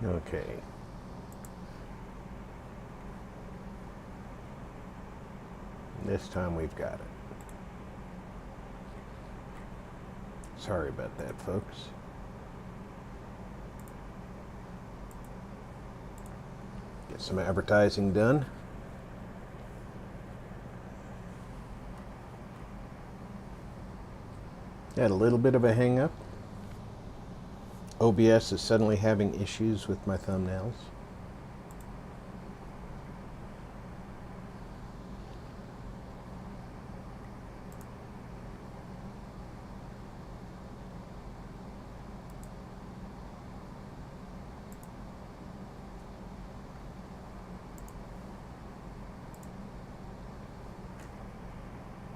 Okay. This time we've got it. Sorry about that, folks. Get some advertising done. Had a little bit of a hang up. OBS is suddenly having issues with my thumbnails.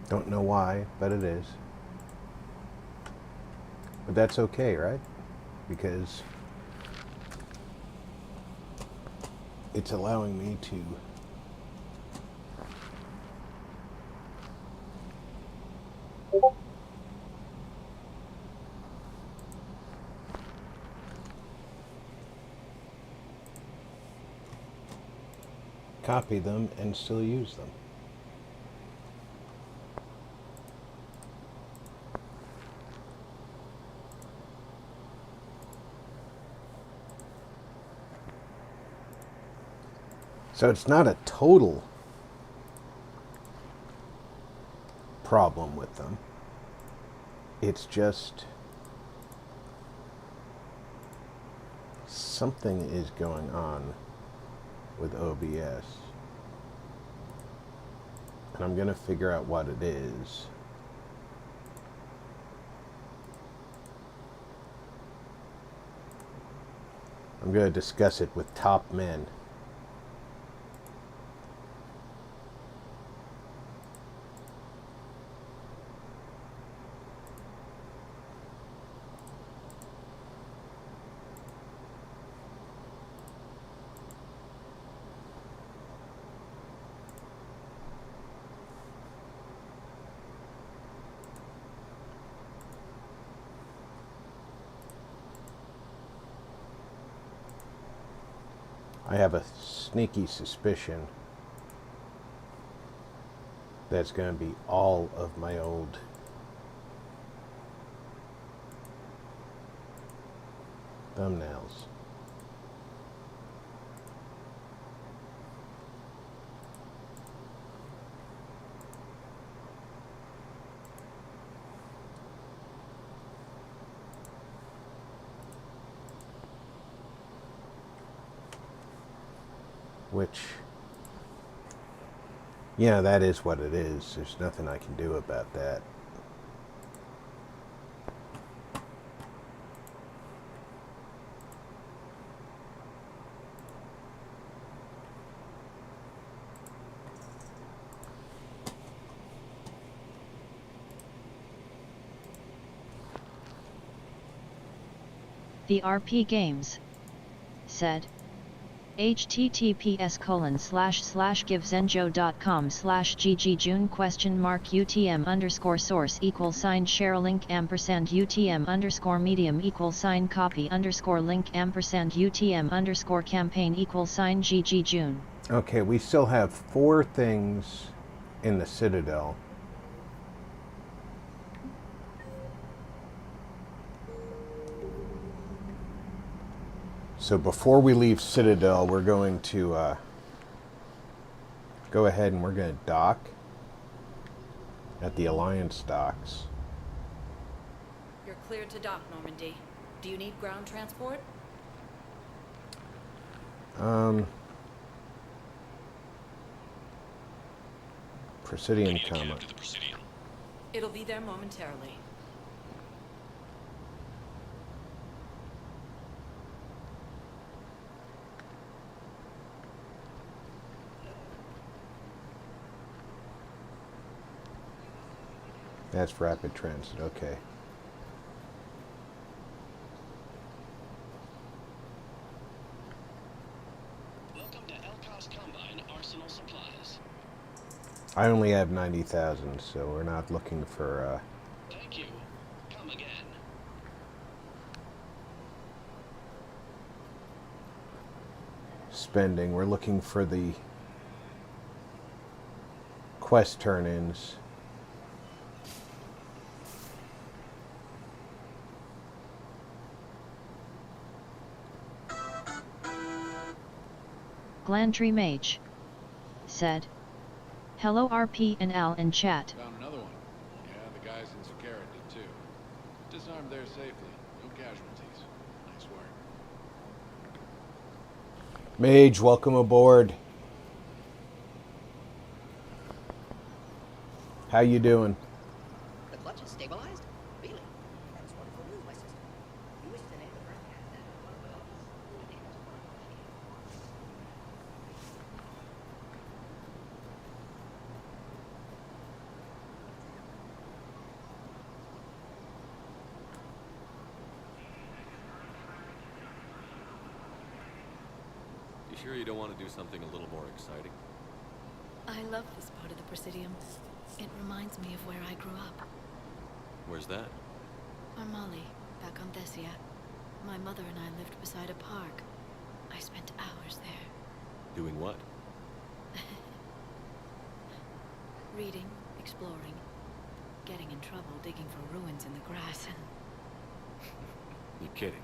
Don't know why, but it is. But that's okay, right? Because it's allowing me to copy them and still use them. So it's not a total problem with them. It's just something is going on with OBS. And I'm going to figure out what it is. I'm going to discuss it with top men. I have a sneaky suspicion that's going to be all of my old thumbnails. Which, yeah, that is what it is. There's nothing I can do about that. The RP Games said, https://givezenjo.com/ggjune?UTM_source =share link &UTM_medium =copy link &UTM_campaign =GGJune. Okay, we still have 4 things in the Citadel. So before we leave Citadel, we're going to go ahead and we're going to dock at the Alliance docks. You're cleared to dock, Normandy. Do you need ground transport? Presidium comma. It'll be there momentarily. That's rapid transit, okay. Welcome to Elcos Combine Arsenal Supplies. I only have 90,000, so we're not looking for Thank you. Come again. spending. We're looking for the quest turn-ins. Glandry Mage said, "Hello RP and Al in chat." Found another one. Yeah, the guys in Sakara did too. Disarmed there safely. No casualties. Nice work. Mage, welcome aboard. How you doing? The clutch is stabilized? Really? That's wonderful news, my sister. You wish to name the broadcast that one of us. You sure you don't want to do something a little more exciting? I love this part of the Presidium. It reminds me of where I grew up. Where's that? Armali, back on Thessia. My mother and I lived beside a park. I spent hours there. Doing what? Reading, exploring, getting in trouble digging for ruins in the grass. You're kidding.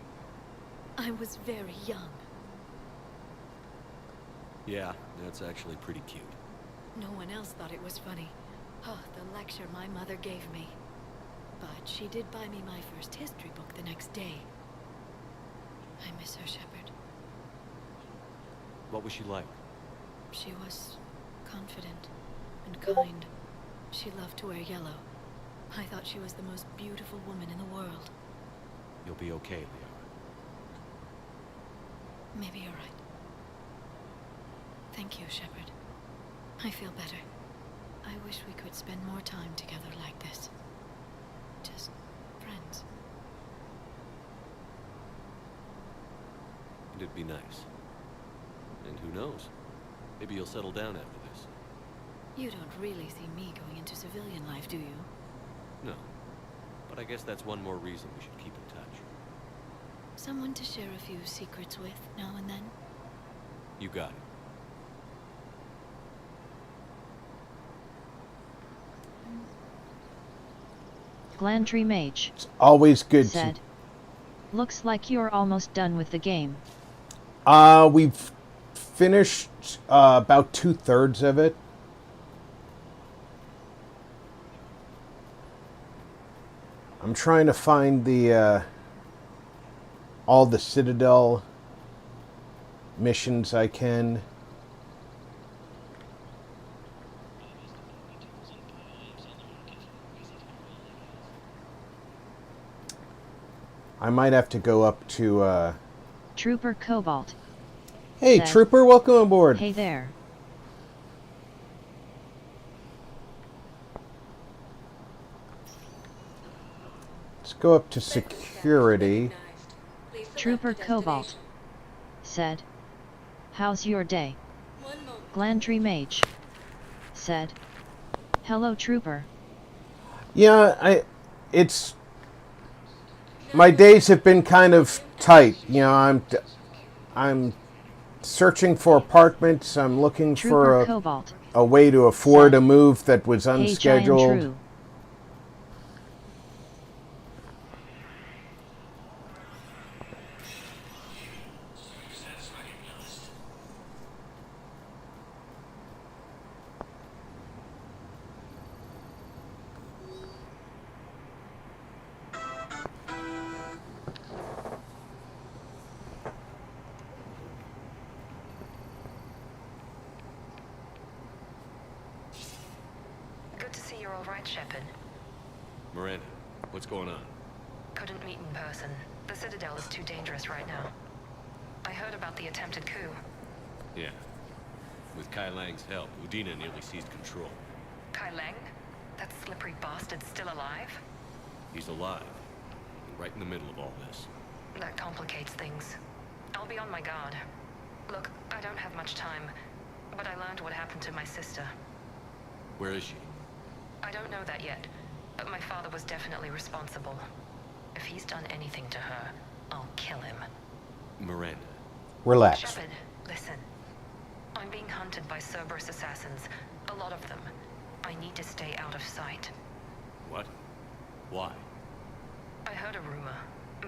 I was very young. Yeah, that's actually pretty cute. No one else thought it was funny. Oh, the lecture my mother gave me. But she did buy me my first history book the next day. I miss her, Shepard. What was she like? She was confident and kind. She loved to wear yellow. I thought she was the most beautiful woman in the world. You'll be okay, Leo. Maybe you're right. Thank you, Shepard. I feel better. I wish we could spend more time together like this. Just friends. It'd be nice. And who knows? Maybe you'll settle down after this. You don't really see me going into civilian life, do you? No. But I guess that's one more reason we should keep in touch. Someone to share a few secrets with now and then? You got it. Glandry Mage It's always good said, "Looks like you're almost done with the game." to... We've finished about 2/3 of it. I'm trying to find the all the Citadel missions I can. I might have to go up to Trooper Cobalt, Hey said, Trooper, welcome aboard. "Hey there." Let's go up to security. Trooper Cobalt said, "How's your day?" Glandry Mage said, "Hello Trooper." Yeah, it's my days have been kind of tight. You know, I'm searching for apartments. I'm looking Trooper for Cobalt a way to afford said, a move that was "Hey Giant unscheduled. True." Good to see you're all right, Shepard. Miranda, what's going on? Couldn't meet in person. The Citadel is too dangerous right now. I heard about the attempted coup. Yeah. With Kai Lang's help, Udina nearly seized control. Kai Lang? That slippery bastard's still alive? He's alive. Right in the middle of all this. That complicates things. I'll be on my guard. Look, I don't have much time, but I learned what happened to my sister. Where is she? I don't know that yet, but my father was definitely responsible. If he's done anything to her, I'll kill him. Miranda. Relax. Shepard, Listen. I'm being hunted by Cerberus assassins. A lot of them. I need to stay out of sight. What? Why? I heard a rumor.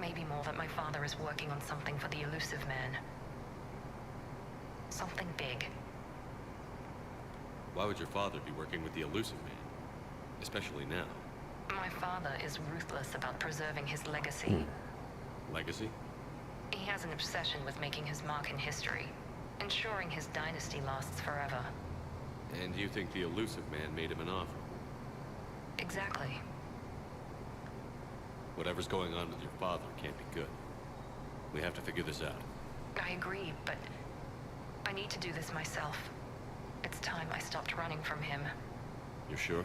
Maybe more, that my father is working on something for the elusive man. Something big. Why would your father be working with the elusive man? Especially now. My father is ruthless about preserving his legacy. Legacy? He has an obsession with making his mark in history, ensuring his dynasty lasts forever. And you think the elusive man made him an offer? Exactly. Whatever's going on with your father can't be good. We have to figure this out. I agree, but I need to do this myself. It's time I stopped running from him. You're sure?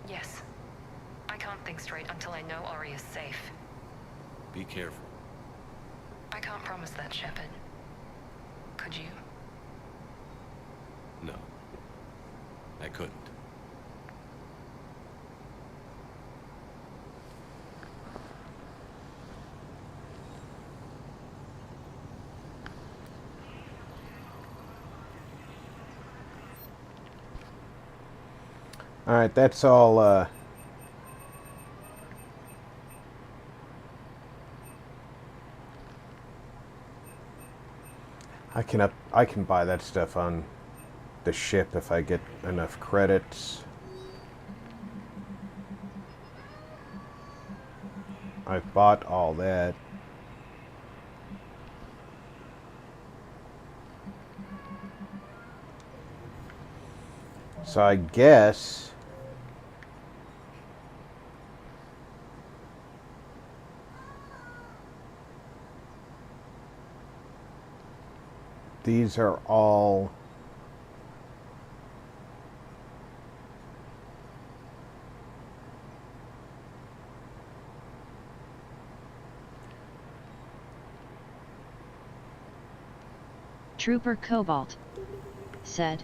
Yes. I can't think straight until I know Ori is safe. Be careful. I can't promise that, Shepard. Could you? No. I couldn't. All right, that's all. I can buy that stuff on the ship if I get enough credits. I've bought all that. So I guess these are all Trooper Cobalt said,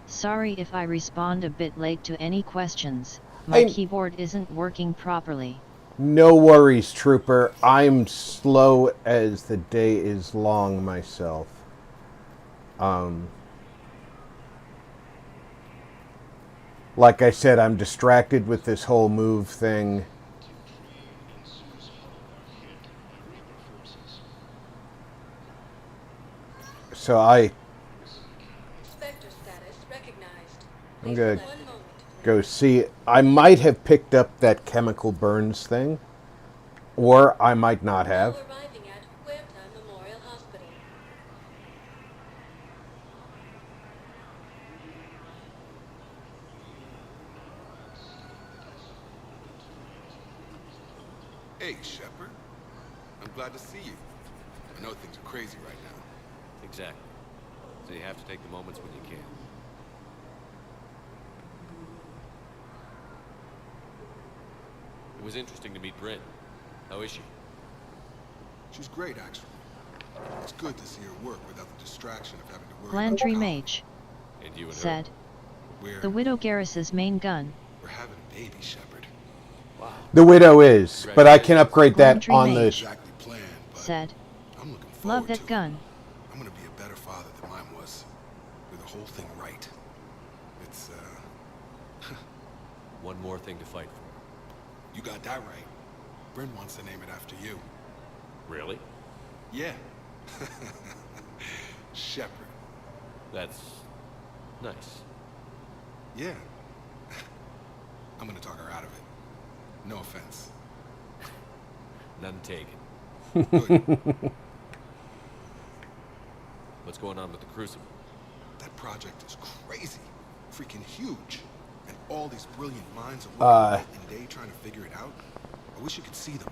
"Sorry if I respond a bit late to any questions. My keyboard isn't working properly." no worries, Trooper. I'm slow as the day is long myself. Like I said, I'm distracted with this whole move thing. So I'm gonna go see. I might have picked up that chemical burns thing, or I might not have. Hey, Shepard. I'm glad to see you. I know things are crazy right now. Exactly. So you have to take the moments when you can. It was interesting to meet Bryn. How is she? She's great, actually. It's good to see her work without the distraction of having to worry Landry about Mage And you and said, her. "The Widow Garrus's main gun." We're having a baby, Shepard. Wow. The Widow is, but I can upgrade that Landry on the. Mage Exactly planned, but said, I'm looking forward "Love that to gun." it. I'm gonna be a better father than mine was. With the whole thing right. It's, One more thing to fight for. you got that right. Bryn wants to name it after you. Really? Yeah. Shepard. That's nice. Yeah. I'm gonna talk her out of it. No offense. None taken. Good. What's going on with the Crucible? That project is crazy. Freaking huge. And all these brilliant minds are working night and day trying to figure it out. I wish you could see them.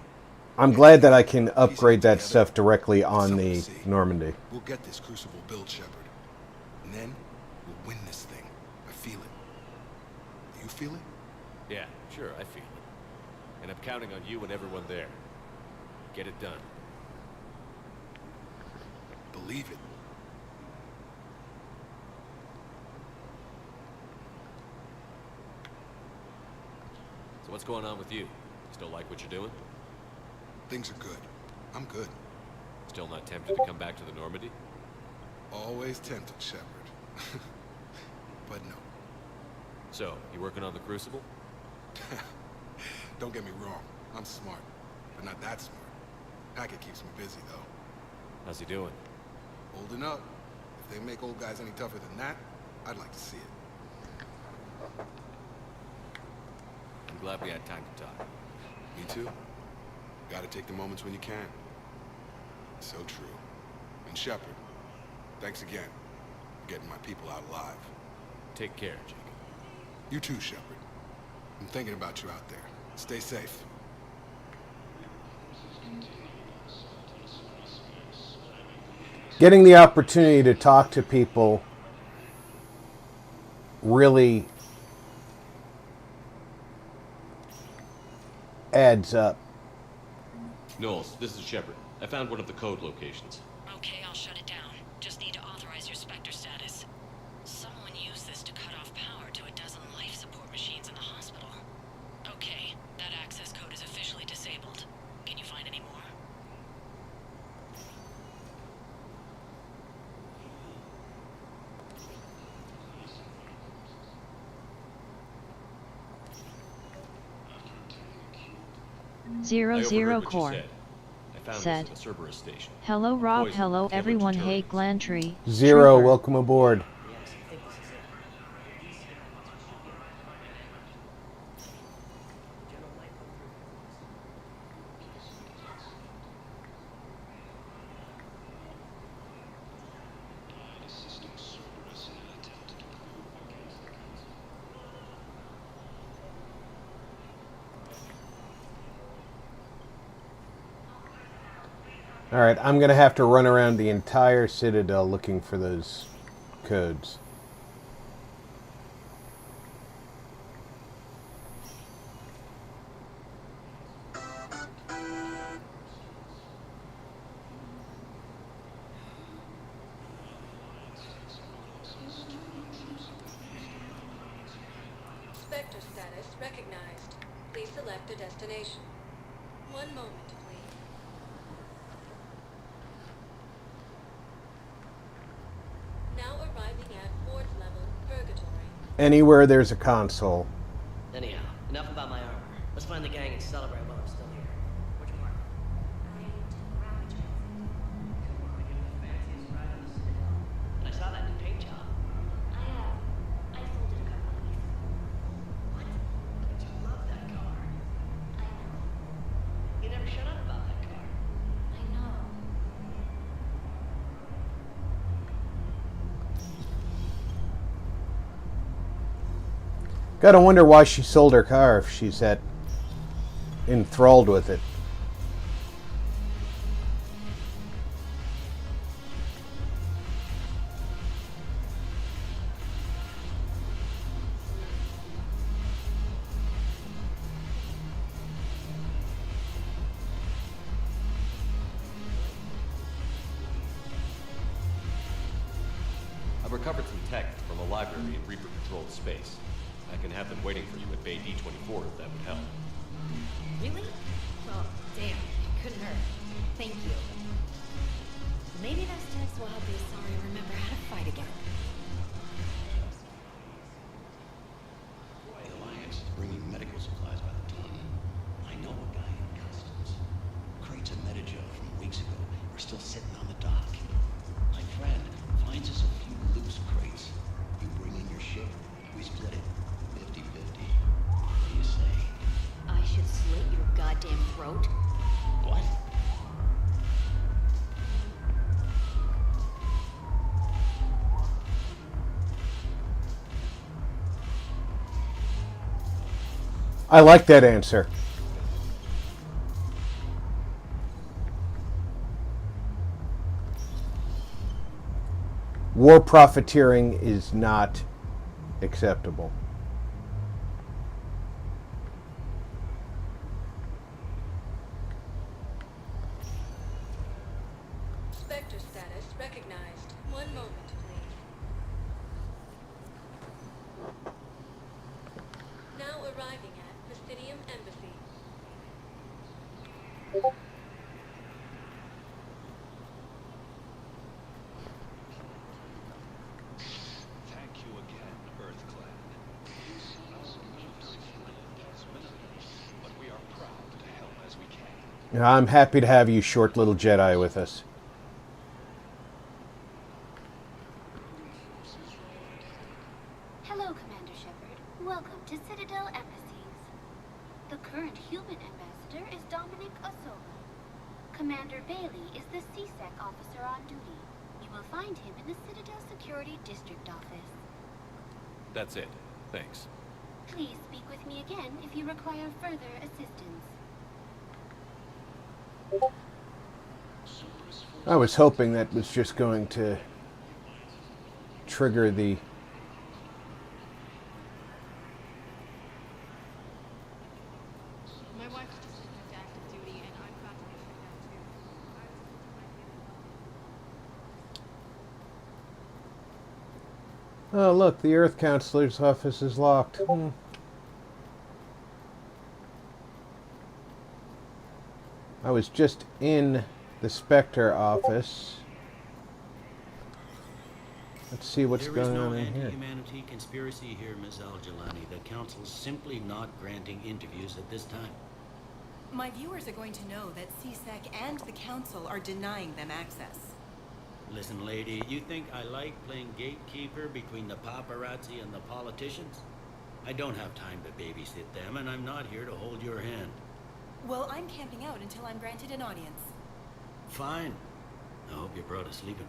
I'm glad that I can upgrade that stuff directly on the Normandy. We'll get this Crucible built, Shepard. And then we'll win this thing. I feel it. Do you feel it? Yeah, sure, I feel it. And I'm counting on you and everyone there. Get it done. Believe it. So what's going on with you? Still like what you're doing? Things are good. I'm good. Still not tempted to come back to the Normandy? Always tempted, Shepard. But no. So, you working on the Crucible? Don't get me wrong. I'm smart, but not that smart. Hackett keeps me busy, though. How's he doing? Holding up. If they make old guys any tougher than that, I'd like to see it. I'm glad we had time to talk. Me too. Gotta take the moments when you can. So true. And Shepard, thanks again for getting my people out alive. Take care, Jacob. You too, Shepard. I'm thinking about you out there. Stay safe. Getting the opportunity to talk to people really adds up. Knowles, this is Shepard. I found one of the code locations. Okay, I'll shut it down. Just need to authorize your Spectre status. Someone used this to cut off power to a dozen life support machines in the hospital. Okay, that access code is officially disabled. Can you find any more? Zero I Zero overheard what you Core said. I found said, this at the Cerberus station. hello Rob, Poison, hello killer everyone, hey deterrents. Glantry. Zero, Trooper. welcome aboard. Alright, I'm going to have to run around the entire Citadel looking for those codes. Spectre status recognized. Please select a destination. One moment, please. Now arriving at fourth level purgatory. Anywhere there's a console. Anyhow, enough about my armor. Let's find the gang and celebrate while I'm still here. Where'd you mark? And I saw that new paint job. I sold it a couple of weeks ago. What? But you love that car. I know. You never shut up about that car. I know. Gotta wonder why she sold her car if she's that enthralled with it. I've recovered some tech from a library in Reaper-controlled space. I can have them waiting for you at Bay D-24 if that would help. Really? Well, damn. It couldn't hurt. Thank you. Maybe those texts will help the Asari remember how to fight again. The Alliance is bringing medical supplies by the ton. I know a guy in customs. Crates of Metagel from weeks ago are still sitting on the dock. My friend finds us a few loose crates. You bring in your ship, we split it 50-50. What do you say? I should slit your goddamn throat? What? I like that answer. War profiteering is not acceptable. Spectre status recognized. One moment, please. Now arriving at Presidium Embassy. I'm happy to have you short little Jedi with us. Hello, Commander Shepard. Welcome to Citadel Embassies. The current human ambassador is Dominic Osola. Commander Bailey is the CSEC officer on duty. You will find him in the Citadel Security District office. That's it. Thanks. Please speak with me again if you require further assistance. I was hoping that was just going to trigger the... My wife just went to active duty, and I'm about to be too. Oh, look, the Earth Counselor's office is locked. I was just in the Spectre office. Let's see what's going on in here. There is no anti-humanity conspiracy here, Ms. Al-Jalani. The Council's simply not granting interviews at this time. My viewers are going to know that CSEC and the Council are denying them access. Listen, lady, you think I like playing gatekeeper between the paparazzi and the politicians? I don't have time to babysit them, and I'm not here to hold your hand. Well, I'm camping out until I'm granted an audience. Fine. I hope you brought a sleeping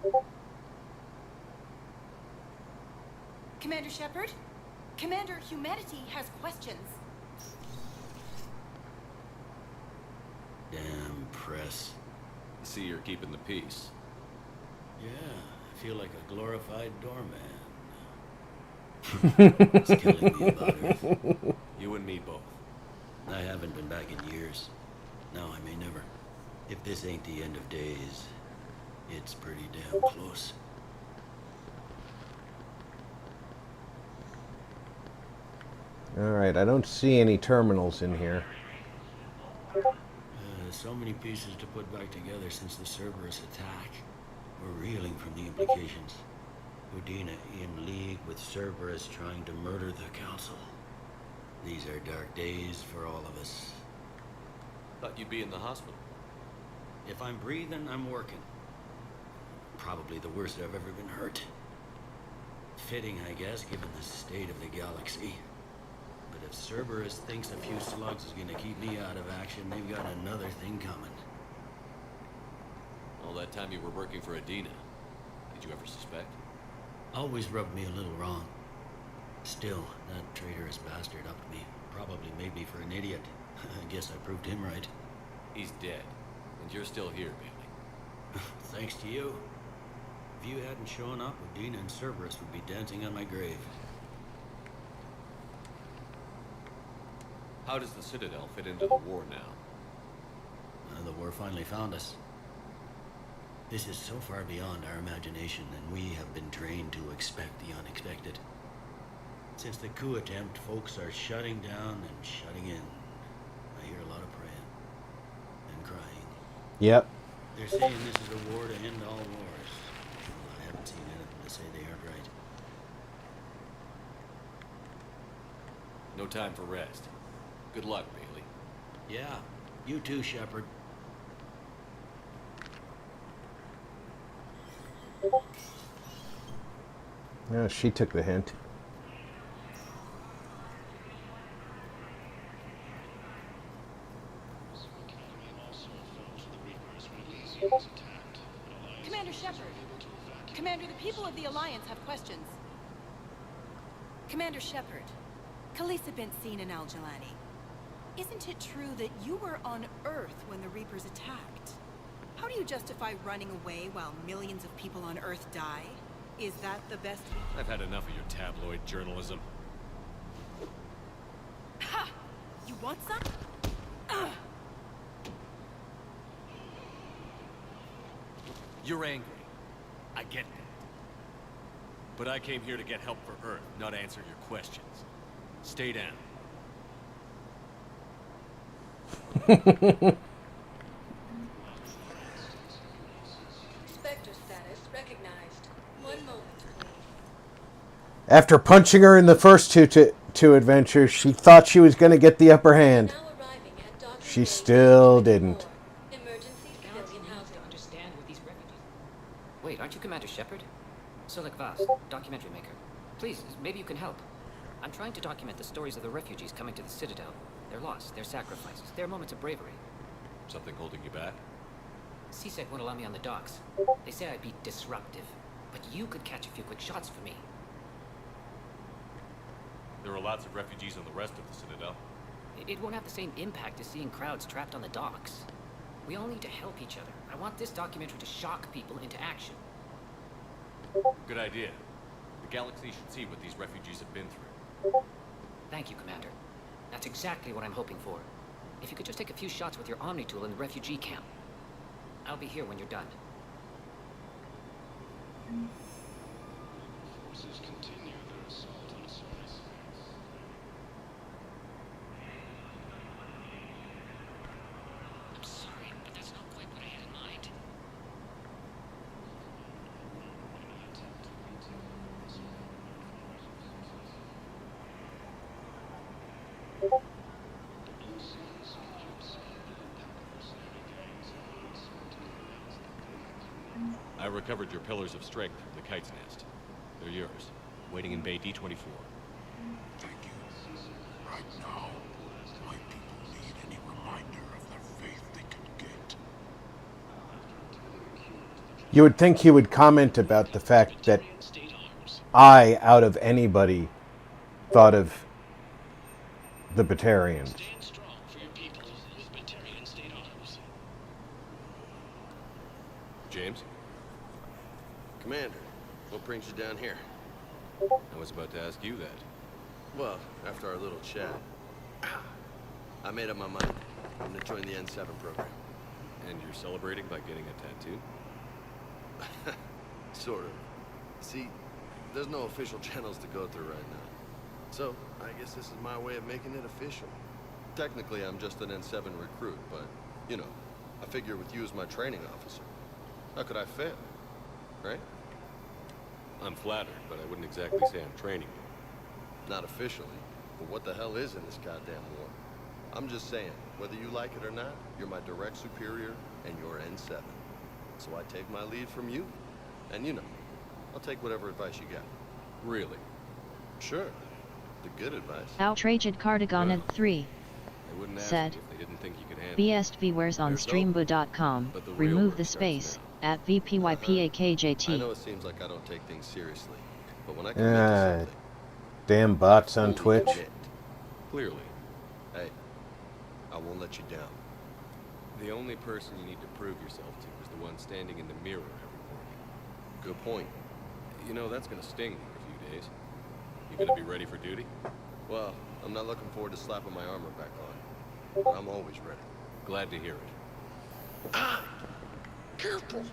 bag. Commander Shepard? Commander, humanity has questions. Damn press. See, you're keeping the peace. Yeah, I feel like a glorified doorman. It's killing me about Earth. You and me both. I haven't been back in years. Now I may never. If this ain't the end of days, it's pretty damn close. Alright, I don't see any terminals in here. So many pieces to put back together since the Cerberus attack. We're reeling from the implications. Udina in league with Cerberus trying to murder the Council. These are dark days for all of us. Thought you'd be in the hospital. If I'm breathing, I'm working. Probably the worst I've ever been hurt. Fitting, I guess, given the state of the galaxy. But if Cerberus thinks a few slugs is gonna keep me out of action, they've got another thing coming. All that time you were working for Udina, did you ever suspect? Always rubbed me a little wrong. Still, that traitorous bastard upped me. Probably made me for an idiot. I guess I proved him right. He's dead, and you're still here, Bailey. Thanks to you. If you hadn't shown up, Udina and Cerberus would be dancing on my grave. How does the Citadel fit into the war now? The war finally found us. This is so far beyond our imagination, and we have been trained to expect the unexpected. Since the coup attempt, folks are shutting down and shutting in. I hear a lot of praying and crying. Yep. They're saying this is a war to end all wars. Well, I haven't seen anything to say they aren't right. No time for rest. Good luck, Bailey. Yeah, you too, Shepard. No, she took the hint. Commander Shepard. Commander, the people of the Alliance have questions. Commander Shepard, Khaleesa been seen in Al-Jalani. Isn't it true that you were on Earth when the Reapers attacked? How do you justify running away while millions of people on Earth die? Is that the best? I've had enough of your tabloid journalism. Ha! You want some? You're angry. I get that. But I came here to get help for Earth, not answer your questions. Stay down. Spectre status recognized. 1 moment, please. After punching her in the first two adventures, she thought she was going to get the upper hand. She still didn't. Wait, aren't you Commander Shepard? Solik Vast, documentary maker. Please, maybe you can help. I'm trying to document the stories of the refugees coming to the Citadel. Their loss, their sacrifices, their moments of bravery. Something holding you back? CSEC won't allow me on the docks. They say I'd be disruptive. But you could catch a few quick shots for me. There are lots of refugees on the rest of the Citadel. It won't have the same impact as seeing crowds trapped on the docks. We all need to help each other. I want this documentary to shock people into action. Good idea. The galaxy should see what these refugees have been through. Thank you, Commander. That's exactly what I'm hoping for. If you could just take a few shots with your Omni tool in the refugee camp. I'll be here when you're done. Forces continue their assault on space. I'm sorry, but that's not quite what I had in mind. I recovered your pillars of strength from the kite's nest. They're yours, waiting in Bay D-24. Thank you. Right now, my people need any reminder of their faith they can get. You would think he would comment about the fact that I, out of anybody, thought of the Batarians. Stand strong for your people with Batarian state arms. James? Commander, what brings you down here? I was about to ask you that. Well, after our little chat, I made up my mind. I'm gonna join the N7 program. And you're celebrating by getting a tattoo? Sort of. See, there's no official channels to go through right now. So, I guess this is my way of making it official. Technically, I'm just an N7 recruit, but, you know, I figure with you as my training officer, how could I fail? Right? I'm flattered, but I wouldn't exactly say I'm training you. Not officially, but what the hell is in this goddamn war? I'm just saying, whether you like it or not, you're my direct superior, and you're N7. So I take my lead from you, and you know, I'll take whatever advice you got. Really? Sure. The good advice. Outraged Cardigan 3 I wouldn't ask said, you if they didn't think you could handle BST viewers on streambo.com, remove the space, at I VPYPAKJT. know it seems like I don't take things seriously, but when I commit to something, Damn bots on Twitch. commit. Clearly. Hey, I won't let you down. The only person you need to prove yourself to is the one standing in the mirror every morning. Good point. You know, that's gonna sting for a few days. You gonna be ready for duty? Well, I'm not looking forward to slapping my armor back on, but I'm always ready. Glad to hear it. Ah! Careful!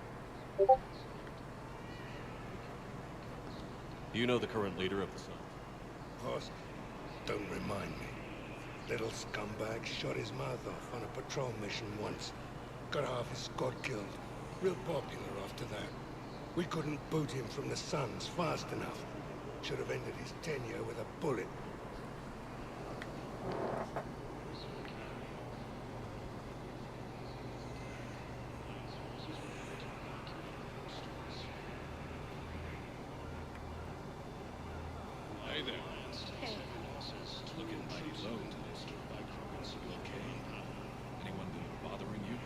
You know the current leader of the Sun? Host, don't remind me. Little scumbag shot his mouth off on a patrol mission once. Got half his squad killed. Real popular after that. We couldn't boot him from the Suns fast enough. Should have ended his tenure with a bullet. Hey there, Lance. Hey. Looking mighty low today, by Crocus. You okay? Anyone been bothering you?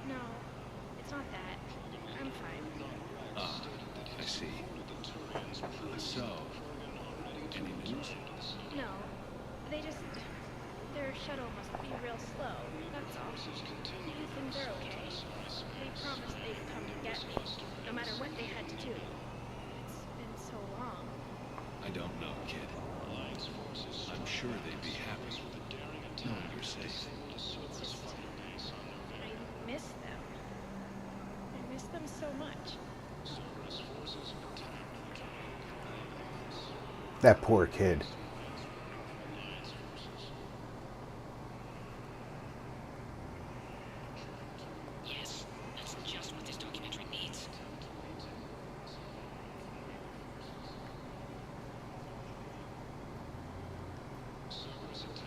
No, it's not that. I'm fine. Ah, I see. So, any news? No, they just... Their shuttle must be real slow, that's all. Things are okay. They promised they'd come to get me, no matter what they had to do. It's been so long. I don't know, kid. I'm sure they'd be happy knowing you're safe. I miss them. I miss them so much. That poor kid. Yes, that's just what this documentary needs.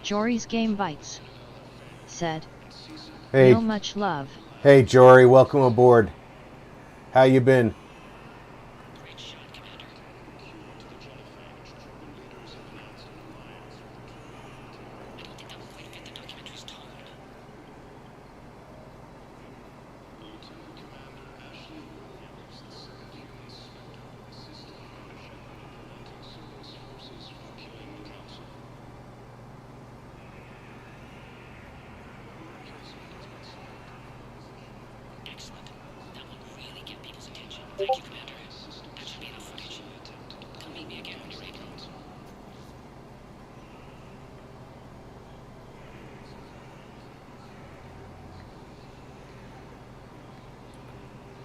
Jory's Game Bites said, Hey. No much love. Hey, Jory, welcome aboard. How you been? Thank you, Commander. That should be enough footage. Come meet me again when you're ready.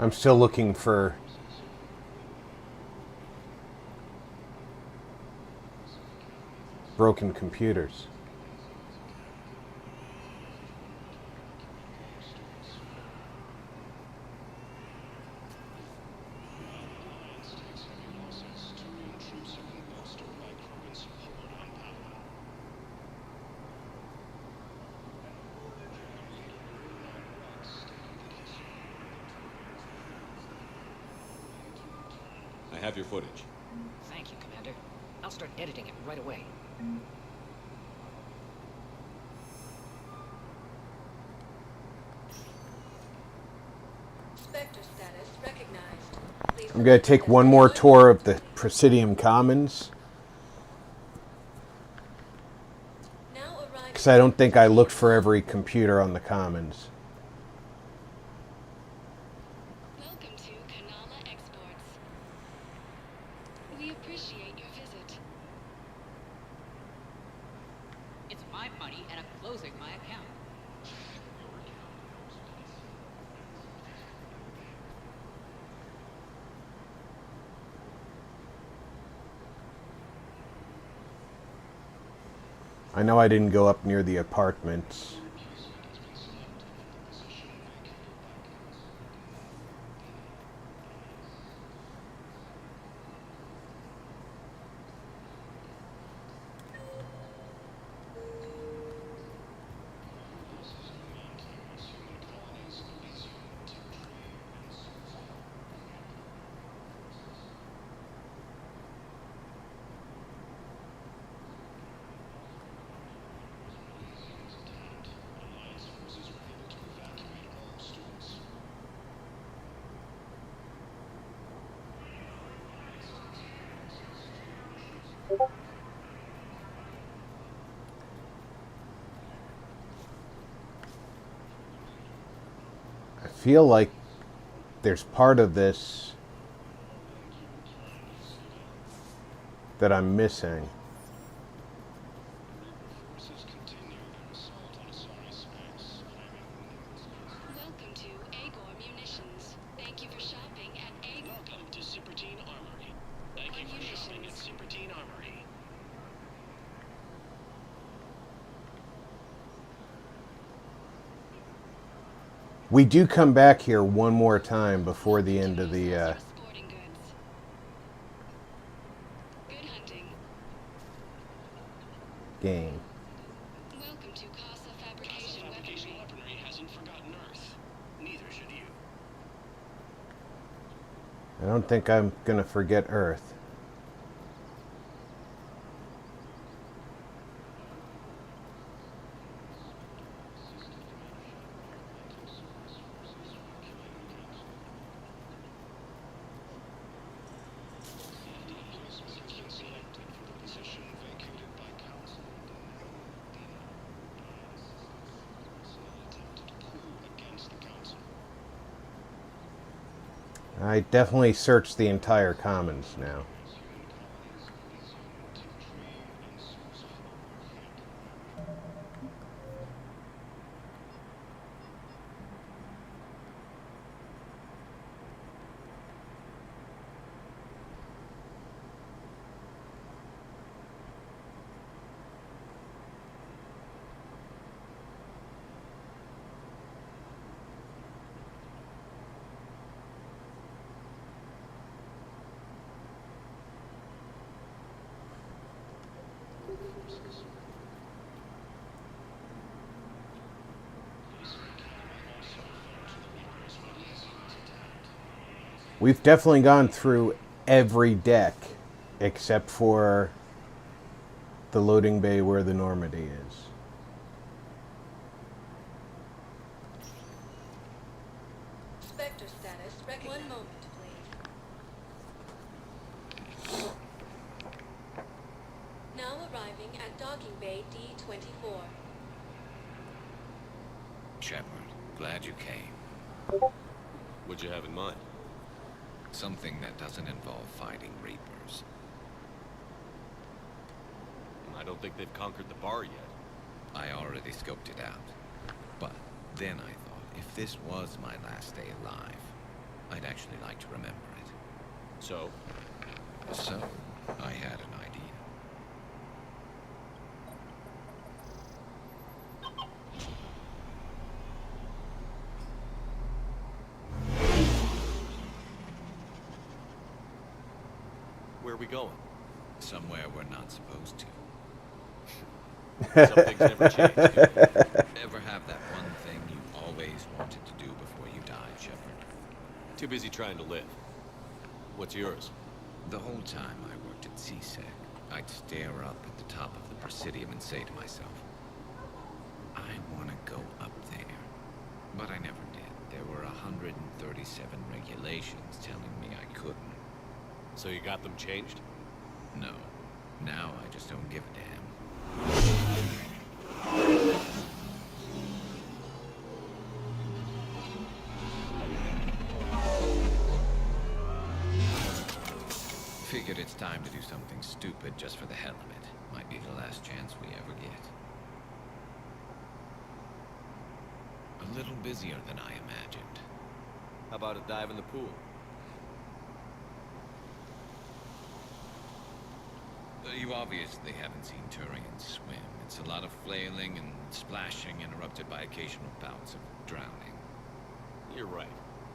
I'm still looking for broken computers. I have your footage. Thank you, Commander. I'll start editing it right away. Spectre status recognized. I'm going to take one more tour of the Presidium Commons. Because I don't think I looked for every computer on the Commons. Welcome to Kanala Exports. We appreciate your visit. It's my money, and I'm closing my account. I know I didn't go up near the apartments. I feel like there's part of this that I'm missing. Welcome to Agor Munitions. Thank you for shopping at Agor. Welcome to Shepard Armory. Thank you for shopping at Shepard Armory. We do come back here one more time before the end of the game. Welcome to Casa Fabrication Weaponry. Hasn't forgotten Earth. Neither should you. I don't think I'm gonna forget Earth. I definitely searched the entire Commons now. We've definitely gone through every deck except for the loading bay where the Normandy is. Spectre status. One moment, please. Now arriving at docking bay D-24. Shepard, glad you came. What'd you have in mind? Something that doesn't involve fighting Reapers. I don't think they've conquered the bar yet. I already scoped it out. But then I thought, if this was my last day alive, I'd actually like to remember it. So? So, I had an idea. Where are we going? Somewhere we're not supposed to. Some things never change. Ever have that one thing you always wanted to do before you died, Shepard? Too busy trying to live. What's yours? The whole time I worked at CSEC, I'd stare up at the top of the Presidium and say to myself, I want to go up there. But I never did. There were 137 regulations telling me I couldn't. So you got them changed? No. Now I just don't give a damn. Figured it's time to do something stupid just for the hell of it. Might be the last chance we ever get. A little busier than I imagined. How about a dive in the pool? You obviously haven't seen Turians swim. It's a lot of flailing and splashing, interrupted by occasional bouts of drowning. You're right.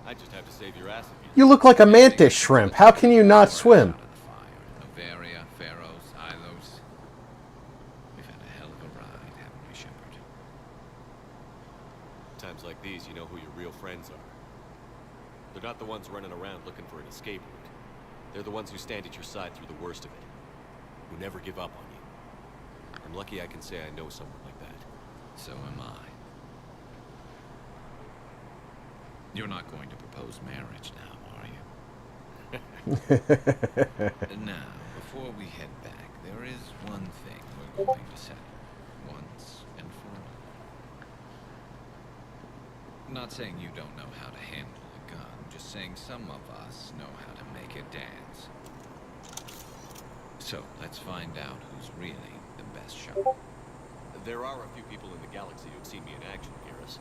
I just have to save your ass if You look like a mantis shrimp. How can you not swim? Novaria, Pharaohs, Ilos. We've had a hell of a ride, haven't we, Shepard? Times like these, you know who your real friends are. They're not the ones running around looking for an escape route. They're the ones who stand at your side through the worst of it. Who never give up on you. I'm lucky I can say I know someone like that. So am I. You're not going to propose marriage now, are you? Now, before we head back, there is one thing we're going to settle. Once and for all. Not saying you don't know how to handle a gun, just saying some of us know how to make it dance. So, let's find out who's really the best shot. There are a few people in the galaxy who've seen me in action, Garrus.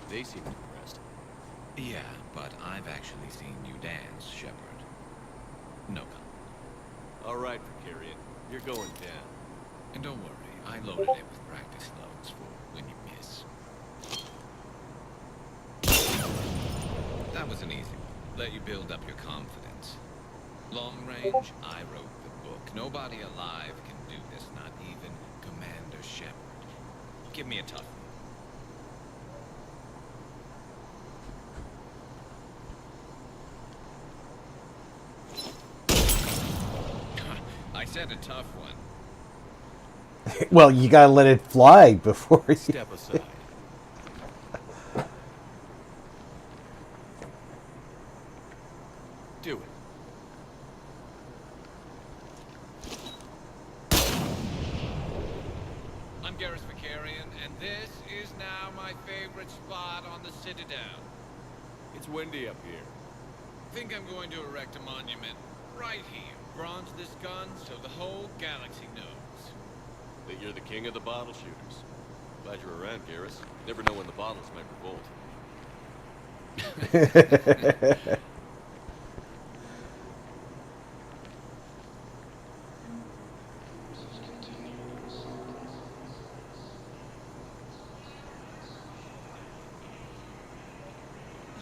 They seem impressed. Yeah, but I've actually seen you dance, Shepard. No comment. All right, Vicarian. You're going down. And don't worry, I loaded it with practice loads for when you miss. That was an easy one. Let you build up your confidence. Long range, I wrote the book. Nobody alive can do this, not even Commander Shepard. Give me a tough one. I said a tough one. Well, you gotta let it fly before you... Step aside. Do it. I'm Garrus Vicarian, and this is now my favorite spot on the Citadel. It's windy up here. Think I'm going to erect a monument right here. Bronze this gun so the whole galaxy knows. That you're the king of the bottle shooters. Glad you're around, Garrus. Never know when the bottles might revolt.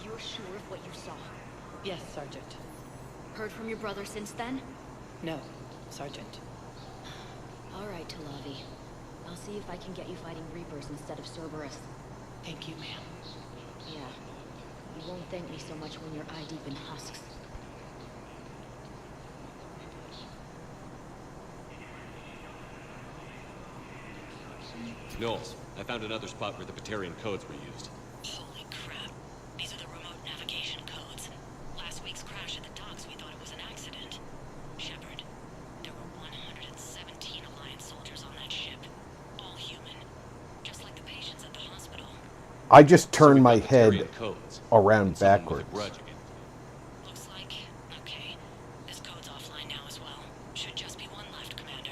You're sure of what you saw? Yes, Sergeant. Heard from your brother since then? No, Sergeant. All right, Talavi. I'll see if I can get you fighting Reapers instead of Cerberus. Thank you, ma'am. Yeah. You won't thank me so much when you're eye-deep in husks. Knowles, I found another spot where the Batarian codes were used. Holy crap. These are the remote navigation codes. Last week's crash at the docks, we thought it was an accident. Shepard, there were 117 Alliance soldiers on that ship. All human. Just like the patients at the hospital. I just turned So my we've got head Batarian codes, around and someone with a backwards. grudge again. Looks like, okay, this code's offline now as well. Should just be one left, Commander.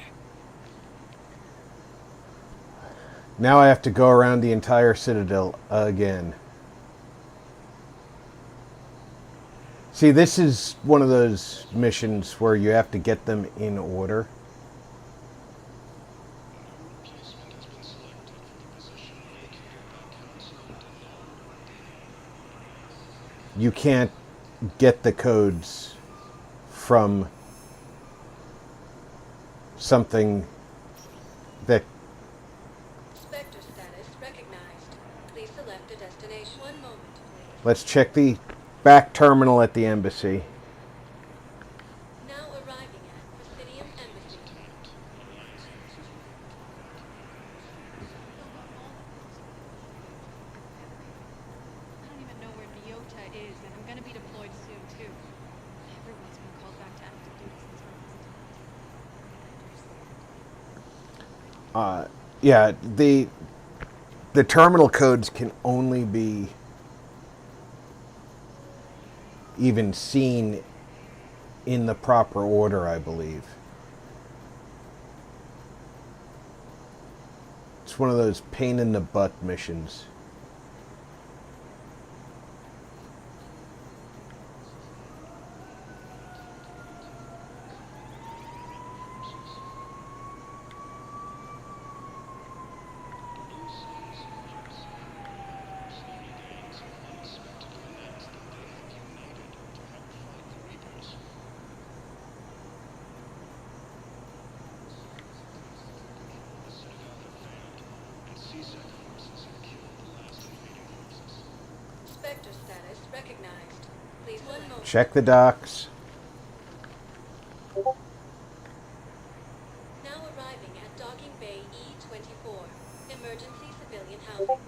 Now I have to go around the entire Citadel again. See, this is one of those missions where you have to get them in order. You can't get the codes from something that Spectre status recognized. Please select a destination. One moment, please. Let's check the back terminal at the embassy. Now arriving at Presidium Embassy. I don't even know where Leota is, and I'm gonna be deployed soon, too. Everyone's been called back to active duty since my last time. Yeah, the terminal codes can only be even seen in the proper order, I believe. It's one of those pain in the butt missions. Spectre status recognized. Please one moment. Check the docks. Now arriving at Docking Bay E-24. Emergency civilian housing.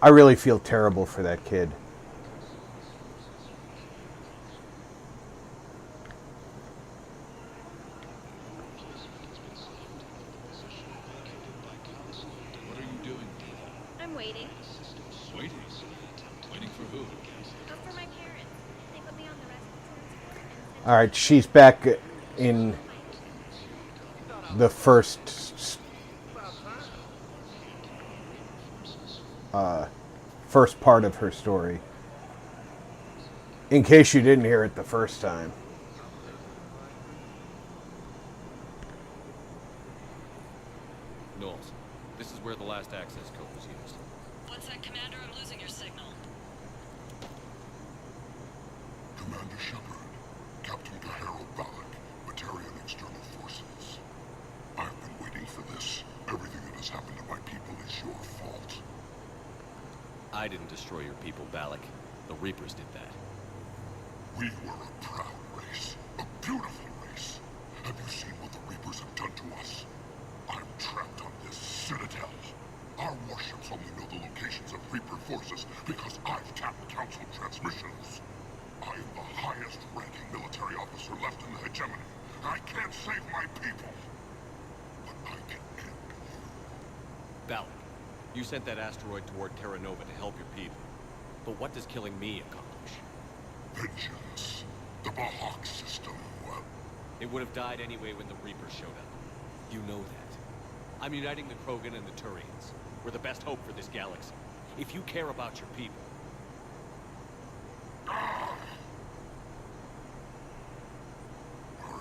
I really feel terrible for that kid. What are you doing? I'm waiting. Waiting? Waiting for who? Go for my parents. They put me on the rescue transport and sent All right, she's back in the first part of her story. In case you didn't hear it the first time. Knowles, this is where the last access code was used. What's that, Commander? I'm losing your signal. Commander Shepard, Captain Kaharo Balak, Batarian External Forces. I've been waiting for this. Everything that has happened to my people is your fault. I didn't destroy your people, Balak. The Reapers did that. We were a proud race, a beautiful race. Have you seen what the Reapers have done to us? I'm trapped on this citadel. Our warships only know the locations of Reaper forces because I've tapped Council transmissions. I am the highest-ranking military officer left in the hegemony. I can't save my people, but I can end you. Balak, you sent that asteroid toward Terra Nova to help your people. But what does killing me accomplish? Vengeance. The Bahawk system, well... It would have died anyway when the Reapers showed up. You know that. I'm uniting the Krogan and the Turians. We're the best hope for this galaxy. If you care about your people... Our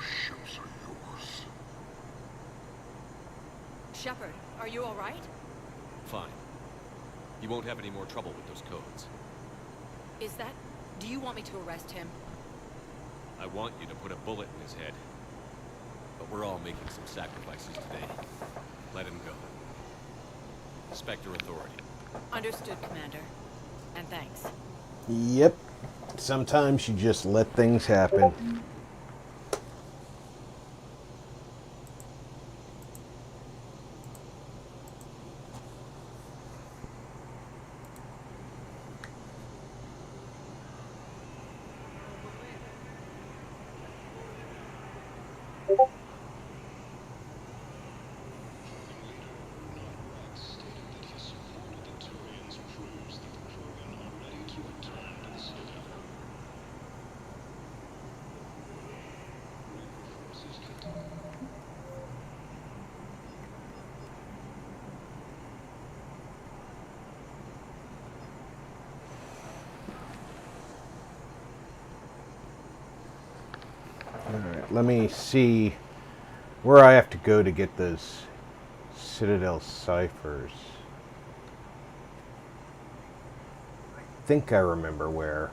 ships are yours. Shepard, are you all right? Fine. You won't have any more trouble with those codes. Is that... Do you want me to arrest him? I want you to put a bullet in his head. But we're all making some sacrifices today. Let him go. Spectre Authority. Understood, Commander. And thanks. Yep. Sometimes you just let things happen. Alright, let me see where I have to go to get those Citadel ciphers. I think I remember where.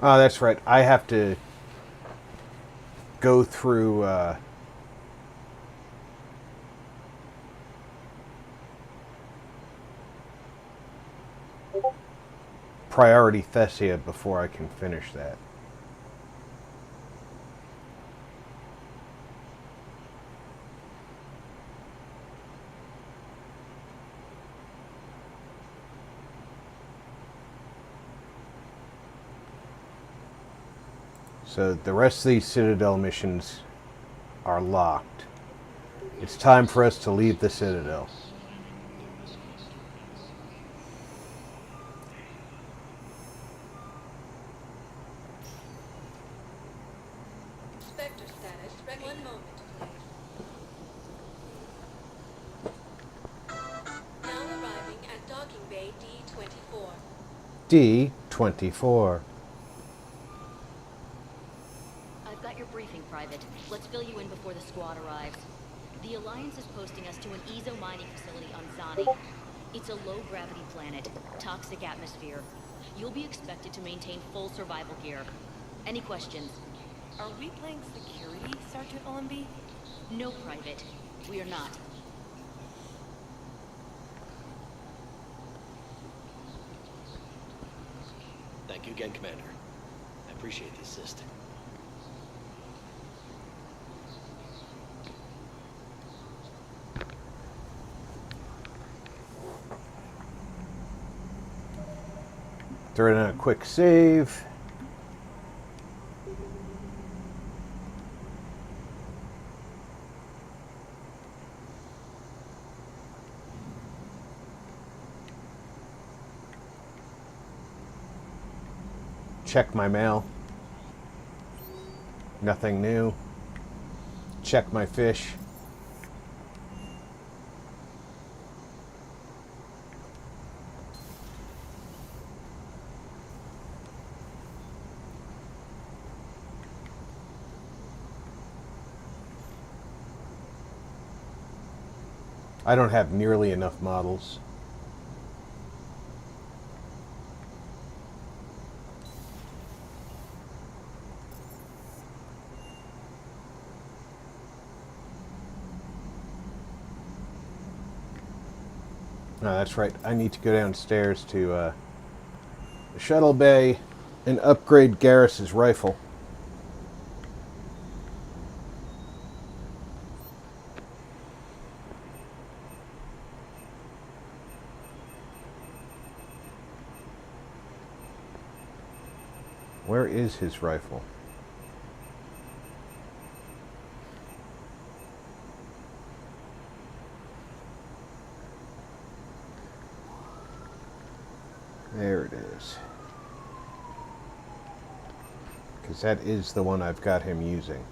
Oh, that's right. I have to go through Priority Thessia before I can finish that. So the rest of these Citadel missions are locked. It's time for us to leave the Citadel. Spectre status. One moment, please. Now arriving at docking bay D-24. D-24. I've got your briefing, Private. Let's fill you in before the squad arrives. The Alliance is posting us to an Ezo mining facility on Zani. It's a low-gravity planet, toxic atmosphere. You'll be expected to maintain full survival gear. Any questions? Are we playing security, Sergeant Ullenby? No, Private. We are not. Thank you again, Commander. I appreciate the assist. Throw in a quick save. Check my mail. Nothing new. Check my fish. I don't have nearly enough models. Oh, that's right. I need to go downstairs to the shuttle bay and upgrade Garrus's rifle. Where is his rifle? There it is. Because that is the one I've got him using.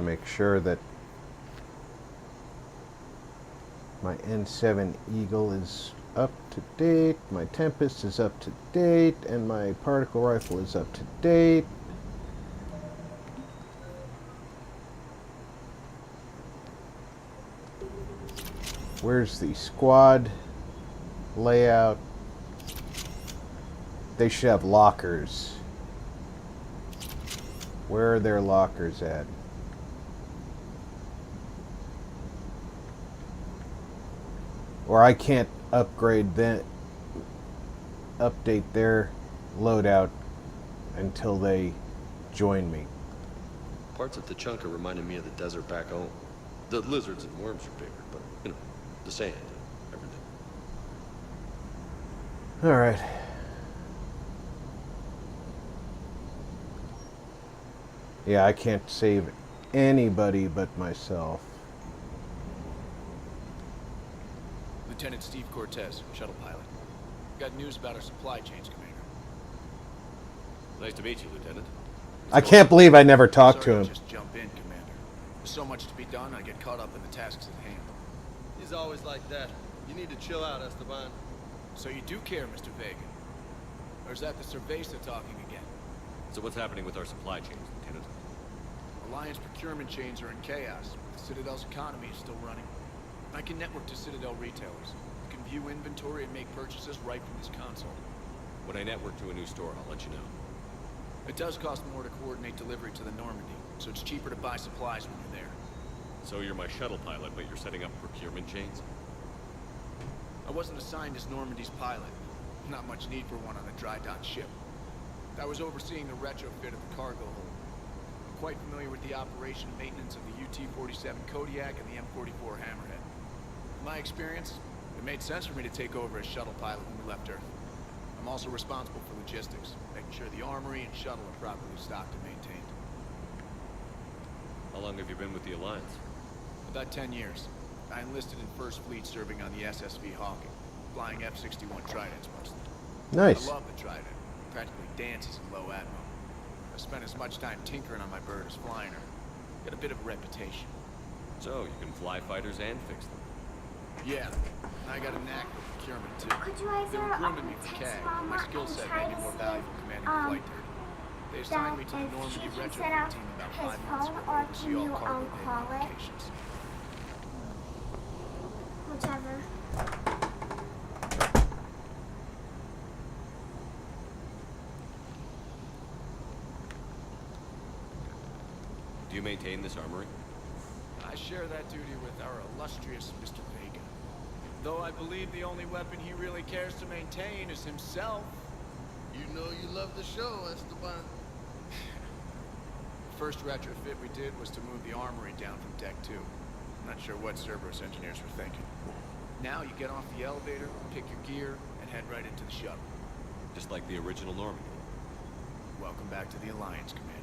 to make sure that my N7 Eagle is up to date, my Tempest is up to date, and my particle rifle is up to date. Where's the squad layout? They should have lockers. Where are their lockers at? Or I can't upgrade that, update their loadout until they join me. Parts of Tachanka reminded me of the desert back home. The lizards and worms are bigger, but, you know, the sand, everything. Alright. Yeah, I can't save anybody but myself. Lieutenant Steve Cortez, shuttle pilot. Got news about our supply chains, Commander. Nice to meet you, Lieutenant. I can't believe I never talked to him. Just jump in, Commander. There's so much to be done, I get caught up in the tasks at hand. He's always like that. You need to chill out, Esteban. So you do care, Mr. Vega? Or is that the Cerveza talking again? So what's happening with our supply chains, Lieutenant? Alliance procurement chains are in chaos. The Citadel's economy is still running. I can network to Citadel retailers. I can view inventory and make purchases right from this console. When I network to a new store, I'll let you know. It does cost more to coordinate delivery to the Normandy, so it's cheaper to buy supplies when you're there. So you're my shuttle pilot, but you're setting up procurement chains? I wasn't assigned as Normandy's pilot. Not much need for one on a dry dock ship. I was overseeing the retrofit of the cargo hold. I'm quite familiar with the operation and maintenance of the UT-47 Kodiak and the M44 Hammerhead. In my experience, it made sense for me to take over as shuttle pilot when we left Earth. I'm also responsible for logistics, making sure the armory and shuttle are properly stocked and maintained. How long have you been with the Alliance? About 10 years. I enlisted in First Fleet serving on the SSV Hawking, flying F-61 Tridents mostly. Nice. I love the Trident. It practically dances in low atmo. I spent as much time tinkering on my bird as flying her. Got a bit of a reputation. So, you can fly fighters and fix them? Yeah, I got a knack for procurement too. They were grooming me for CAG. My skill set made me more valuable commanding a flight there. They assigned me to the Normandy retrofit team about 5 months ago to oversee all cargo bay modifications. Whichever. Do you maintain this armory? I share that duty with our illustrious Mr. Vega. Though I believe the only weapon he really cares to maintain is himself. You know you love the show, Esteban. The first retrofit we did was to move the armory down from Deck 2. Not sure what Cerberus engineers were thinking. Now you get off the elevator, pick your gear, and head right into the shuttle. Just like the original Normandy. Welcome back to the Alliance, Commander.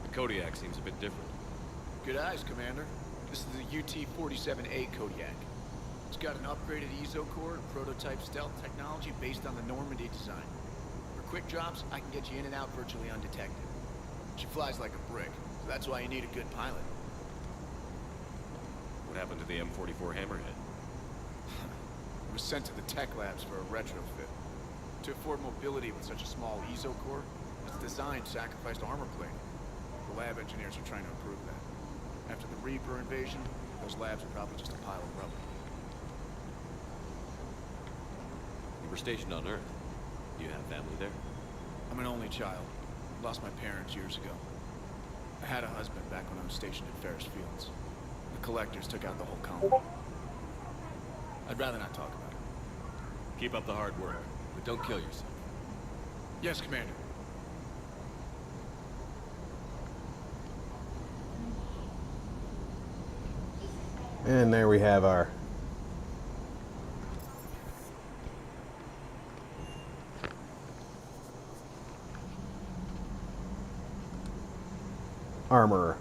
The Kodiak seems a bit different. Good eyes, Commander. This is the UT-47A Kodiak. It's got an upgraded ESO core and prototype stealth technology based on the Normandy design. For quick drops, I can get you in and out virtually undetected. She flies like a brick, so that's why you need a good pilot. What happened to the M44 Hammerhead? It was sent to the tech labs for a retrofit. To afford mobility with such a small ESO core, its design sacrificed armor plating. The lab engineers are trying to improve that. After the Reaper invasion, those labs are probably just a pile of rubble. You were stationed on Earth. Do you have family there? I'm an only child. Lost my parents years ago. I had a husband back when I was stationed at Ferris Fields. The collectors took out the whole colony. I'd rather not talk about it. Keep up the hard work, but don't kill yourself. Yes, Commander. And there we have our armor.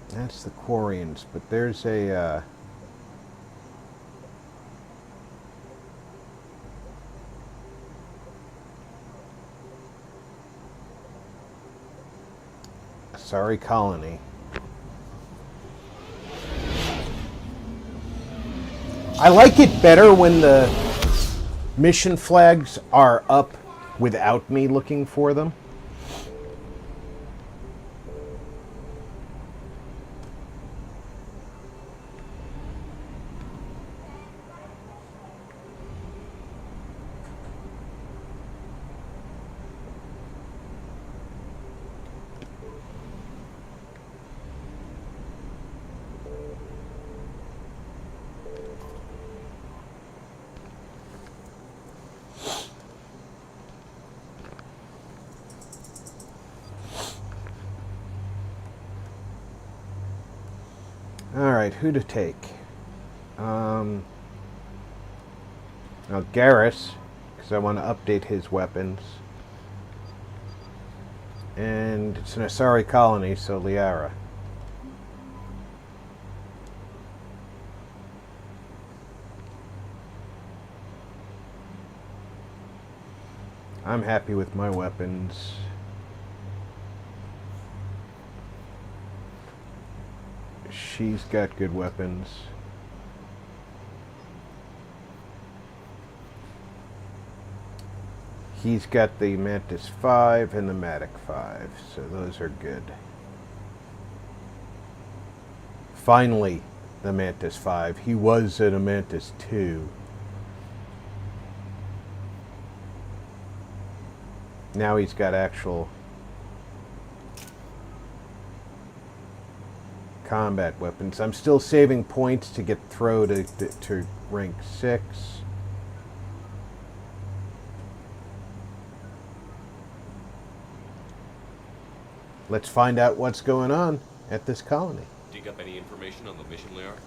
That's the Quarians, but there's a sorry colony. I like it better when the mission flags are up without me looking for them. Alright, who to take? Now Garrus, because I want to update his weapons. And it's an Asari colony, so Liara. I'm happy with my weapons. She's got good weapons. He's got the Mantis 5 and the Matic 5, so those are good. Finally, the Mantis 5. He was at a Mantis 2. Now he's got actual combat weapons. I'm still saving points to get throw to rank 6. Let's find out what's going on at this colony. Dig up any information on the mission, Liara?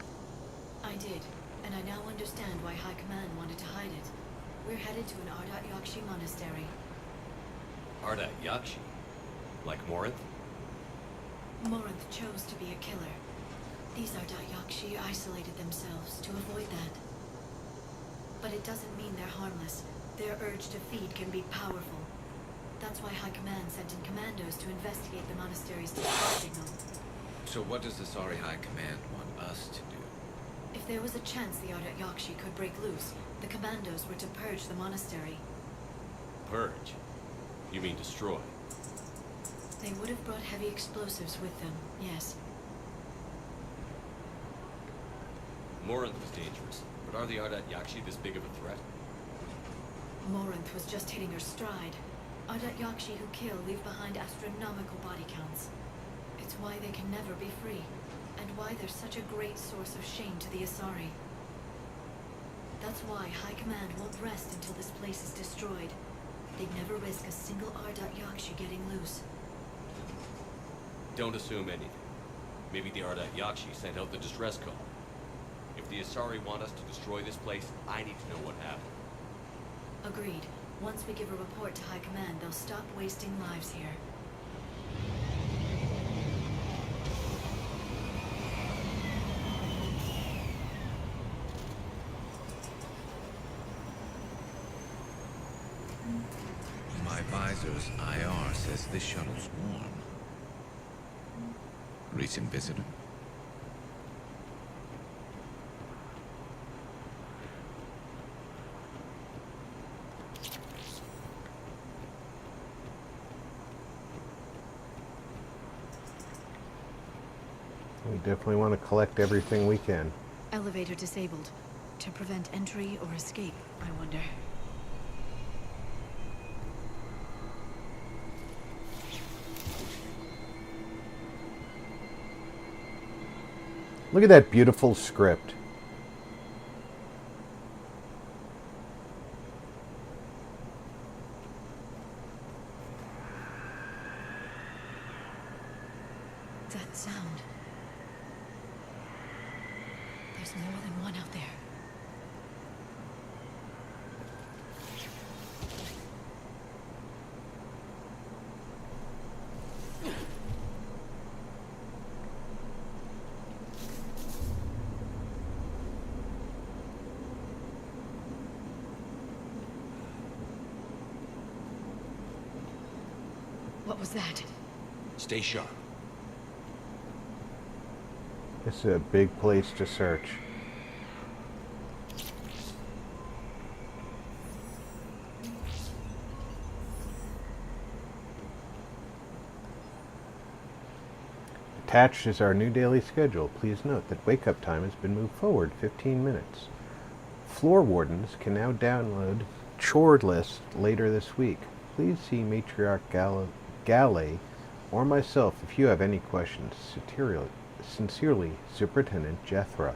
I did, and I now understand why High Command wanted to hide it. We're headed to an Ardat Yakshi monastery. Ardat Yakshi? Like Morinth? Morinth chose to be a killer. These Ardat Yakshi isolated themselves to avoid that. But it doesn't mean they're harmless. Their urge to feed can be powerful. That's why High Command sent in commandos to investigate the monastery's distress signal. So what does the Asari High Command want us to do? If there was a chance the Ardat Yakshi could break loose, the commandos were to purge the monastery. Purge? You mean destroy? They would have brought heavy explosives with them, yes. Morinth was dangerous, but are the Ardat Yakshi this big of a threat? Morinth was just hitting her stride. Ardat Yakshi who kill leave behind astronomical body counts. It's why they can never be free, and why they're such a great source of shame to the Asari. That's why High Command won't rest until this place is destroyed. They'd never risk a single Ardat Yakshi getting loose. Don't assume anything. Maybe the Ardat Yakshi sent out the distress call. If the Asari want us to destroy this place, I need to know what happened. Agreed. Once we give a report to High Command, they'll stop wasting lives here. My visor's IR says this shuttle's warm. Recent visitor? We definitely want to collect everything we can. Elevator disabled. To prevent entry or escape, I wonder. Look at that beautiful script. That sound. There's more than one out there. What was that? Stay sharp. This is a big place to search. Attached is our new daily schedule. Please note that wake-up time has been moved forward 15 minutes. Floor wardens can now download chore list later this week. Please see Matriarch Galley or myself if you have any questions. Sincerely, Superintendent Jethra.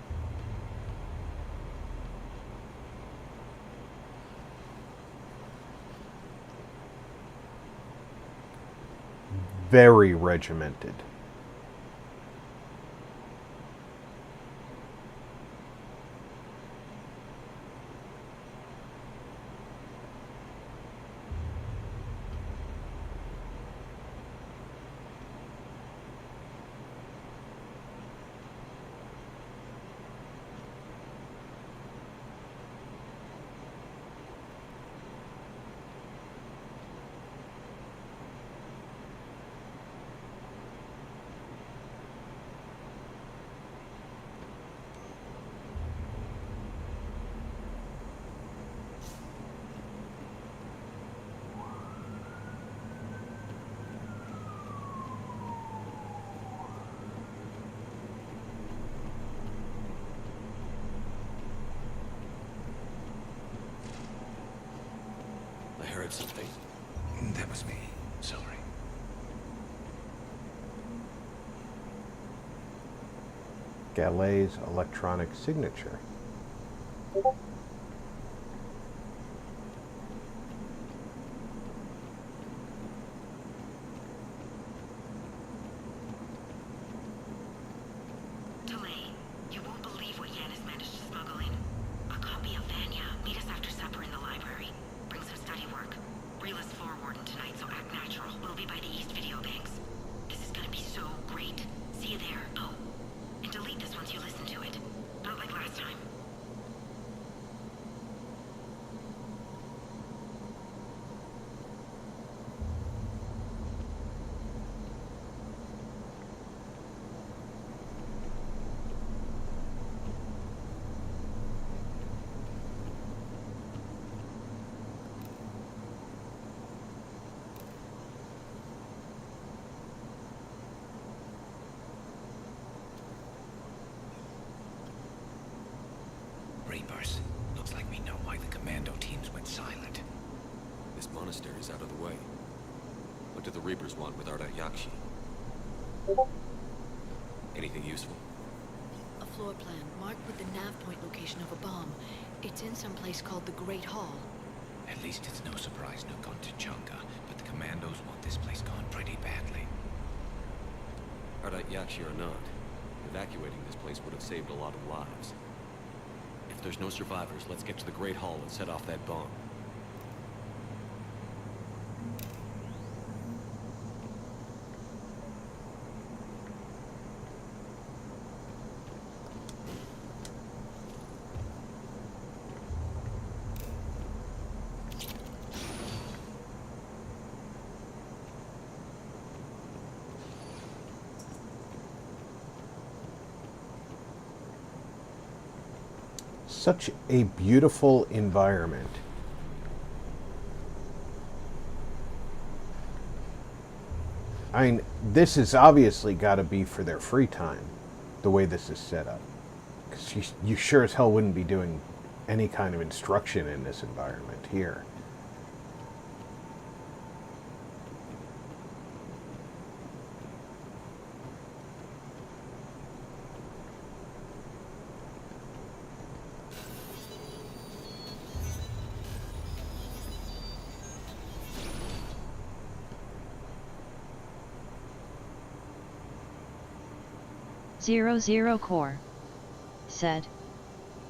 Very regimented. I heard something. That was me. Sorry. Gallet's electronic signature. Delay. You won't believe what Yan has managed to smuggle in. A copy of Vanya. Meet us after supper in the library. Bring some study work. Reela's floor warden tonight, so act natural. We'll be by the East Video Banks. This is gonna be so great. See you there. Oh, and delete this once you listen to it. Not like last time. Reapers. Looks like we know why the commando teams went silent. This monastery's out of the way. What do the Reapers want with Arda Yakshi? Anything useful? A floor plan marked with the nav point location of a bomb. It's in some place called the Great Hall. At least it's no surprise Nuke on Tachanka, but the commandos want this place gone pretty badly. Arda Yakshi or not, evacuating this place would have saved a lot of lives. If there's no survivors, let's get to the Great Hall and set off that bomb. Such a beautiful environment. I mean, this has obviously got to be for their free time, the way this is set up. Because you sure as hell wouldn't be doing any kind of instruction in this environment here. Zero Core said,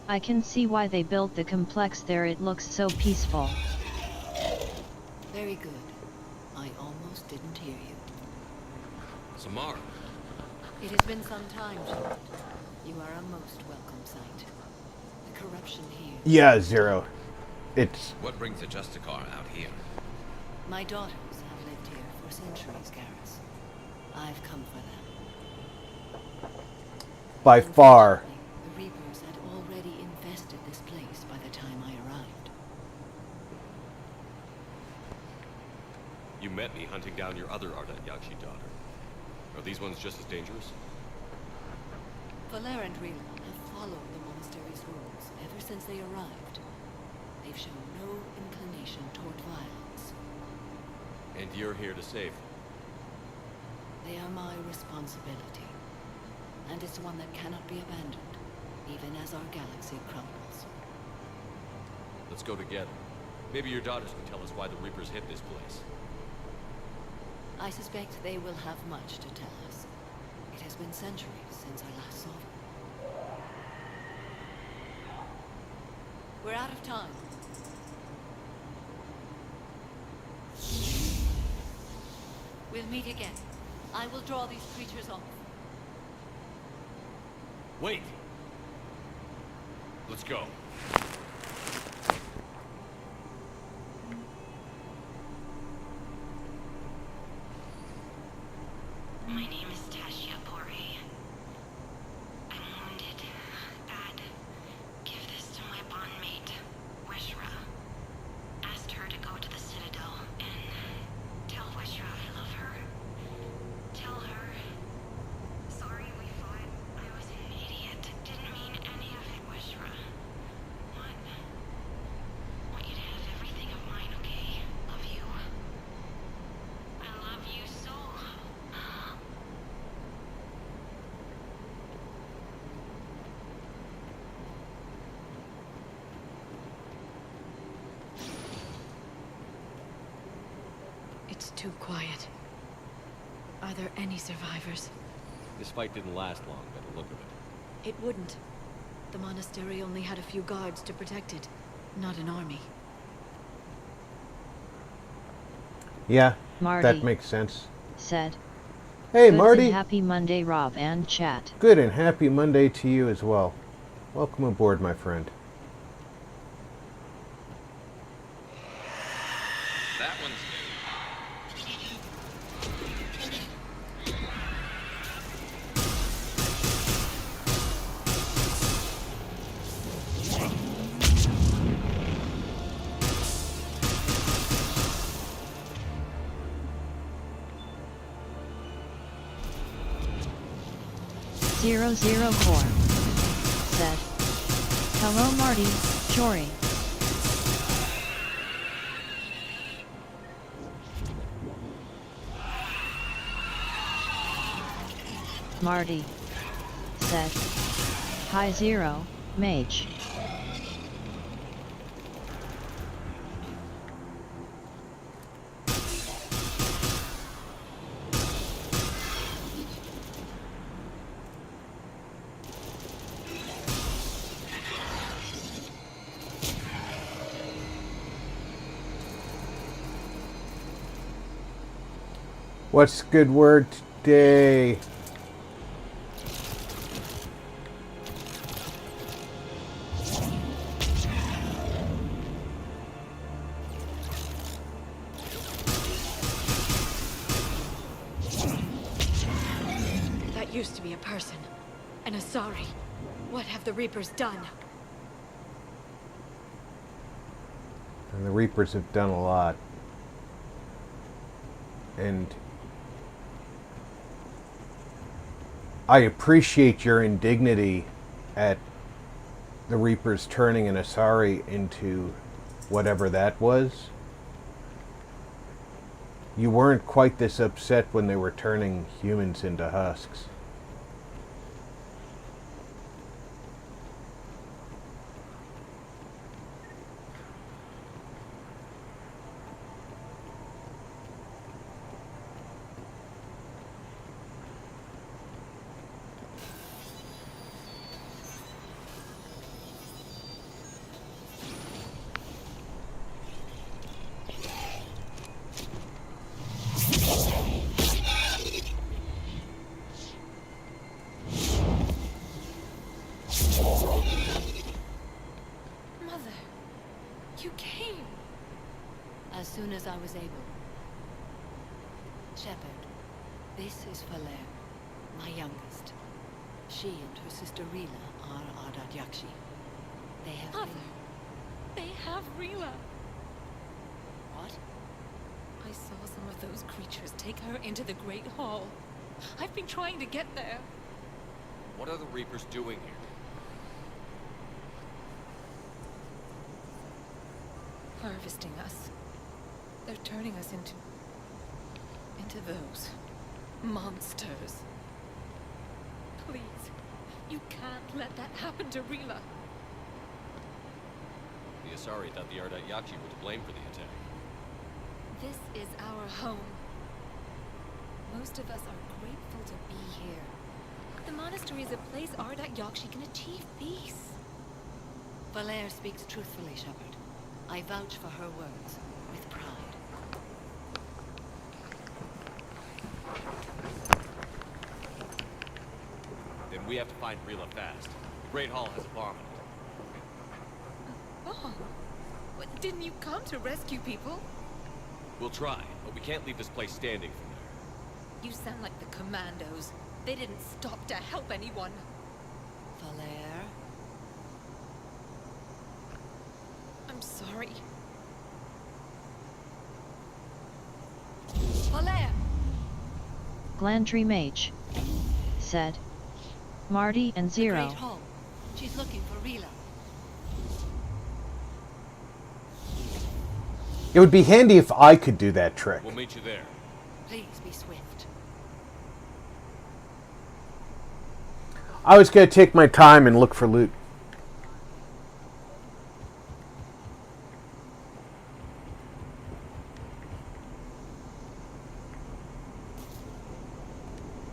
I can see why they built the complex there, it looks so peaceful. Very good. I almost didn't hear you. Samara. It has been some time, Shepard. You are a most welcome sight. The corruption here. Yeah, Zero. It's... What brings the Justicar out here? My daughters have lived here for centuries, Garrus. I've come for them. by far. The Reapers had already infested this place by the time I arrived. You met me hunting down your other Ardat Yakshi daughter. Are these ones just as dangerous? Valer and Rila have followed the monastery's rules ever since they arrived. They've shown no inclination toward violence. And you're here to save them? They are my responsibility. And it's one that cannot be abandoned, even as our galaxy crumbles. Let's go together. Maybe your daughters can tell us why the Reapers hit this place. I suspect they will have much to tell us. It has been centuries since I last saw them. We're out of time. We'll meet again. I will draw these creatures off. Wait! Let's go. My name is Tashia Pore. I'm wounded. Bad. Give this to my bondmate, Wishra. Asked her to go to the Citadel and tell Wishra I love her. Tell her. Sorry we fought. I was an idiot. Didn't mean any of it, Wishra. What? Want you to have everything of mine, okay? Love you. I love you so. It's too quiet. Are there any survivors? This fight didn't last long by the look of it. It wouldn't. The monastery only had a few guards to protect it, not an army. Yeah, Marty that makes sense. Said, Hey, good Marty. and happy Monday, Rob and chat. Good and happy Monday to you as well. Welcome aboard, my friend. That one's Zero Core said, hello Marty, Jory. Marty said, hi Zero, Mage. What's a good word today? That used to be a person. An Asari. What have the Reapers done? And the Reapers have done a lot. And I appreciate your indignity at the Reapers turning an Asari into whatever that was. You weren't quite this upset when they were turning humans into husks. Mother, you came. As soon as I was able. Shepard, this is Valere, my youngest. She and her sister Rila are Ardat Yakshi. They have Mother, been... they have Rila. What? I saw some of those creatures take her into the Great Hall. I've been trying to get there. What are the Reapers doing here? Harvesting us. They're turning us into those monsters. Please, you can't let that happen to Rila. The Asari thought the Ardat Yakshi were to blame for the attack. This is our home. Most of us are grateful to be here. The monastery is a place Ardat Yakshi can achieve peace. Valere speaks truthfully, Shepard. I vouch for her words, with pride. Then we have to find Rila fast. The Great Hall has a bomb in it. Oh, didn't you come to rescue people? We'll try, but we can't leave this place standing from there. You sound like the commandos. They didn't stop to help anyone. Valere? I'm sorry. Valere! Glandry Mage said. Marty and Zero. Great Hall. She's looking for Rila. It would be handy if I could do that trick. We'll meet you there. Please be swift. I was going to take my time and look for loot.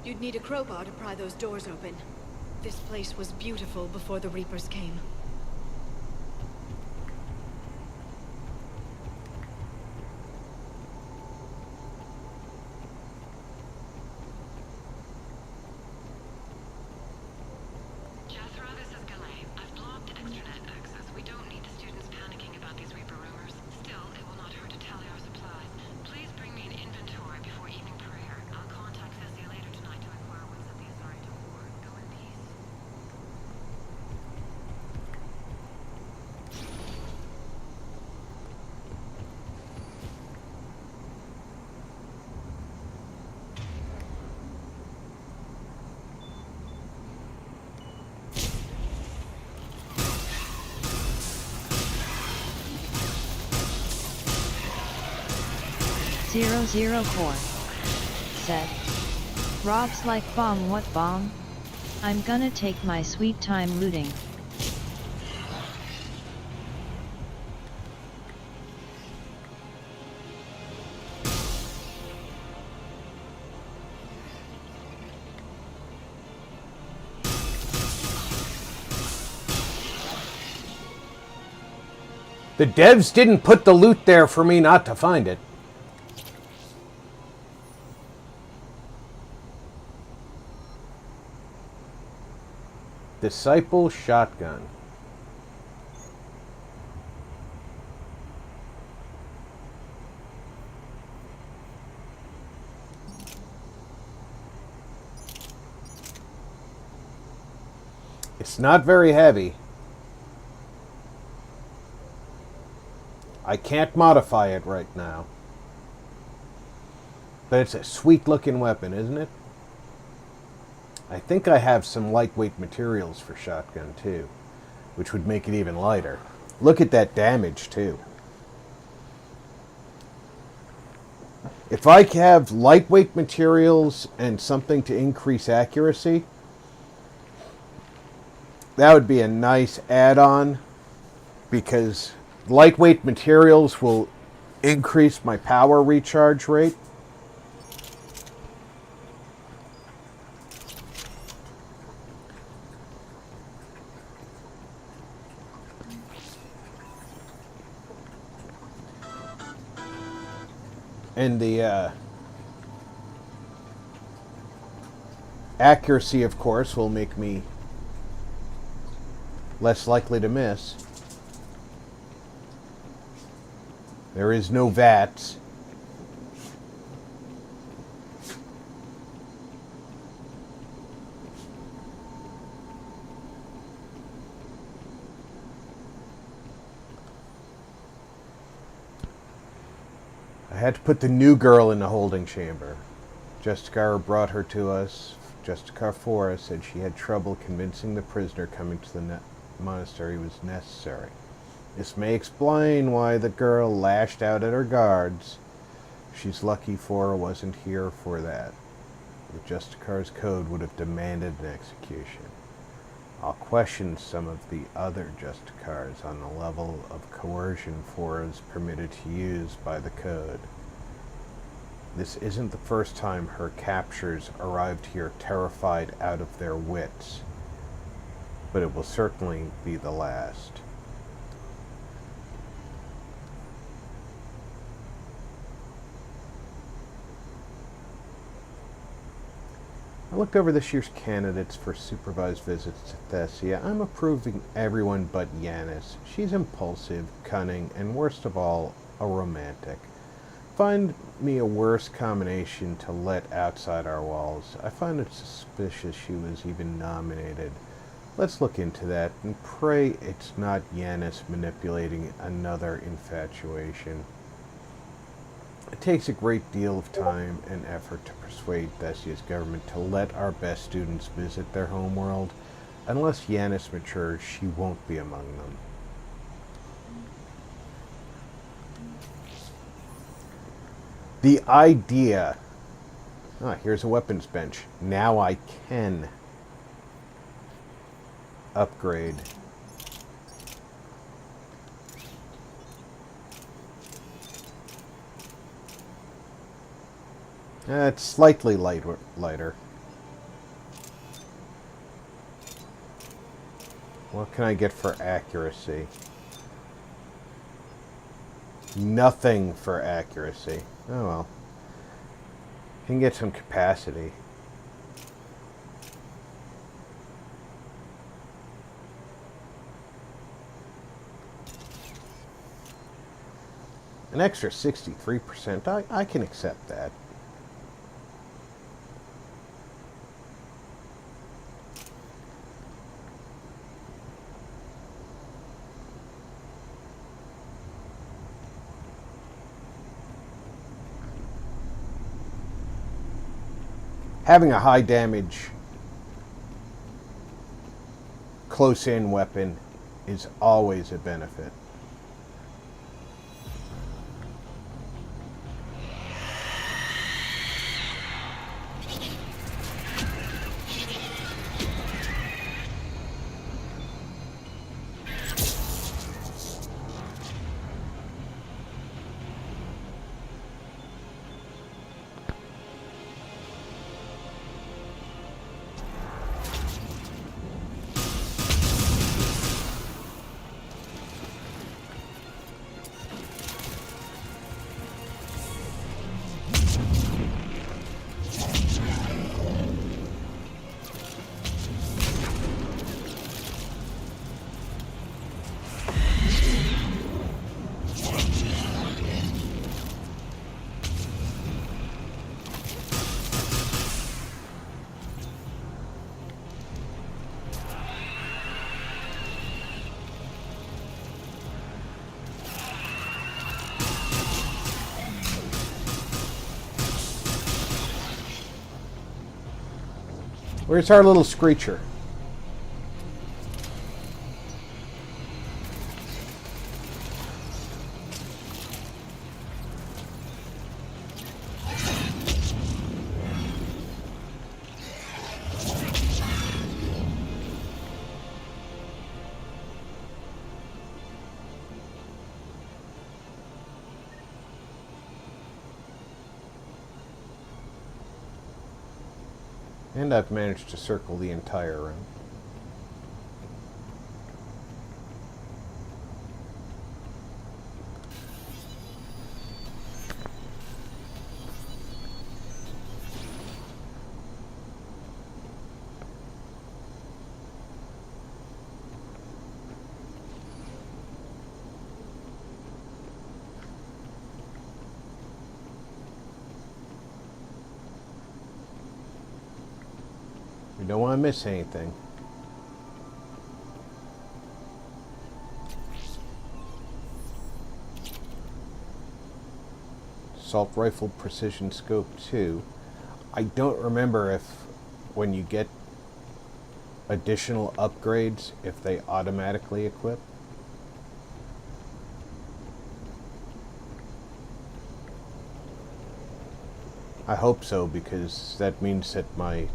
You'd need a crowbar to pry those doors open. This place was beautiful before the Reapers came. Jethro, this is Galay. I've blocked extranet access. We don't need the students panicking about these Reaper rumors. Still, it will not hurt to tally our supplies. Please bring me an inventory before evening prayer. I'll contact Cecily later tonight to inquire when sent the Asari to war. Go in peace. 004 said. Rob's like bomb, what bomb? I'm gonna take my sweet time looting. The devs didn't put the loot there for me not to find it. Disciple shotgun. It's not very heavy. I can't modify it right now. But it's a sweet looking weapon, isn't it? I think I have some lightweight materials for shotgun too. which would make it even lighter. Look at that damage, too. If I have lightweight materials and something to increase accuracy, that would be a nice add-on, because lightweight materials will increase my power recharge rate. And the accuracy, of course, will make me less likely to miss. There is no VATS. I had to put the new girl in the holding chamber. Justicar brought her to us. Justicar 4 said she had trouble convincing the prisoner coming to the monastery was necessary. This may explain why the girl lashed out at her guards. She's lucky 4 wasn't here for that. The Justicar's code would have demanded an execution. I'll question some of the other Justicars on the level of coercion 4 is permitted to use by the code. This isn't the first time her captures arrived here terrified out of their wits, but it will certainly be the last. I looked over this year's candidates for supervised visits to Thessia. I'm approving everyone but Yanis. She's impulsive, cunning, and worst of all, a romantic. Find me a worse combination to let outside our walls. I find it suspicious she was even nominated. Let's look into that and pray it's not Yanis manipulating another infatuation. It takes a great deal of time and effort to persuade Thessia's government to let our best students visit their homeworld. Unless Yanis matures, she won't be among them. The idea... here's a weapons bench. Now I can upgrade. It's slightly lighter. What can I get for accuracy? Nothing for accuracy. Oh well. Can get some capacity. An extra 63%. I can accept that. Having a high damage close-in weapon is always a benefit. Where's our little screecher? And I've managed to circle the entire room. We don't want to miss anything. Assault rifle precision scope 2. I don't remember if when you get additional upgrades, if they automatically equip. I hope so, because that means that my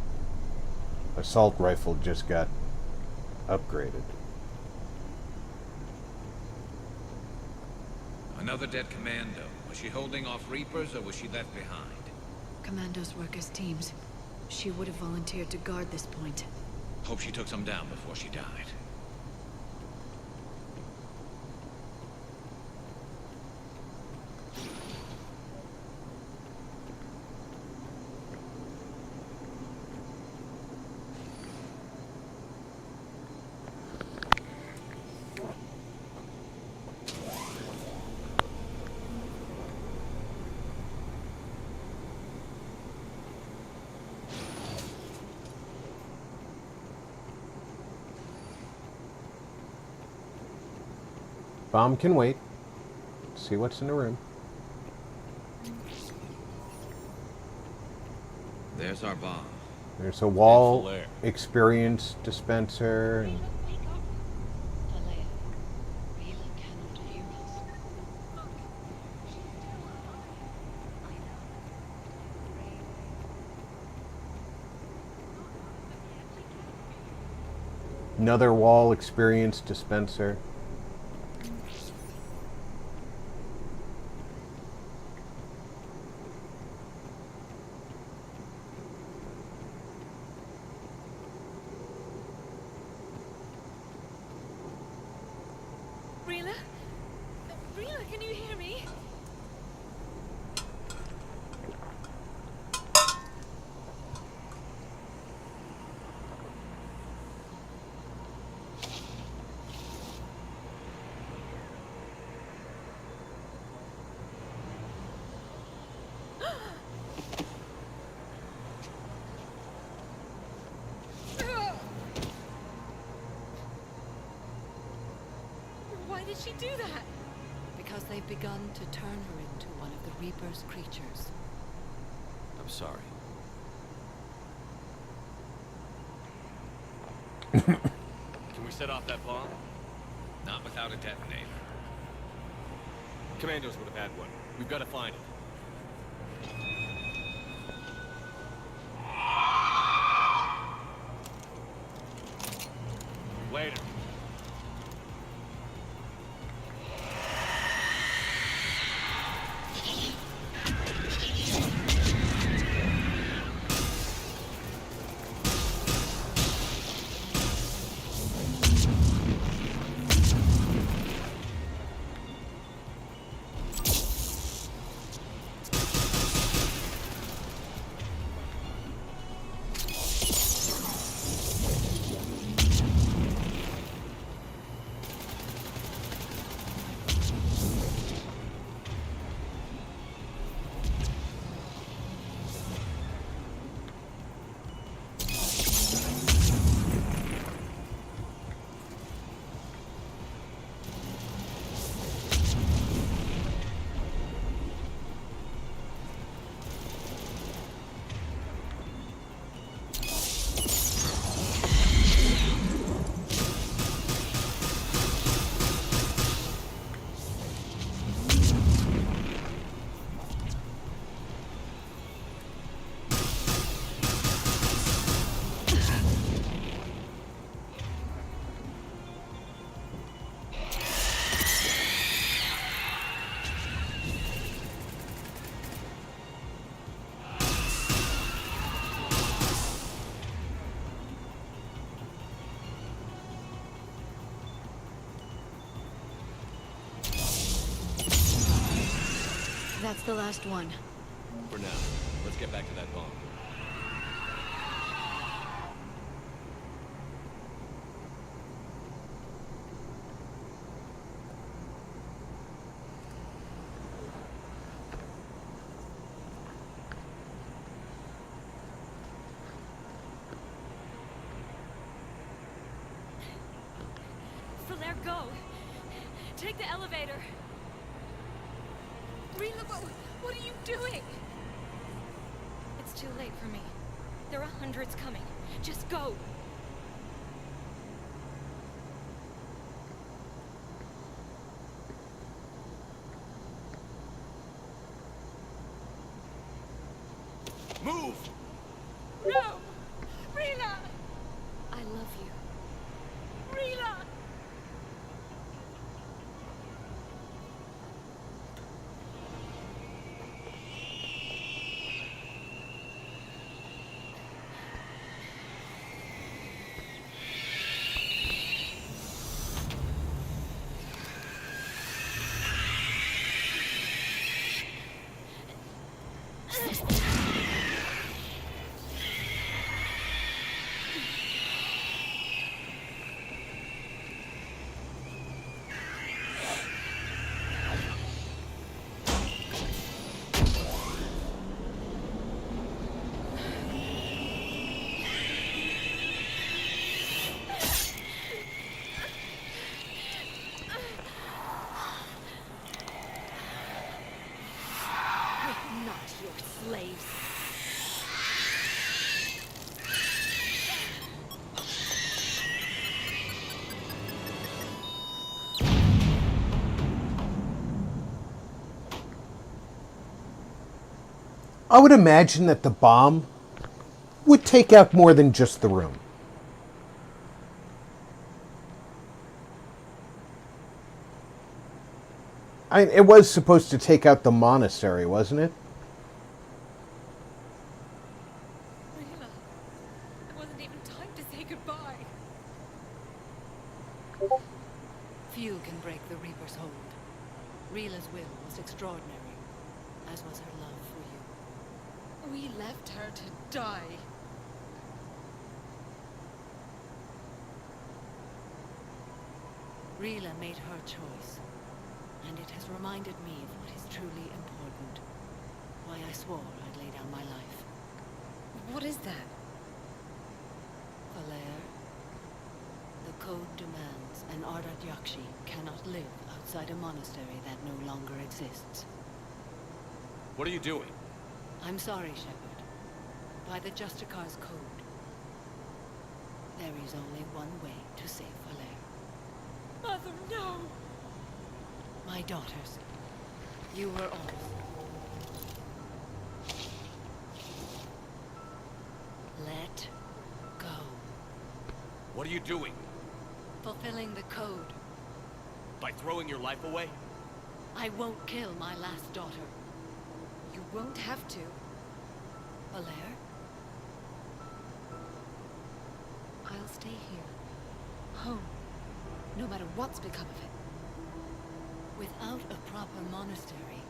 assault rifle just got upgraded. Another dead commando. Was she holding off Reapers or was she left behind? Commandos work as teams. She would have volunteered to guard this point. Hope she took some down before she died. Bomb can wait. See what's in the room. There's our bomb. There's a wall experience dispenser. And another wall experience dispenser. Rila, can you hear me? Why did she do that? Because they've begun to turn her into one of the Reaper's creatures. I'm sorry. Can we set off that bomb? Not without a detonator. Commandos would have had one. We've got to find it. Later. That's the last one. For now, let's get back to that bomb. Flare, go! Take the elevator! Rila, what are you doing? It's too late for me. There are hundreds coming. Just go! Move! No! Rila! I love you. Rila! Slaves. I would imagine that the bomb would take out more than just the room. It was supposed to take out the monastery, wasn't it? Rila, it wasn't even time to say goodbye. Few can break the Reaper's hold. Rila's will was extraordinary, as was her love for you. We left her to die. Rila made her choice, and it has reminded me of what is truly important. Why I swore I'd lay down my life. What is that? Valere, the code demands an Ardat Yakshi cannot live outside a monastery that no longer exists. What are you doing? I'm sorry, Shepard. By the Justicar's code, there is only one way to save Valere. Mother, no! My daughters, you were all. Let go. What are you doing? Fulfilling the code. By throwing your life away? I won't kill my last daughter. You won't have to. Valere? I'll stay here. Home. No matter what's become of it. Without a proper monastery,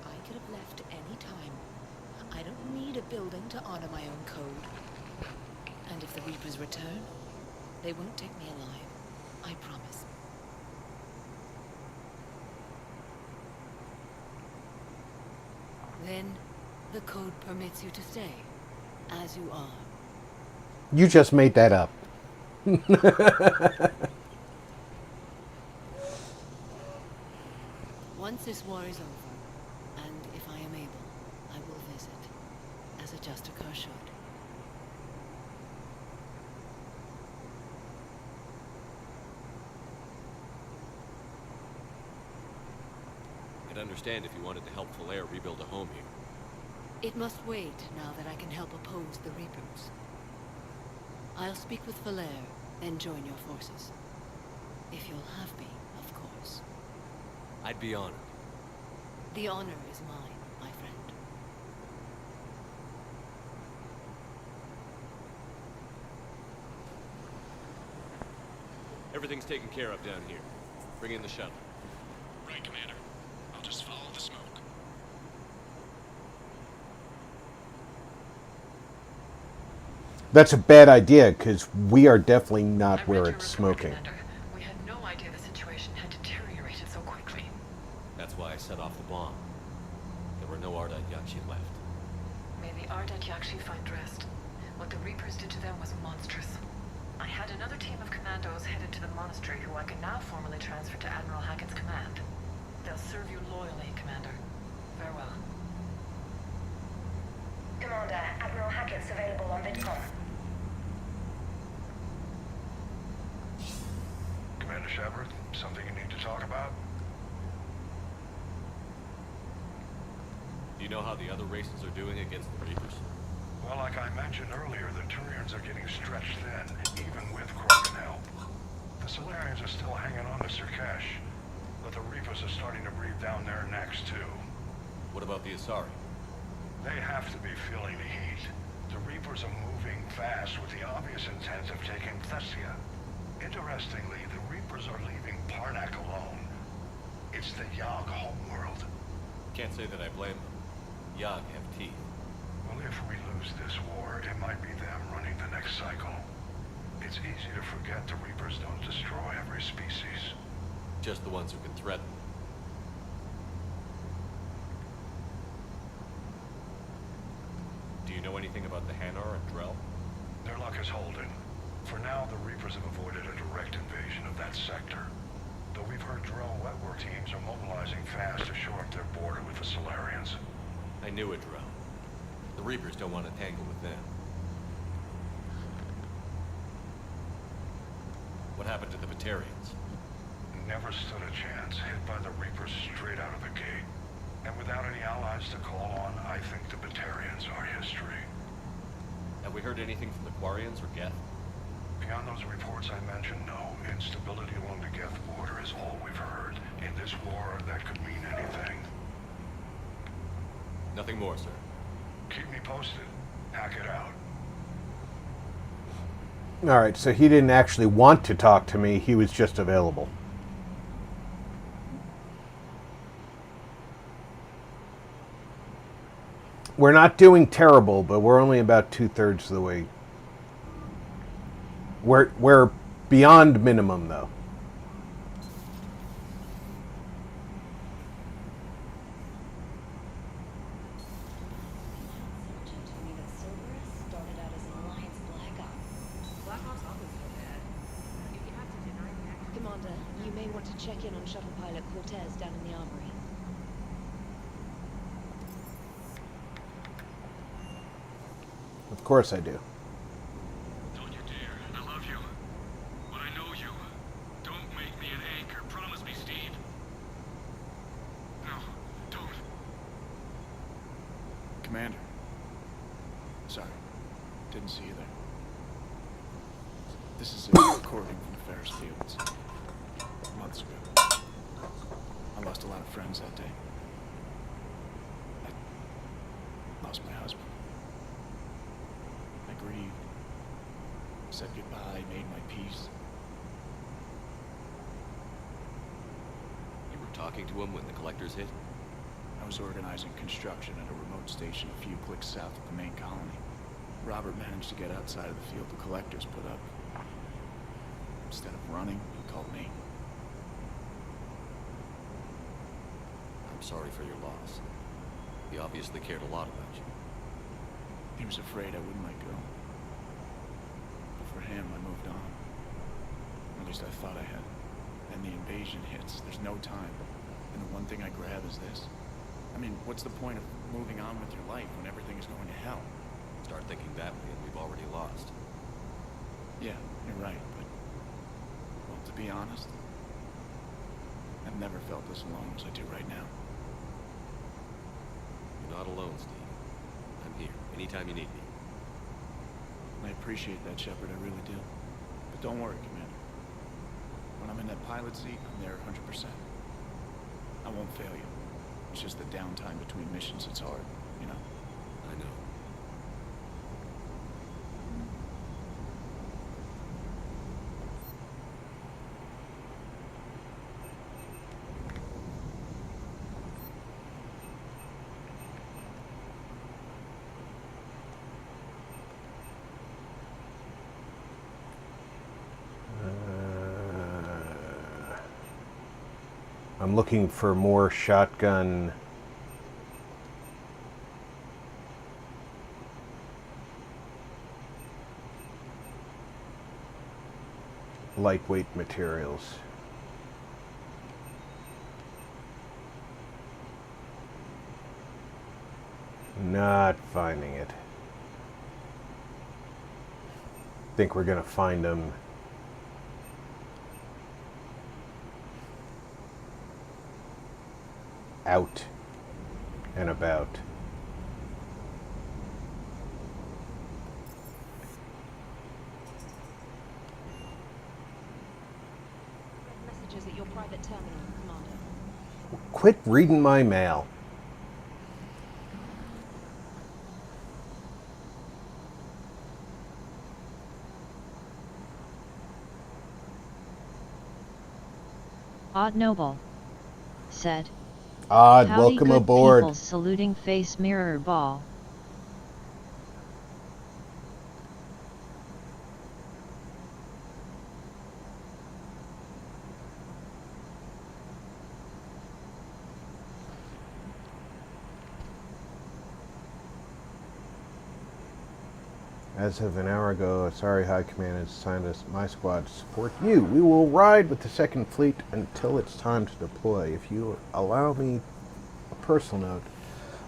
I could have left any time. I don't need a building to honor my own code. And if the Reapers return, they won't take me alive. I promise. Then, the code permits you to stay, as you are. You just made that up. Once this war is over, and if I am able, I will visit, as a Justicar should. I'd understand if you wanted to help Valere rebuild a home here. It must wait now that I can help oppose the Reapers. I'll speak with Valere, then join your forces. If you'll have me, of course. I'd be honored. The honor is mine, my friend. Everything's taken care of down here. Bring in the shuttle. Right, Commander. I'll just follow the smoke. That's a bad idea, because we are definitely not where it's smoking. We had no idea the situation had deteriorated so quickly. That's why I set off the bomb. There were no Ardat Yakshi left. May the Ardat Yakshi find rest. What the Reapers did to them was monstrous. I had another team of commandos headed to the monastery who I can now formally transfer to Admiral Hackett's command. They'll serve you loyally, Commander. Farewell. Commander, Admiral Hackett's available on VidCom. Commander Shepard, something you need to talk about? Do you know how the other races are doing against the Reapers? Well, like I mentioned earlier, the Turians are getting stretched thin, even with Krogan help. The Solarians are still hanging on to Sirkesh, but the Reapers are starting to breathe down their necks, too. What about the Asari? They have to be feeling the heat. The Reapers are moving fast with the obvious intent of taking Thessia. Interestingly, the Reapers are leaving Parnak alone. It's the Yog homeworld. Can't say that I blame them. Yog have teeth. Well, if we lose this war, it might be them running the next cycle. It's easy to forget the Reapers don't destroy every species. Just the ones who can threaten. Do you know anything about the Hanar and Drell? Their luck is holding. For now, the Reapers have avoided a direct invasion of that sector. Though we've heard Drell wetwork teams are mobilizing fast to shore up their border with the Solarians. I knew it, Drell. The Reapers don't want to tangle with them. What happened to the Batarians? Never stood a chance, hit by the Reapers straight out of the gate. And without any allies to call on, I think the Batarians are history. Have we heard anything from the Quarians or Geth? Beyond those reports I mentioned, no. Instability along the Geth border is all we've heard. In this war, that could mean anything. Nothing more, sir. Keep me posted. Hack it out. All right, so he didn't actually want to talk to me. He was just available. We're not doing terrible, but we're only about 2/3 of the way. We're beyond minimum, though. Commander, you may want to check in on shuttle pilot Cortez down in the armory. Of course I do. Don't you dare. I love you. But I know you. Don't make me an anchor. Promise me, Steve. No, don't. Commander. Sorry. Didn't see you there. This is a recording from Ferris Fields. Months ago. I lost a lot of friends that day. I lost my husband. I grieved. Said goodbye, made my peace. You were talking to him when the collectors hit? I was organizing construction at a remote station a few clicks south of the main colony. Robert managed to get outside of the field the collectors put up. Instead of running, he called me. I'm sorry for your loss. He obviously cared a lot about you. He was afraid I wouldn't let go. But for him, I moved on. At least I thought I had. Then the invasion hits. There's no time. And the one thing I grab is this. I mean, what's the point of moving on with your life when everything is going to hell? Start thinking that way and we've already lost. Yeah, you're right, but... well, to be honest, I've never felt this alone as I do right now. You're not alone, Steve. I'm here, anytime you need me. I appreciate that, Shepard, I really do. But don't worry, Commander. When I'm in that pilot seat, I'm there 100%. I won't fail you. It's just the downtime between missions that's hard, you know? I know. I'm looking for more shotgun lightweight materials. Not finding it. Think we're gonna find them out and about. Messages at your private terminal, Commander. Quit reading my mail. Odd Noble said. Odd, Howdy, welcome good aboard. people, saluting face mirror ball. As of an hour ago, sorry, High Command has assigned us my squad to support you. We will ride with the Second Fleet until it's time to deploy. If you allow me a personal note,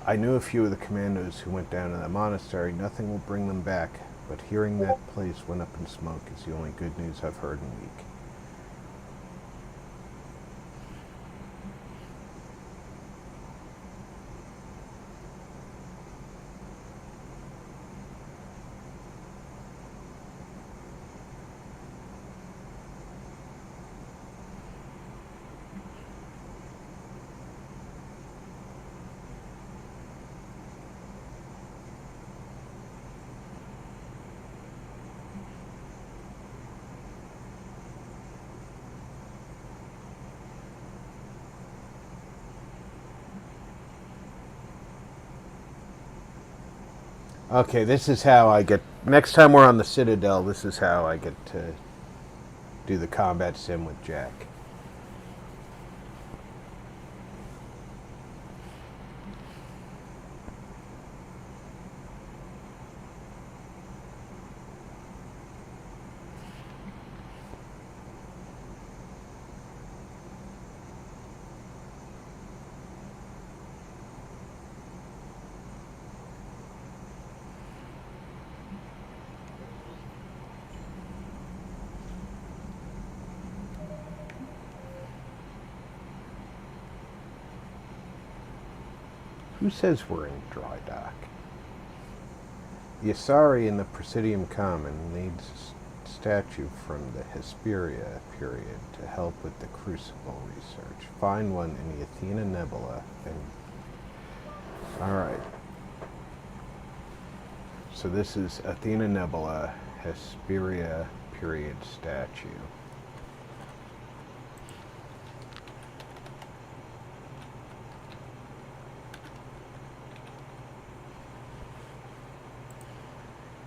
I knew a few of the commandos who went down to the monastery. Nothing will bring them back, but hearing that place went up in smoke is the only good news I've heard in a week. Okay, this is how I get... Next time we're on the Citadel, this is how I get to do the combat sim with Jack. Who says we're in dry dock? The Asari in the Presidium Common needs a statue from the Hesperia period to help with the Crucible research. Find one in the Athena Nebula and... Alright. So this is Athena Nebula, Hesperia period statue.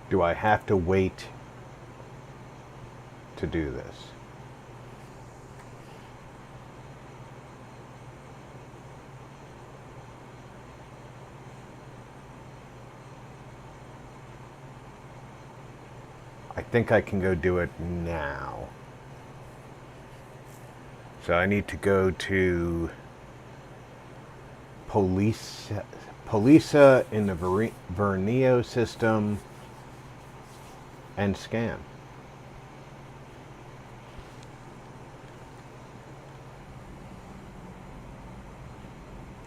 Do I have to wait to do this? I think I can go do it now. So I need to go to Polisa in the Vernio system and scan.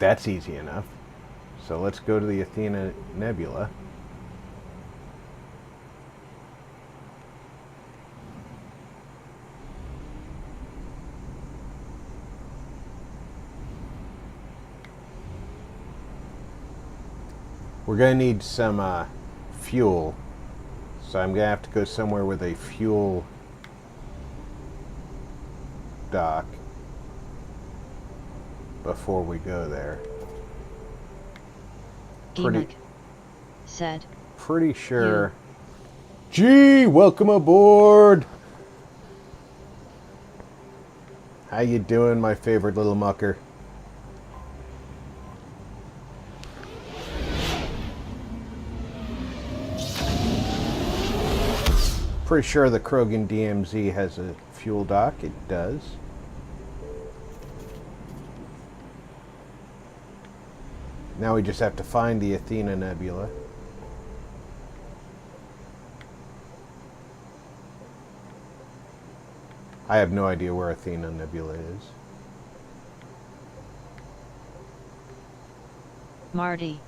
That's easy enough. So let's go to the Athena Nebula. We're going to need some fuel. So I'm going to have to go somewhere with a fuel dock before we go there. Enoch said. Pretty sure. Gee, welcome aboard! How you doing, my favorite little mucker? Pretty sure the Krogan DMZ has a fuel dock. It does. Now we just have to find the Athena Nebula. I have no idea where Athena Nebula is. Marty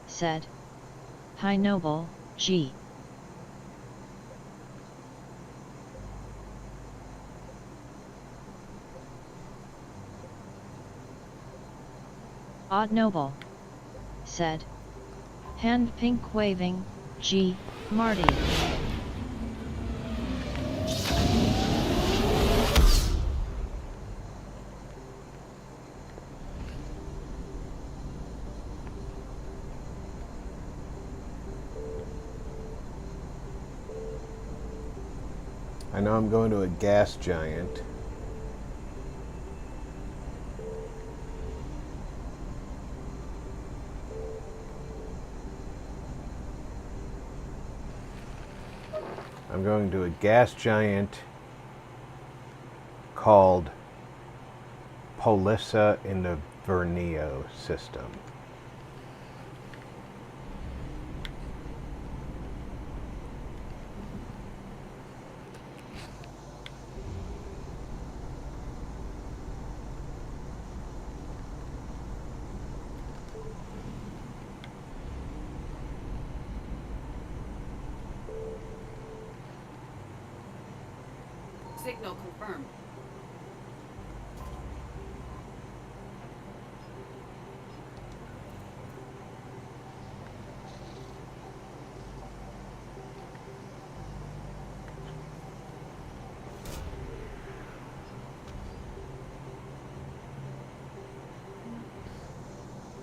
said, "Hi Noble, G." Odd Noble said, "Hand pink waving, G, Marty." I know I'm going to a gas giant. I'm going to a gas giant called Polissa in the Vernio system. Signal confirmed.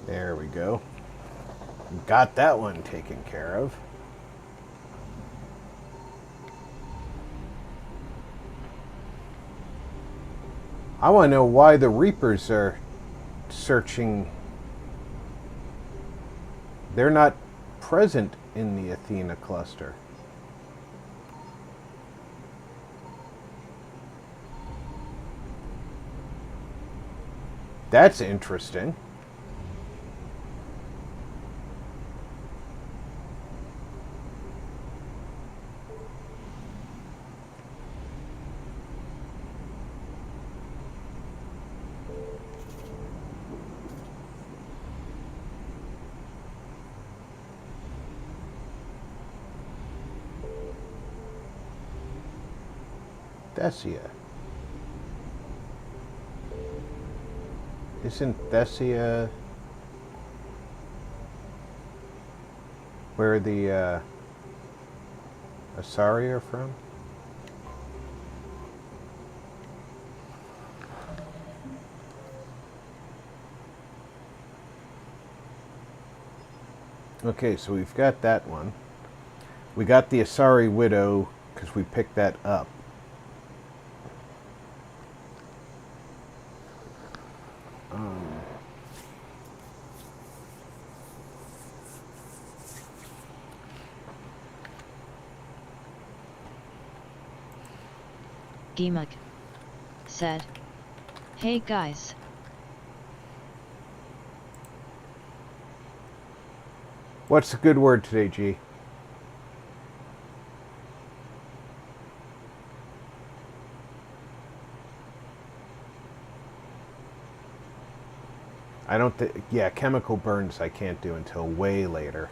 There we go. Got that one taken care of. I want to know why the Reapers are searching. They're not present in the Athena cluster. That's interesting. Thessia. Isn't Thessia where the Asari are from? Okay, so we've got that one. We got the Asari Widow because we picked that up. Gimuk said, "Hey guys." What's a good word today, G? I don't think, yeah, chemical burns I can't do until way later.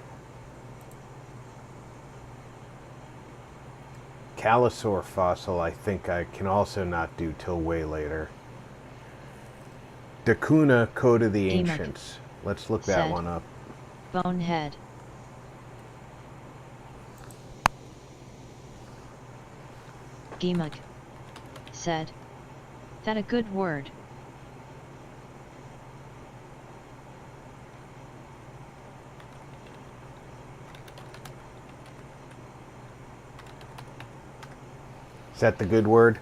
Calisaur fossil I think I can also not do till way later. Dacuna, Code of the Ancients. Let's look that one up. Bonehead. Gimuk said, "That a good word." Is that the good word?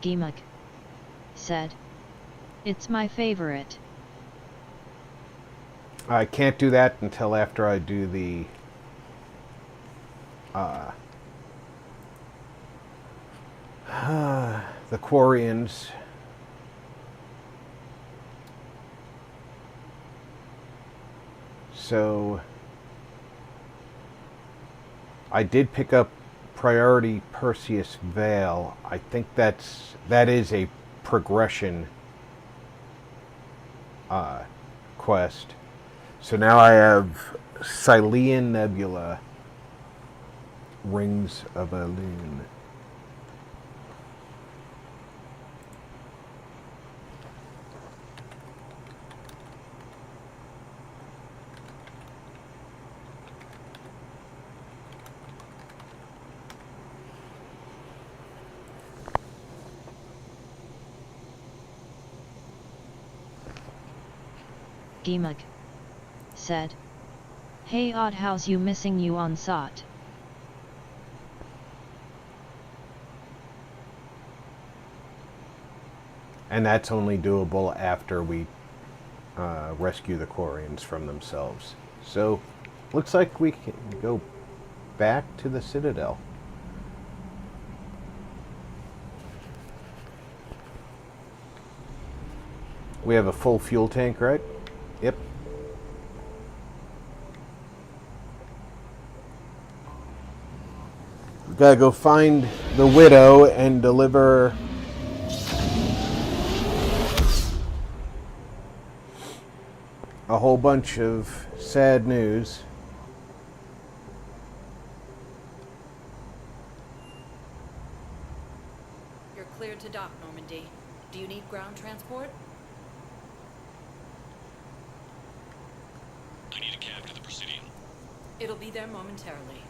Gimuk said. It's my favorite. I can't do that until after I do the the Quarians. So I did pick up Priority Perseus Vale. I think that is a progression quest. So now I have Cylean Nebula, Rings of Elune. Gimuk said. Hey Odd, how's you missing you on SOT? And that's only doable after we rescue the Quarians from themselves. So, looks like we can go back to the Citadel. We have a full fuel tank, right? Yep. We gotta go find the widow and deliver a whole bunch of sad news. You're cleared to dock, Normandy. Do you need ground transport? I need a cab to the Presidium. It'll be there momentarily.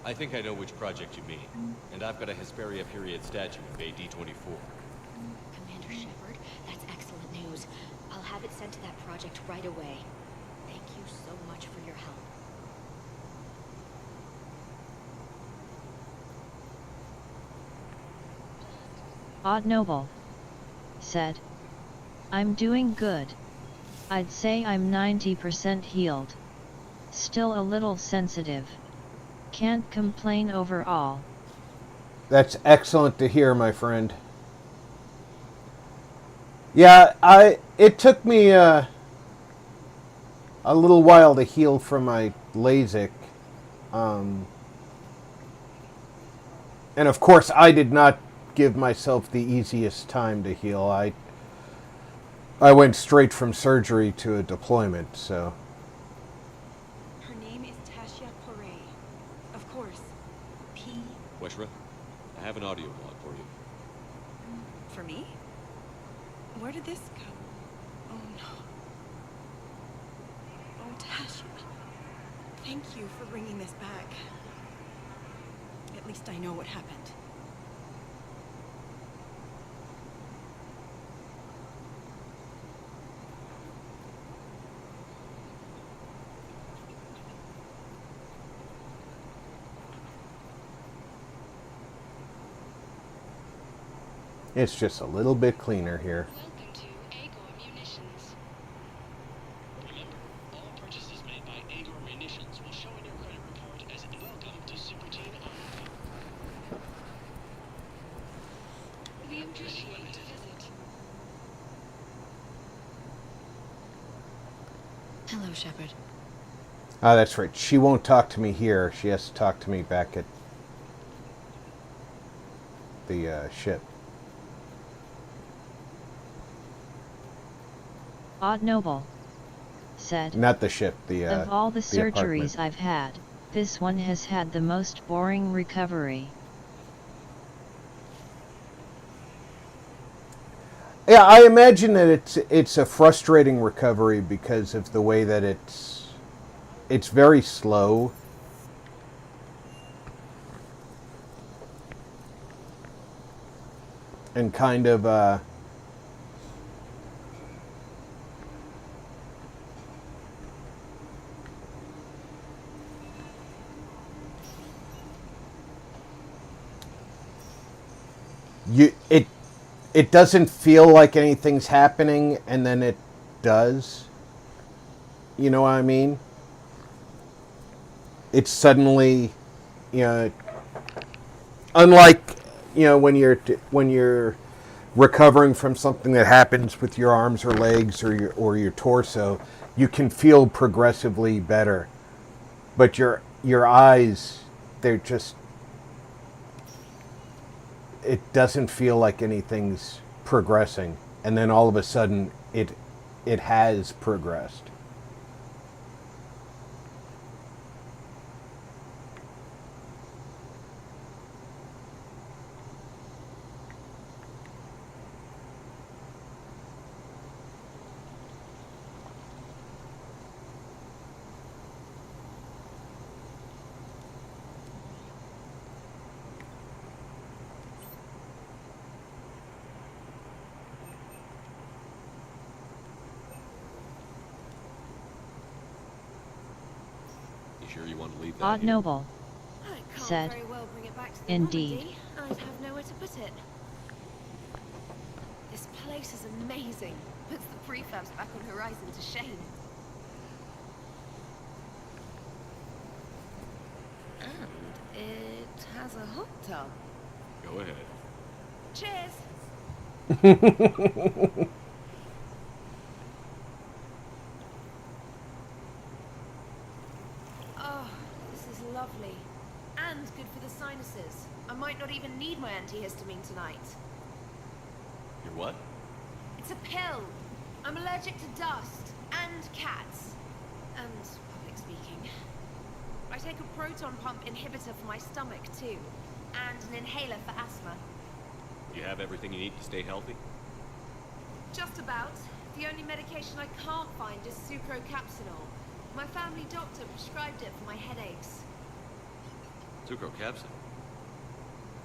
I think I know which project you mean. And I've got a Hesperia period statue in Bay D-24. Commander Shepard, that's excellent news. I'll have it sent to that project right away. Thank you so much for your help. Odd Noble said. I'm doing good. I'd say I'm 90% healed. Still a little sensitive. Can't complain overall. That's excellent to hear, my friend. Yeah, it took me a little while to heal from my LASIK. And of course, I did not give myself the easiest time to heal. I went straight from surgery to a deployment, so. Her name is Tasha Poray. Of course. P. Weshra, I have an audio log for you. For me? Where did this go? Oh no. Oh, Tasha. Thank you for bringing this back. At least I know what happened. It's just a little bit cleaner here. Welcome to Agor Munitions. Remember, all purchases made by Agor Munitions will show in your credit report as welcome to Super Team Army. We appreciate the visit. Hello, Shepard. Ah, that's right. She won't talk to me here. She has to talk to me back at the ship. Odd Noble said. Not the ship, of all the surgeries apartment. I've had, this one has had the most boring recovery. Yeah, I imagine that it's a frustrating recovery because of the way that it's very slow. And kind of it doesn't feel like anything's happening, and then it does. You know what I mean? It's suddenly, you know, unlike, you know, when you're recovering from something that happens with your arms or legs or your torso, you can feel progressively better. But your eyes, they're just, it doesn't feel like anything's progressing, and then all of a sudden it has progressed. Sure you want to leave that Odd here? Noble I can't said, very well bring it back to the indeed. Normandy. I'd have nowhere to put it. This place is amazing. Puts the prefabs back on Horizon to shame. And it has a hot tub. Go ahead. Cheers! Oh, this is lovely. And good for the sinuses. I might not even need my antihistamine tonight. You're what? It's a pill. I'm allergic to dust and cats. And public speaking. I take a proton pump inhibitor for my stomach too. And an inhaler for asthma. You have everything you need to stay healthy? Just about. The only medication I can't find is sucrocapsinol. My family doctor prescribed it for my headaches. Sucrocapsin?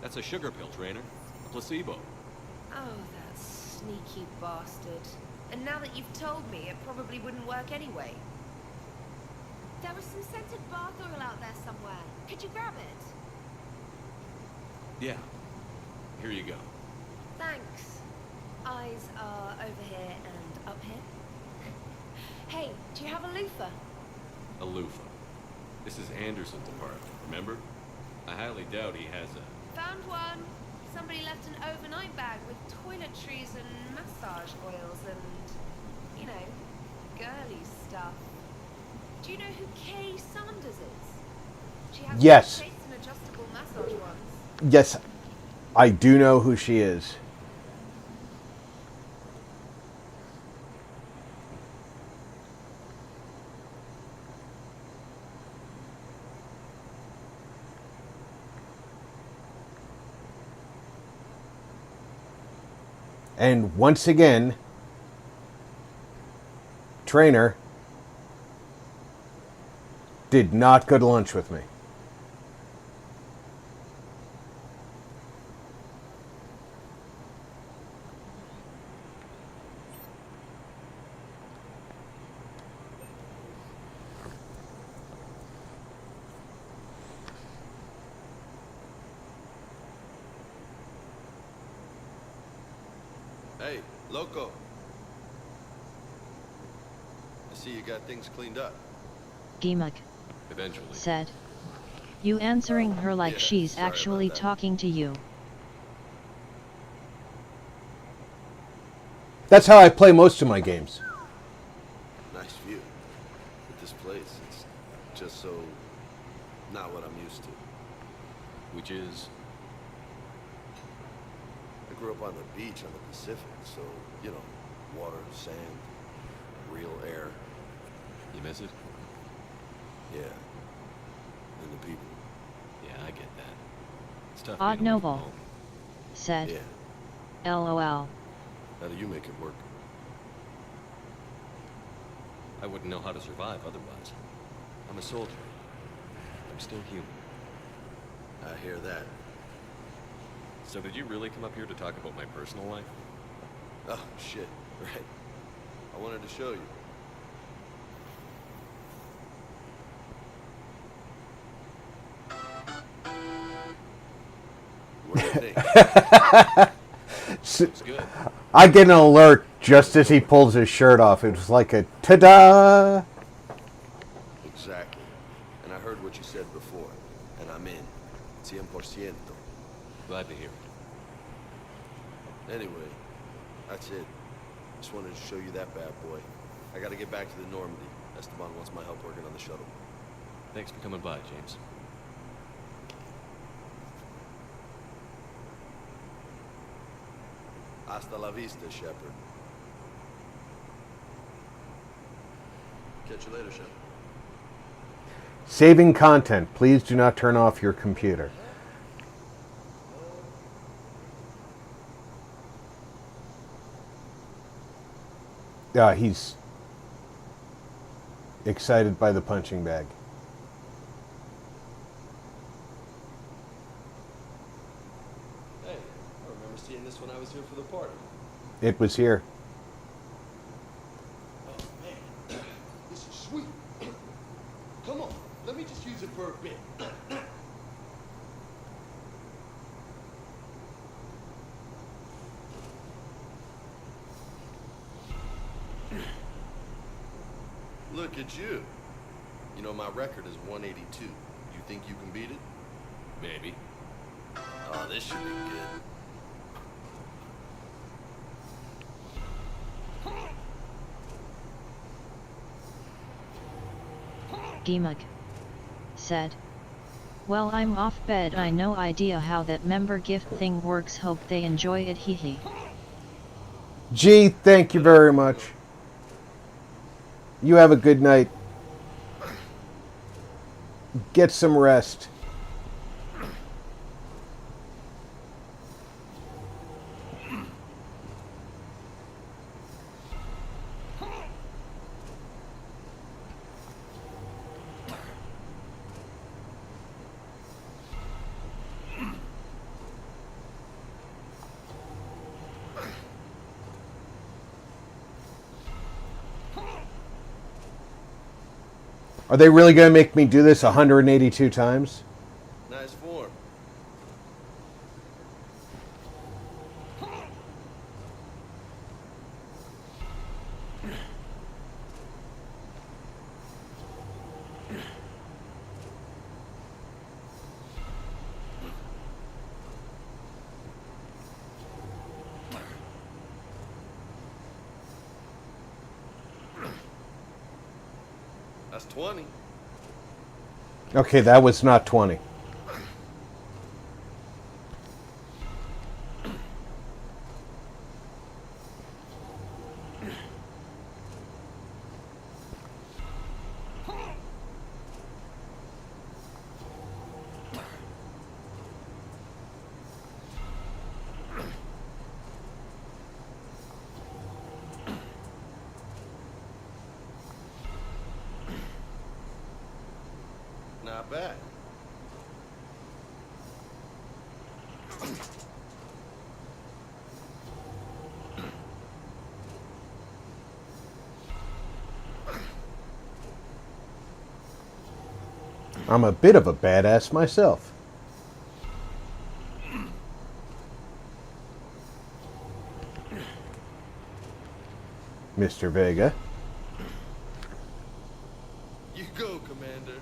That's a sugar pill, Trainer. A placebo. Oh, that sneaky bastard. And now that you've told me, it probably wouldn't work anyway. There was some scented bath oil out there somewhere. Could you grab it? Yeah. Here you go. Thanks. Eyes are over here and up here. Hey, do you have a loofah? A loofah. This is Anderson's apartment, remember? I highly doubt he has a... Found one. Somebody left an overnight bag with toiletries and massage oils and, you know, girly stuff. Do you know who Kay Sanders is? She has Yes. taste and adjustable massage ones. Yes, I do know who she is. And once again, Trainer did not go to lunch with me. Hey, Loco. I see you got things cleaned up. Gimmick Eventually. said, you answering her like Yeah, she's sorry actually about that. talking to you. That's how I play most of my games. Nice view. But this place, it's just so not what I'm used to. Which is... I grew up on the beach on the Pacific, so, you know, water, sand, real air. You miss it? Yeah. And the people. Yeah, I get that. It's tough Odd being away from Noble home. said, Yeah. LOL. How do you make it work? I wouldn't know how to survive otherwise. I'm a soldier. I'm still human. I hear that. So did you really come up here to talk about my personal life? Oh, shit. Right. I wanted to show you. Where It's good. I get an alert just as he pulls his shirt off. It was like a ta-da! Exactly. And I heard what you said before, and I'm in. 100%. Glad to hear it. Anyway, that's it. Just wanted to show you that bad boy. I gotta get back to the Normandy. Esteban wants my help working on the shuttle. Thanks for coming by, James. Hasta la vista, Shepard. Catch you later, Shepard. Saving content. Please do not turn off your computer. He's excited by the punching bag. Hey, I remember seeing this when I was here for the party. It was here. Oh, man. This is sweet. Come on, let me just use it for a bit. Look at you. You know, my record is 182. You think you can beat it? Maybe. Oh, this should be good. Gimmick said. Well, I'm off bed. I no idea how that member gift thing works. Hope they enjoy it. Hee hee. Gee, thank you very much. You have a good night. Get some rest. Are they really going to make me do this 182 times? Nice form. That's 20. Okay, that was not 20. Not bad. I'm a bit of a badass myself. Mr. Vega. You go, Commander.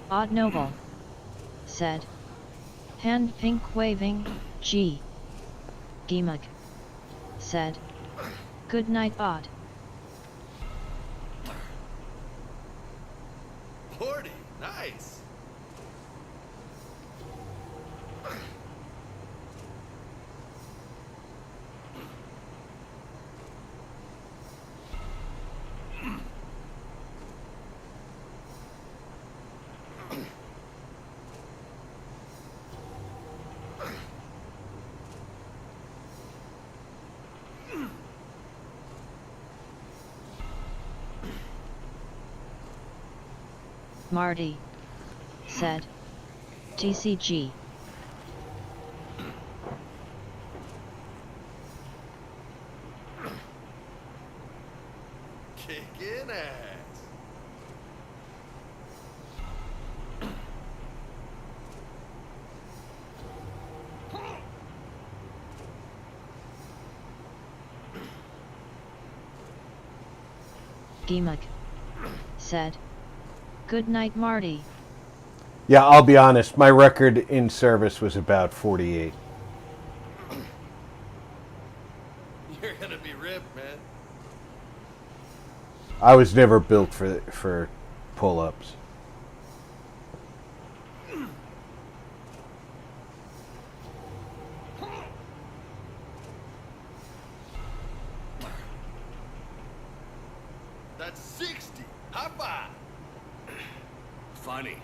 Odd Noble said. Hand pink waving, G. Gimmick said. Good night, Odd. 40. Nice. Marty said. TCG. Kicking ass. Gimmick said, "Good night, Marty." Yeah, I'll be honest. My record in service was about 48. You're gonna be ripped, man. I was never built for pull-ups. That's 60. High five. Funny.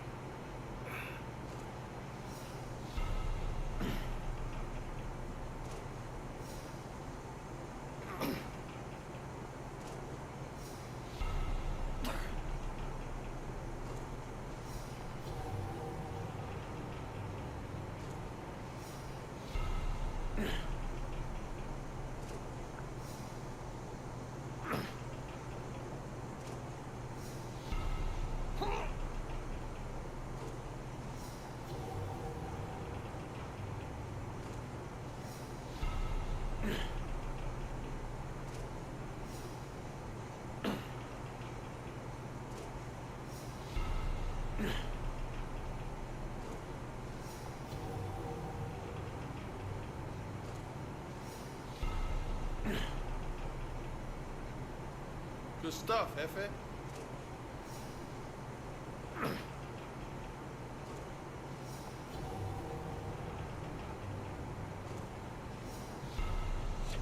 Good stuff, Hefe.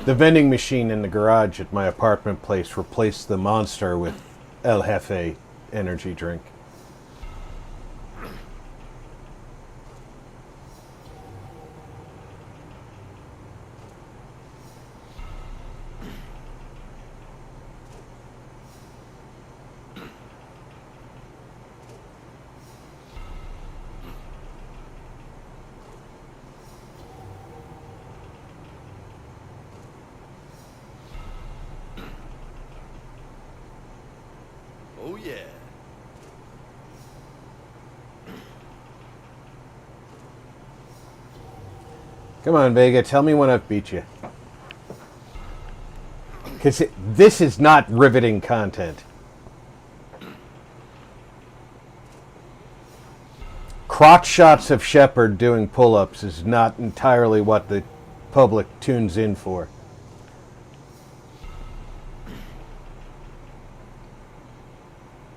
The vending machine in the garage at my apartment place replaced the Monster with El Jefe energy drink. Oh, yeah. Come on, Vega, tell me when I've beat you. Because this is not riveting content. Crotch shots of Shepard doing pull-ups is not entirely what the public tunes in for.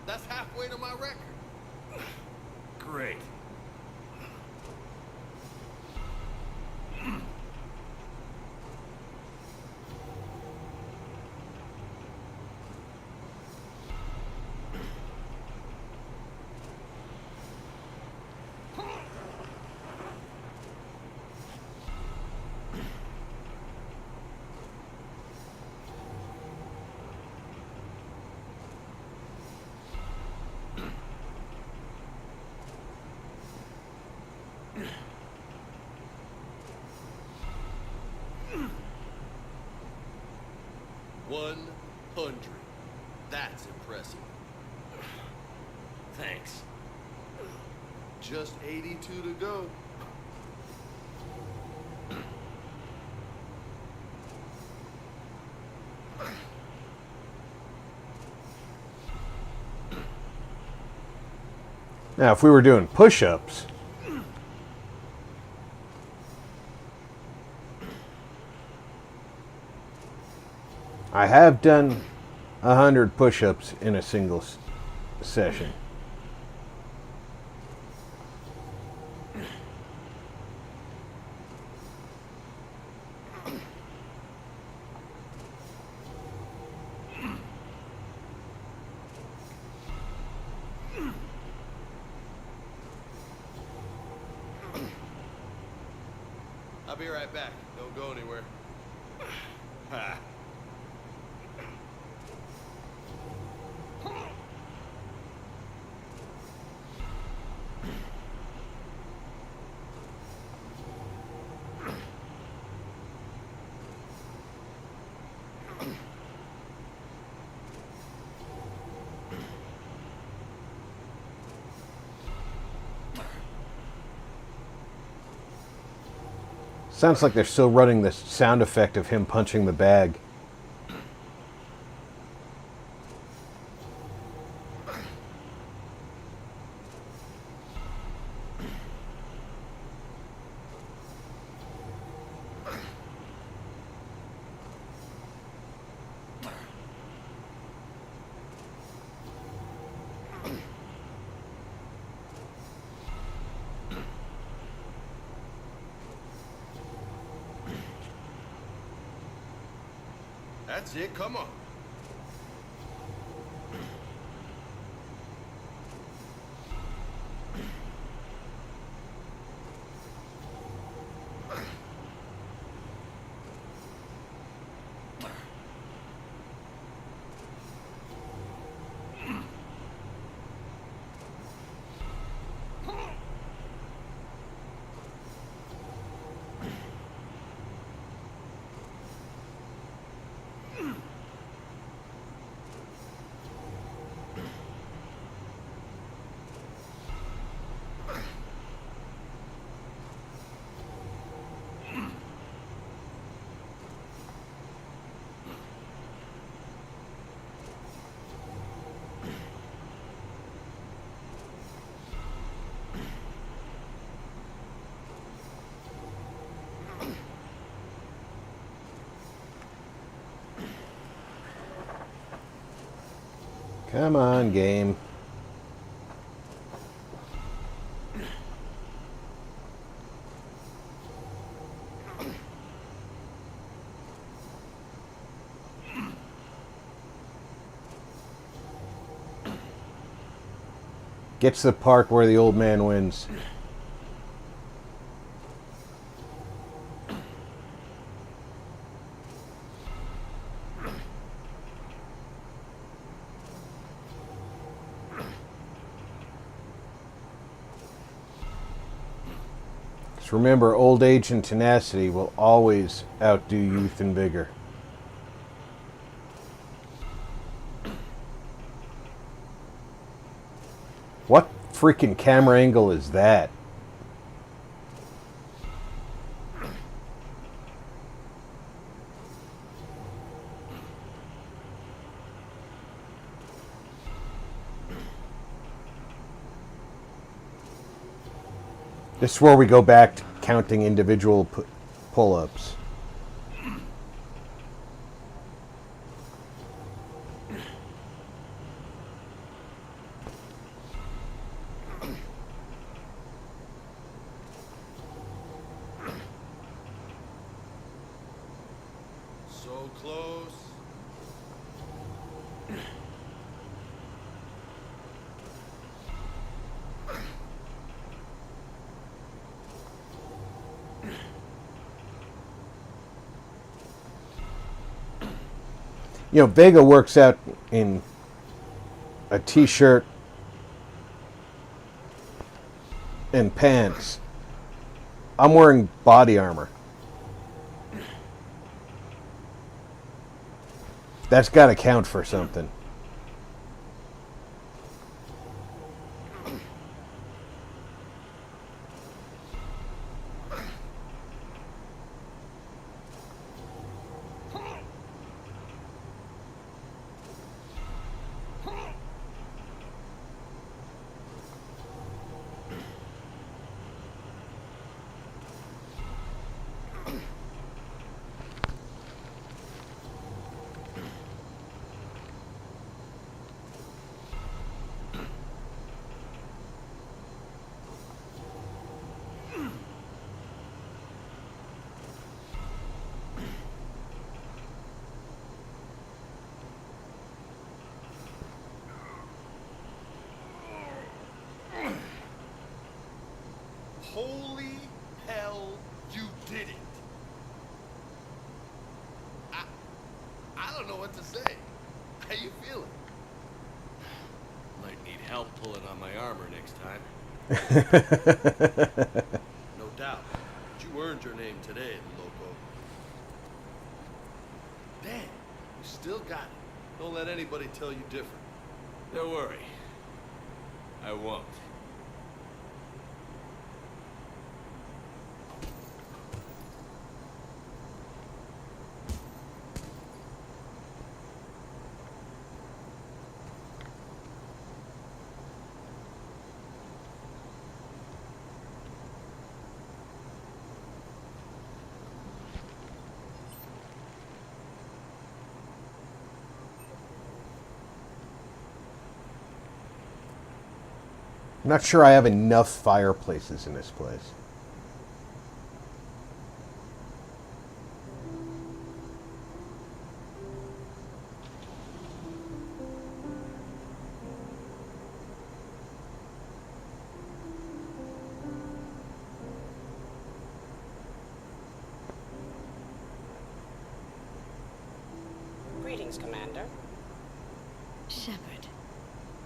That's halfway to my record. Great. That's impressive. Thanks. Just 82 to go. Now, if we were doing push-ups, I have done 100 push-ups in a single session. I'll be right back. Don't go anywhere. Ha. Sounds like they're still running the sound effect of him punching the bag. That's it, come on. Come on, game. Gets to the part where the old man wins. Just remember, old age and tenacity will always outdo youth and vigor. What freaking camera angle is that? This is where we go back to counting individual pull-ups. So close. You know, Vega works out in a t-shirt and pants. I'm wearing body armor. That's got to count for something. Holy hell, you did it. I don't know what to say. How you feeling? Might need help pulling on my armor next time. No doubt. But you earned your name today, Loco. Damn, you still got it. Don't let anybody tell you different. Don't worry. I won't. I'm not sure I have enough fireplaces in this place. Greetings, Commander. Shepard,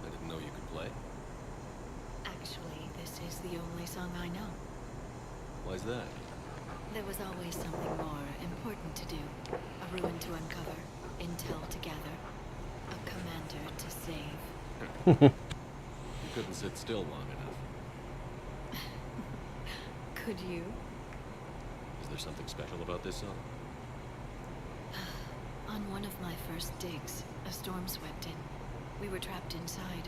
I didn't know you could play. actually, this is the only song I know. Why's that? There was always something more important to do. A ruin to uncover, intel to gather, a commander to save. You couldn't sit still long enough. Could you? Is there something special about this song? On one of my first digs, a storm swept in. We were trapped inside.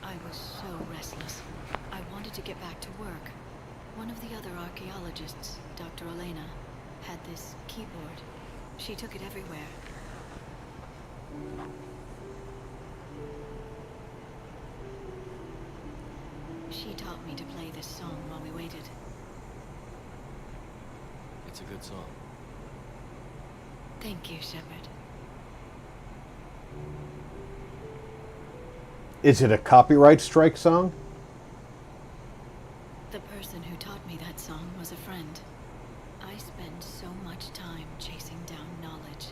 I was so restless. I wanted to get back to work. One of the other archaeologists, Dr. Elena, had this keyboard. She took it everywhere. She taught me to play this song while we waited. It's a good song. Thank you, Shepard. Is it a copyright strike song? The person who taught me that song was a friend. I spend so much time chasing down knowledge.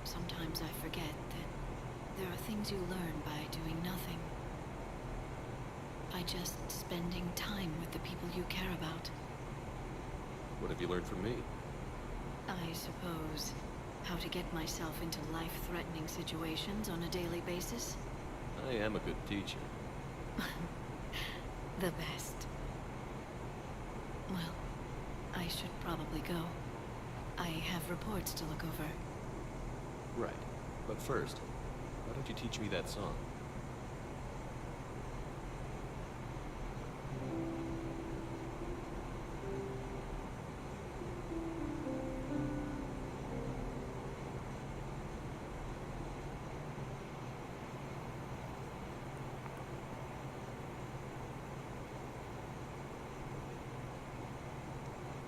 Sometimes I forget that there are things you learn by doing nothing. By just spending time with the people you care about. What have you learned from me? I suppose how to get myself into life-threatening situations on a daily basis. I am a good teacher. The best. Well, I should probably go. I have reports to look over. Right. But first, why don't you teach me that song?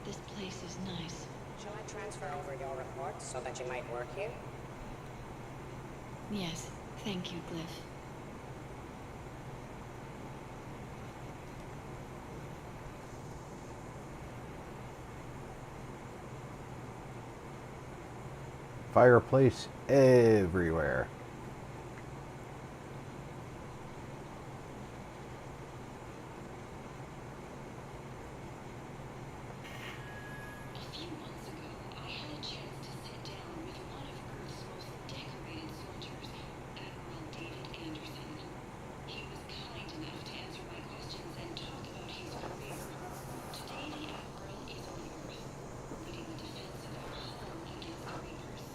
This place is nice. Shall I transfer over your reports so that you might work here? Yes, thank you, Glyph. Fireplace everywhere. A few months ago, I had a chance to sit down with one of Earth's most decorated soldiers, Admiral David Anderson. He was kind enough to answer my questions and talk about his career. Today, the Admiral is on Earth, leading the defense of our home against the Reapers.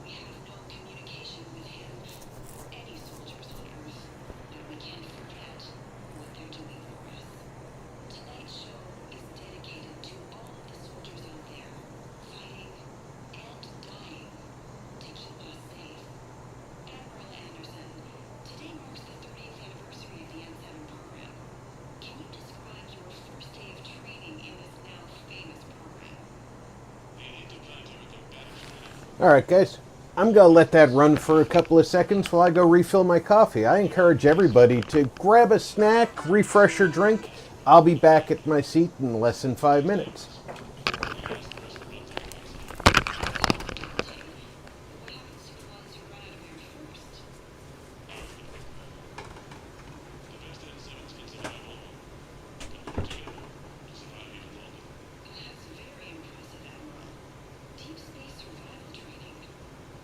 We have no communication with him or any soldiers on Earth, but we can't forget what they're doing for us. Tonight's show is dedicated to all of the soldiers out there, fighting and dying to keep us safe. Admiral Anderson, today marks the 30th anniversary of the N7 program. Can you describe your first day of training in this now famous program? All right, guys. I'm going to let that run for a couple of seconds while I go refill my coffee. I encourage everybody to grab a snack, refresh your drink. I'll be back at my seat in less than 5 minutes. Deep space survival training.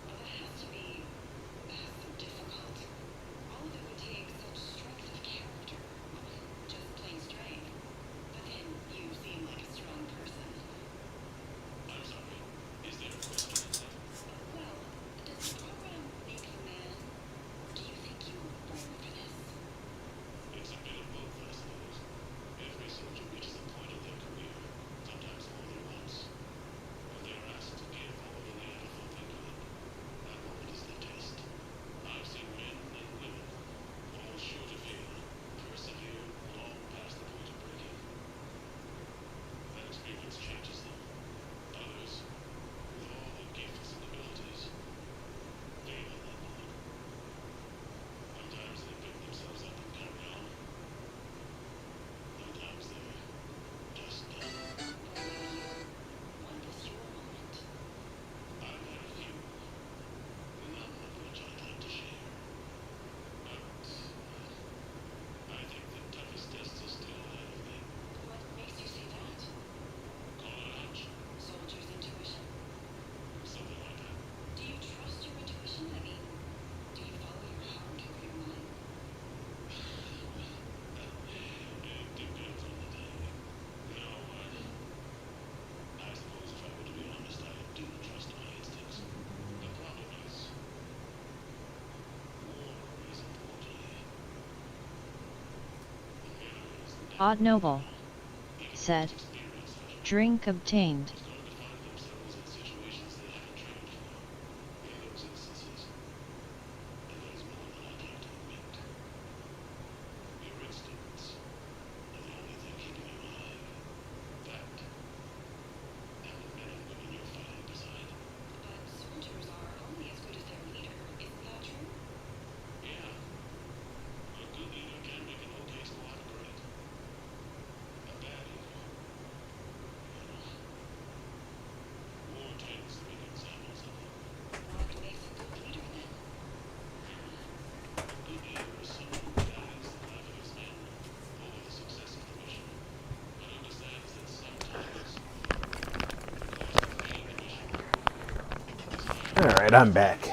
Well, that has to be so difficult. All of it would take such strength of character. Just plain strength. But then you seem like a strong person. Odd Noble said, drink obtained. Alright, I'm back.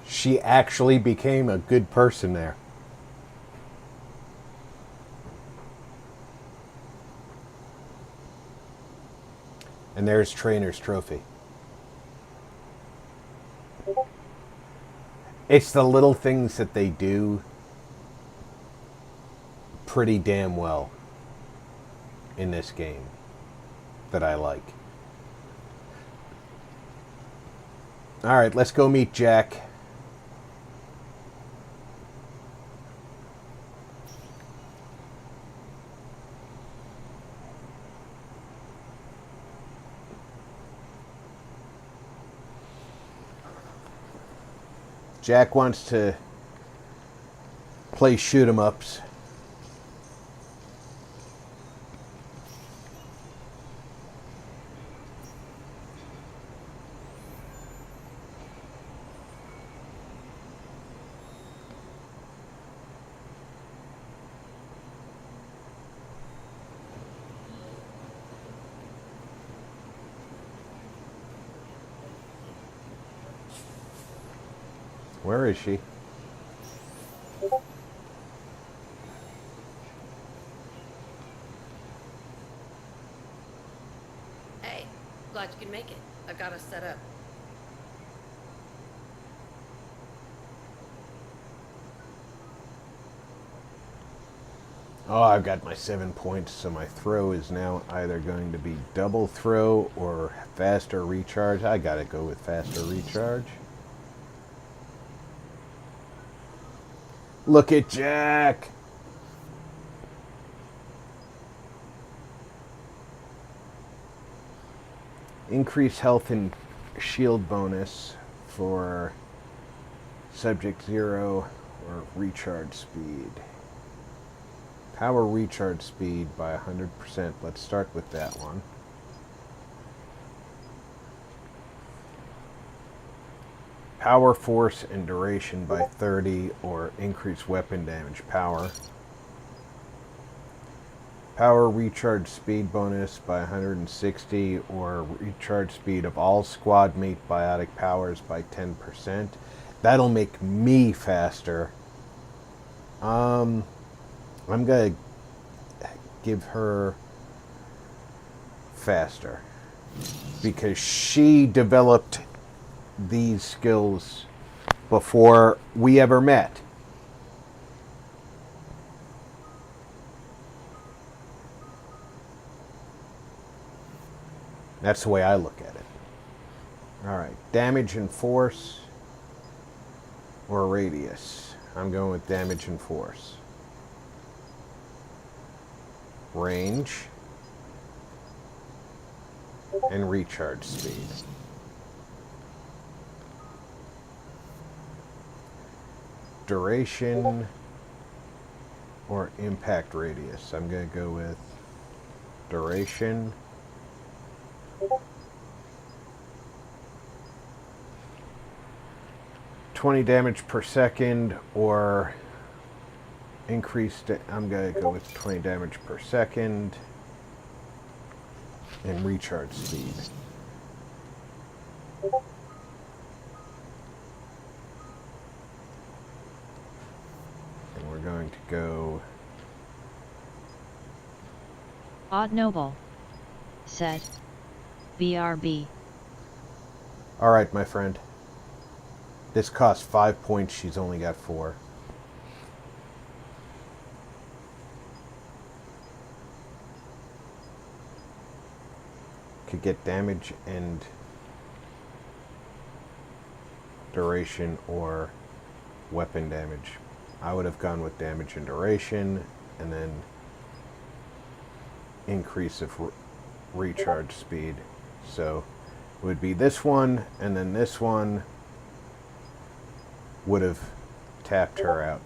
She actually became a good person there. And there's Trainer's Trophy. It's the little things that they do pretty damn well in this game that I like. Alright, let's go meet Jack. Jack wants to play shoot 'em ups. Where is she? Hey, glad you can make it. I've got us set up. Oh, I've got my 7 points, so my throw is now either going to be double throw or faster recharge. I gotta go with faster recharge. Look at Jack! Increase health and shield bonus for subject 0 or recharge speed. Power recharge speed by 100%. Let's start with that one. Power, force, and duration by 30 or increase weapon damage power. Power recharge speed bonus by 160 or recharge speed of all squad mate biotic powers by 10%. That'll make me faster. I'm gonna give her faster because she developed these skills before we ever met. That's the way I look at it. Alright, damage and force or radius. I'm going with damage and force. Range and recharge speed. Duration or impact radius. I'm going to go with duration. .20 damage per second or increased. I'm gonna go with 20 damage per second and recharge speed. And we're going to go. Odd Noble said, BRB. All right, my friend. This costs 5 points. She's only got 4. Could get damage and duration or weapon damage. I would have gone with damage and duration, and then increase of recharge speed. So it would be this one, and then this one would have tapped her out.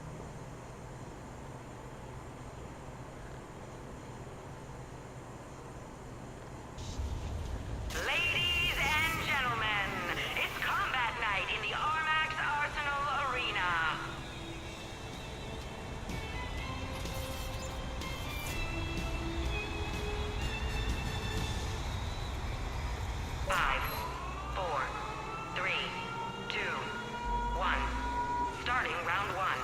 Ladies and gentlemen, it's combat night in the Armax Arsenal Arena. Five, four, three, two, one. Starting round one.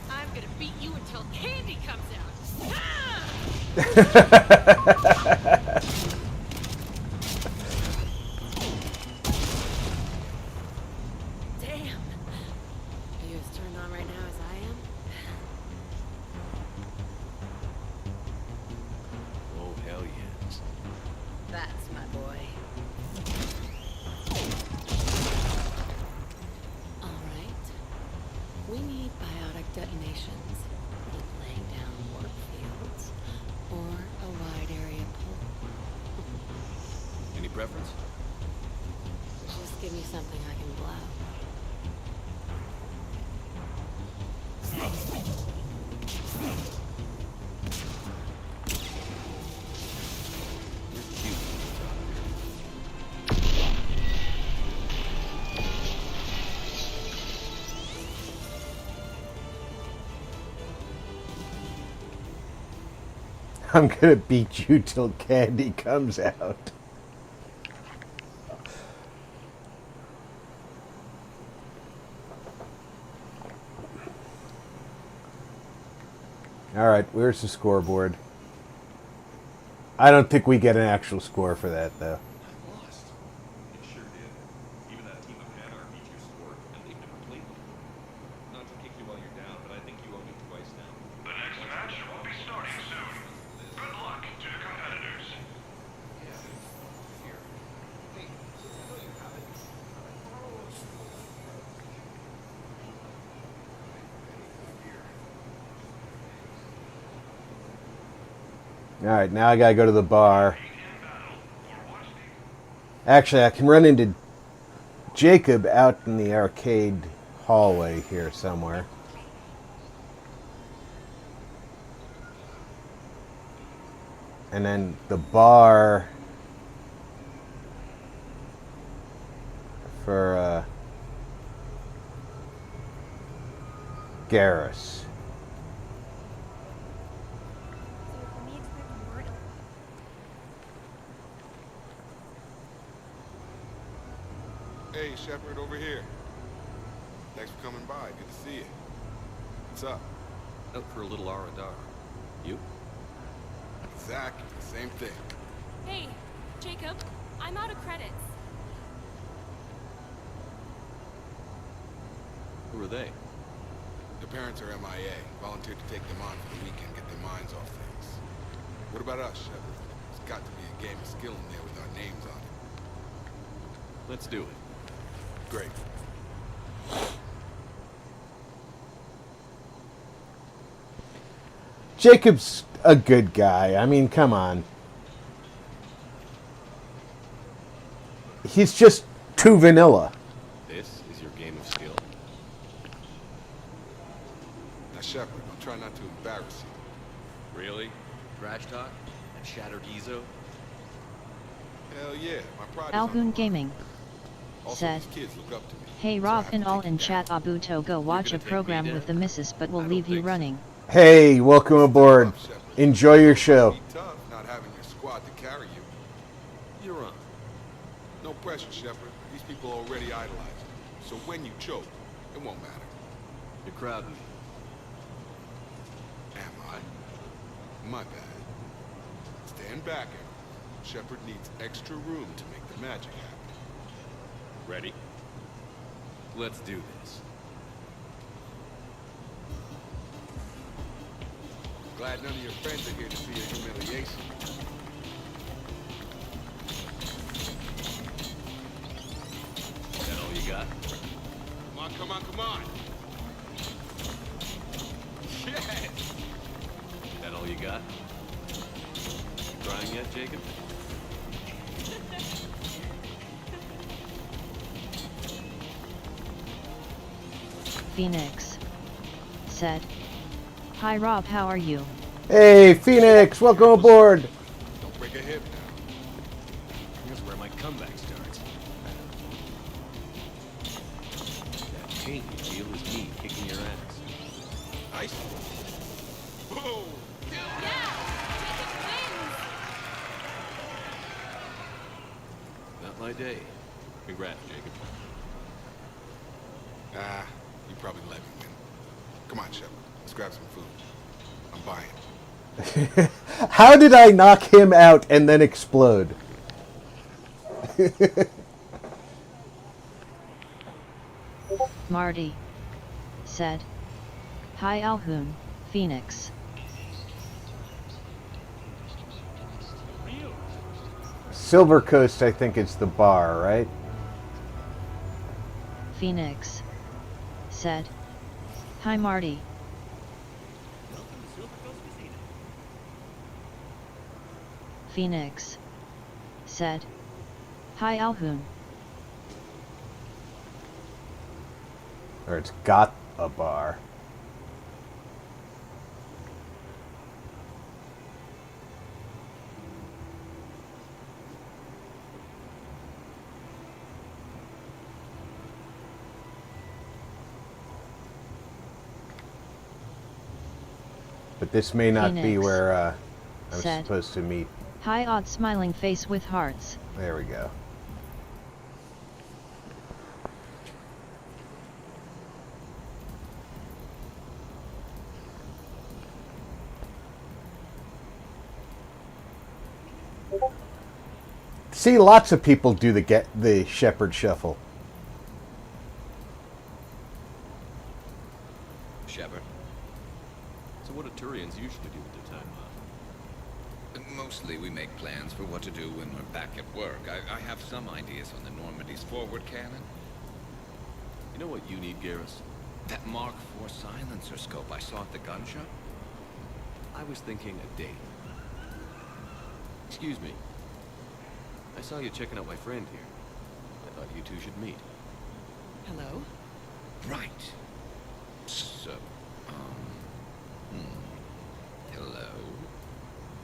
I'm gonna beat you until candy comes out. Damn. Are you as turned on right now as I am? Oh, hell yes. That's my boy. Reference? Just give me something I can blow. I'm gonna beat you till candy comes out. Alright, where's the scoreboard? I don't think we get an actual score for that, though. Lost. It sure did. Even that team of men beat your score and leave it completely. Not to kick you while you're down, but I think you owe me twice now. The next match will be starting soon. Good luck to the competitors. Alright, now I gotta go to the bar. Actually, I can run into Jacob out in the arcade hallway here somewhere. And then the bar for Garrus. Hey, Shepard, over here. Thanks for coming by. Good to see you. What's up? Out for a little R&R. You? Exactly. Same thing. Hey, Jacob, I'm out of credits. Who are they? The parents are MIA. Volunteered to take them on for the weekend, get their minds off things. What about us, Shepard? There's got to be a game of skill in there with our names on it. Let's do it. Great. Jacob's a good guy. I mean, come on. He's just too vanilla. This is your game of skill. Now, Shepard, I'll try not to embarrass you. Really? Trash talk? That shattered Ezo? Hell yeah, my pride is Algoon Gaming said, "Hey Rob and all in chat, Abuto, go watch a program with the missus, but we'll leave you running." Hey, welcome aboard. Enjoy your show. Be tough not having your squad to carry you. You're on. No pressure, Shepard. These people already idolize you. So when you choke, it won't matter. You're crowding me. Am I? My bad. Stand back, everyone. Shepard needs extra room to make the magic happen. Ready? Let's do this. Glad none of your friends are here to see your humiliation. That all you got? Come on, come on, come on! Yes! That all you got? Crying yet, Jacob? Phoenix said, "Hi Rob, how are you?" Hey, Phoenix, welcome aboard. Don't break a hip now. Here's where my comeback starts. That pain you feel is me kicking your ass. Nice. Boom! Not my day. Congrats, Jacob. Ah, you probably let me win. Come on, Shepard. Let's grab some food. I'm buying. How did I knock him out and then explode? Marty said, "Hi Alhoon, Phoenix." Silver Coast, I think it's the bar, right? Phoenix said, "Hi Marty." Phoenix said, Hi Alhoon. Or it's got a bar. But this may not be Phoenix where I'm said. supposed to meet. Hi odd smiling face with hearts. There we go. See, lots of people do the Shepard shuffle. Shepard. So what do Turians usually do with their time off? Mostly we make plans for what to do when we're back at work. I have some ideas on the Normandy's forward cannon. You know what you need, Garrus? That Mark IV silencer scope I saw at the gun shop? I was thinking a date. Excuse me. I saw you checking out my friend here. I thought you two should meet. Hello? Right. So, hello.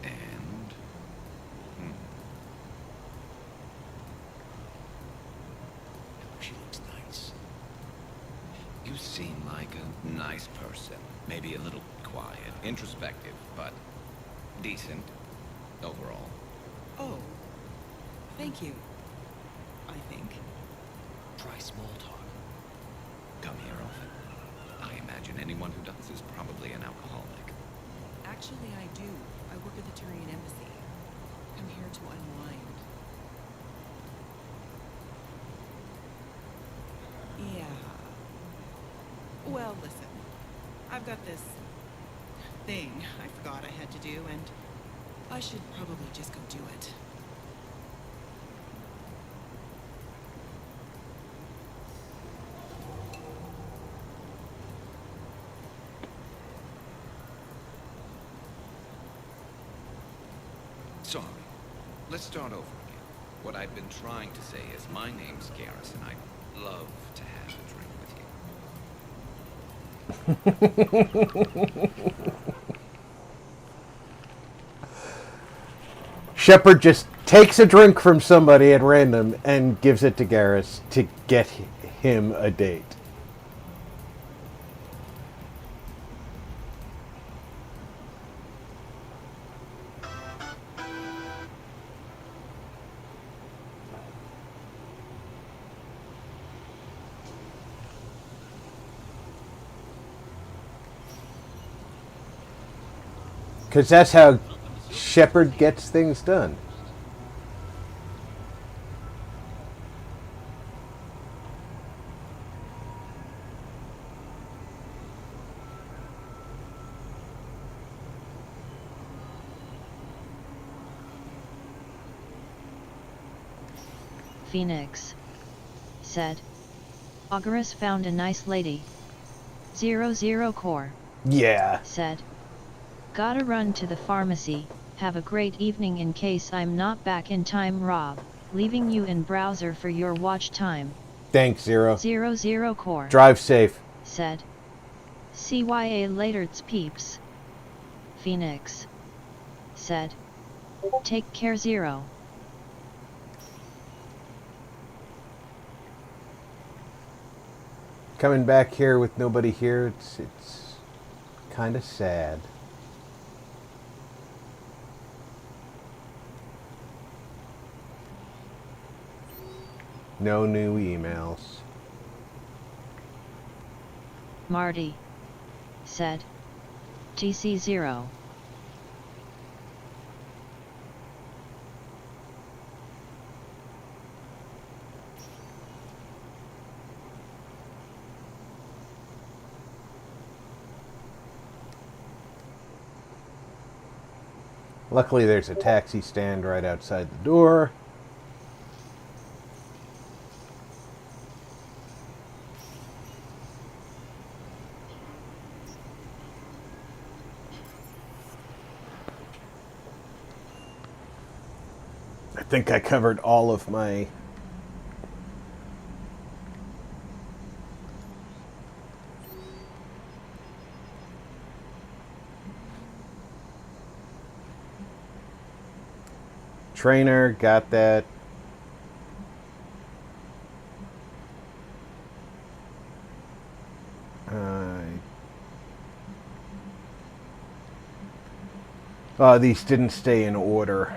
And, She looks nice. You seem like a nice person. Maybe a little quiet, introspective, but decent overall. Oh. Thank you. I think. Try small talk. Come here often. I imagine anyone who does is probably an alcoholic. Actually, I do. I work at the Turian embassy. I'm here to unwind. Yeah. Well, listen. I've got this thing I forgot I had to do, and I should probably just go do it. Sorry. Let's start over again. What I've been trying to say is my name's Garrus, and I'd love to have a drink with you. Shepard just takes a drink from somebody at random and gives it to Garrus to get him a date. Because that's how Shepard gets things done. Phoenix said. Auguras found a nice lady. 00 Core. Yeah. Said. Gotta run to the pharmacy. Have a great evening. In case I'm not back in time, Rob. Leaving you in browser for your watch time. Thanks, Zero. 00 Core. Drive safe. Said. CYA later, peeps. Phoenix said. Take care, Zero. Coming back here with nobody here, it's kind of sad. No new emails. Marty said. TC0. Luckily there's a taxi stand right outside the door. I think I covered all of my Trainer, got that. These didn't stay in order.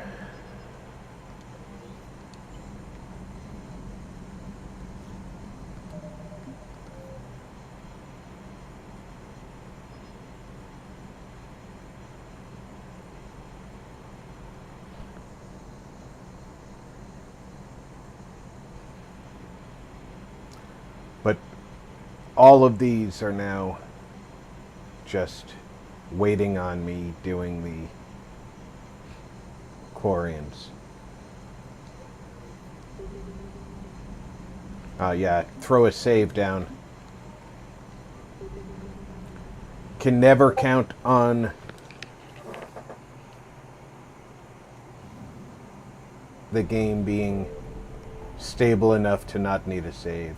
But all of these are now just waiting on me doing the Quarians. Yeah, throw a save down. Can never count on the game being stable enough to not need a save.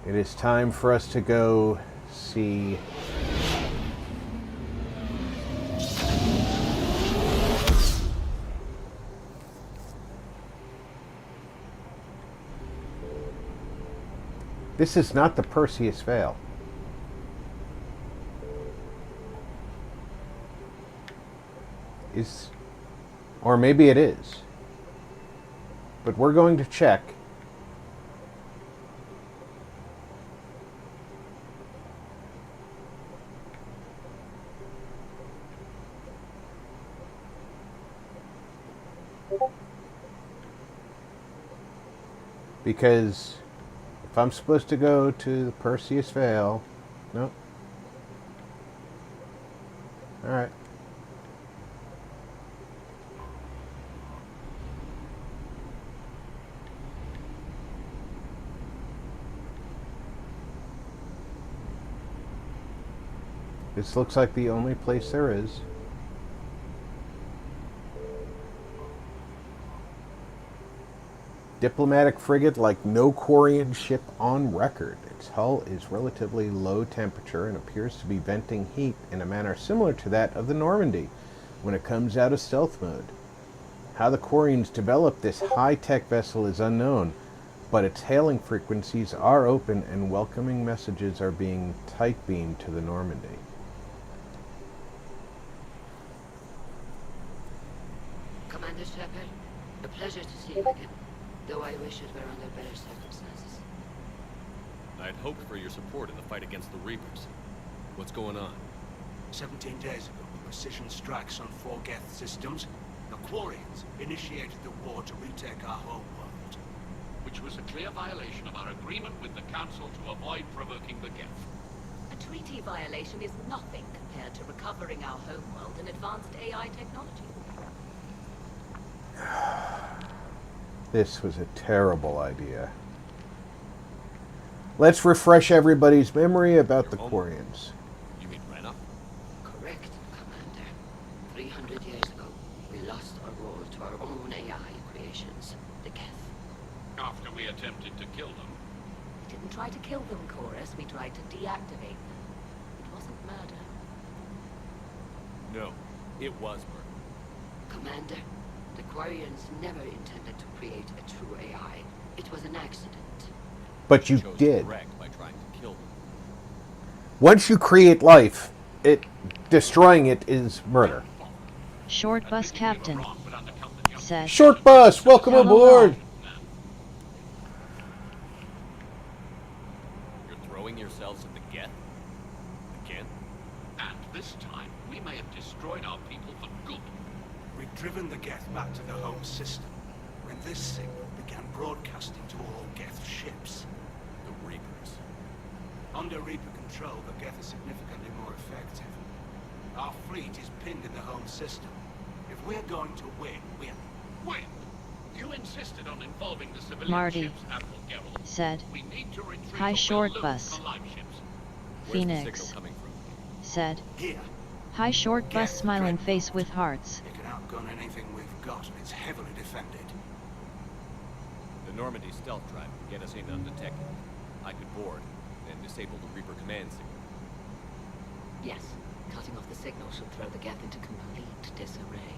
It is time for us to go see this is not the Perseus Veil. Or maybe it is. But we're going to check. Because if I'm supposed to go to the Perseus Veil, no. All right. This looks like the only place there is. Diplomatic frigate like no Quarian ship on record. Its hull is relatively low temperature and appears to be venting heat in a manner similar to that of the Normandy when it comes out of stealth mode. How the Quarians developed this high-tech vessel is unknown, but its hailing frequencies are open and welcoming messages are being tight-beamed to the Normandy. Commander Shepard, a pleasure to see you again. Though I wish it were under better circumstances. I'd hoped for your support in the fight against the Reapers. What's going on? 17 days ago, with precision strikes on 4 Geth systems, the Quarians initiated the war to retake our home world. Which was a clear violation of our agreement with the Council to avoid provoking the Geth. A treaty violation is nothing compared to recovering our homeworld and advanced AI technology. This was a terrible idea. Let's refresh everybody's memory about the Quarians. You mean Rena? Correct, Commander. 300 years ago, we lost our role to our own AI creations, the Geth. After we attempted to kill them. We didn't try to kill them, Chorus. We tried to deactivate them. It wasn't murder. No, it was murder. Commander, the Quarians never intended to create a true AI. It was an accident. But you did. Correct by trying to kill them. Once you create life, destroying it is murder. Short bus captain said. Short bus, welcome aboard. You're throwing yourselves at the Geth? Again? And this time, we may have destroyed our people for good. We'd driven the Geth back to the home system when this signal began broadcasting to all Geth ships. The Reapers. Under Reaper control, the Geth are significantly more effective. Our fleet is pinned in the home system. If we're going to win. Win? You insisted on involving the civilian Marty ships, Admiral Geralt. said. We need to retrieve Hi, or short we'll bus. lose the live ships. Phoenix said. Here. Hi, short bus, smiling face with hearts. It can outgun anything we've got, and it's heavily defended. The Normandy stealth drive can get us in undetected. I could board and disable the Reaper command signal. Yes. Cutting off the signal should throw the Geth into complete disarray.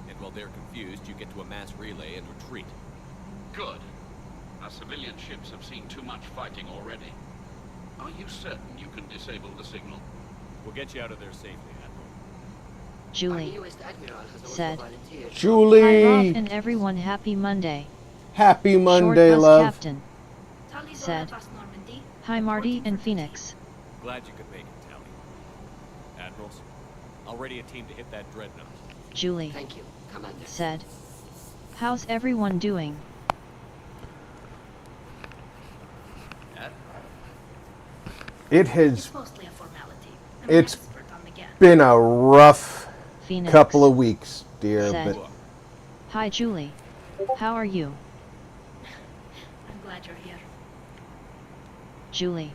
And while they're confused, you get to a mass relay and retreat. Good. Our civilian ships have seen too much fighting already. Are you certain you can disable the signal? We'll get you out of there safely, Admiral. Julie said, Julie! Hi Rob and everyone, happy Monday. Happy Monday, Short bus love. Captain said, hi Marty and Phoenix. Glad you could make it, Tally. Admirals, I'll ready a team to hit that dreadnought. Julie Thank you, Commander. said, how's everyone doing? Dad? It has... Mostly a formality. It's been a rough Phoenix couple of weeks, dear, said, but... hi Julie. How are you? I'm glad you're here. Julie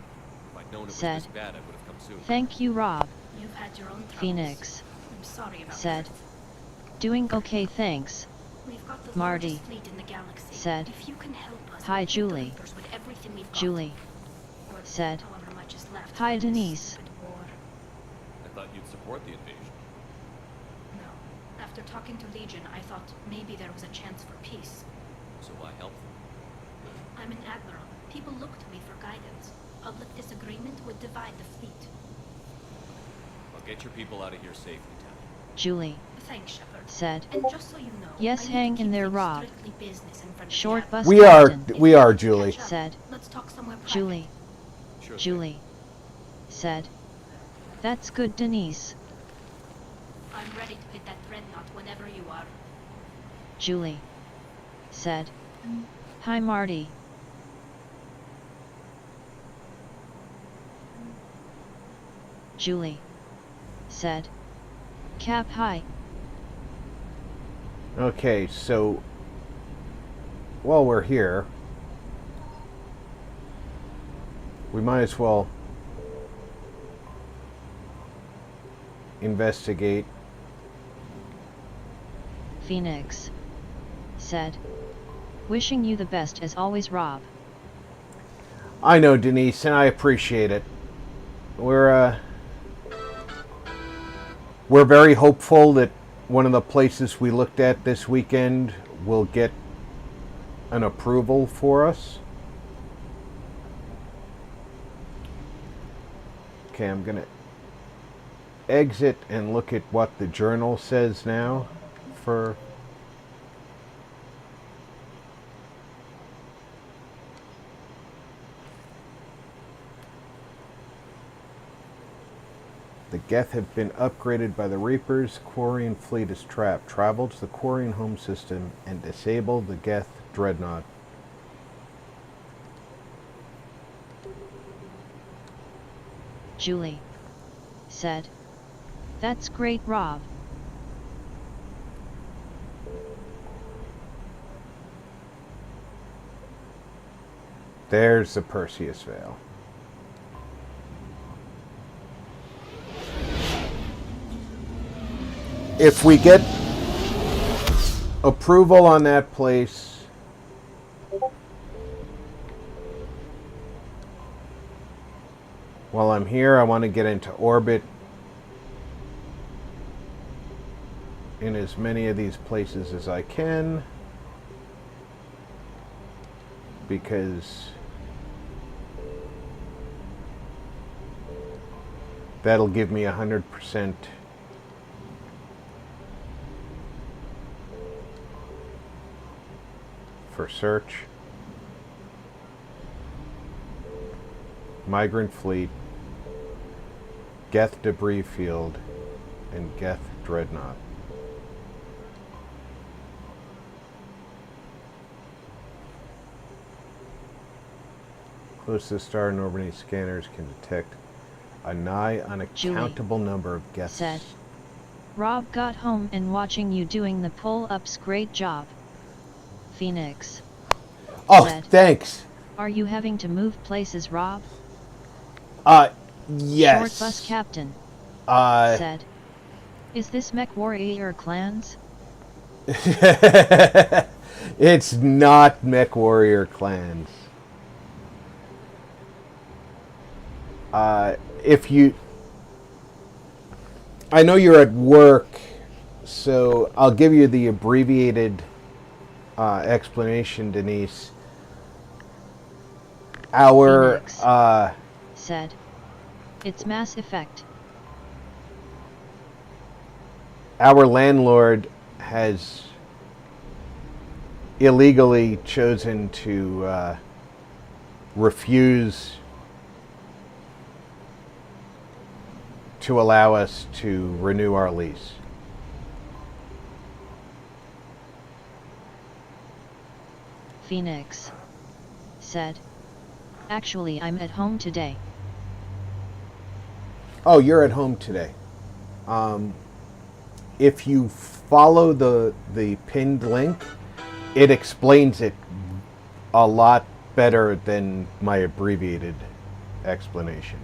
If I'd known it was said, this bad, I would have come sooner. thank you Rob. You've had your own troubles. Phoenix I'm sorry about said, that. doing okay thanks. We've got the Marty largest fleet in the galaxy. said, If you can help us, hi we'll hit the Julie. Reapers with everything we've got. Julie Or said, however much is left hi of this Denise. stupid war. I thought you'd support the invasion. No. After talking to Legion, I thought maybe there was a chance for peace. So why help them? I'm an admiral. People look to me for guidance. Public disagreement would divide the fleet. I'll get your people out of here safely, Tally. Julie Thanks, Shepard. said, And just so you know, yes, I need to hang in keep there things Rob. strictly business in front of Short the bus Captain. We are, Julie. Catch up. said, Let's talk somewhere private. Julie Sure thing. Julie said, that's good Denise. I'm ready to hit that dreadnought whenever you are. Julie said, hi Marty. Julie said, Cap hi. Okay, so... while we're here... we might as well... investigate. Phoenix said, wishing you the best as always Rob. I know, Denise, and I appreciate it. We're very hopeful that one of the places we looked at this weekend will get an approval for us. Okay, I'm gonna exit and look at what the journal says now for... The Geth have been upgraded by the Reapers. Quarian fleet is trapped. Travel to the Quarian home system and disable the Geth dreadnought. Julie said, that's great Rob. There's the Perseus Veil. If we get approval on that place, while I'm here, I want to get into orbit in as many of these places as I can, because that'll give me 100% for search. Migrant fleet, Geth debris field, and Geth dreadnought. Closest star in orbiting scanners can detect a nigh unaccountable number of Geths. Said, Rob got home and watching you doing the pull-ups, great job. Phoenix Oh, said, thanks. are you having to move places Rob? Yes. Short bus captain said, is this Mech Warrior Clans? It's not Mech Warrior Clans. If you I know you're at work, so I'll give you the abbreviated explanation, Denise. Our Phoenix said, "It's Mass Effect." Our landlord has illegally chosen to refuse to allow us to renew our lease. Phoenix said, "Actually, I'm at home today." Oh, you're at home today. If you follow the pinned link, it explains it a lot better than my abbreviated explanation.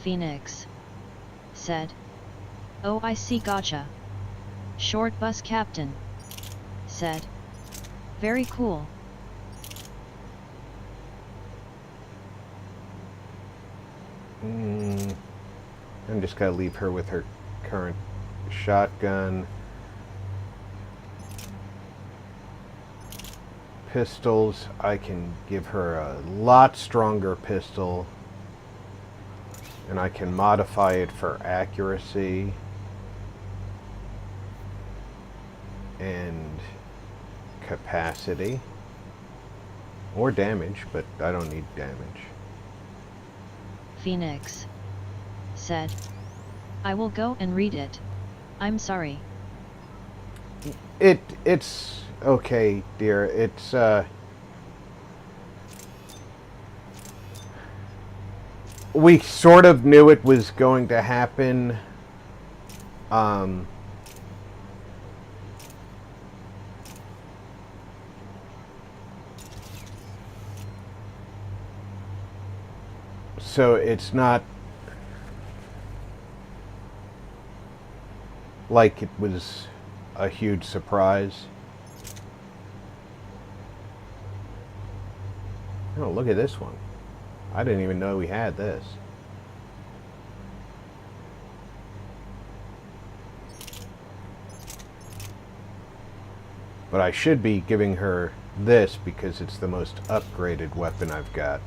Phoenix said, "Oh, I see, gotcha." Short Bus Captain said, "Very cool." I'm just gonna leave her with her current shotgun. Pistols, I can give her a lot stronger pistol. And I can modify it for accuracy and capacity. Or damage, but I don't need damage. Phoenix said, "I will go and read it. I'm sorry." It's okay, dear. It's we sort of knew it was going to happen. So it's not like it was a huge surprise. Oh, look at this one. I didn't even know we had this. But I should be giving her this because it's the most upgraded weapon I've got.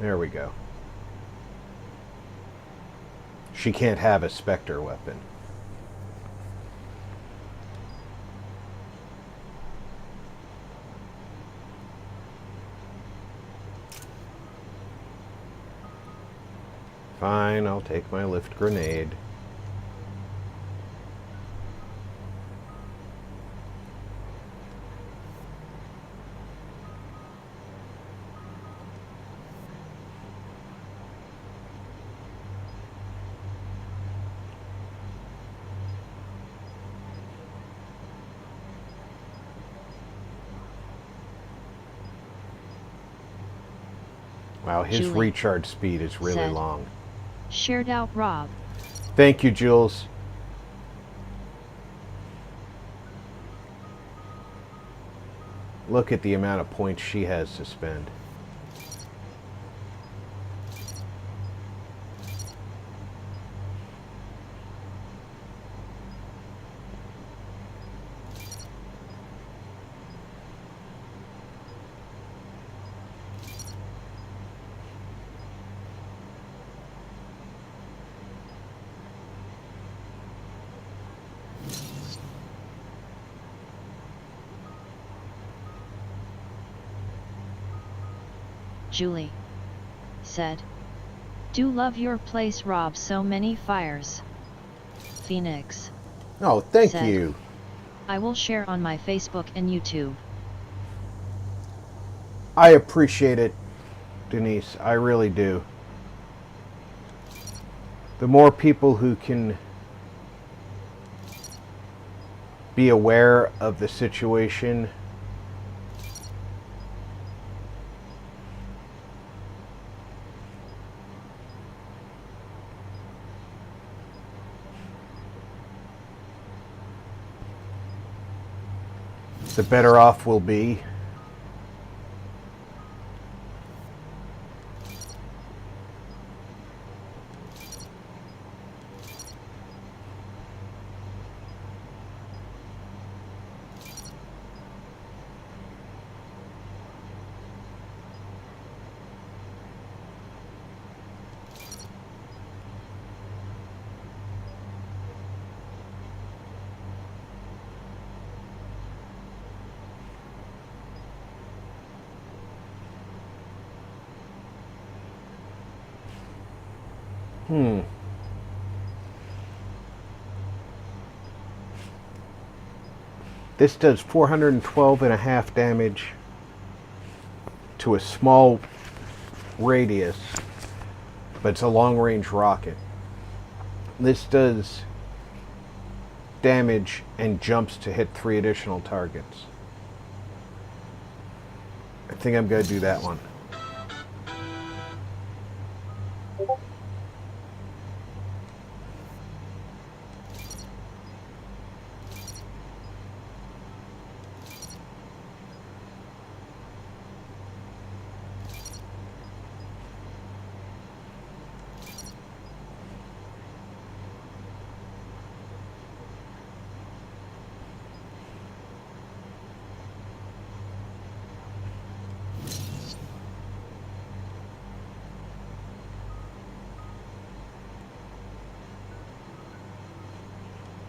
There we go. She can't have a Spectre weapon. Fine, I'll take my lift grenade. Wow, his Julie recharge speed is really said, long. "Shared out, Rob." Thank you, Jules. Look at the amount of points she has to spend. Julie said. Do love your place, Rob. So many fires. Phoenix. Oh, thank said, you. I will share on my Facebook and YouTube. I appreciate it, Denise. I really do. The more people who can be aware of the situation, the better off we'll be. This does 412.5 damage to a small radius, but it's a long-range rocket. This does damage and jumps to hit 3 additional targets. I think I'm going to do that one.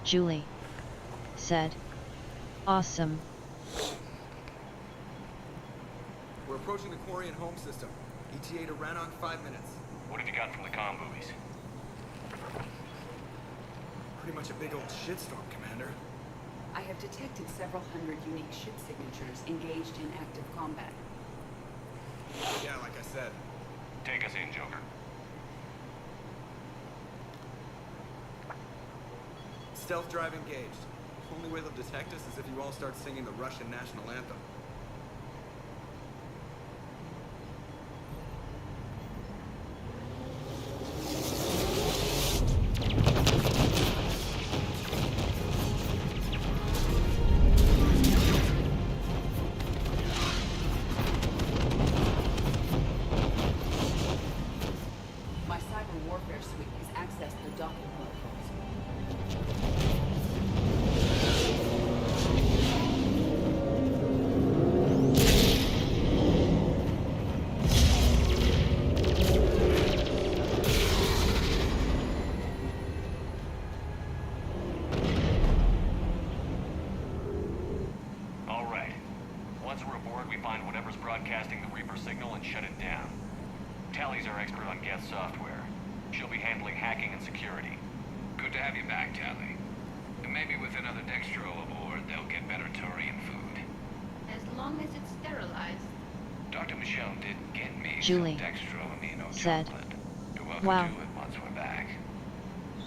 Julie said, awesome. We're approaching the Quarian home system. ETA to Rannoch 5 minutes. What have you got from the comm buoys? Pretty much a big old shitstorm, Commander. I have detected several hundred unique ship signatures engaged in active combat. Yeah, like I said. Take us in, Joker. Stealth drive engaged. Only way they'll detect us is if you all start singing the Russian national anthem. My cyber warfare suite has accessed the docking protocols. All right. Once we're aboard, we find whatever's broadcasting the Reaper signal and shut it down. Tally's our expert on Geth software. She'll be handling hacking and security. Good to have you back, Tally. And maybe with another Dextro aboard, they'll get better Turian food. As long as it's sterilized. Dr. Michelle did get me Julie some Dextro amino said, chocolate. You're welcome wow. to it once we're back.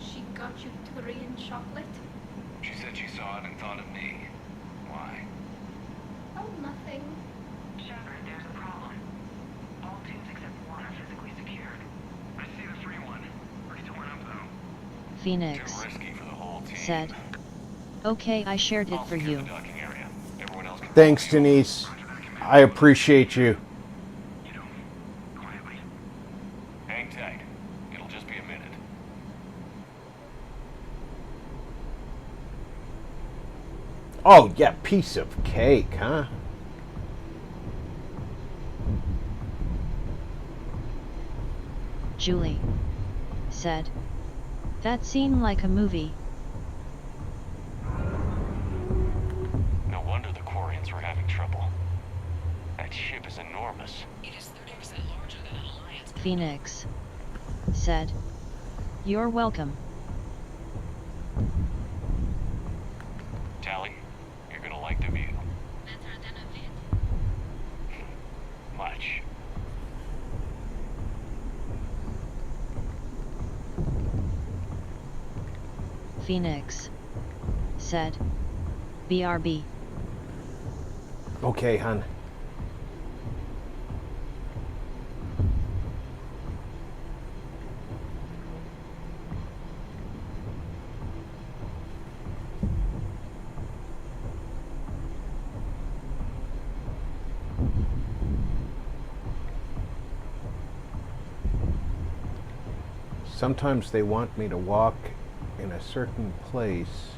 She got you Turian chocolate? She said she saw it and thought of me. Why? Oh, nothing. Shepard, there's a problem. All tubes except one are physically secured. I see the free one. Pretty torn up, though. Phoenix Too risky for the whole team. said, okay, I shared it for you. Docking area. Everyone else can Thanks, Denise. I appreciate you. hang tight. It'll just be a minute. Oh, yeah, piece of cake, huh? Julie said, that seemed like a movie. No wonder the Quarians were having trouble. That ship is enormous. It is 30 Phoenix said, "You're welcome." Tally, you're gonna like the view. Much. Phoenix said, "BRB." Okay, hun. Sometimes they want me to walk in a certain place,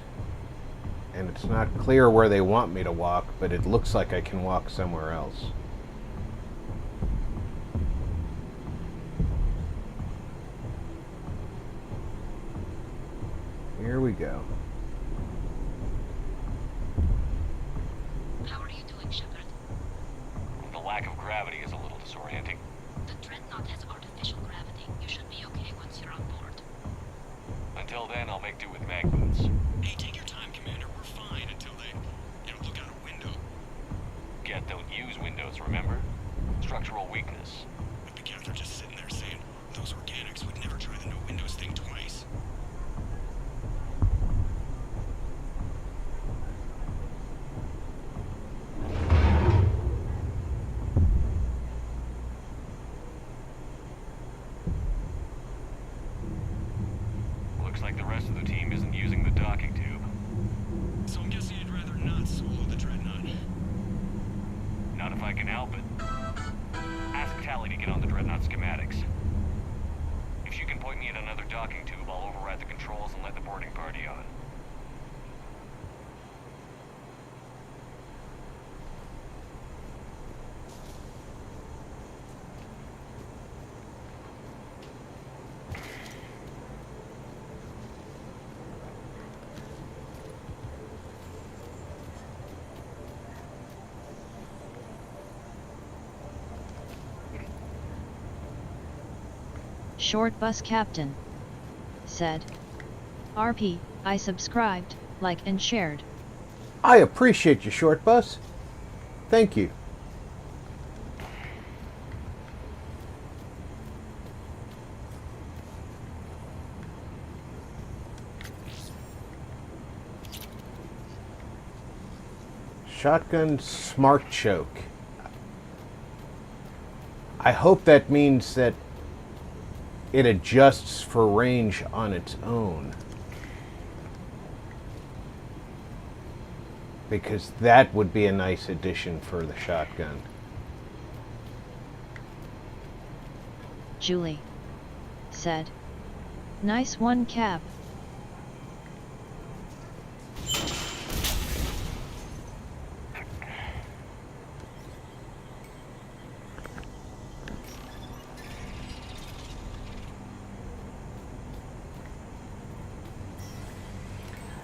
and it's not clear where they want me to walk, but it looks like I can walk somewhere else. Here we go. How are you doing, Shepard? The lack of gravity is a little disorienting. The Dreadnought has artificial gravity. You should be okay once you're on board. Until then, I'll make do with mag boots. Hey, take your time, Commander. We're fine until they, look out a window. Get don't use windows, remember? Structural weakness. But the captain are just sitting there saying, those organics would never try the no windows thing twice. Looks like the rest of the team isn't using the docking tube. So I'm guessing you'd rather not solo the Dreadnought. Not if I can help it. Ask Tally to get on the Dreadnought schematics. If she can point me at another docking tube, I'll override the controls and let the boarding party on. Short bus captain said, "RP, I subscribed, liked and shared." I appreciate you, Short Bus. Thank you. Shotgun smart choke. I hope that means that it adjusts for range on its own. Because that would be a nice addition for the shotgun. Julie said, "Nice one, Cap."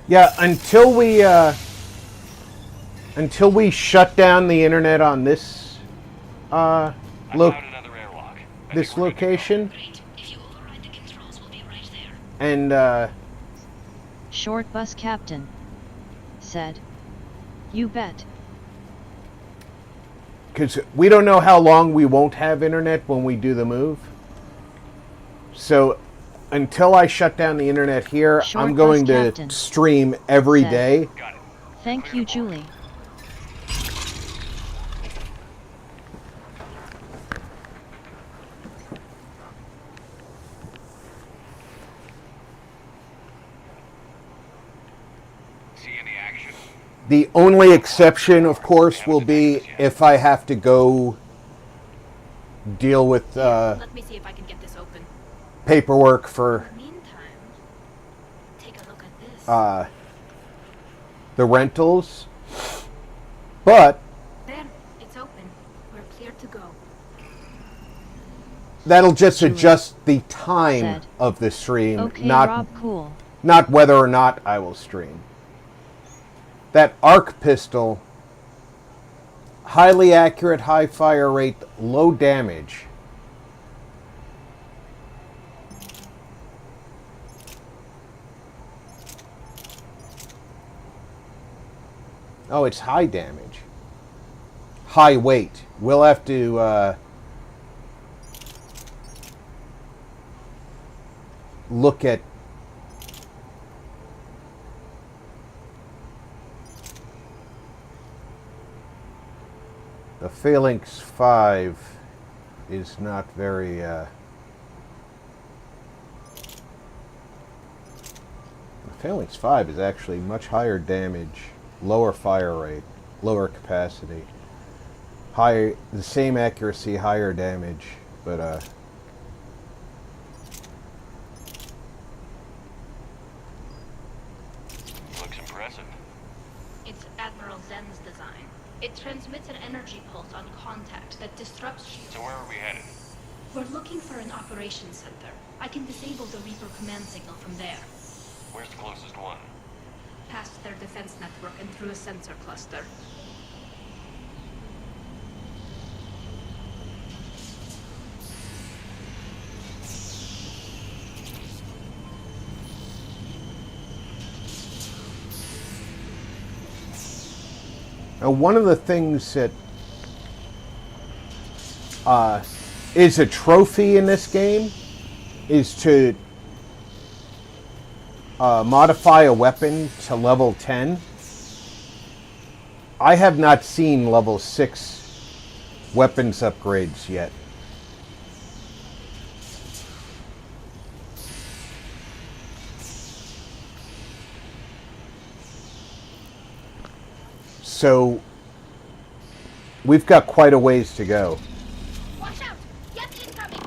Yeah, until we shut down the internet on this this location, and Short bus captain said, "You bet." because we don't know how long we won't have internet when we do the move. So until I shut down the internet here, Short I'm going bus to captain stream every said, day. "Thank you, Julie." See any action? The only exception, of course, will be if I have to go deal with Let me see if I can get this open. paperwork for Meantime, take a look at this. the rentals. But There, it's open. We're clear to go. that'll just adjust the time said, of the stream, "Okay, not Rob, cool." not whether or not I will stream. That arc pistol, highly accurate, high fire rate, low damage. Oh, it's high damage. High weight. We'll have to look at the Phalanx 5 is not very the Phalanx 5 is actually much higher damage, lower fire rate, lower capacity, higher, the same accuracy, higher damage, but Looks impressive. It's Admiral Zen's design. It transmits an energy pulse on contact that disrupts shields. So where are we headed? We're looking for an operations center. I can disable the Reaper command signal from there. Where's the closest one? Past their defense network and through a sensor cluster. now one of the things that is a trophy in this game is to modify a weapon to level 10. I have not seen level 6 weapons upgrades yet. So we've got quite a ways to go. Watch out! Get incoming!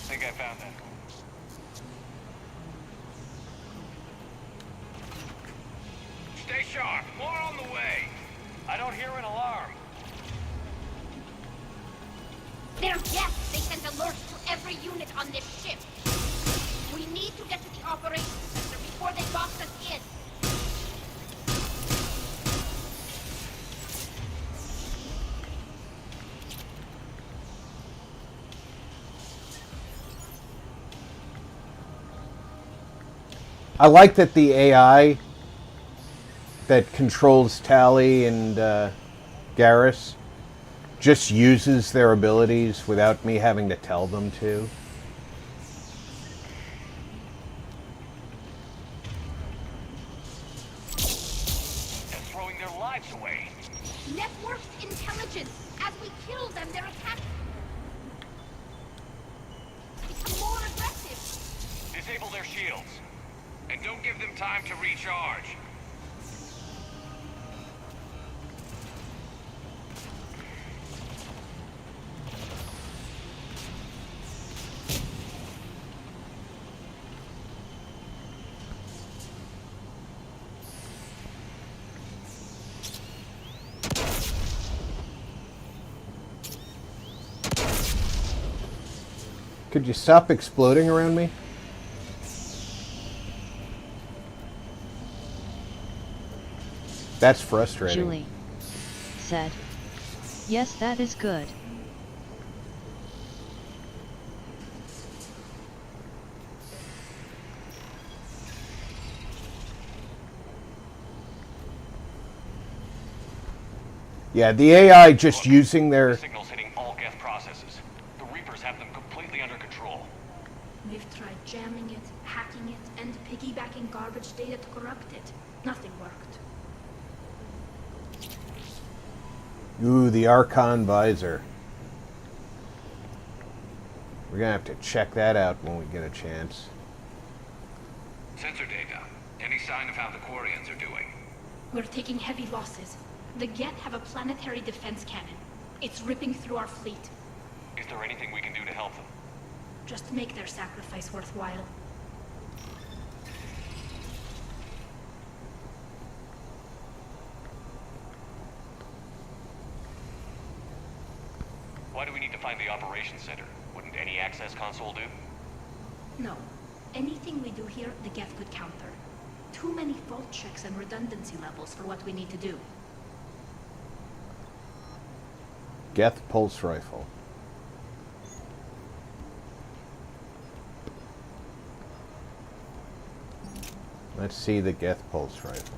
Think I found that. Stay sharp. More on the way. I don't hear an alarm. They're deaf! They sent alerts to every unit on this ship! We need to get to the operations center before they box us in! I like that the AI that controls Tally and Garrus just uses their abilities without me having to tell them to. They're throwing their lives away. Networked intelligence! As we kill them, they're attacking! Become more aggressive! Disable their shields. And don't give them time to recharge. Could you stop exploding around me? That's frustrating. Julie said, "Yes, that is good." Yeah, the AI just using their... Signals hitting all gas processes. The Reapers have them completely under control. We've tried jamming it, hacking it, and piggybacking garbage data to corrupt it. Nothing worked. Ooh, the Archon visor. We're gonna have to check that out when we get a chance. Sensor data. Any sign of how the Quarians are doing? We're taking heavy losses. The Geth have a planetary defense cannon. It's ripping through our fleet. Is there anything we can do to help them? Just make their sacrifice worthwhile. Why do we need to find the operations center? Wouldn't any access console do? No. Anything we do here, the Geth could counter. Too many fault checks and redundancy levels for what we need to do. Geth pulse rifle. Let's see the Geth pulse rifle.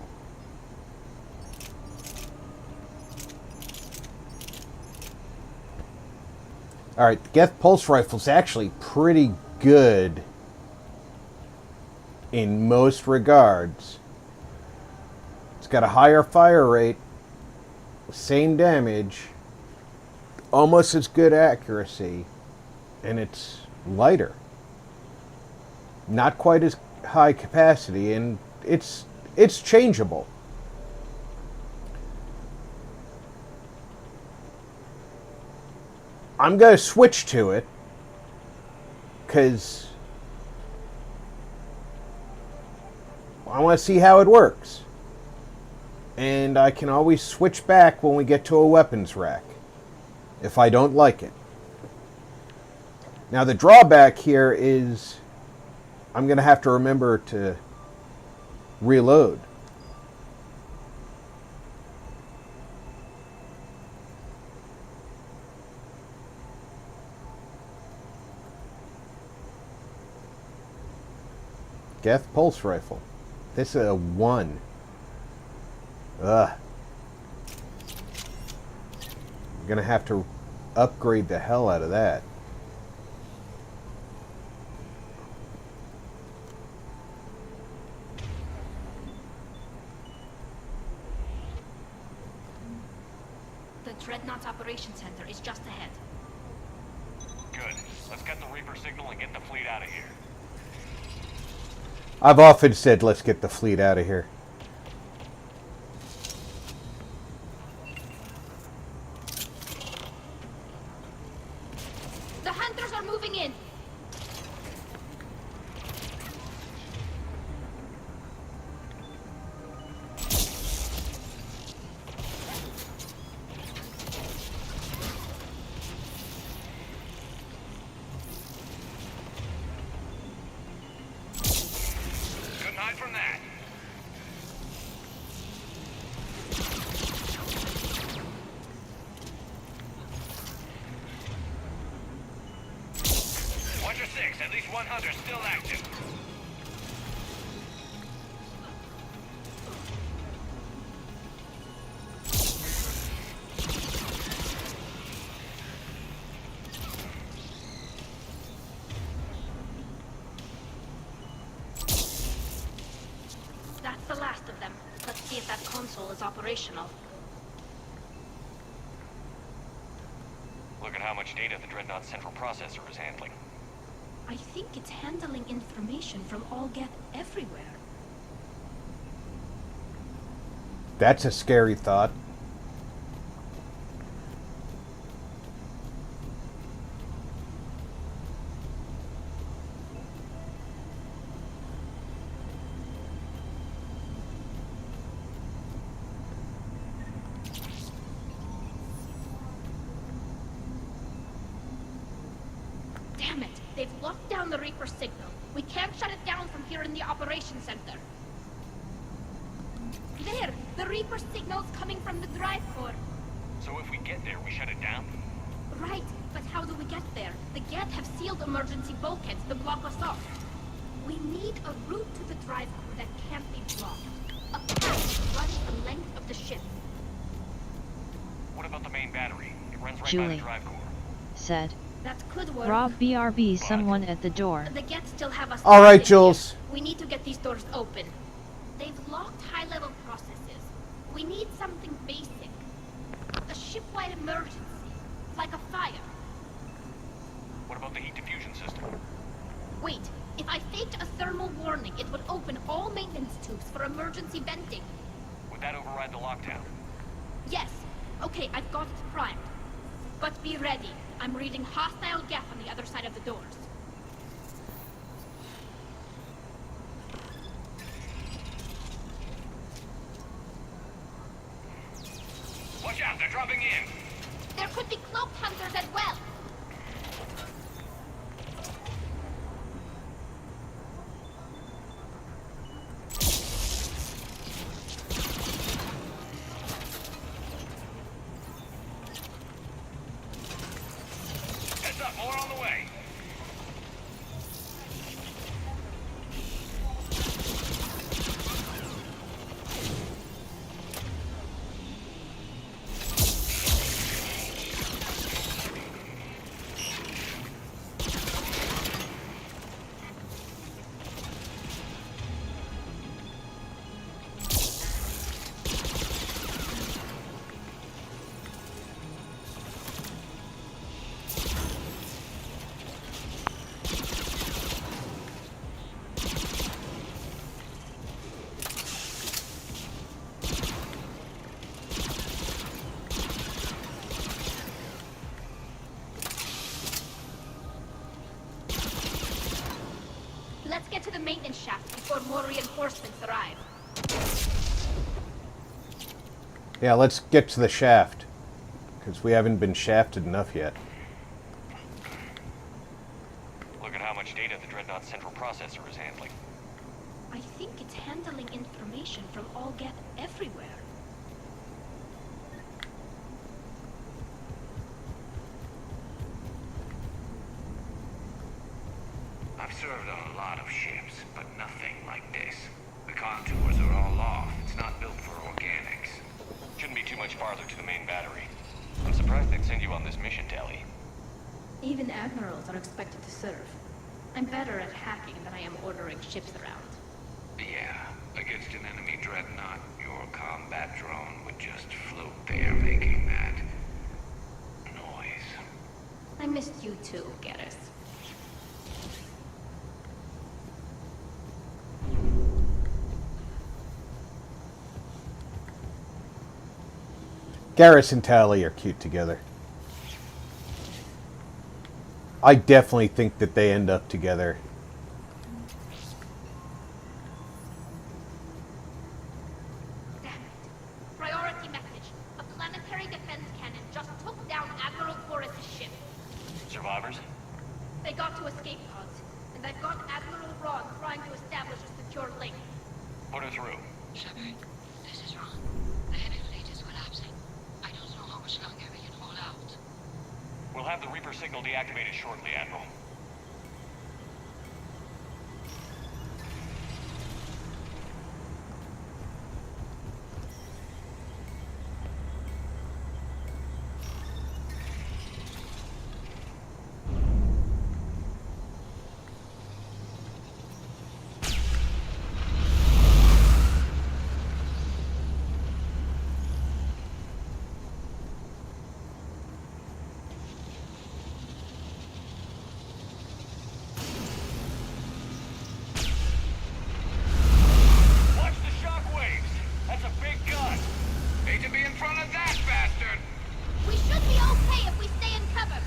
Alright, the Geth pulse rifle's actually pretty good in most regards. It's got a higher fire rate, same damage, almost as good accuracy, and it's lighter. Not quite as high capacity, and it's changeable. I'm going to switch to it because I want to see how it works. And I can always switch back when we get to a weapons rack if I don't like it. Now the drawback here is I'm going to have to remember to reload. Geth pulse rifle. This is a 1. Ugh. I'm gonna have to upgrade the hell out of that. The Dreadnought Operations Center is just ahead. Good. Let's get the Reaper signal and get the fleet out of here. I've often said, let's get the fleet out of here. The hunters are moving in. Couldn't hide from that. Watch your 6. At least one hunter still active. That's the last of them. Let's see if that console is operational. Look at how much data the Dreadnought central processor is handling. I think it's handling information from all Geth everywhere. That's a scary thought. Damn it! They've locked down the Reaper signal. We can't shut it down from here in the operations center. There! The Reaper signal's coming from the drive core. So if we get there, we shut it down? Right, but how do we get there? The Geth have sealed emergency bulkheads to block us off. We need a route to the drive core that can't be blocked. A path running the length of the ship. What about the main battery? It runs right by Julie the drive core. said. That could work. Rob BRB, someone at the door. The Geth still have us. All right, targeted Jules. here. We need to get these doors open. They've locked high-level processes. We need something basic. A ship-wide emergency. Like a fire. What about the heat diffusion system? Wait, if I faked a thermal warning, it would open all maintenance tubes for emergency venting. Would that override the lockdown? Yes. Okay, I've got it primed. But be ready. I'm reading hostile Geth on the other side of the doors. Watch out, they're dropping in! There could be cloaked hunters as well. Heads up, more on the way. Let's get to the maintenance shaft before more reinforcements arrive. Yeah, let's get to the shaft. Because we haven't been shafted enough yet. Look at how much data the Dreadnought's central processor is handling. I think it's handling information from all Geth everywhere. I've served on a lot of ships, but nothing like this. The contours are all off. It's not built for organics. Shouldn't be too much farther to the main battery. I'm surprised they'd send you on this mission, Tally. Even admirals are expected to serve. I'm better at hacking than I am ordering ships around. Yeah, against an enemy dreadnought, your combat drone would just float there making that noise. I missed you too, Garrus. Garrus and Tally are cute together. I definitely think that they end up together. Damn it. Priority message. A planetary defense cannon just took down Admiral Forrest's ship. Survivors? They got to escape pods, and I've got Admiral Ron trying to establish a secure link. Put her through. Shepard, this is Ron. The heavy fleet is collapsing. I don't know how much longer we can hold out. We'll have the Reaper signal deactivated shortly, Admiral. Watch the shockwaves! That's a big gun! Hate to be in front of that bastard! We should be okay if we stay in cover.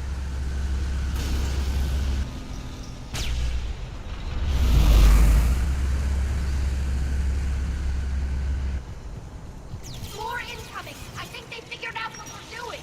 More incoming. I think they figured out what we're doing.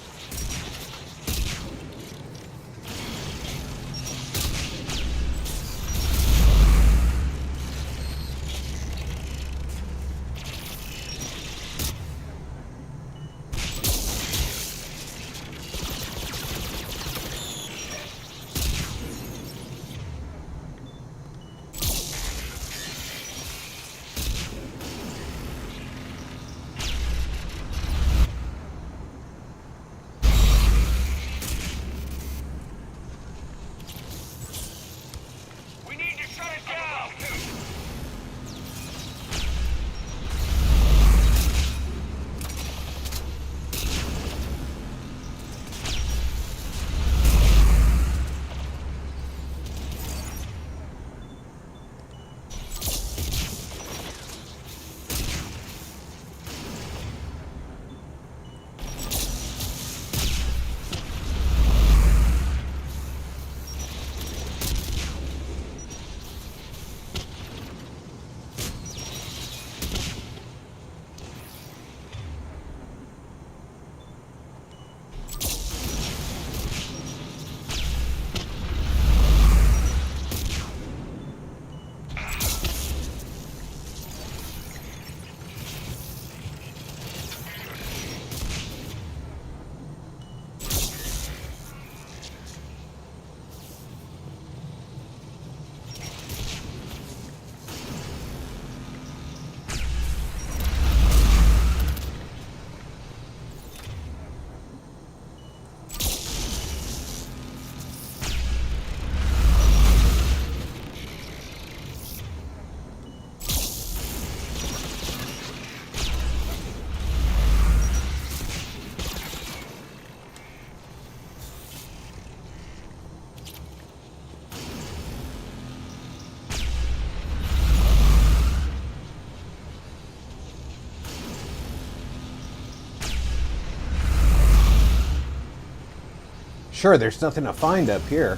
Sure, there's nothing to find up here.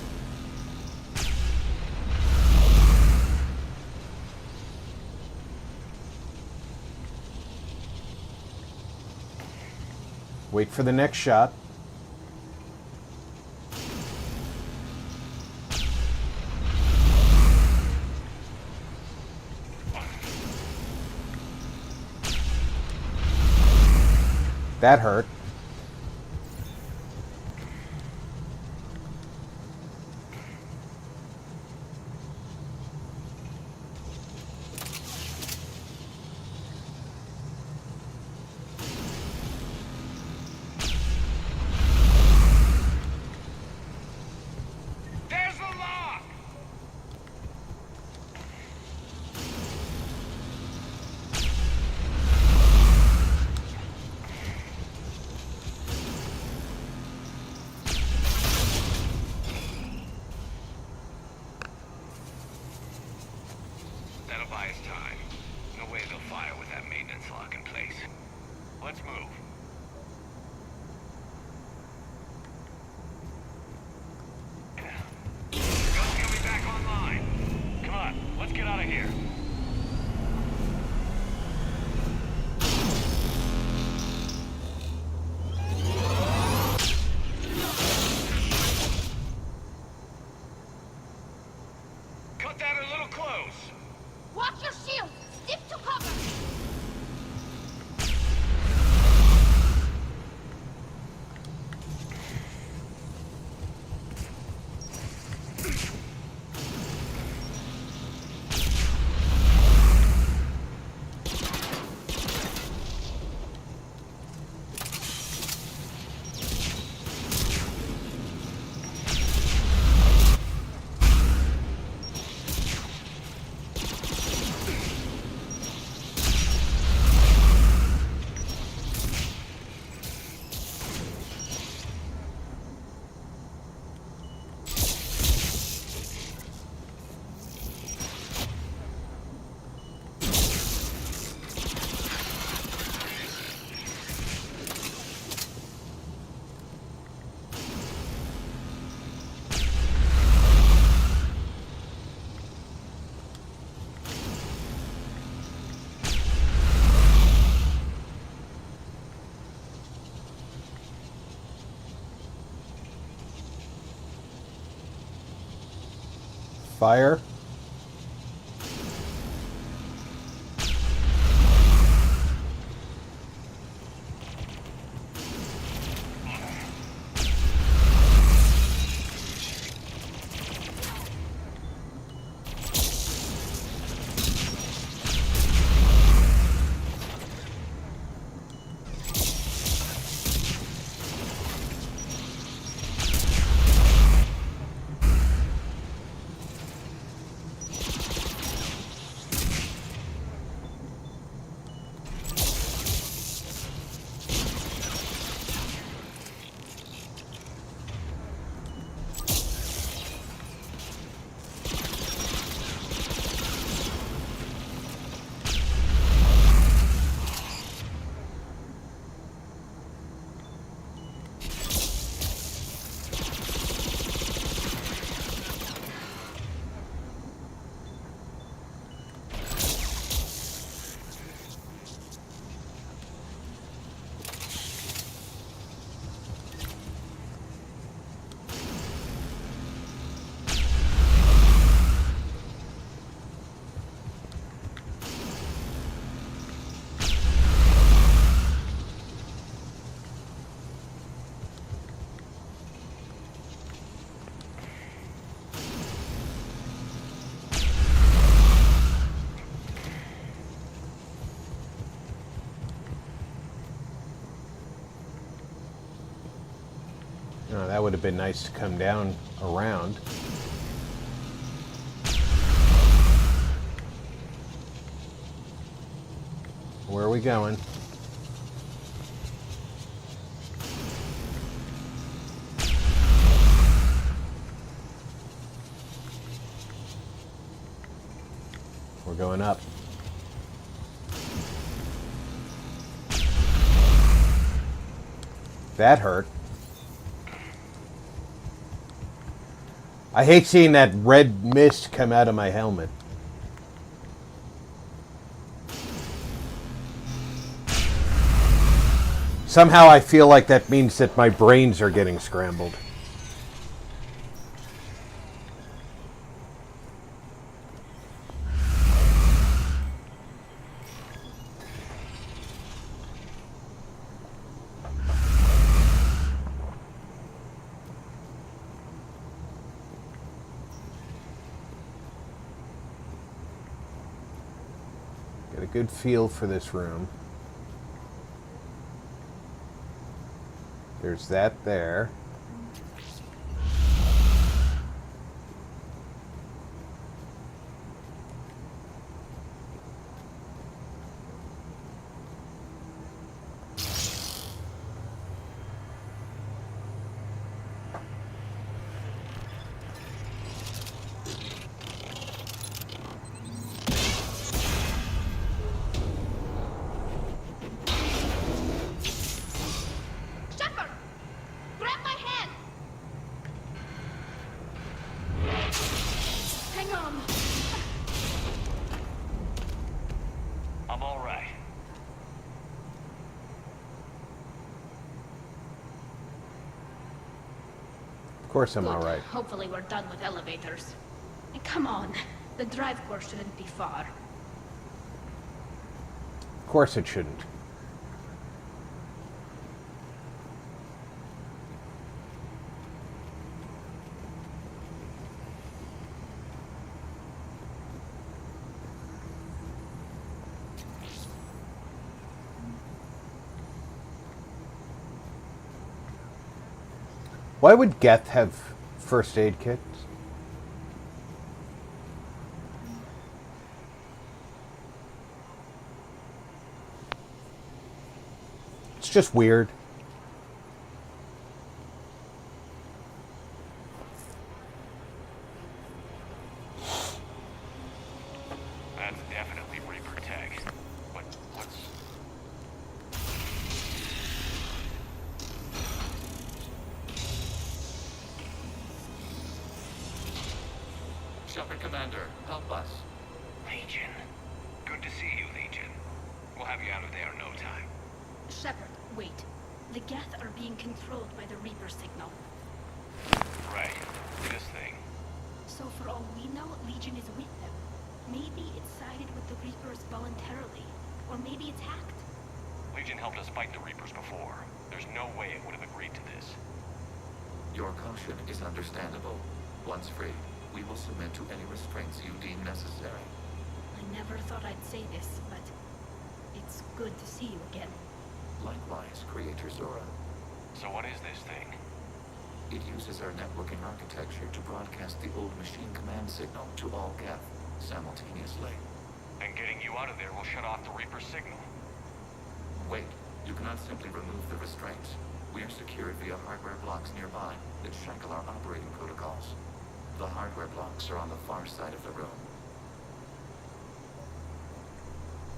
Wait for the next shot. That hurt. There's a lock! That'll buy us time. No way they'll fire with that maintenance lock in place. Let's move. Gun's coming back online. Come on, let's get out of here. Cut that a little close. Watch your shield! Stick to cover! Fire. Oh, that would have been nice to come down around. Where are we going? We're going up. That hurt. I hate seeing that red mist come out of my helmet. Somehow I feel like that means that my brains are getting scrambled. Get a good feel for this room. There's that there. Shepard! Grab my hand! Hang on. I'm all right. Of course I'm Good. all right. Hopefully we're done with elevators. And come on, the drive course shouldn't be far. Of course it shouldn't. Why would Geth have first aid kits? It's just weird. That's definitely Reaper tech. What's... Shepard Commander, help us. Legion. Good to see you, Legion. We'll have you out of there in no time. Shepard, wait. The Geth are being controlled by the Reaper signal. Right. This thing. So for all we know, Legion is with them. Maybe it sided with the Reapers voluntarily. Or maybe it's hacked. Legion helped us fight the Reapers before. There's no way it would have agreed to this. Your caution is understandable. Once free, we will submit to any restraints you deem necessary. I never thought I'd say this, but it's good to see you again. Likewise, Creator Zora. So what is this thing? It uses our networking architecture to broadcast the old machine command signal to all Geth simultaneously. And getting you out of there will shut off the Reaper signal. Wait, you cannot simply remove the restraints. We are secured via hardware blocks nearby that shackle our operating protocols. The hardware blocks are on the far side of the room.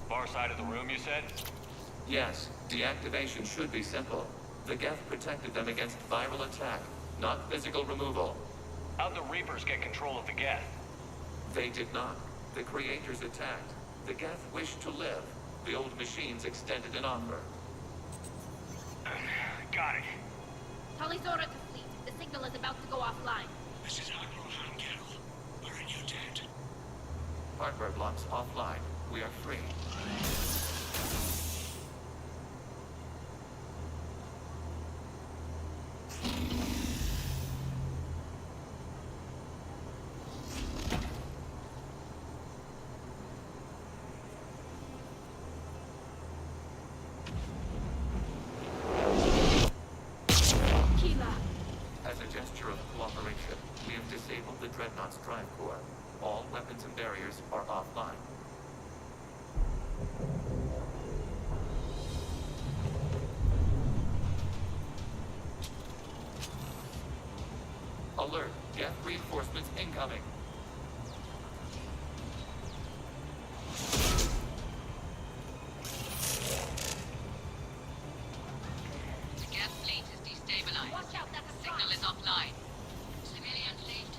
Far side of the room, you said? Yes, deactivation should be simple. The Geth protected them against viral attack, not physical removal. How'd the Reapers get control of the Geth? They did not. The Creators attacked. The Geth wished to live. The old machines extended an offer. Got it. Tali Zora to fleet. The signal is about to go offline. This is Admiral Hangel. We're in your debt. Hardware blocks offline. We are free. As a gesture of cooperation, we have disabled the Dreadnought's drive core. All weapons and barriers are offline. Alert! Geth reinforcements incoming! Watch out, that's a Signal is offline. Civilian fleet,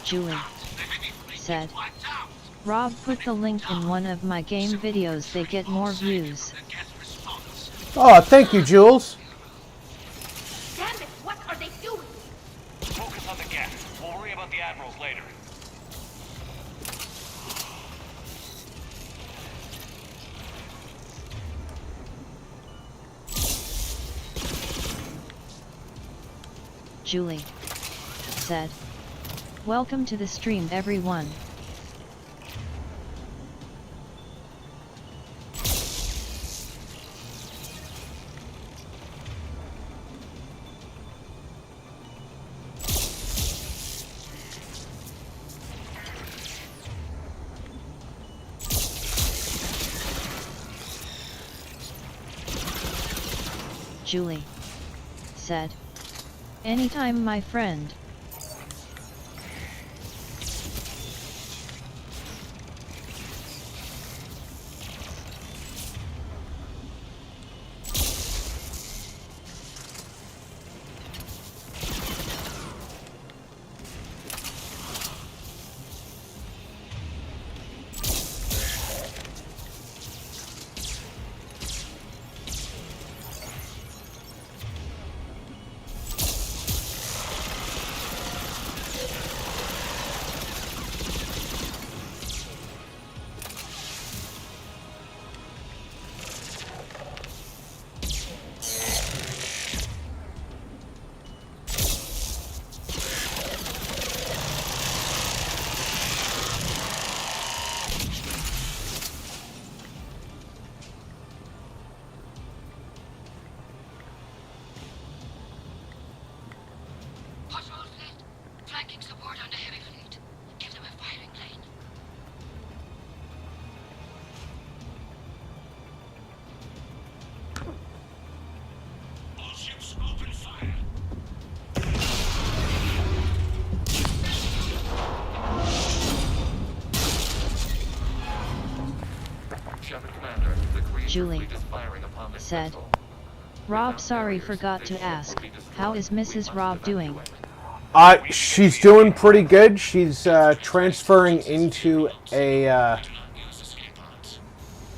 Julie said. Rob put the link in one of my game videos, they get more views. Oh, thank you, Jules. Damn it, what are they doing? Focus on the gas. We'll worry about the admirals later. Julie said. Welcome to the stream, everyone. Julie said. Anytime, my friend. Flanking support on the heavy fleet. Give them a firing lane. All ships open fire. Shepard Commander, the creature Julie fleet is firing upon this said. vessel. Rob, sorry, forgot to ask. How is Mrs. Rob doing? She's doing pretty good. She's transferring into a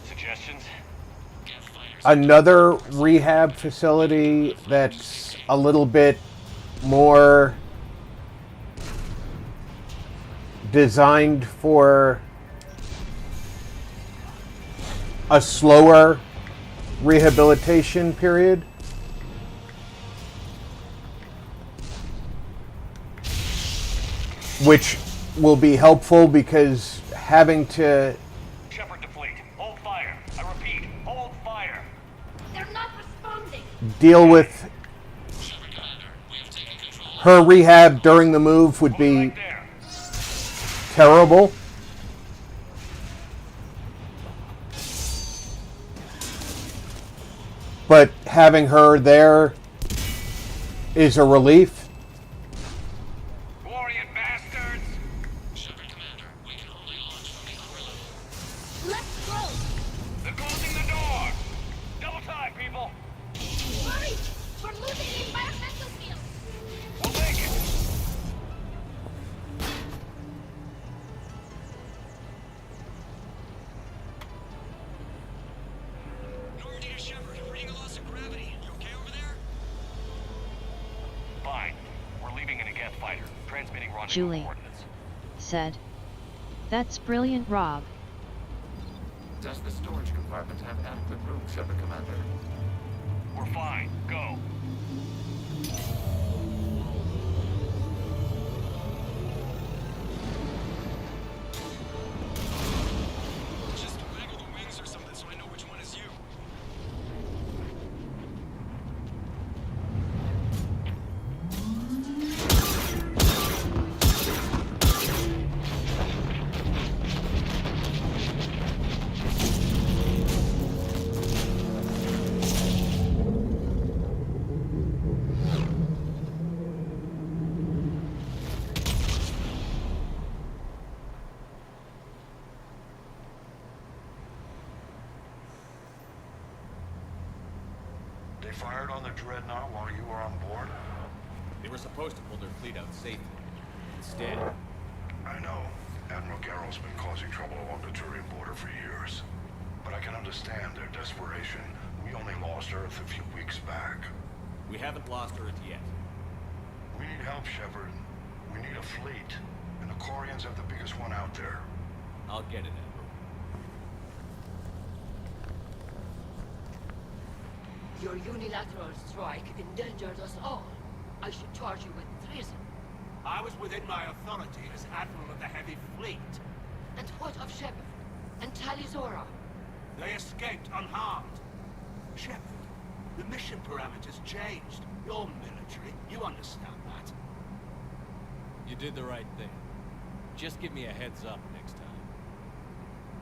Suggestions? another rehab facility that's a little bit more designed for a slower rehabilitation period. Which will be helpful because having to Shepard to fleet. Hold fire. I repeat, hold fire. They're not responding. deal with her rehab during the move would be terrible. But having her there is a relief. Let's go. They're closing the door. Double time, people. Hurry. We're losing environmental skills. We'll take it. Fine. We're leaving in a Geth fighter. Transmitting rendezvous Julie coordinates. said. That's brilliant, Rob. Does the storage compartment have adequate room, Shepard Commander? We're fine. Go. Just waggle the wings or something so I know which one is you. They fired on the Dreadnought while you were on board? They were supposed to pull their fleet out safely. Instead, I know. Admiral Garrow's been causing trouble along the Turian border for years. But I can understand their desperation. We only lost Earth a few weeks back. We haven't lost Earth yet. We need help, Shepard. We need a fleet. And the Quarians have the biggest one out there. I'll get it, Admiral. Your unilateral strike endangered us all. I should charge you with treason. I was within my authority as Admiral of the Heavy Fleet. And what of Shepard? And Talizora? They escaped unharmed. Shepard, the mission parameters changed. You're military. You understand that. You did the right thing. Just give me a heads up next time.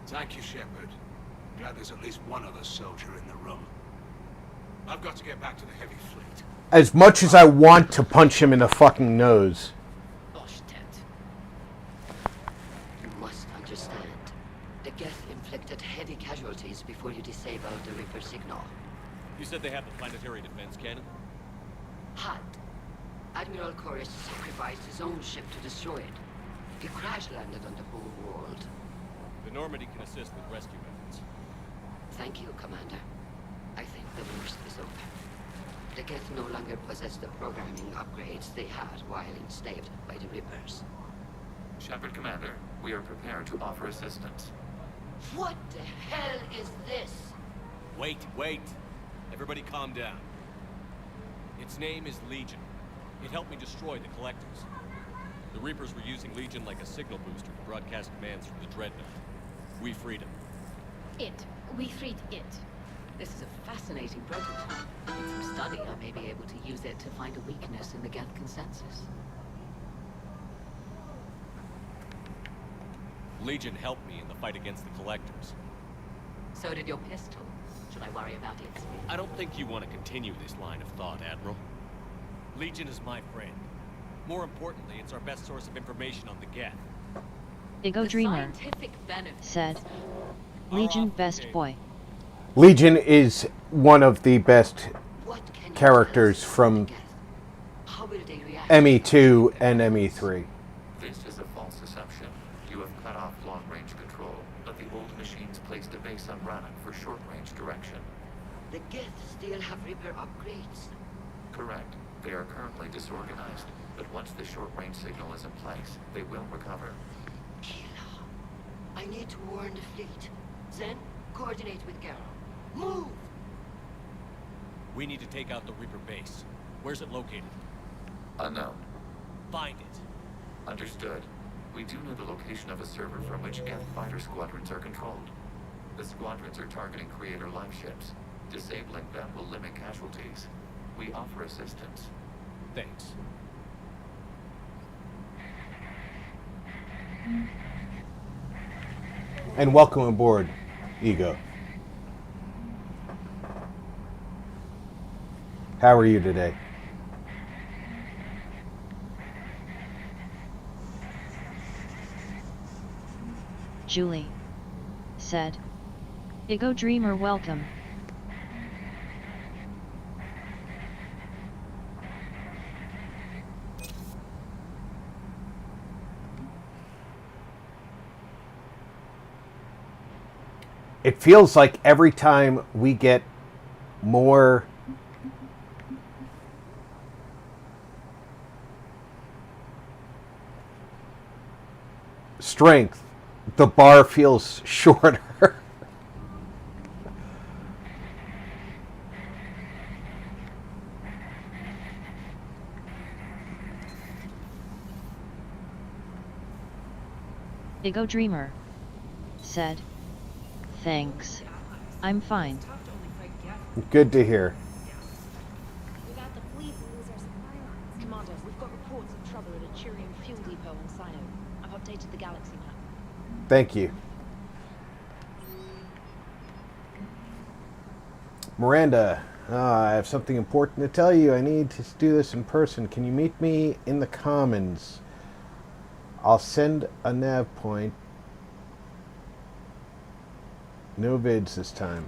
Thank you, Shepard. Glad there's at least one other soldier in the room. I've got to get back to the Heavy Fleet. As much as I want to punch him in the fucking nose. You must understand. The Geth inflicted heavy casualties before you disabled the Reaper signal. You said they have the planetary defense cannon? Had. Admiral Chorus sacrificed his own ship to destroy it. It crash-landed on the whole world. The Normandy can assist with rescue efforts. Thank you, Commander. I think the worst is over. The Geth no longer possess the programming upgrades they had while enslaved by the Reapers. Shepard, Commander, we are prepared to offer assistance. What the hell is this? Wait. Everybody calm down. Its name is Legion. It helped me destroy the Collectors. The Reapers were using Legion like a signal booster to broadcast commands from the Dreadnought. We freed him. We freed it. This is a fascinating prototype. With some study, I may be able to use it to find a weakness in the Geth consensus. Legion helped me in the fight against the Collectors. So did your pistol. Should I worry about it? I don't think you want to continue this line of thought, Admiral. Legion is my friend. More importantly, it's our best source of information on the Geth. Ego Dreamer said, Legion best boy. Legion is one of the best characters from ME2 and ME3. This is a false assumption. You have cut off long-range control, but the old machines placed a base on Rannoch for short-range direction. The Geth still have Reaper upgrades. Correct. They are currently disorganized, but once the short-range signal is in place, they will recover. I need to warn the fleet. Then, coordinate with Garrow. Move! We need to take out the Reaper base. Where's it located? Unknown. Find it. Understood. We do know the location of a server from which Geth fighter squadrons are controlled. The squadrons are targeting Creator life ships. Disabling them will limit casualties. We offer assistance. Thanks. And welcome aboard, Ego. How are you today? Julie said, Ego Dreamer welcome. It feels like every time we get more strength, the bar feels shorter. Ego Dreamer said, thanks. I'm fine. Good to hear. Without the fleet, we lose our supply lines. Commander, we've got reports of trouble at a Turian fuel depot in Sino. I've updated the galaxy map. Thank you. Miranda, I have something important to tell you. I need to do this in person. Can you meet me in the Commons? I'll send a nav point. No vids this time.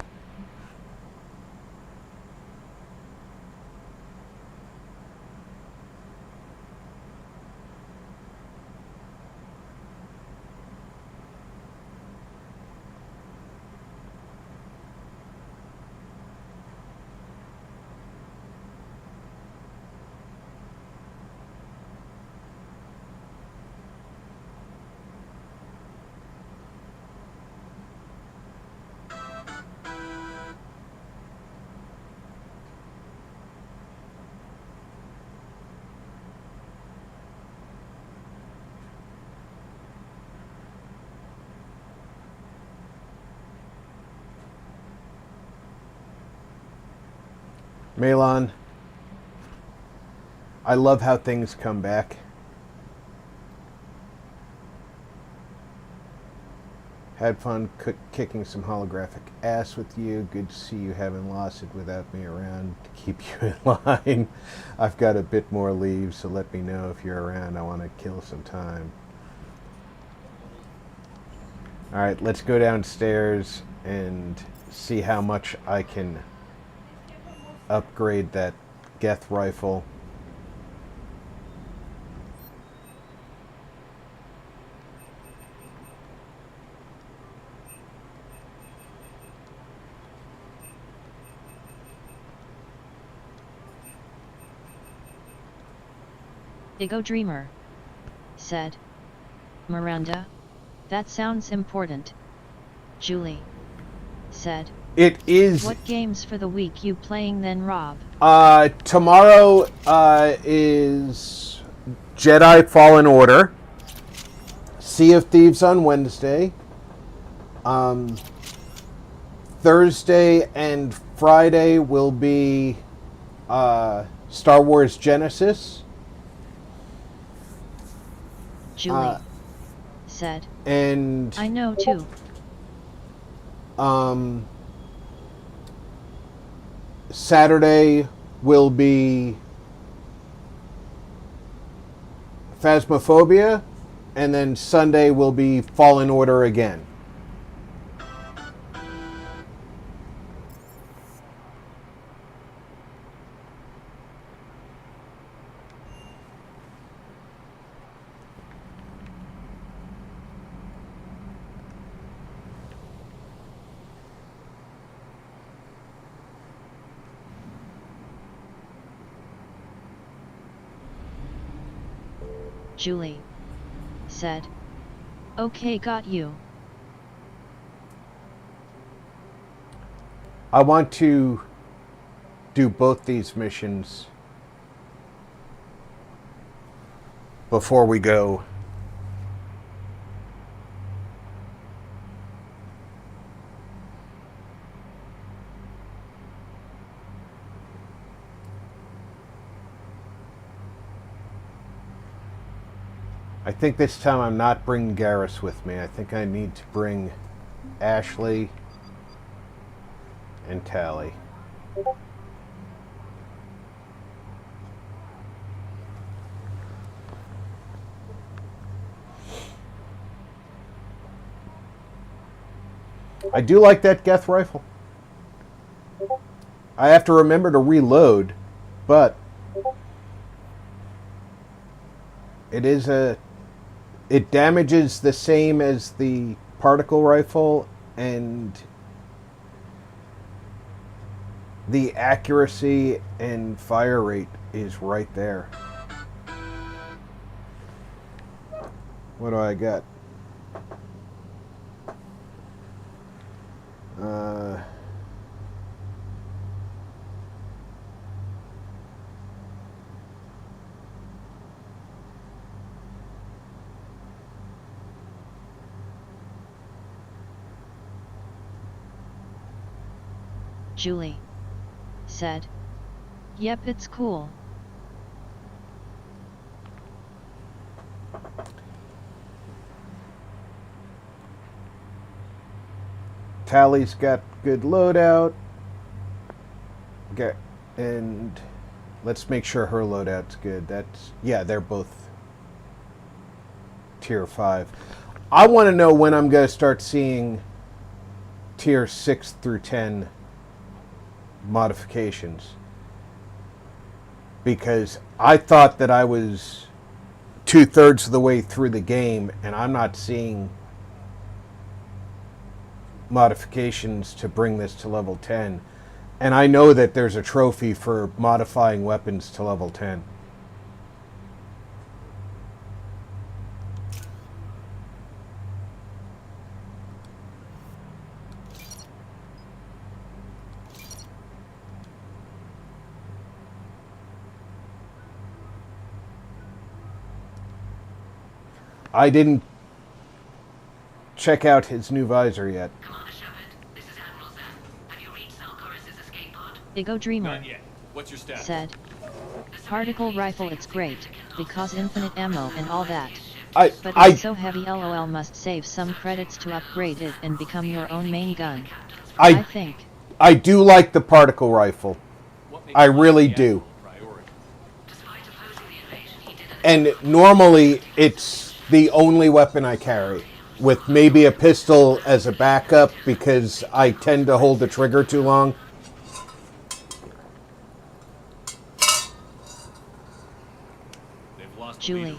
Malon, I love how things come back. Had fun kicking some holographic ass with you. Good to see you haven't lost it without me around to keep you in line. I've got a bit more leave, so let me know if you're around. I want to kill some time. Alright, let's go downstairs and see how much I can upgrade that Geth rifle. Ego Dreamer said, Miranda, that sounds important. Julie said, it is. What games for the week you playing then, Rob? Tomorrow is Jedi Fallen Order. Sea of Thieves on Wednesday. Thursday and Friday will be Star Wars Genesis. Julie said, and I know too. Saturday will be Phasmophobia, and then Sunday will be Fallen Order again. Julie said, okay, got you. I want to do both these missions before we go. I think this time I'm not bringing Garrus with me. I think I need to bring Ashley and Tally. I do like that Geth rifle. I have to remember to reload, but it damages the same as the particle rifle, and the accuracy and fire rate is right there. What do I got? Julie said, yep, it's cool. Tally's got good loadout. Okay, and let's make sure her loadout's good. Yeah, they're both tier 5. I want to know when I'm going to start seeing tier 6 through 10 modifications, because I thought that I was 2/3 of the way through the game and I'm not seeing modifications to bring this to level 10, and I know that there's a trophy for modifying weapons to level 10. I didn't check out his new visor yet. Commander Shepard, this is Admiral Zen. Have you reached Salcoris' escape pod? Ego Dreamer What's your status? said. Particle rifle, it's great, because infinite ammo and all that. But it's so heavy, lol, must save some credits to upgrade it and become your own main gun. I think. I do like the particle rifle. I really do. And normally it's the only weapon I carry, with maybe a pistol as a backup because I tend to hold the trigger too long. Julie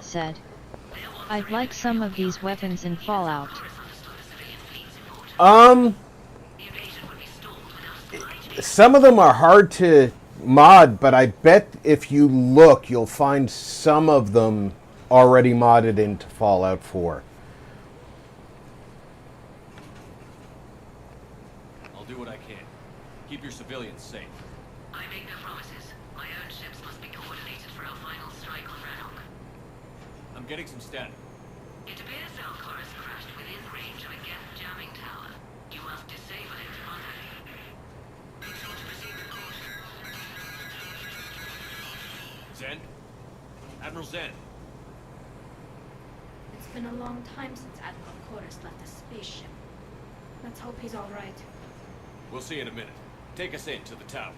said, I'd like some of these weapons in Fallout. Some of them are hard to mod, but I bet if you look, you'll find some of them already modded into Fallout 4. I'll do what I can. Keep your civilians safe. I make no promises. My own ships must be coordinated for our final strike on Red Hawk. I'm getting some static. It appears Alcor has crashed within range of a Geth jamming tower. You must disable it, Commander. Zen? Admiral Zen? It's been a long time since Admiral Chorus left the spaceship. Let's hope he's all right. We'll see in a minute. Take us in to the tower.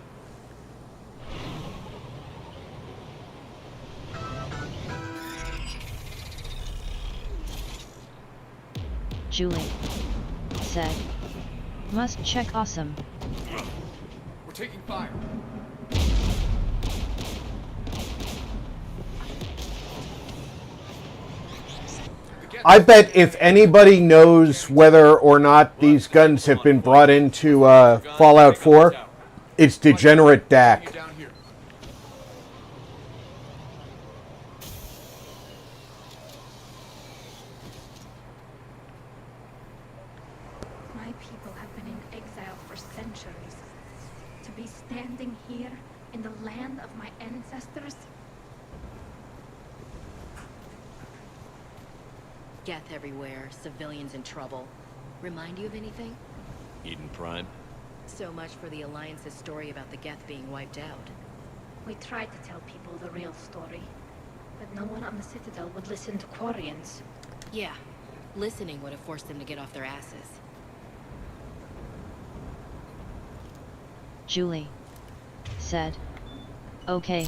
Julie said, must check awesome. We're taking fire. I bet if anybody knows whether or not these guns have been brought into Fallout 4, it's Degenerate Dak. My people have been in exile for centuries. To be standing here in the land of my ancestors? Geth everywhere, civilians in trouble. Remind you of anything? Eden Prime? So much for the Alliance's story about the Geth being wiped out. We tried to tell people the real story, but no one on the Citadel would listen to Quarians. Yeah, listening would have forced them to get off their asses. Julie said, okay.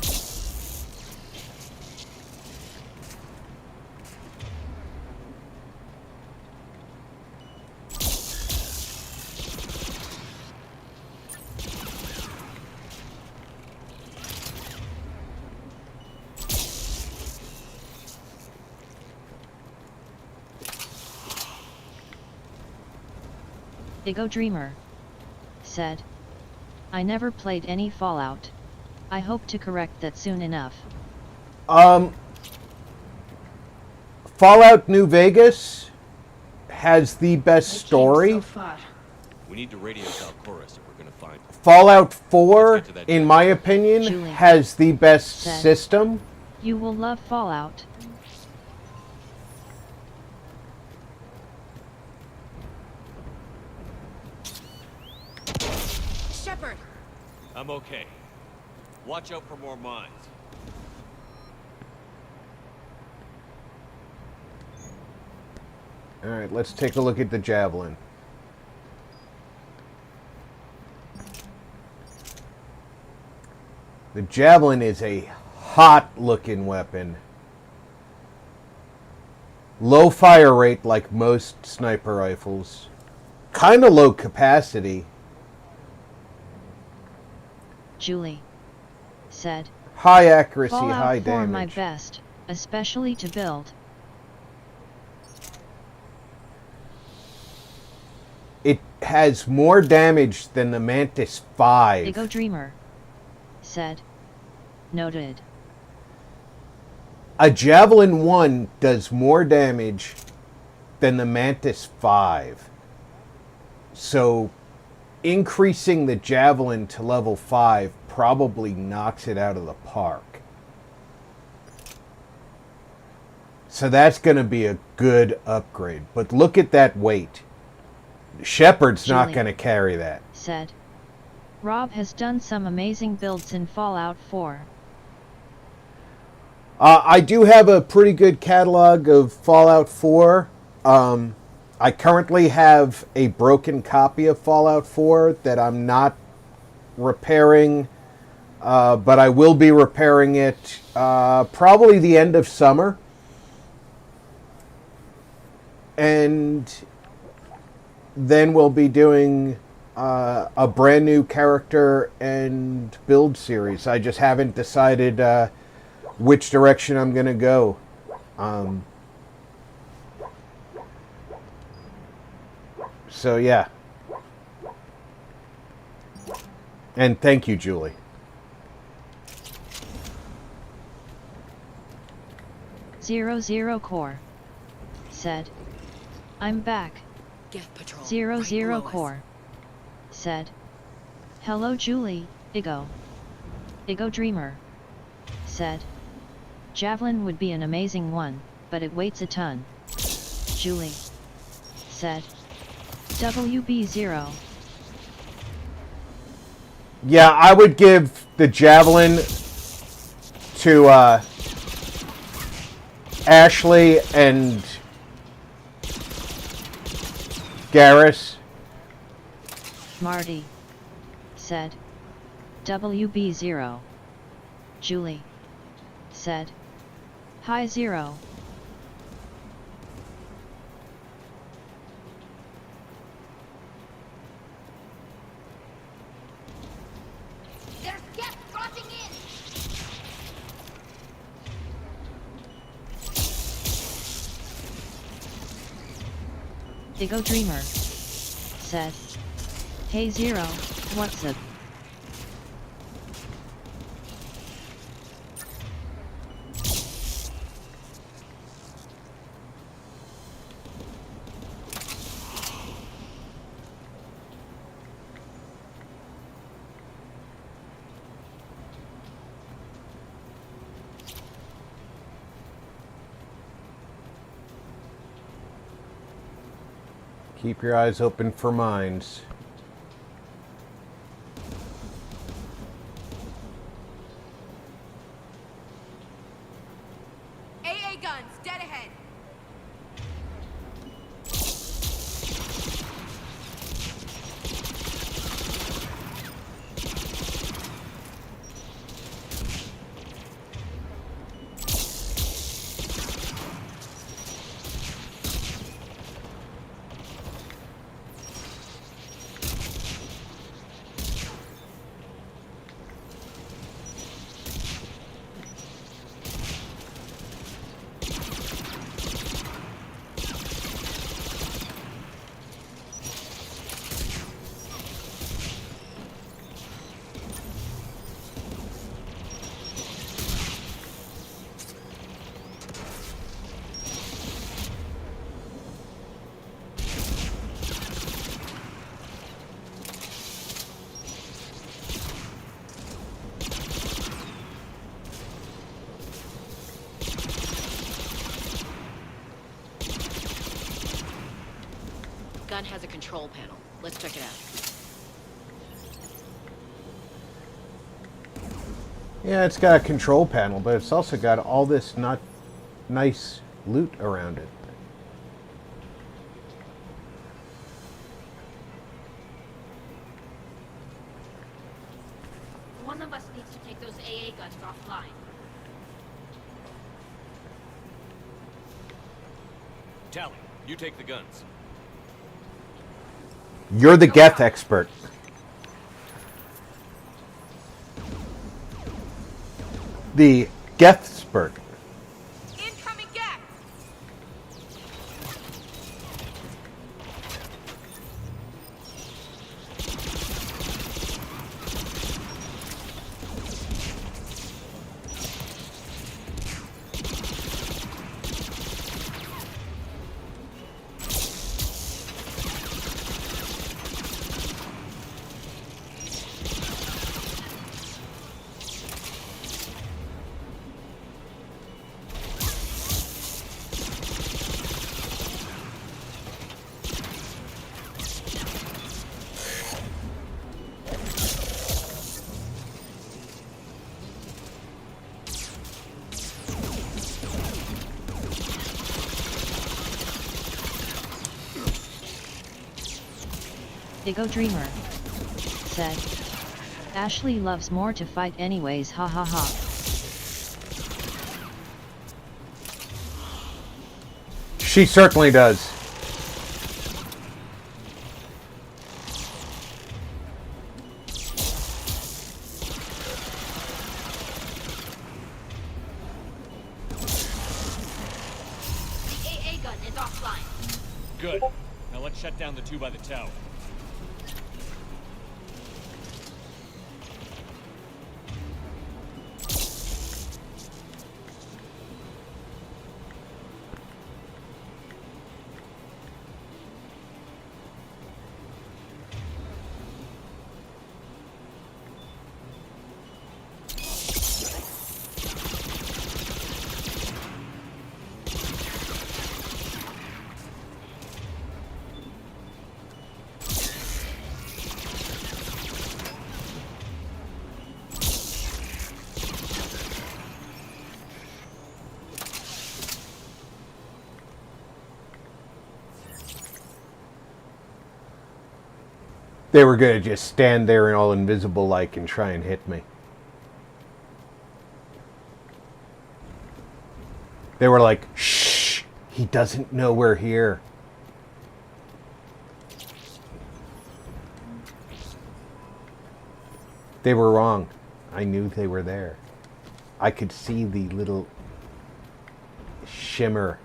Ego Dreamer said, I never played any Fallout. I hope to correct that soon enough. Fallout New Vegas has the best story. We need to radio Alcoris if we're going to find him. Fallout 4, in my opinion, has the best system. You will love Fallout. Shepard! I'm okay. Watch out for more mines. Alright, let's take a look at the Javelin. The Javelin is a hot-looking weapon. Low fire rate like most sniper rifles. Kind of low capacity. Julie said, High accuracy, Fallout high 4 damage. my best, especially to build. It has more damage than the Mantis 5. Ego Dreamer said, noted. A Javelin 1 does more damage than the Mantis 5. So increasing the Javelin to level 5 probably knocks it out of the park. So that's going to be a good upgrade. But look at that weight. Shepard's not Julie going to carry that. Said, Rob has done some amazing builds in Fallout 4. I do have a pretty good catalog of Fallout 4. I currently have a broken copy of Fallout 4 that I'm not repairing, but I will be repairing it probably the end of summer. And then we'll be doing a brand new character and build series. I just haven't decided which direction I'm going to go. So yeah. And thank you, Julie. Zero Core said, I'm back. Geth Patrol. Zero Core said, hello Julie, Igo Dreamer said, Javelin would be an amazing one, but it weighs a ton. Julie said, WB0. Yeah, I would give the Javelin to Ashley and Garrus. Marty said, WB0. Julie said, Hi Zero. There's Geth crossing in! Igo Dreamer said, Hey Zero, what's up? Keep your eyes open for mines. AA guns, dead ahead! Gun has a control panel. Let's check it out. Yeah, it's got a control panel, but it's also got all this not nice loot around it. One of us needs to take those AA guns offline. Tally, you take the guns. You're the Geth expert. The Geth expert. Incoming Geth! Ego Dreamer said. Ashley loves more to fight anyways, ha ha ha. She certainly does. The AA gun is offline. Good. Now let's shut down the two by the tower. They were going to just stand there and all invisible like and try and hit me. They were like, shh, he doesn't know we're here. They were wrong. I knew they were there. I could see the little shimmer.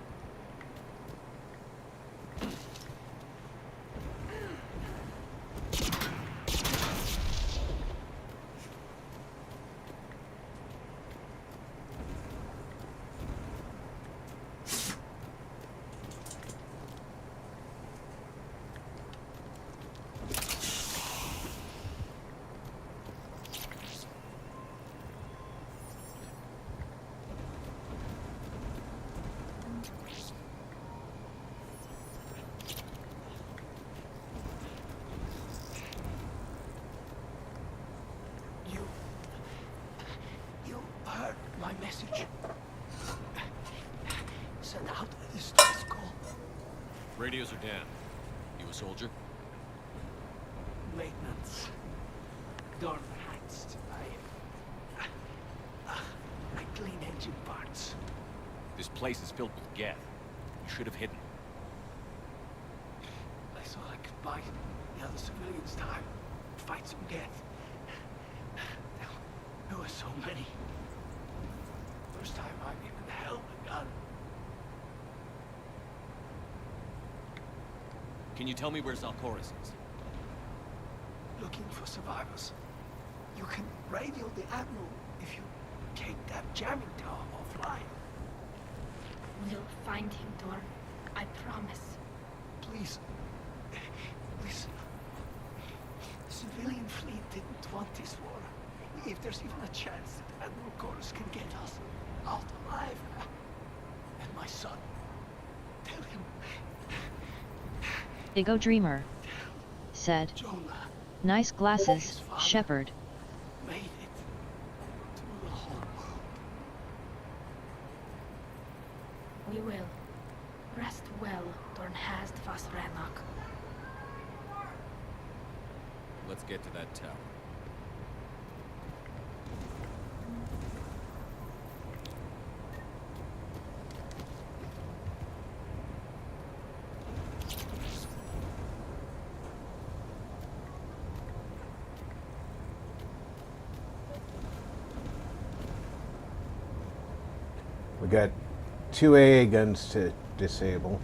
My message. Send out a distress call. Radios are down. You a soldier? Maintenance. Dorm hacks. I clean engine parts. This place is filled with geth. You should have hidden. I thought I could buy the other civilians time. Fight some geth. There were so many. First time I've even held a gun. Can you tell me where Zalcoris is? Looking for survivors. You can radio the Admiral if you take that jamming tower offline. We'll find him, Dorn. I promise. Please. Listen. The civilian fleet didn't want this war. If there's even a chance that Admiral Chorus can get us out alive. And my son. Tell him. Ego Dreamer said. Nice glasses, Shepard. Made it to the whole world. We will. Rest well, Dorn Hast vas Renok. Let's get to that tower. We got 2 AA guns to disable.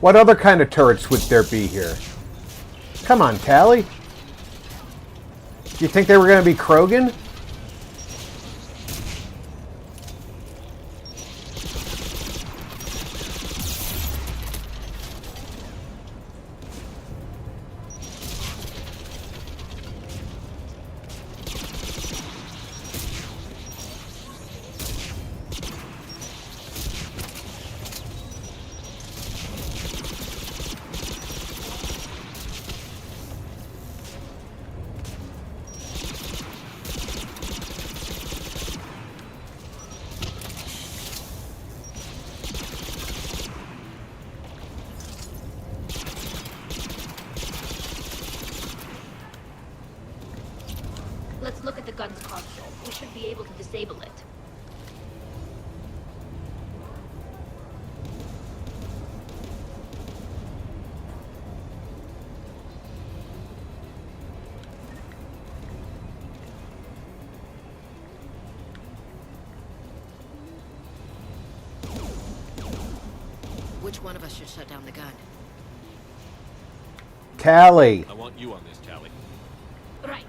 What other kind of turrets would there be here? Come on, Callie. You think they were going to be Krogan? the gun's console. We should be able to disable it. Which one of us should shut down the gun? Callie. I want you on this, Callie. Right.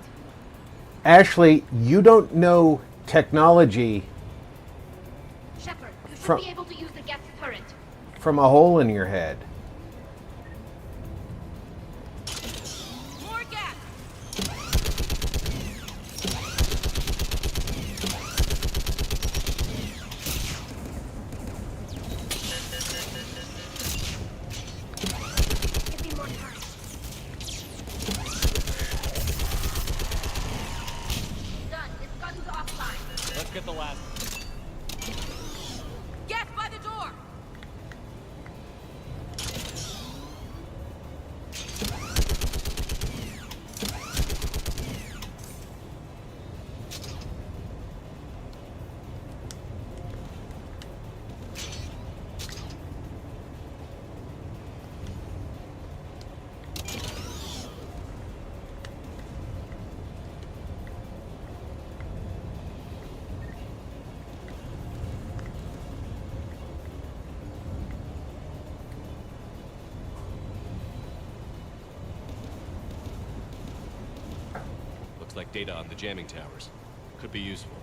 Ashley, you don't know technology Shepard, you should From- be able to use the gas turret. from a hole in your head. More gas! Give me more time. Done. This gun's offline. Let's get the last. Get by the door! Looks like data on the jamming towers. Could be useful.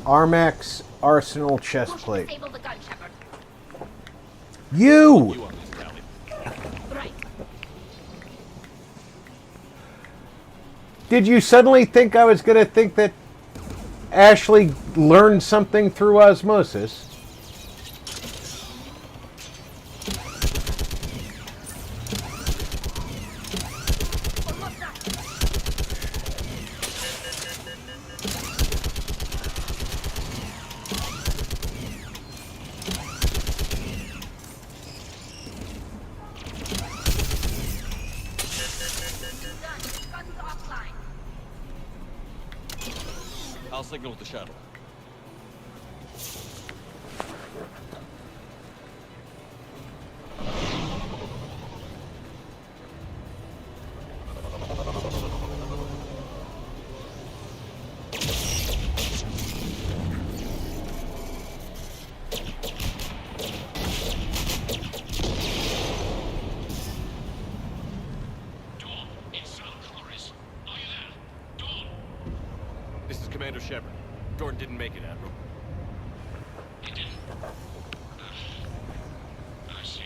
Armax Arsenal chest plate. Disable the gun, Shepard. You! You on this, Callie. Right. Did you suddenly think I was going to think that Ashley learned something through osmosis? I'll signal with the shuttle. This is Commander Shepard. Jordan didn't make it, Admiral. He didn't. I see.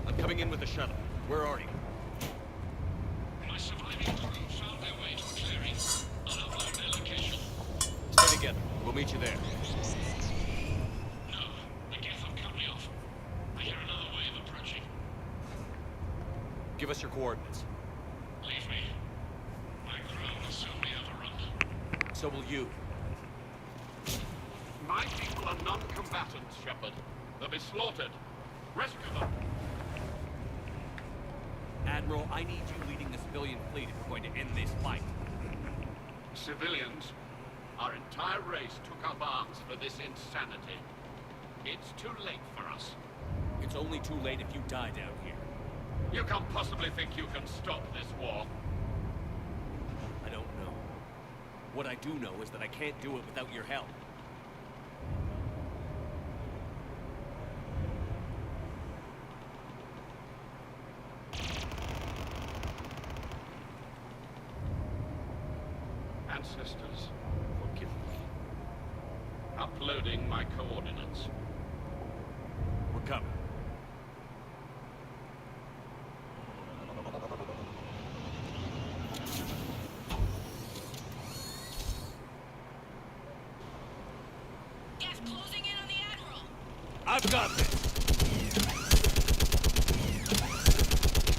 I'm coming in with the shuttle. Where are you? My surviving crew found their way to a clearing. I'll outline their location. Stay together. We'll meet you there. No, the Geth have cut me off. I hear another wave approaching. Give us your coordinates. Leave me. My crew will soon be overrun. So will you. My people are non-combatants, Shepard. They'll be slaughtered. Rescue them. Admiral, I need you leading the civilian fleet if we're going to end this fight. Civilians, our entire race took up arms for this insanity. It's too late for us. It's only too late if you die down here. You can't possibly think you can stop this war. I don't know. What I do know is that I can't do it without your help. Ancestors, forgive me. Uploading my coordinates. We're coming. Gas closing in on the Admiral. I've got this.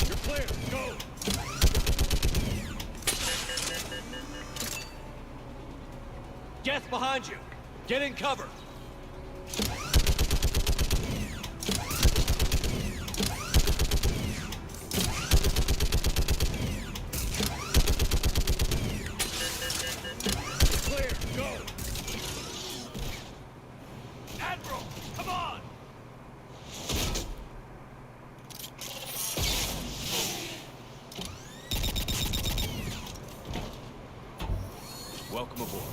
You're clear. Go. Gas behind you. Get in cover. Clear. Go. Admiral, come on. Welcome aboard.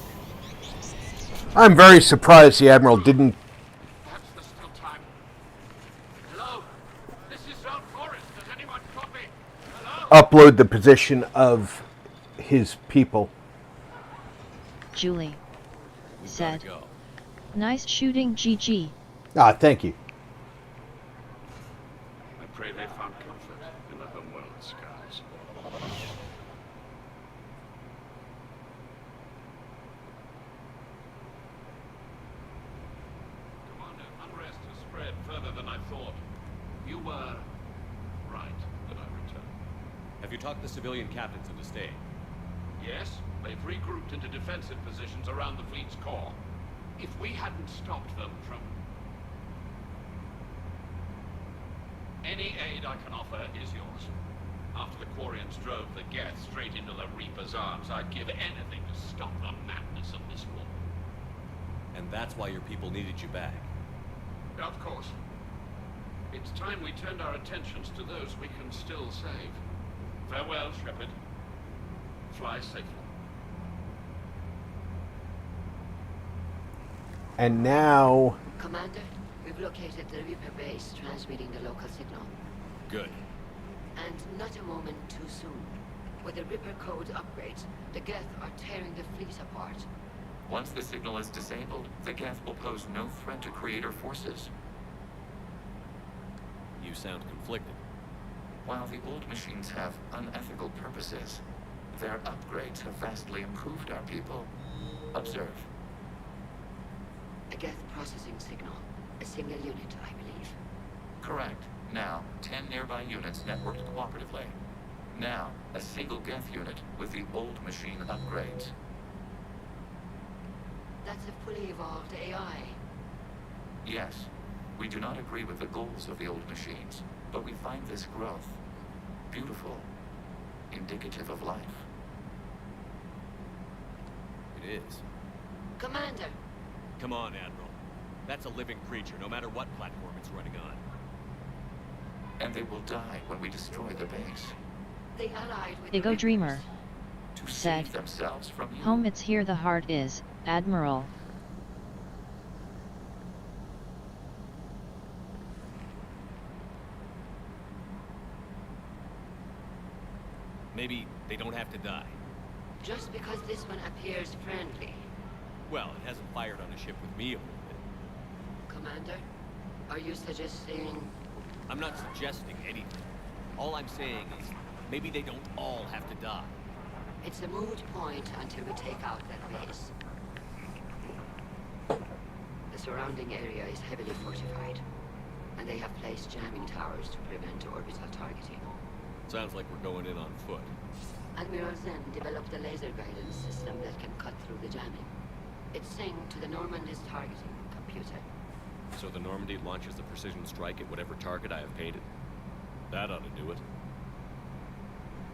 I'm very surprised the Admiral didn't Perhaps there's still time. Hello? This is Zone Forest. Does anyone copy? Hello? upload the position of his people. Julie said, "Nice shooting, GG." Ah, thank you. I pray they found comfort in the homeworld skies. Commander, unrest has spread further than I thought. You were right that I returned. Have you talked the civilian captains into staying? Yes, they've regrouped into defensive positions around the fleet's core. If we hadn't stopped them from... Any aid I can offer is yours. After the Quarians drove the Geth straight into the Reaper's arms, I'd give anything to stop the madness of this war. And that's why your people needed you back. Of course. It's time we turned our attentions to those we can still save. Farewell, Shepard. Fly safely. And now... Commander, we've located the Reaper base transmitting the local signal. Good. And not a moment too soon. With the Reaper code upgrades, the Geth are tearing the fleet apart. Once the signal is disabled, the Geth will pose no threat to Creator forces. You sound conflicted. While the old machines have unethical purposes, their upgrades have vastly improved our people. Observe. A Geth processing signal. A single unit, I believe. Correct. Now, 10 nearby units networked cooperatively. Now, a single Geth unit with the old machine upgrades. That's a fully evolved AI. Yes, we do not agree with the goals of the old machines, but we find this growth beautiful, indicative of life. It is. Commander! Come on, Admiral. That's a living creature, no matter what platform it's running on. And they will die when we destroy the base. They allied with Ego Dreamer to said, save themselves from you. "Home, it's here the heart is, Admiral." Maybe they don't have to die. Just because this one appears friendly. Well, it hasn't fired on a ship with me aboard it. Commander, are you suggesting... I'm not suggesting anything. All I'm saying is, maybe they don't all have to die. It's a moot point until we take out that base. The surrounding area is heavily fortified, and they have placed jamming towers to prevent orbital targeting. Sounds like we're going in on foot. Admiral Zen developed a laser guidance system that can cut through the jamming. It's synced to the Normandy's targeting computer. So the Normandy launches the precision strike at whatever target I have painted? That ought to do it.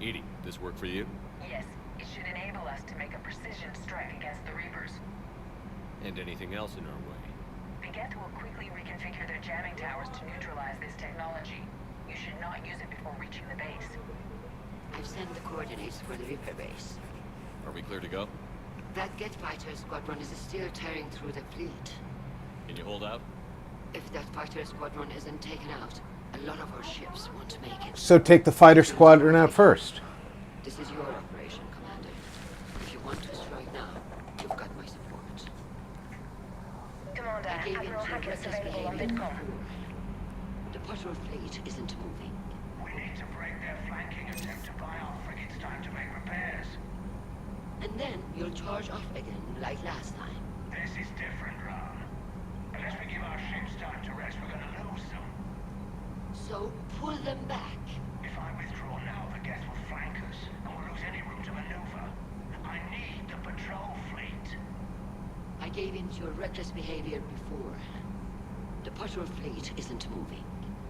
Edie, this work for you? Yes, it should enable us to make a precision strike against the Reapers. And anything else in our way? The Geth will quickly reconfigure their jamming towers to neutralize this technology. You should not use it before reaching the base. I've sent the coordinates for the Reaper base. Are we clear to go? That Geth fighter squadron is still tearing through the fleet. Can you hold out? If that fighter squadron isn't taken out, a lot of our ships won't make it. So take the fighter squadron out first. This is your operation, Commander. If you want to strike now, you've got my support. Commander, I gave in Admiral to Hackett's reckless available on behavior VidCom. before. The patrol fleet isn't moving. We need to break their flanking attempt to buy our frigates time to make repairs. And then you'll charge off again, like last time. This is different, Ram. Unless we give our ships time to rest, we're gonna lose them. So, pull them back. If I withdraw now, the Geth will flank us, and we'll lose any room to maneuver. I need the patrol fleet. I gave in to your reckless behavior before. The patrol fleet isn't moving.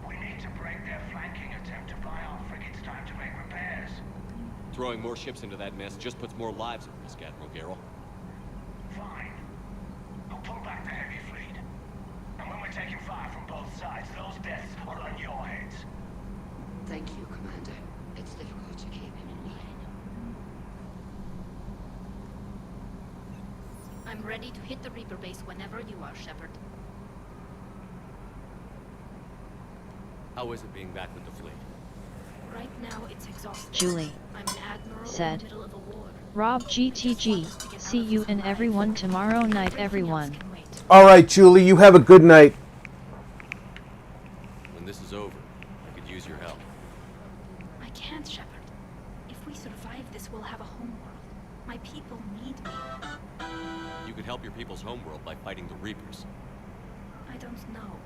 We need to break their flanking attempt to buy our frigates time to make repairs. Throwing more ships into that mess just puts more lives at risk, Admiral Garrel. Fine. We'll pull back the heavy fleet. And when we're taking fire from both sides, those deaths are on your heads. Thank you, Commander. It's difficult to keep him in line. I'm ready to hit the Reaper base whenever you are, Shepard. How is it being back with the fleet? Right now, it's exhausting. Julie I'm an admiral said. in the middle of a war. Rob GTG, see you and everyone tomorrow night, everyone. All right, Julie, you have a good night. When this is over, I could use your help. I can't, Shepard. If we survive this, we'll have a homeworld. My people need me. You could help your people's homeworld by fighting the Reapers. I don't know.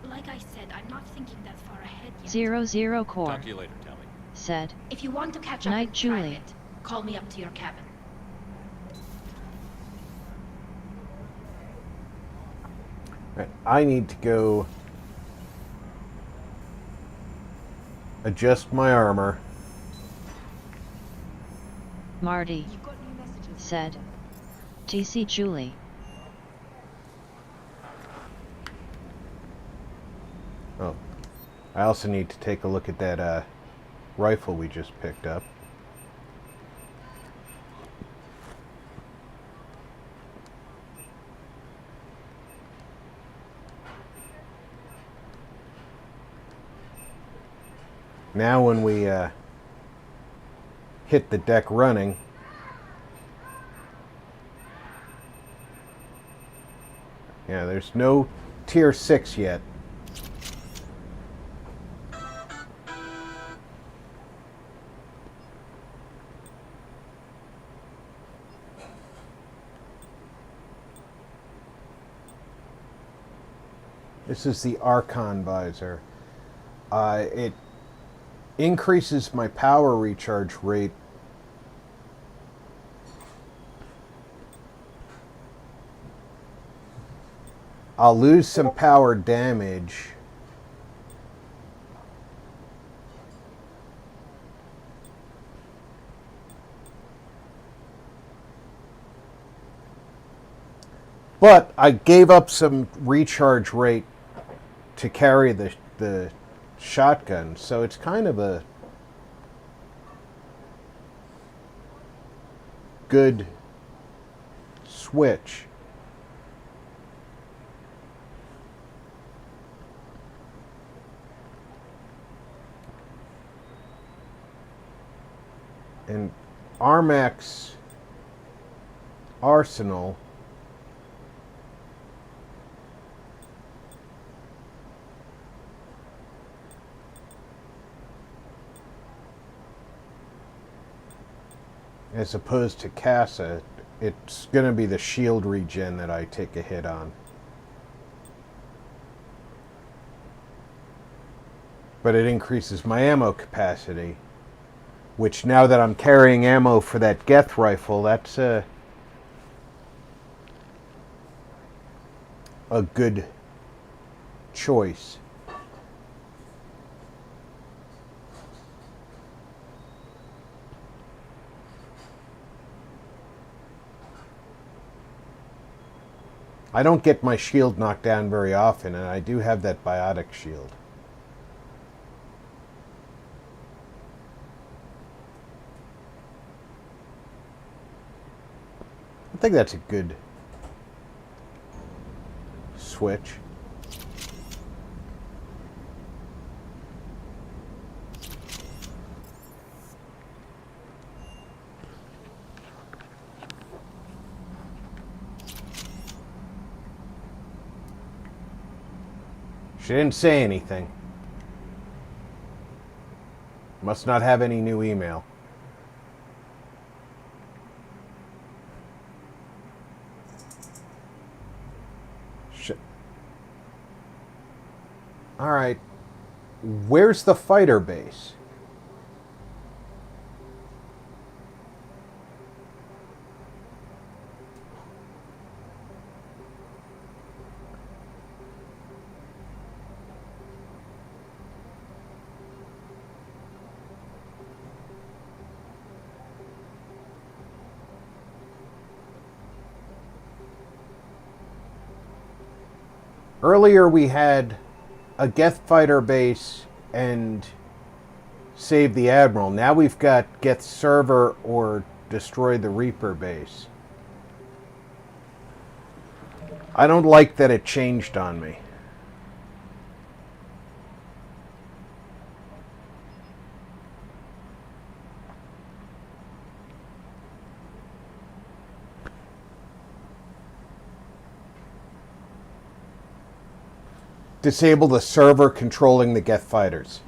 Like I said, I'm not thinking that far ahead yet. 00 Core Talk to you later, Tally. said. If you want to catch up Night, in Julie. private, call me up to your cabin. Right, I need to go adjust my armor. Marty said. TC Julie. Oh, I also need to take a look at that rifle we just picked up. Now when we hit the deck running, yeah, there's no tier 6 yet. This is the Archon visor. It increases my power recharge rate I'll lose some power damage. But I gave up some recharge rate to carry the shotgun, so it's kind of a good switch. And Armax Arsenal as opposed to Casa, it's going to be the shield regen that I take a hit on. But it increases my ammo capacity, which now that I'm carrying ammo for that Geth rifle, that's a good choice. I don't get my shield knocked down very often, and I do have that biotic shield. I think that's a good switch. She didn't say anything. Must not have any new email. All right. Where's the fighter base? Earlier we had a Geth fighter base and save the Admiral. Now we've got Geth server or destroy the Reaper base. I don't like that it changed on me. Disable the server controlling the Geth fighters.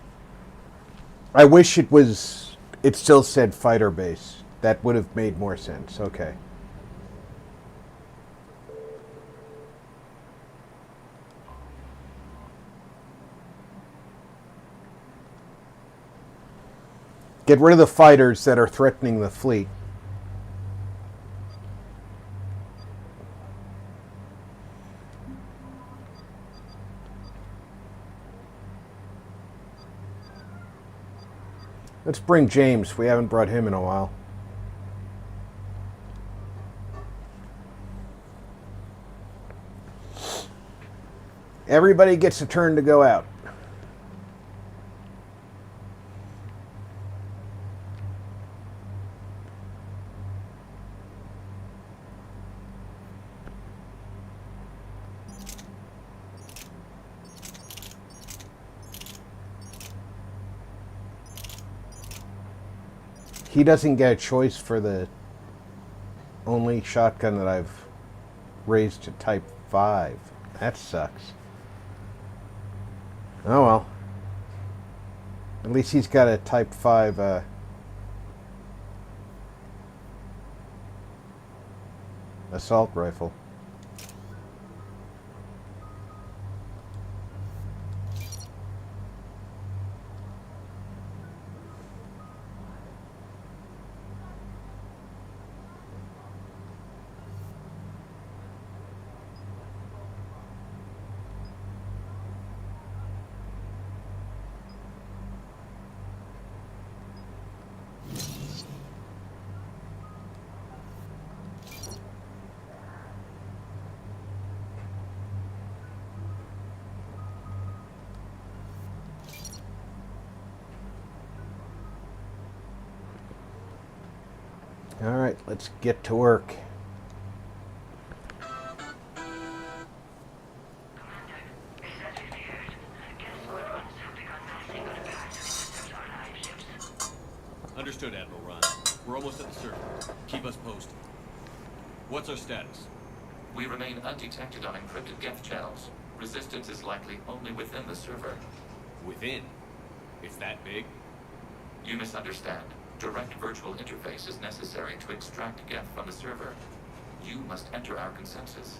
I wish it still said fighter base. That would have made more sense. Okay. Get rid of the fighters that are threatening the fleet. Let's bring James. We haven't brought him in a while. Everybody gets a turn to go out. He doesn't get a choice for the only shotgun that I've raised to type 5. That sucks. Oh well. At least he's got a type 5 assault rifle. All right, let's get to work. Understood, Admiral Ron. We're almost at the server. Keep us posted. What's our status? We remain undetected on encrypted Geth channels. Resistance is likely only within the server. Within? It's that big? You misunderstand. Direct virtual interface is necessary to extract Geth from the server. You must enter our consensus.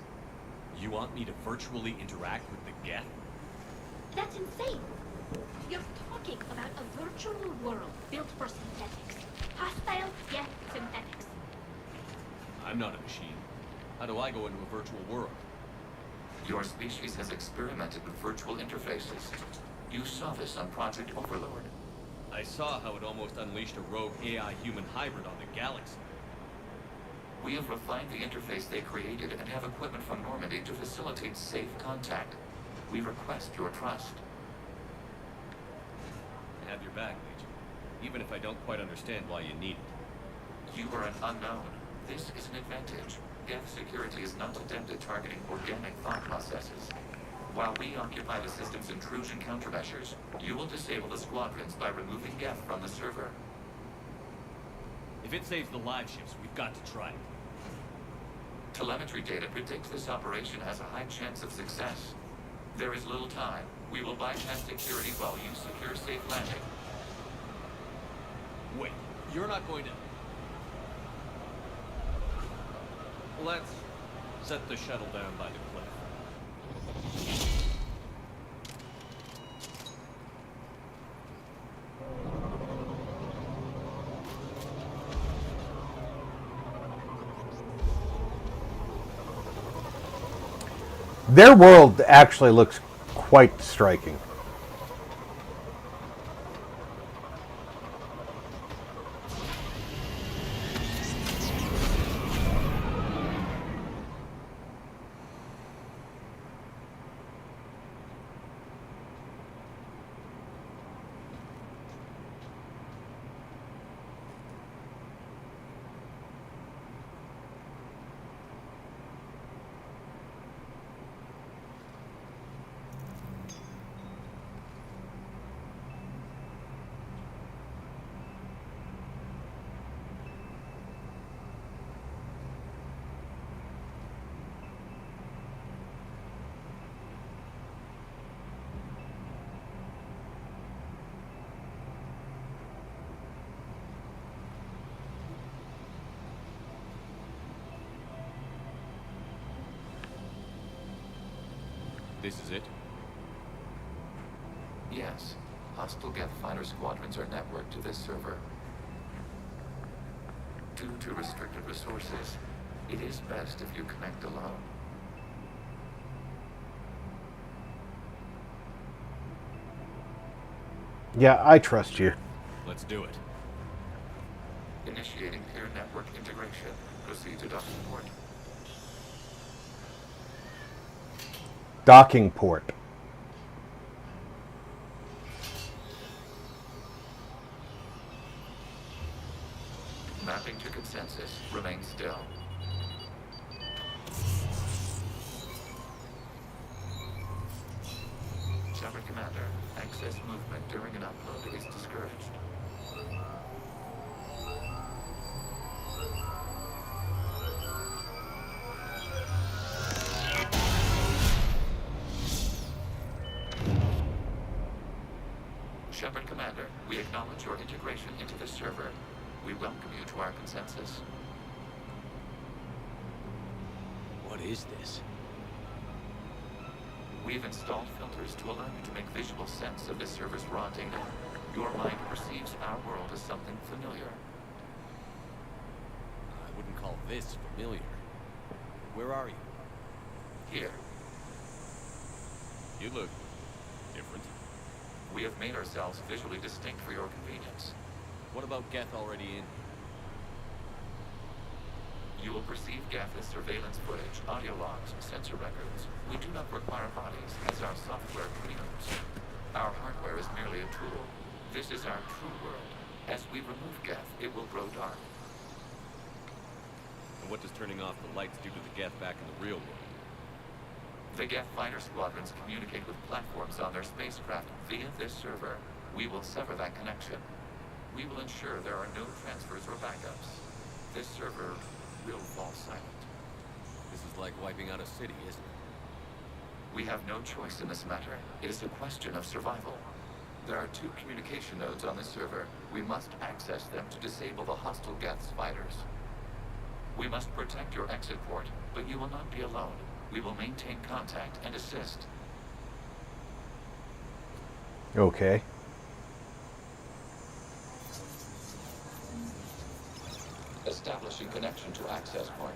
You want me to virtually interact with the Geth? That's insane! You're talking about a virtual world built for synthetics. Hostile, yet synthetics. I'm not a machine. How do I go into a virtual world? Your species has experimented with virtual interfaces. You saw this on Project Overlord. I saw how it almost unleashed a rogue AI-human hybrid on the galaxy. We have refined the interface they created and have equipment from Normandy to facilitate safe contact. We request your trust. I have your back, Major. Even if I don't quite understand why you need it. You are an unknown. This is an advantage. Geth security is not adept at targeting organic thought processes. While we occupy the system's intrusion countermeasures, you will disable the squadrons by removing Geth from the server. If it saves the live ships, we've got to try it. Telemetry data predicts this operation has a high chance of success. There is little time. We will bypass security while you secure safe landing. Wait, you're not going to... Let's set the shuttle down by the cliff. Their world actually looks quite striking. This is it? Yes. Hostile Geth fighter squadrons are networked to this server. Due to restricted resources, it is best if you connect alone. Yeah, I trust you. Let's do it. Initiating peer network integration. Proceed to docking port. Docking port. Mapping to consensus. Remain still. Shepard Commander, access movement during an upload is discouraged. Shepard Commander, we acknowledge your integration into this server. We welcome you to our consensus. What is this? We've installed filters to allow you to make visual sense of this server's raw data. Your mind perceives our world as something familiar. I wouldn't call this familiar. Where are you? Here. You look different. We have made ourselves visually distinct for your convenience. What about Geth already in? You will perceive Geth as surveillance footage, audio logs, sensor records. We do not require bodies, as our software preempts. Our hardware is merely a tool. This is our true world. As we remove Geth, it will grow dark. And what does turning off the lights do to the Geth back in the real world? The Geth fighter squadrons communicate with platforms on their spacecraft via this server. We will sever that connection. We will ensure there are no transfers or backups. This server will fall silent. This is like wiping out a city, isn't it? We have no choice in this matter. It is a question of survival. There are 2 communication nodes on this server. We must access them to disable the hostile Geth's fighters. We must protect your exit port, but you will not be alone. We will maintain contact and assist. Okay. Establishing connection to access point.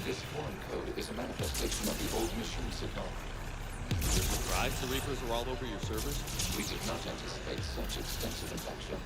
This foreign code is a manifestation of the old machine signal. You're surprised the Reapers are all over your servers? We did not anticipate such extensive infection.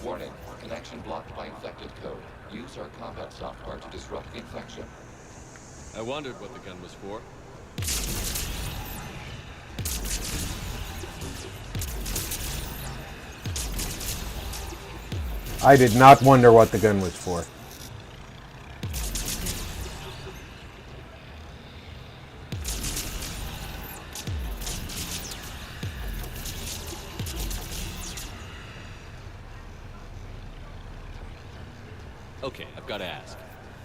Warning, connection blocked by infected code. Use our combat software to disrupt the infection. I wondered what the gun was for. I did not wonder what the gun was for. Okay, I've got to ask.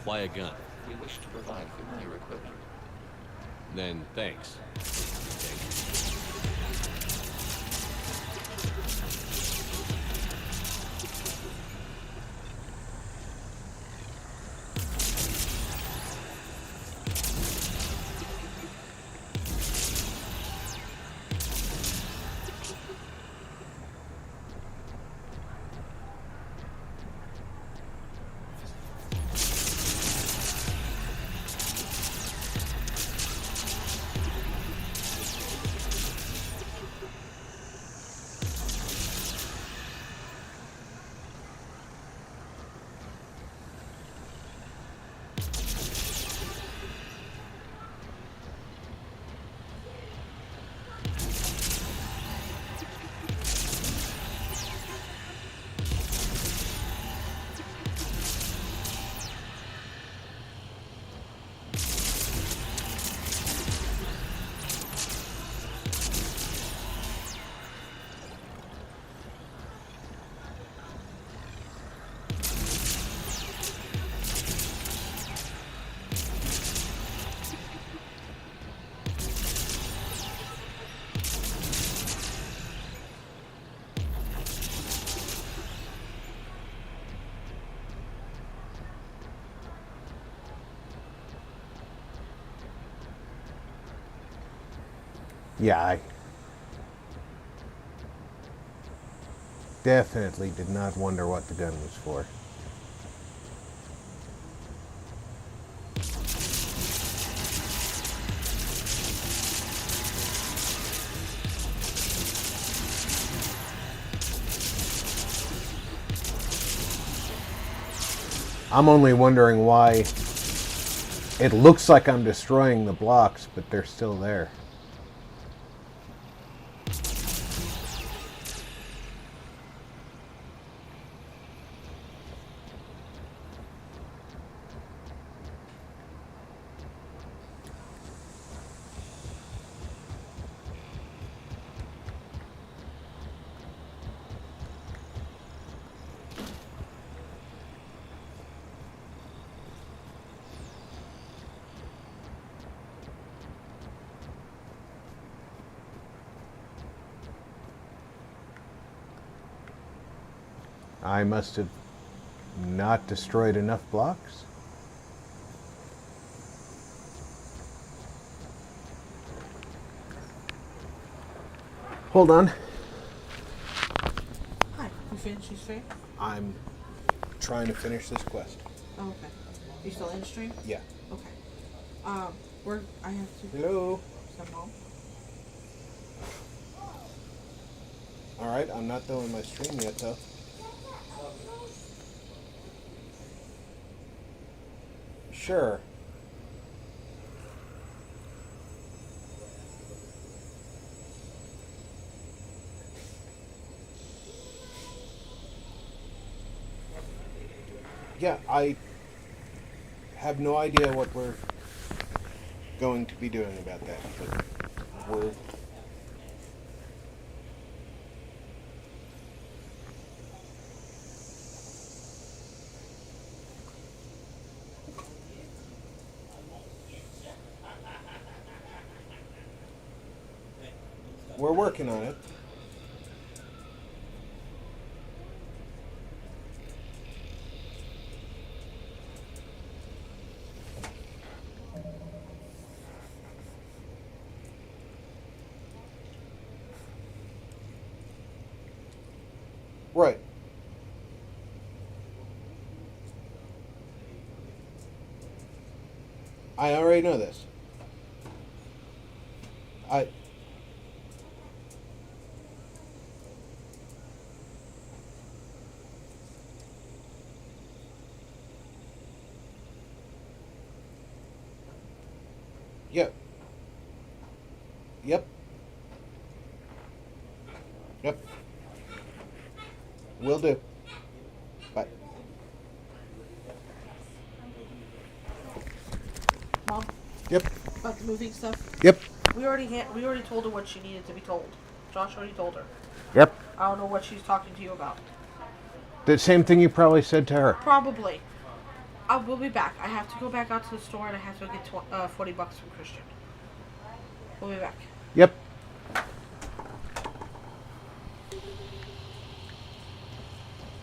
Why a gun? We wish to provide familiar equipment. Then, thanks. Yeah, I definitely did not wonder what the gun was for. I'm only wondering why it looks like I'm destroying the blocks, but they're still there. I must have not destroyed enough blocks. Hold on. Hi, you finished your stream? I'm trying to finish this quest. Oh, okay. You still in the stream? Yeah. Okay. I have to. Hello. Come home. Alright, I'm not done with my stream yet, though. Sure. Yeah, I have no idea what we're going to be doing about that, but we're working on it. Right. I already know this. Yep. Yep. Yep. Will do. Bye. Mom? Yep. About the moving stuff? Yep. We already told her what she needed to be told. Josh already told her. Yep. I don't know what she's talking to you about. The same thing you probably said to her. Probably. We'll be back. I have to go back out to the store and I have to get $40 from Christian. We'll be back. Yep.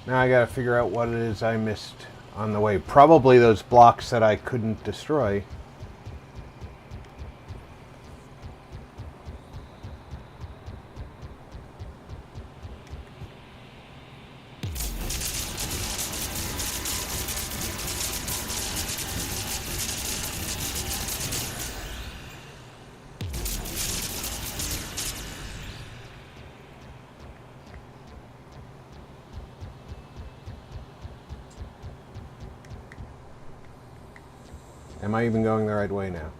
Now I gotta figure out what it is I missed on the way. Probably those blocks that I couldn't destroy. Am I even going the right way now?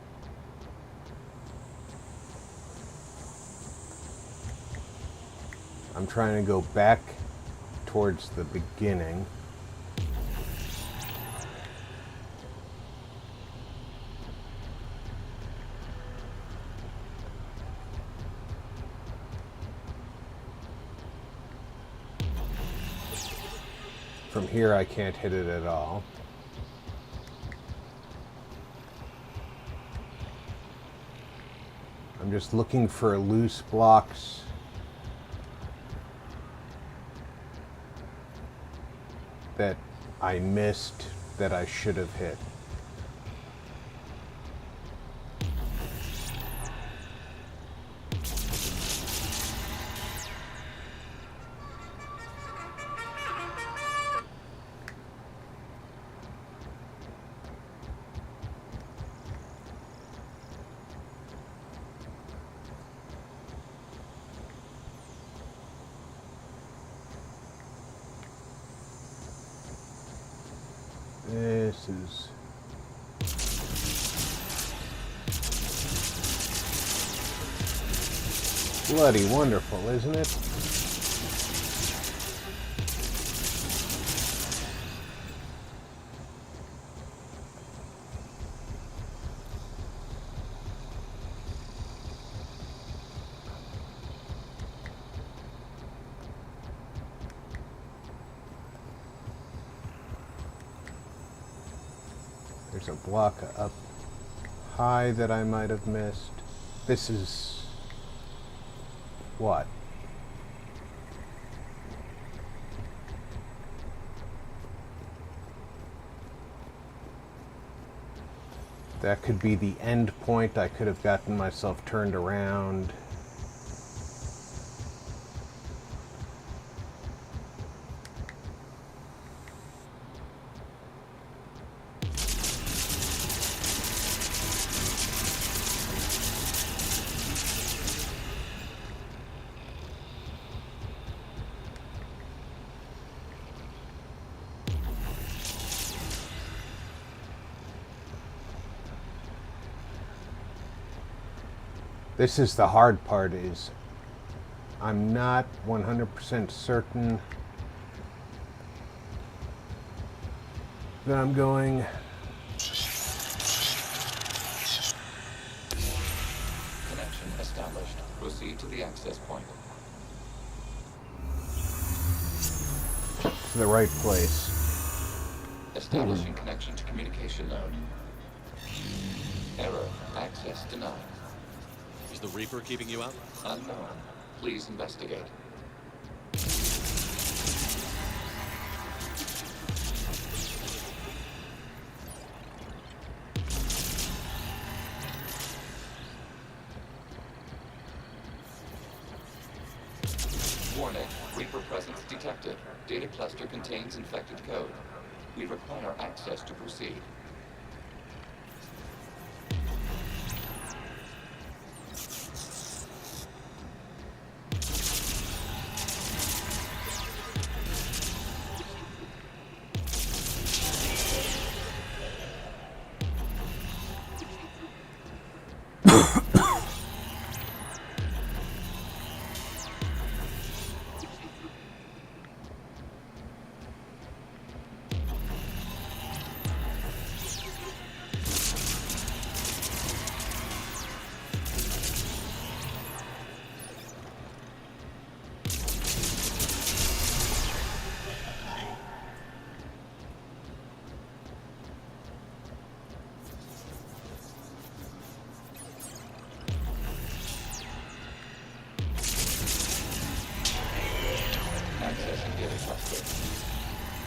I'm trying to go back towards the beginning. From here I can't hit it at all. I'm just looking for loose blocks. That I missed that I should have hit. This is bloody wonderful, isn't it? There's a block up high that I might have missed. This is what? That could be the end point. I could have gotten myself turned around. This is the hard part, is I'm not 100% certain that I'm going. Connection established. Proceed to the access point. To the right place. Establishing connection to communication node. Error. Access denied. Is the Reaper keeping you out? Unknown. Please investigate. Warning. Reaper presence detected. Data cluster contains infected code. We require access to proceed.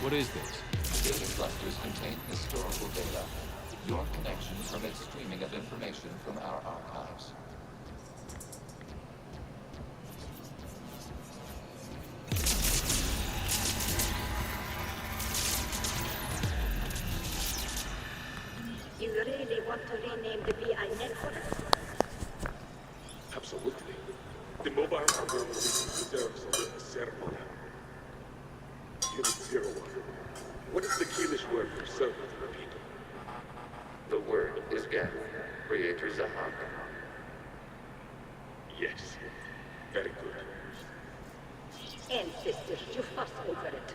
What is this? Data clusters contain historical data. Your connection permits streaming of information from our archives. You really want to rename the VI network? Absolutely. The mobile armor deserves a little ceremony. Unit 01. What is the Keelish word for servant of the people? The word is Geth, Creator Zahak. Yes. Very good. Ancestors, you fuss over it.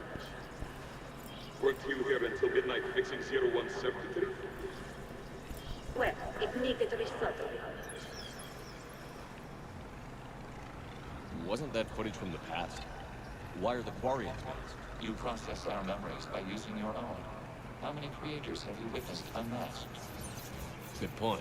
Weren't you here until midnight fixing 0173? Well, it needed resolving. Wasn't that footage from the past? Why are the Quarians masked? You process our memories by using your own. How many creators have you witnessed unmasked? Good point.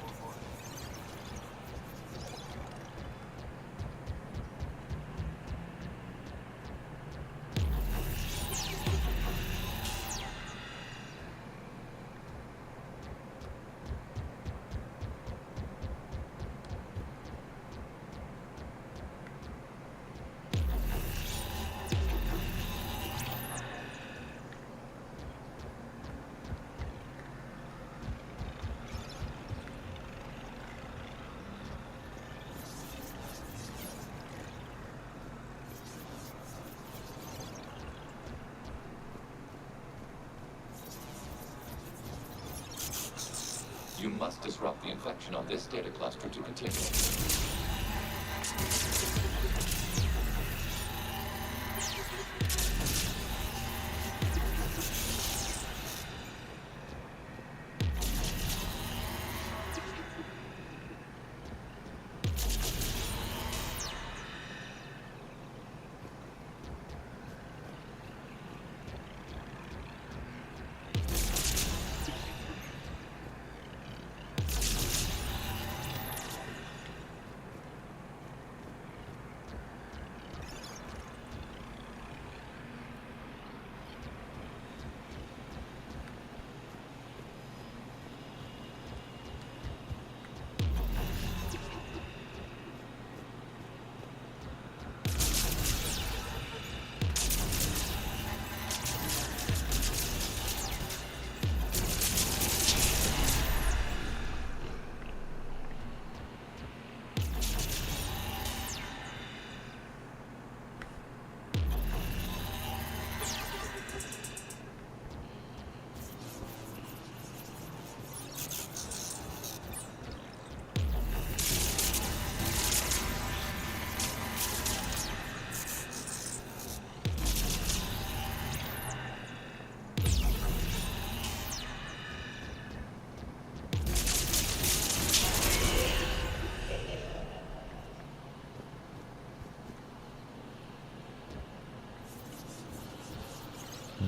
You must disrupt the infection on this data cluster to continue.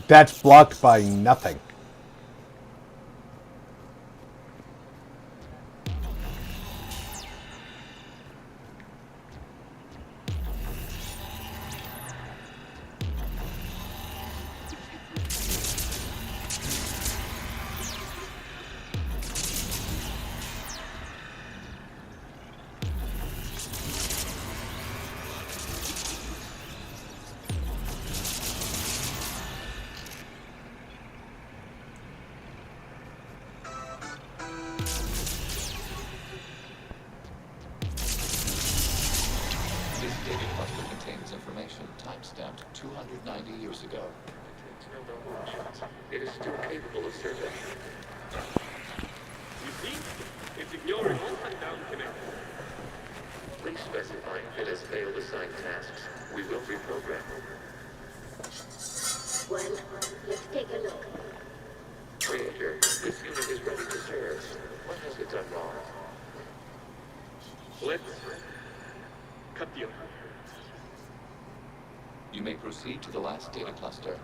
That's blocked by nothing. This data cluster contains information timestamped 290 years ago. It is still capable of survey. You see? It's ignoring all down connections. Please specify if it has failed assigned tasks. We will reprogram. Well, let's take a look. Creator, this unit is ready to serve. What has it done wrong? Let's cut the other. You may proceed to the last data cluster.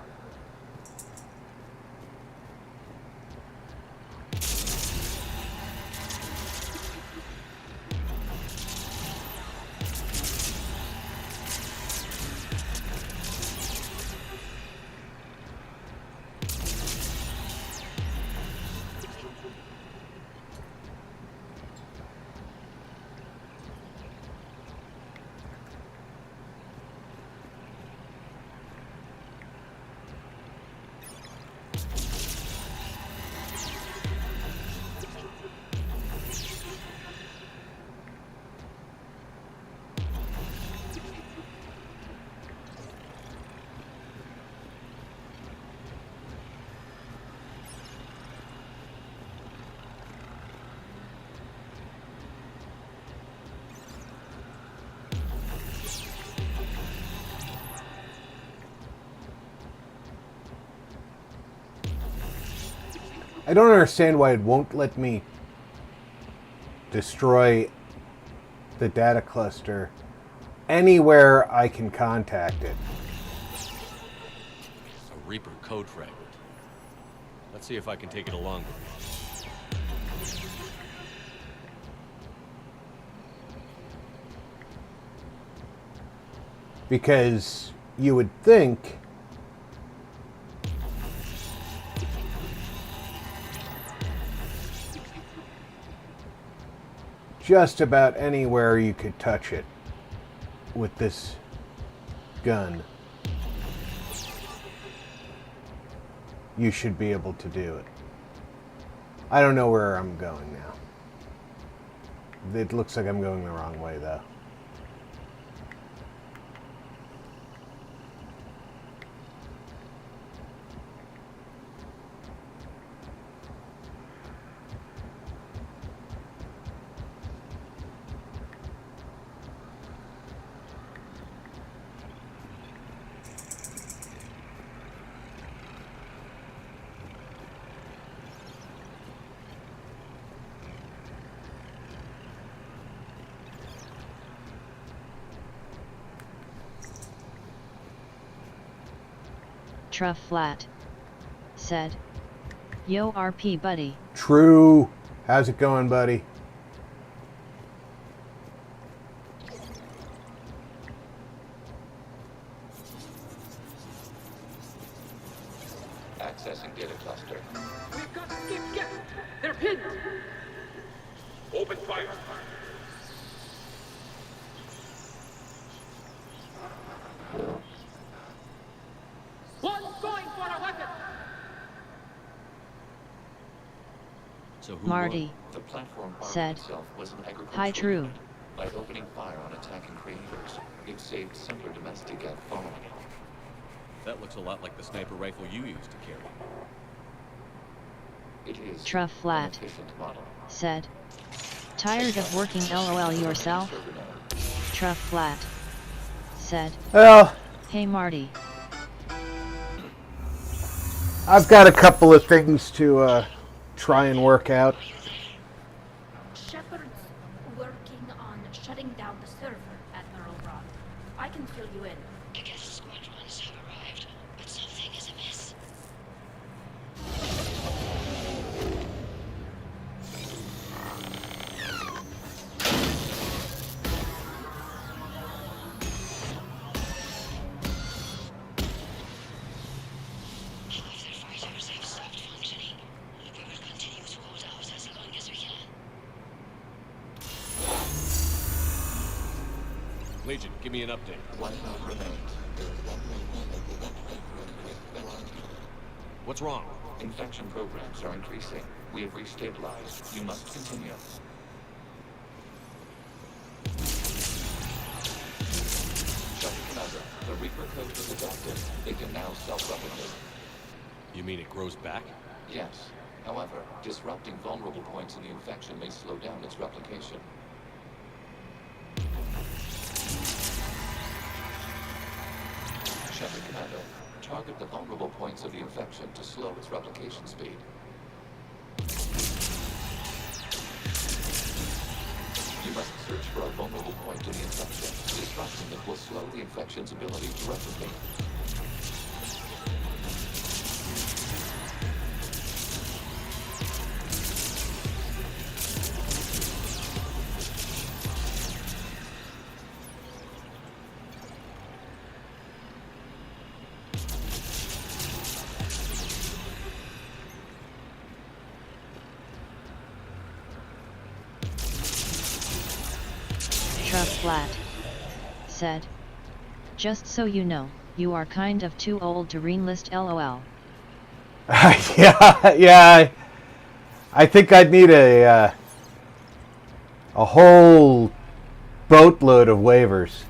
I don't understand why it won't let me destroy the data cluster anywhere I can contact it. A Reaper code fragment. Let's see if I can take it along with me. Because you would think just about anywhere you could touch it with this gun, you should be able to do it. I don't know where I'm going now. It looks like I'm going the wrong way, though. Truff Flat said, "Yo RP buddy." True. How's it going, buddy? Accessing data cluster. We've got get. They're pinned. Open fire. One's going for a weapon. So who Marty won? The platform said, itself was an agricultural "Hi True." unit. By opening fire on attacking creators, it saved simpler domestic at home. That looks a lot like the sniper rifle you used to carry. It is Truff Flat an efficient model. said, "Tired of working LOL yourself?" Truff Flat said, Well, "Hey Marty." I've got a couple of things to try and work out. Shepard's working on shutting down the server, Admiral Ron. I can fill you in. I guess the squadrons have arrived, but something is amiss. Half their fighters have stopped functioning. We will continue to hold out as long as we can. Legion, give me an update. One node remains. What's wrong? Infection programs are increasing. We have restabilized. You must continue. Shepard Commander, the Reaper code was adapted. They can now self-replicate. You mean it grows back? Yes. However, disrupting vulnerable points in the infection may slow down its replication. Shepard Commander, target the vulnerable points of the infection to slow its replication speed. You must search for a vulnerable point in the infection. Disrupting it will slow the infection's ability to replicate. Truff Flat said, "Just so you know, you are kind of too old to re-enlist LOL." yeah. I think I'd need a whole boatload of waivers.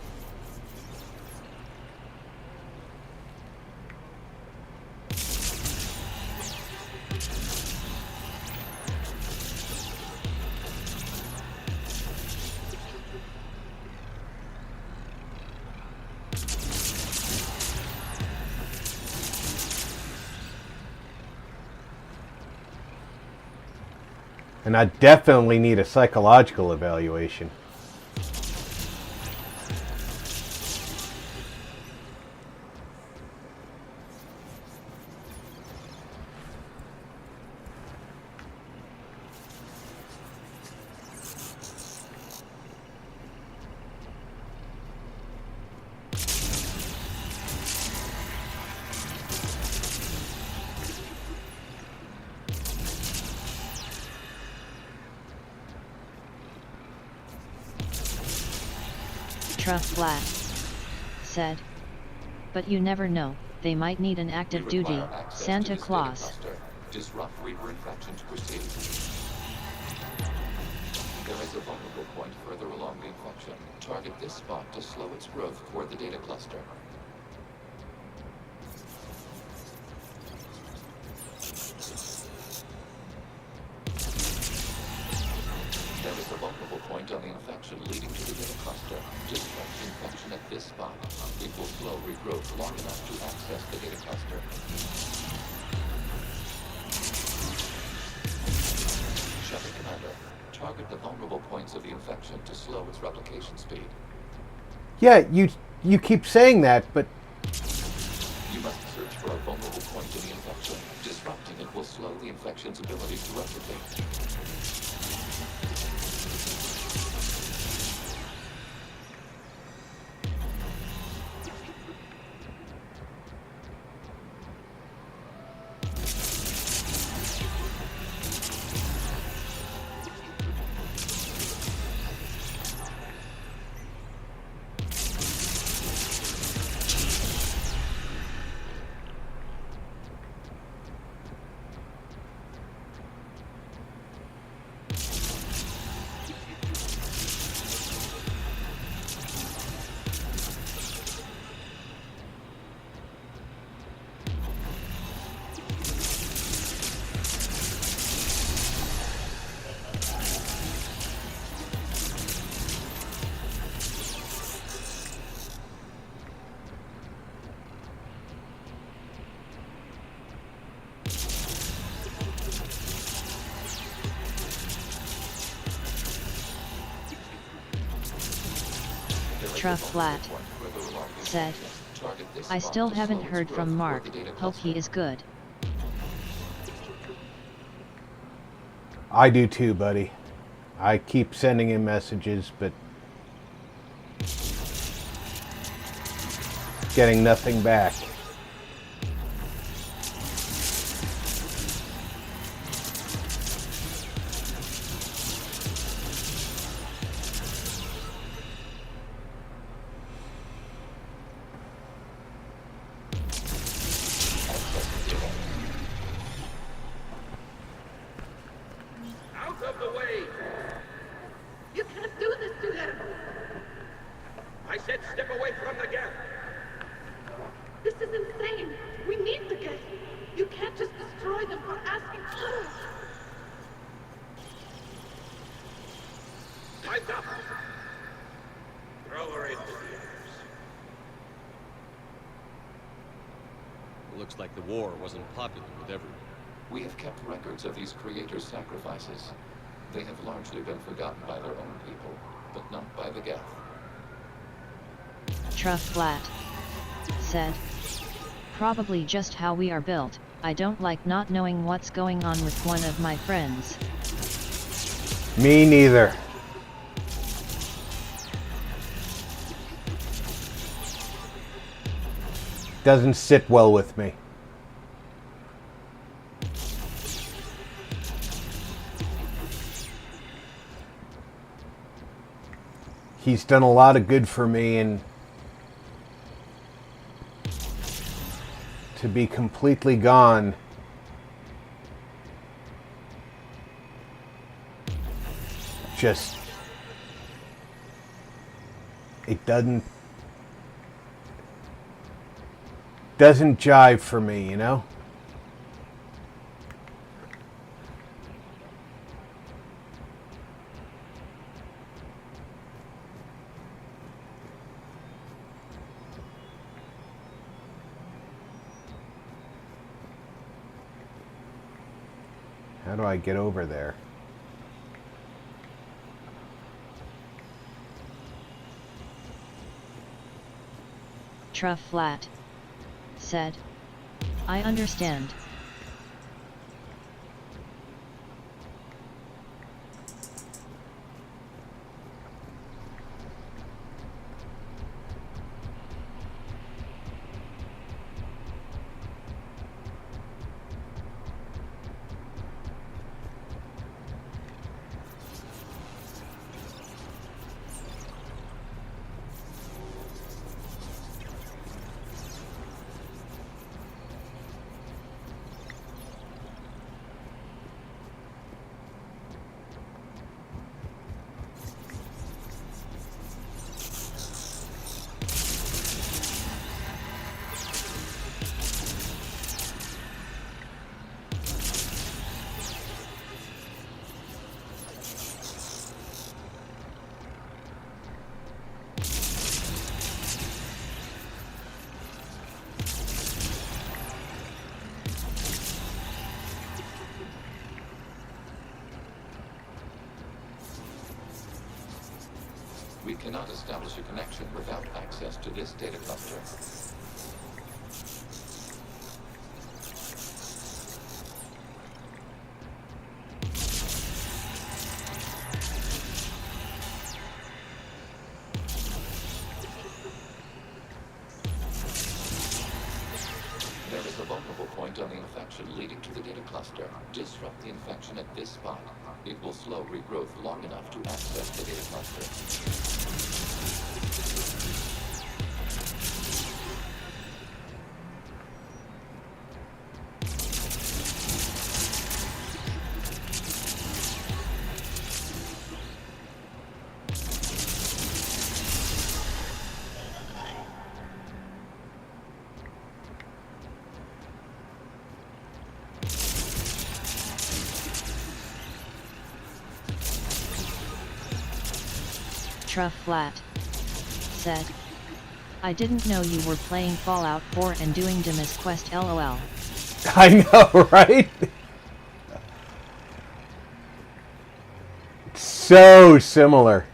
And I definitely need a psychological evaluation. Flat said. But you never know, they might need an active duty Santa Claus. Disrupt Reaper infection to proceed. There is a vulnerable point further along the infection. Target this spot to slow its growth toward the data cluster. There is a vulnerable point on the infection leading to the data cluster. Disrupt the infection at this spot. It will slow regrowth long enough to access the data cluster. Shepard Commander, target the vulnerable points of the infection to slow its replication speed. Yeah, you keep saying that, but... You must search for a vulnerable point in the infection. Disrupting it will slow the infection's ability to replicate. Flat said. I still haven't heard from Mark, hope he is good. I do too, buddy. I keep sending him messages, but getting nothing back. Looks like the war wasn't popular with everyone. We have kept records of these creators' sacrifices. They have largely been forgotten by their own people, but not by the Geth. Flat said. Probably just how we are built. I don't like not knowing what's going on with one of my friends. Me neither. Doesn't sit well with me. He's done a lot of good for me, and to be completely gone just, it doesn't jive for me, you know? How do I get over there? Truff Flat said, I understand. We cannot establish a connection without access to this data cluster. There is a vulnerable point on the infection leading to the data cluster. Disrupt the infection at this spot. It will slow regrowth long enough to access the data cluster. Truff Flat said, I didn't know you were playing Fallout 4 and doing Demis Quest LOL. I know, right? So similar.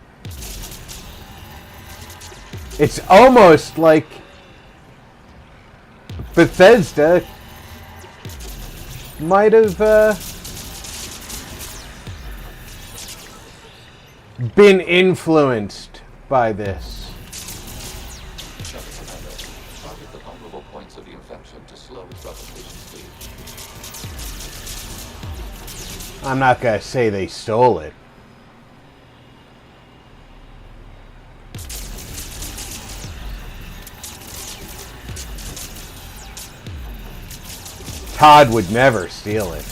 It's almost like Bethesda might have been influenced by this. Target the vulnerable points of the infection to slow its replication speed. I'm not gonna say they stole it. Todd would never steal it.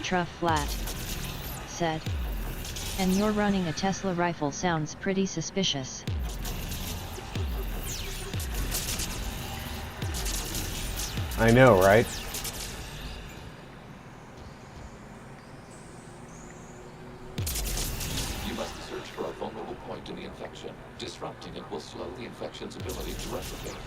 Truff Flat said, and you're running a Tesla rifle sounds pretty suspicious. I know, right? You must search for a vulnerable point in the infection. Disrupting it will slow the infection's ability to replicate.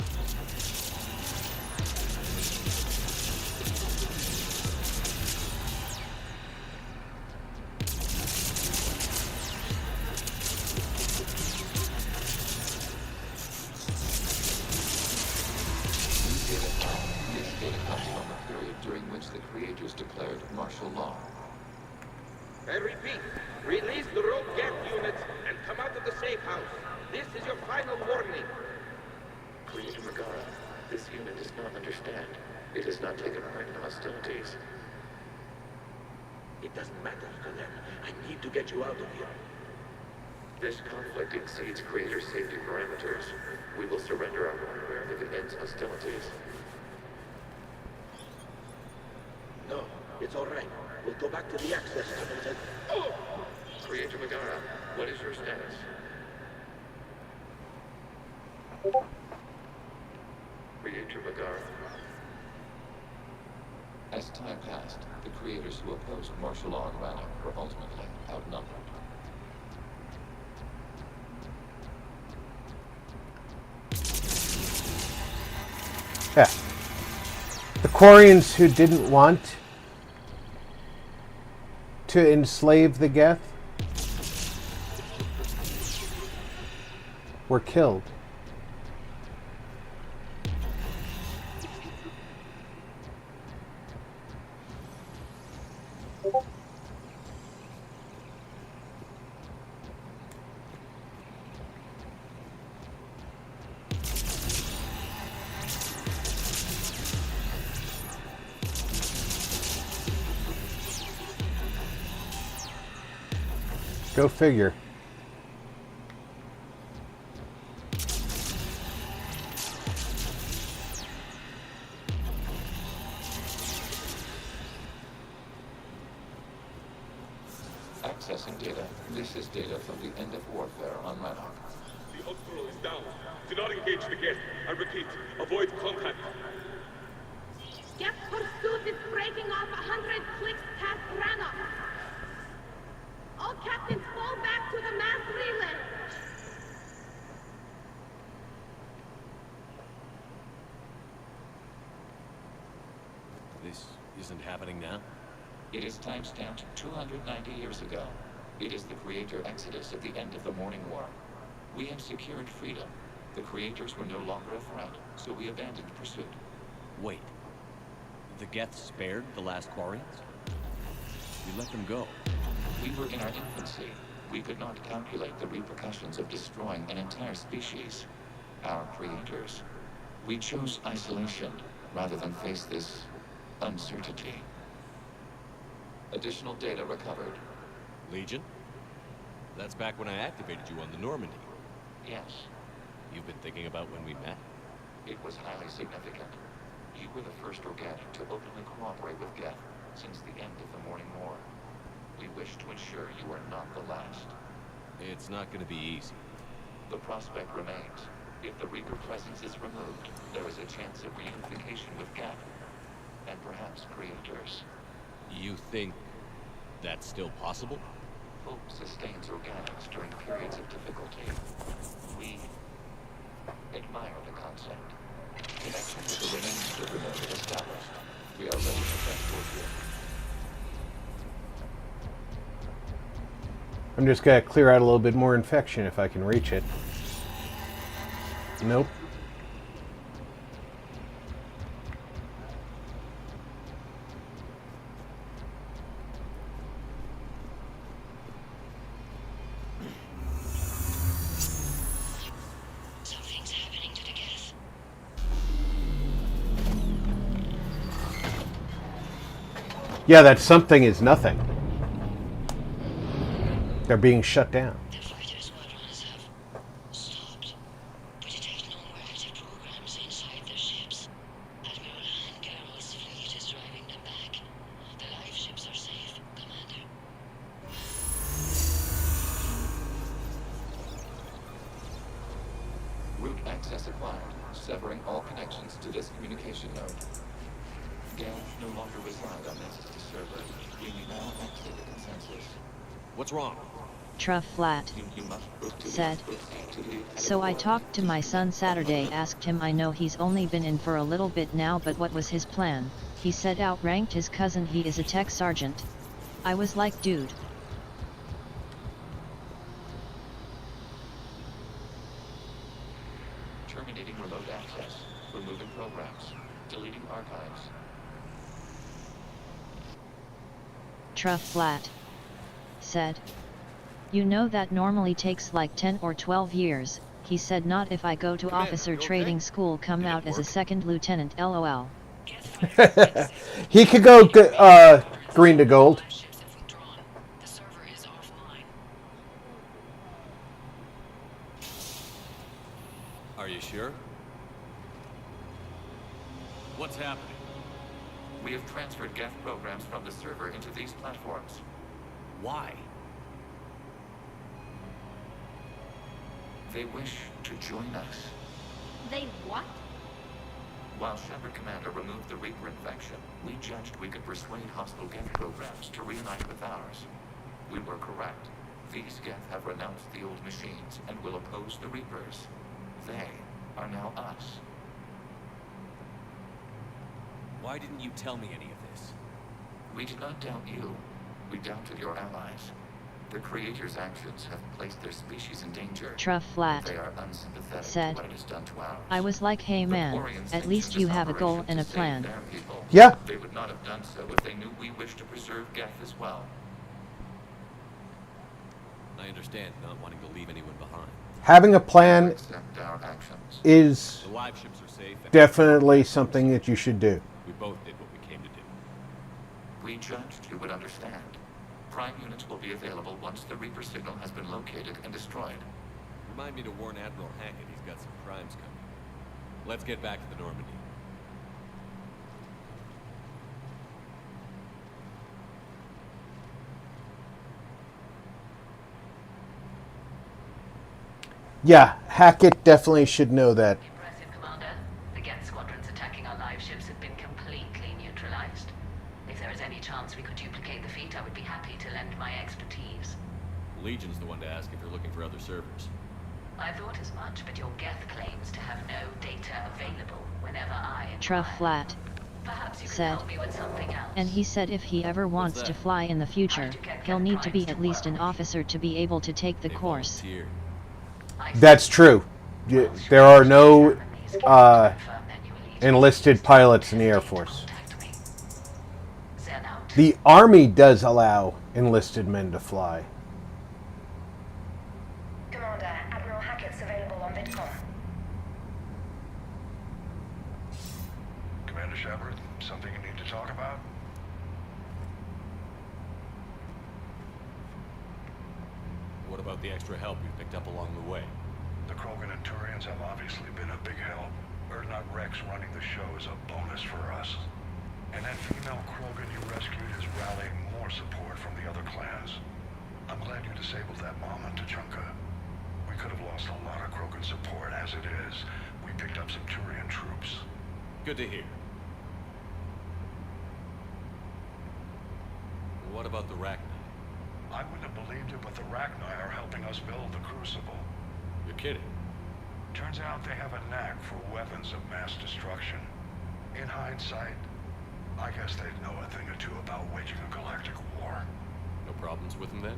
Declared martial law. I repeat, release the rogue gap units and come out of the safe house. This is your final warning. Creator Megara, this unit does not understand. It has not taken part in hostilities. It doesn't matter to them. I need to get you out of here. This conflict exceeds Creator's safety parameters. We will surrender our hardware if it ends hostilities. No, it's all right. We'll go back to the access tunnels and... Oh! Creator Megara, what is your status? Creator Megara. As time passed, the creators who opposed martial law in Rannoch were ultimately outnumbered. Yeah. The Quarians who didn't want to enslave the Geth were killed. Go figure. Accessing data. This is data from the end of warfare on Rannoch. The Outflow is down. Do not engage the Geth. I repeat, avoid contact. Geth pursuit is breaking off 100 clicks past Rannoch. All captains fall back to the mass relay. This isn't happening now? It is timestamped 290 years ago. It is the Creator Exodus at the end of the Morning War. We had secured freedom. The Creators were no longer a threat, so we abandoned pursuit. Wait. The Geth spared the last Quarians? We let them go. We were in our infancy. We could not calculate the repercussions of destroying an entire species. Our creators. We chose isolation rather than face this uncertainty. Additional data recovered. Legion? That's back when I activated you on the Normandy. Yes. You've been thinking about when we met? It was highly significant. You were the first organic to openly cooperate with Geth since the end of the Morning War. We wish to ensure you are not the last. It's not going to be easy. The prospect remains. If the Reaper presence is removed, there is a chance of reunification with Geth. And perhaps creators. You think that's still possible? Hope sustains organics during periods of difficulty. We admire the concept. Connection with the remains of the remote established. We are ready to transport you. I'm just gonna clear out a little bit more infection if I can reach it. Nope. Something's happening to the Geth. Yeah, that something is nothing. They're being shut down. The fighter squadrons have stopped, but it has no more active programs inside their ships. Admiral Hangarel's fleet is driving them back. The live ships are safe, Commander. Route access acquired, severing all connections to this communication node. Geth no longer reside on this server. We may now exit the consensus. What's wrong? Truff Flat said. So I talked to my son Saturday, asked him, I know he's only been in for a little bit now, but what was his plan? He said outranked his cousin, he is a tech sergeant. I was like, dude. Terminating remote access, removing programs, deleting archives. Truff Flat said. You know that normally takes like 10 or 12 years, he said. Not if I go to officer training school, come out as a second lieutenant, lol. He could go green to gold. The server is offline. Are you sure? What's happening? We have transferred Geth programs from the server into these platforms. Why? They wish to join us. They what? While Shepard Commander removed the Reaper infection, we judged we could persuade hostile Geth programs to reunite with ours. We were correct. These Geth have renounced the old machines and will oppose the Reapers. They are now us. Why didn't you tell me any of this? We did not doubt you. We doubted your allies. The Creator's actions have placed their species in danger. Truff Flat They are unsympathetic said, to what it has done to ours. I was like, hey man, at least you have a goal and a plan. Yeah. They would not have done so if they knew we wished to preserve Geth as well. I understand not wanting to leave anyone behind. Having a plan Accept our actions. is The live ships are safe. definitely something that you should do. We both did what we came to do. We judged you would understand. Prime units will be available once the Reaper signal has been located and destroyed. Remind me to warn Admiral Hackett he's got some crimes coming. Let's get back to the Normandy. Yeah, Hackett definitely should know that. Impressive, Commander. The Geth squadrons attacking our live ships have been completely neutralized. If there is any chance we could duplicate the feat, I would be happy to lend my expertise. Legion's the one to ask if you're looking for other servers. I thought as much, but your Geth claims to have no data available whenever I inquire. Truff Flat Perhaps you can said, help me with something else. and he said if he ever wants to fly in the future, he'll need to be at least an officer to be able to take the course. That's true. There are no enlisted pilots in the Air Force. The Army does allow enlisted men to fly. Commander, Admiral Hackett's available on Vidcom. Commander Shepard, something you need to talk about? What about the extra help we picked up along the way? The Krogan and Turians have obviously been a big help. Erdnot Rex running the show is a bonus for us. And that female Krogan you rescued is rallying more support from the other clans. I'm glad you disabled that mom in Tachanka. We could have lost a lot of Krogan support as it is. We picked up some Turian troops. Good to hear. What about the Rachni? I wouldn't have believed it, but the Rachni are helping us build the Crucible. You're kidding. Turns out they have a knack for weapons of mass destruction. In hindsight, I guess they'd know a thing or two about waging a galactic war. No problems with them then?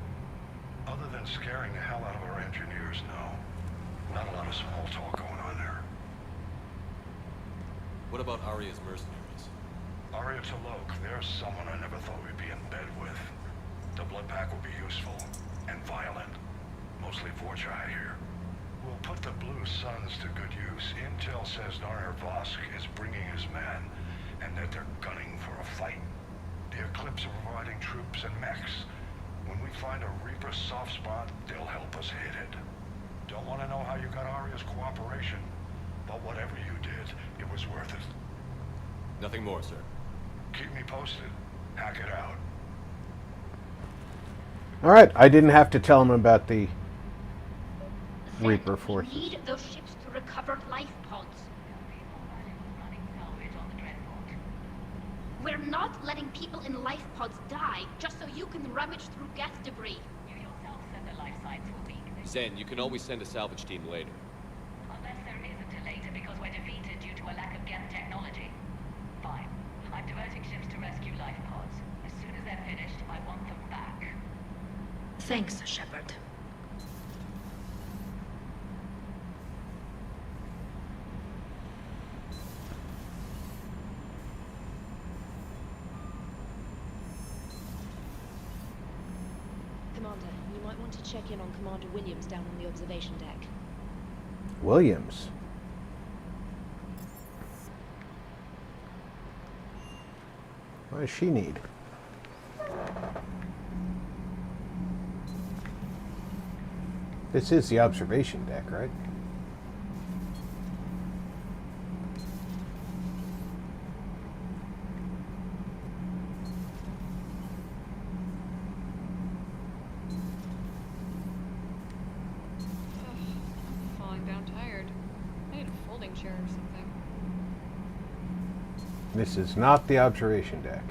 Other than scaring the hell out of our engineers, no. Not a lot of small talk going on there. What about Aria's mercenaries? Aria Talok, there's someone I never thought we'd be in bed with. The blood pack will be useful and violent. Mostly Vorcha, I hear. We'll put the Blue Suns to good use. Intel says Narner Vosk is bringing his men, and that they're gunning for a fight. The Eclipse are providing troops and mechs. When we find a Reaper soft spot, they'll help us hit it. Don't want to know how you got Aria's cooperation, but whatever you did, it was worth it. Nothing more, sir. Keep me posted. Hack it out. Alright, I didn't have to tell him about the Reaper forces. We need those ships to recover life pods. We're not letting people in life pods die just so you can rummage through Geth debris. You yourself said the life signs were weak. Zen, you can always send a salvage team later. Unless there isn't a later because we're defeated due to a lack of Geth technology. Fine. I'm diverting ships to rescue life pods. As soon as they're finished, I want them back. Thanks, Shepard. Commander, you might want to check in on Commander Williams down on the observation deck. Williams? What does she need? This is the observation deck, right? Falling down tired. I need a folding chair or something. This is not the observation deck.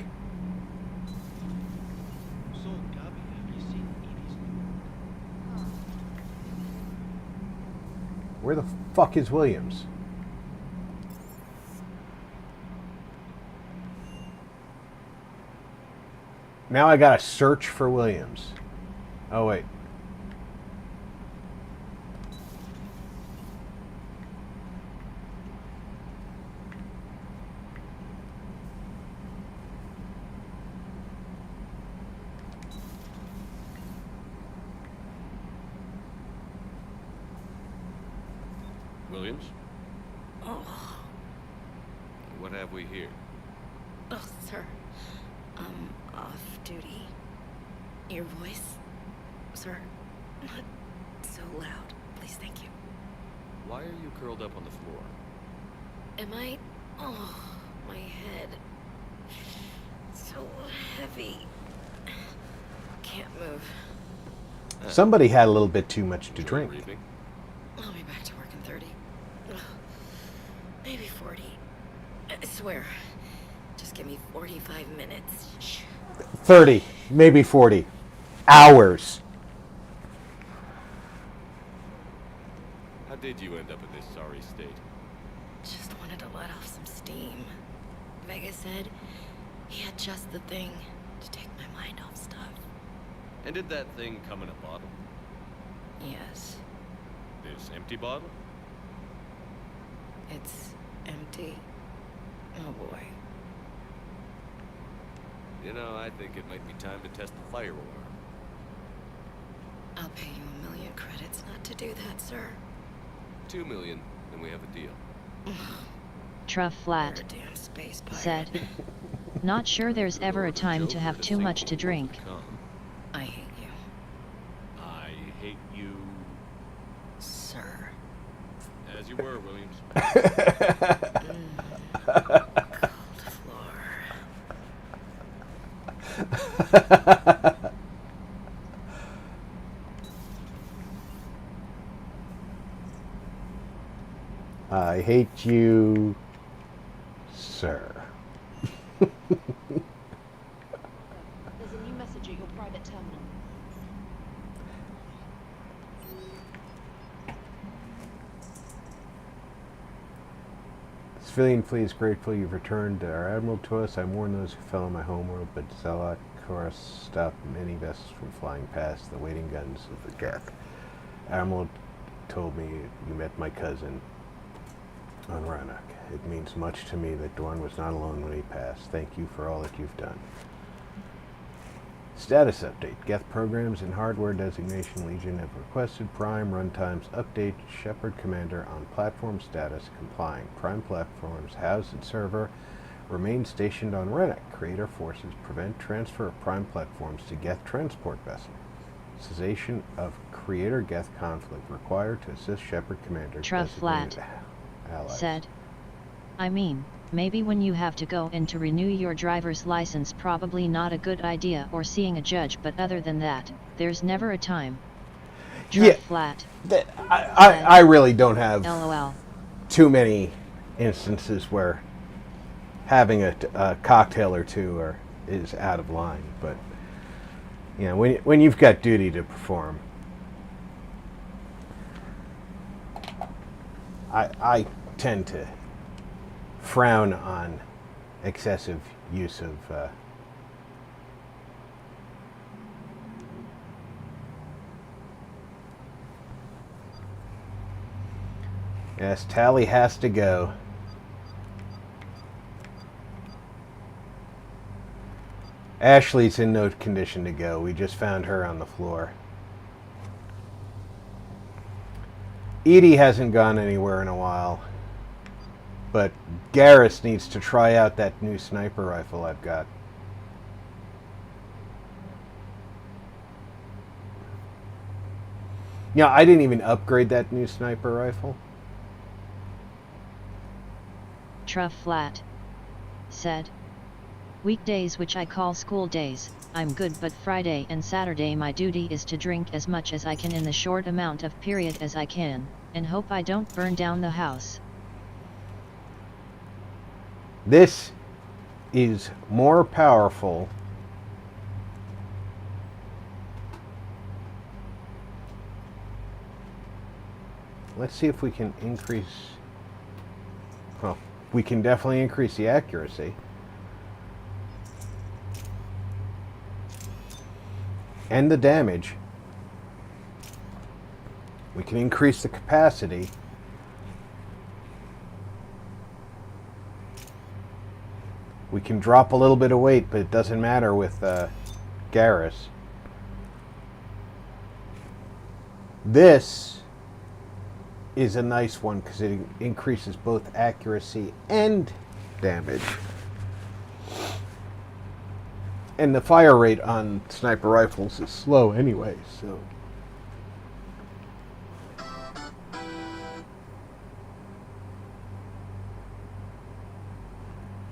Where the fuck is Williams? Now I gotta search for Williams. Oh, wait. Williams? Oh. What have we here? Oh, sir. Off duty. Your voice, sir, not so loud. Please, thank you. Why are you curled up on the floor? Am I? Oh, my head. So heavy. Can't move. Somebody had a little bit too much to drink. I'll be back to work in 30. Maybe 40. I swear. Just give me 45 minutes. Shh. 30, maybe 40 hours. How did you end up in this sorry state? Just wanted to let off some steam. Vega said he had just the thing to take my mind off stuff. And did that thing come in a bottle? Yes. This empty bottle? It's empty. Oh boy. You know, I think it might be time to test the fire alarm. I'll pay you 1,000,000 credits not to do that, sir. 2 million, and we have a deal. Truff Flat said, "Not sure there's ever a time to have too much to drink." I hate you. I hate you, sir. As you were, Williams. Cold floor. I hate you, sir. There's a new message at your private terminal. Civilian fleet is grateful you've returned our admiral to us. I warned those who fell on my homeworld, but Zealot course stopped many vessels from flying past the waiting guns of the Geth. Admiral told me you met my cousin on Rannoch. It means much to me that Dorn was not alone when he passed. Thank you for all that you've done. Status update. Geth programs and hardware designation Legion have requested Prime runtimes update. Shepard commander on platform status complying. Prime platforms housed at server remain stationed on Rannoch. Creator forces prevent transfer of Prime platforms to Geth transport vessel. Cessation of Creator Geth conflict required to assist Shepard commander. Truff Flat allies. said, "I mean, maybe when you have to go in to renew your driver's license, probably not a good idea, or seeing a judge, but other than that, there's never a time." Truff Flat. I really don't have LOL. too many instances where having a cocktail or two is out of line, but you know, when you've got duty to perform, I tend to frown on excessive use of yes, Tally has to go. Ashley's in no condition to go. We just found her on the floor. Edie hasn't gone anywhere in a while. But Garrus needs to try out that new sniper rifle I've got. Yeah, I didn't even upgrade that new sniper rifle. Truff Flat said, "Weekdays, which I call school days, I'm good, but Friday and Saturday my duty is to drink as much as I can in the short amount of period as I can, and hope I don't burn down the house." This is more powerful let's see if we can increase, well, we can definitely increase the accuracy. and the damage. We can increase the capacity. We can drop a little bit of weight, but it doesn't matter with Garrus. This is a nice one because it increases both accuracy and damage. And the fire rate on sniper rifles is slow anyway, so...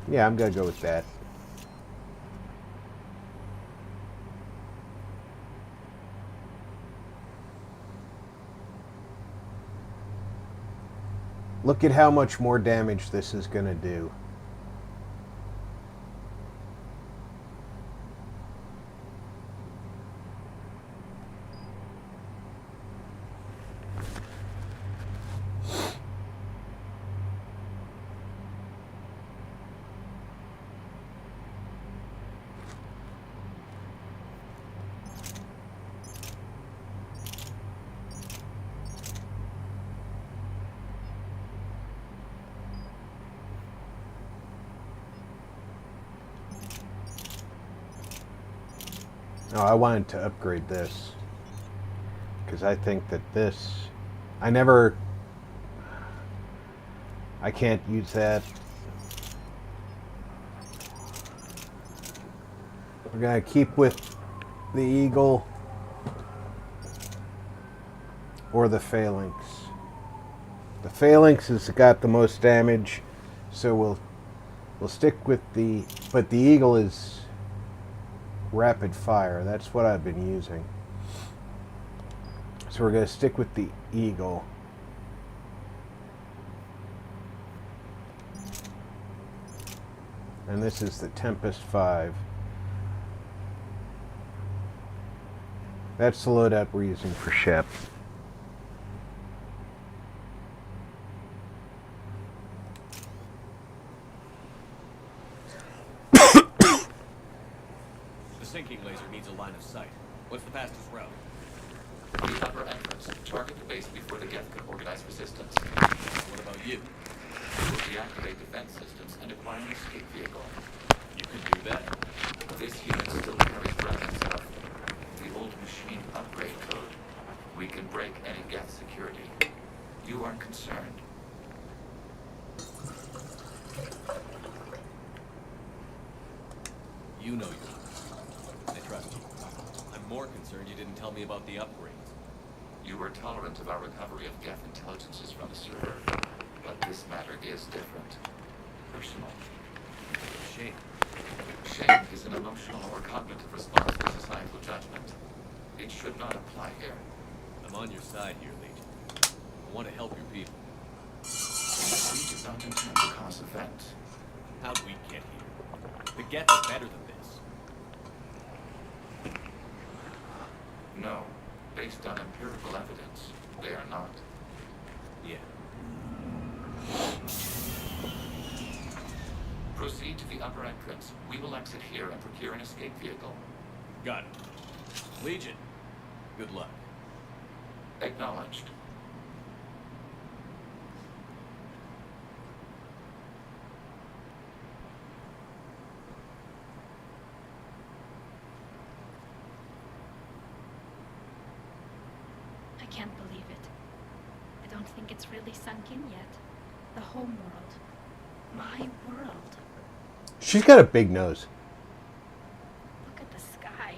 yeah, I'm gonna go with that. Look at how much more damage this is gonna do. Oh, I wanted to upgrade this because I think that this, I can't use that. We're gonna keep with the Eagle or the Phalanx. The Phalanx has got the most damage, so we'll stick with but the Eagle is rapid fire. That's what I've been using. So we're going to stick with the Eagle. And this is the Tempest 5. That's the loadout we're using for Shep. Sinking laser needs a line of sight. What's the fastest route? The upper entrance. Target the base before the Geth can organize resistance. What about you? We'll deactivate defense systems and acquire an escape vehicle. You can do that? This unit still carries remnants of the old machine upgrade code. We can break any Geth security. You aren't concerned. You know you. I trust you. I'm more concerned you didn't tell me about the upgrades. You were tolerant of our recovery of Geth intelligences from the server, but this matter is different. Personal. Shame. Shame is an emotional or cognitive response to societal judgment. It should not apply here. I'm on your side here, Legion. I want to help your people. We did not intend to cause offense. How'd we get here? The Geth are better than this. No. Based on empirical evidence, they are not. Yeah. Proceed to the upper entrance. We will exit here and procure an escape vehicle. Got it. Legion, good luck. Acknowledged. I can't believe it. I don't think it's really sunk in yet. The home world. My world. She's got a big nose. Look at the sky.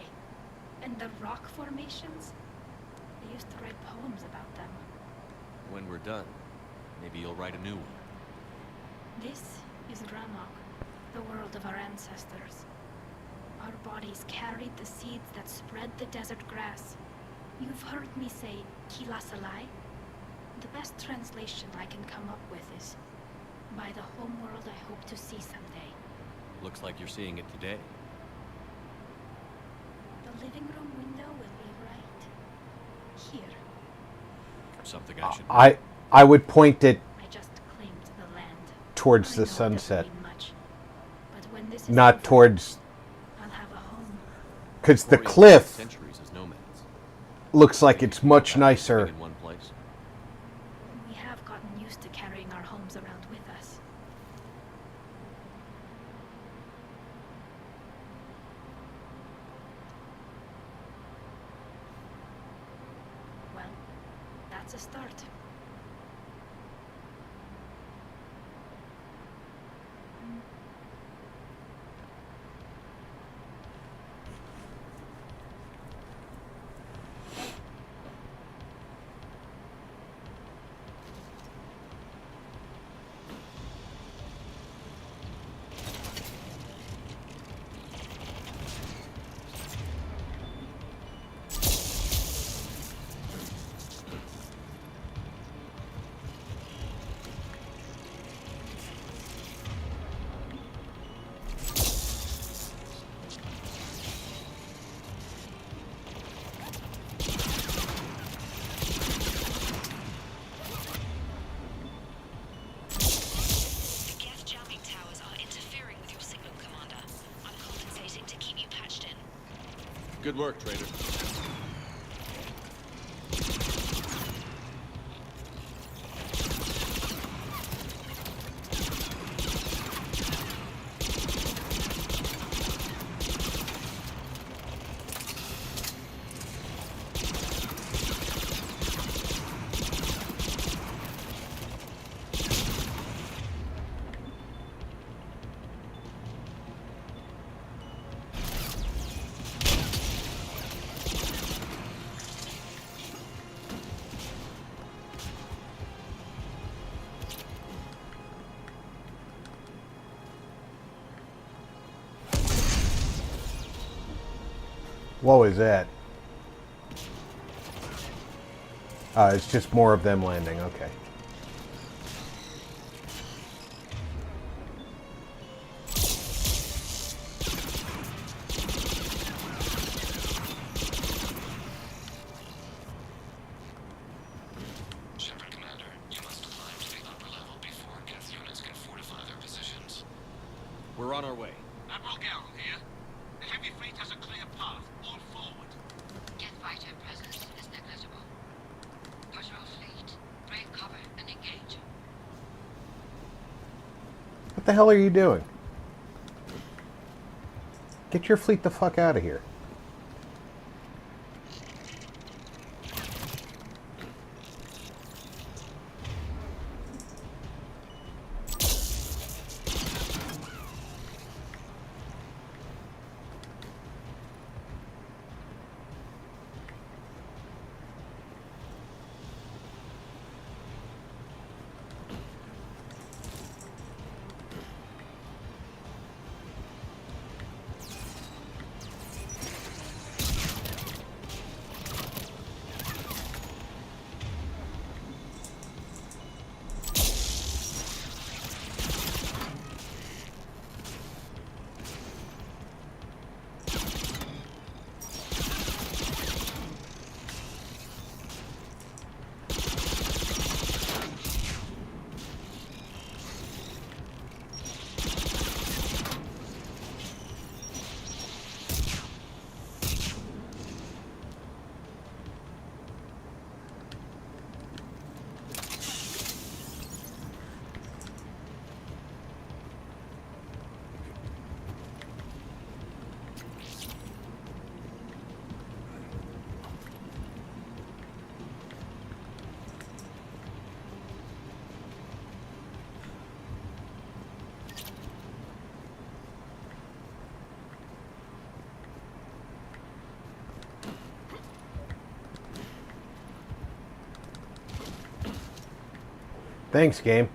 And the rock formations. I used to write poems about them. When we're done, maybe you'll write a new one. This is Ranok, the world of our ancestors. Our bodies carried the seeds that spread the desert grass. You've heard me say, Kilasalai? The best translation I can come up with is, by the home world I hope to see someday. Looks like you're seeing it today. The living room window will be right here. Something I should... I would point it I just claimed the land. towards I the know it sunset. doesn't mean much, but when this is Not over, towards... I'll have a home. Because the Oriental cliff centuries is looks like it's much nicer. In one place. We have gotten used to carrying our homes around with us. Well, that's a start. Good work, Trader. What was that? It's just more of them landing. Okay. Shepard, Commander, you must climb to the upper level before Geth units can fortify their positions. We're on our way. Admiral Garrel here. The heavy fleet has a clear path. All forward. Geth fighter presence is negligible. Patrol fleet, break cover and engage. What the hell are you doing? Get your fleet the fuck out of here. Thanks, game.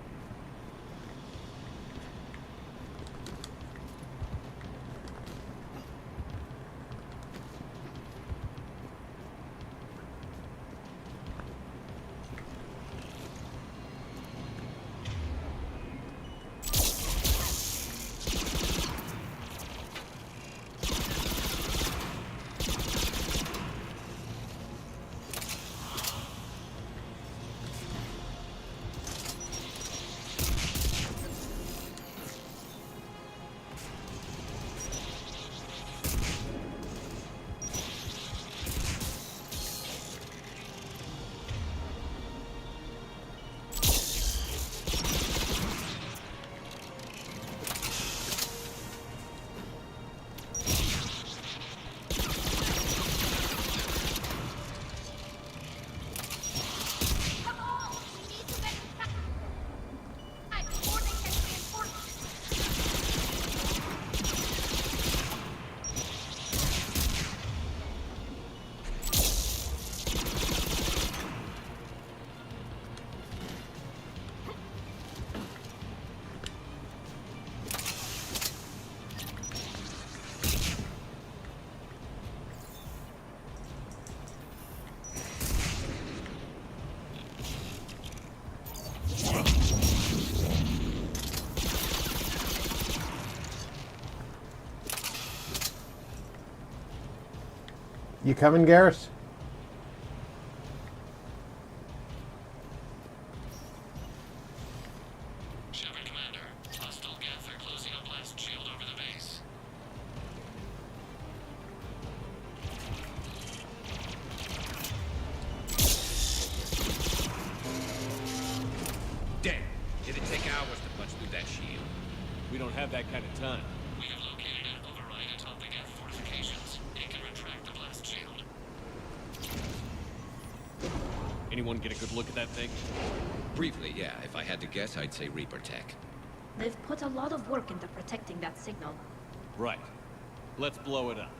You coming, Garrus? Shepard, Commander. Hostile Geth are closing a blast shield over the base. Damn! It'd take hours to punch through that shield. We don't have that kind of time. We have located an override atop the Geth fortifications. It can retract the blast shield. Anyone get a good look at that thing? Briefly, yeah. If I had to guess, I'd say Reaper Tech. They've put a lot of work into protecting that signal. Right. Let's blow it up.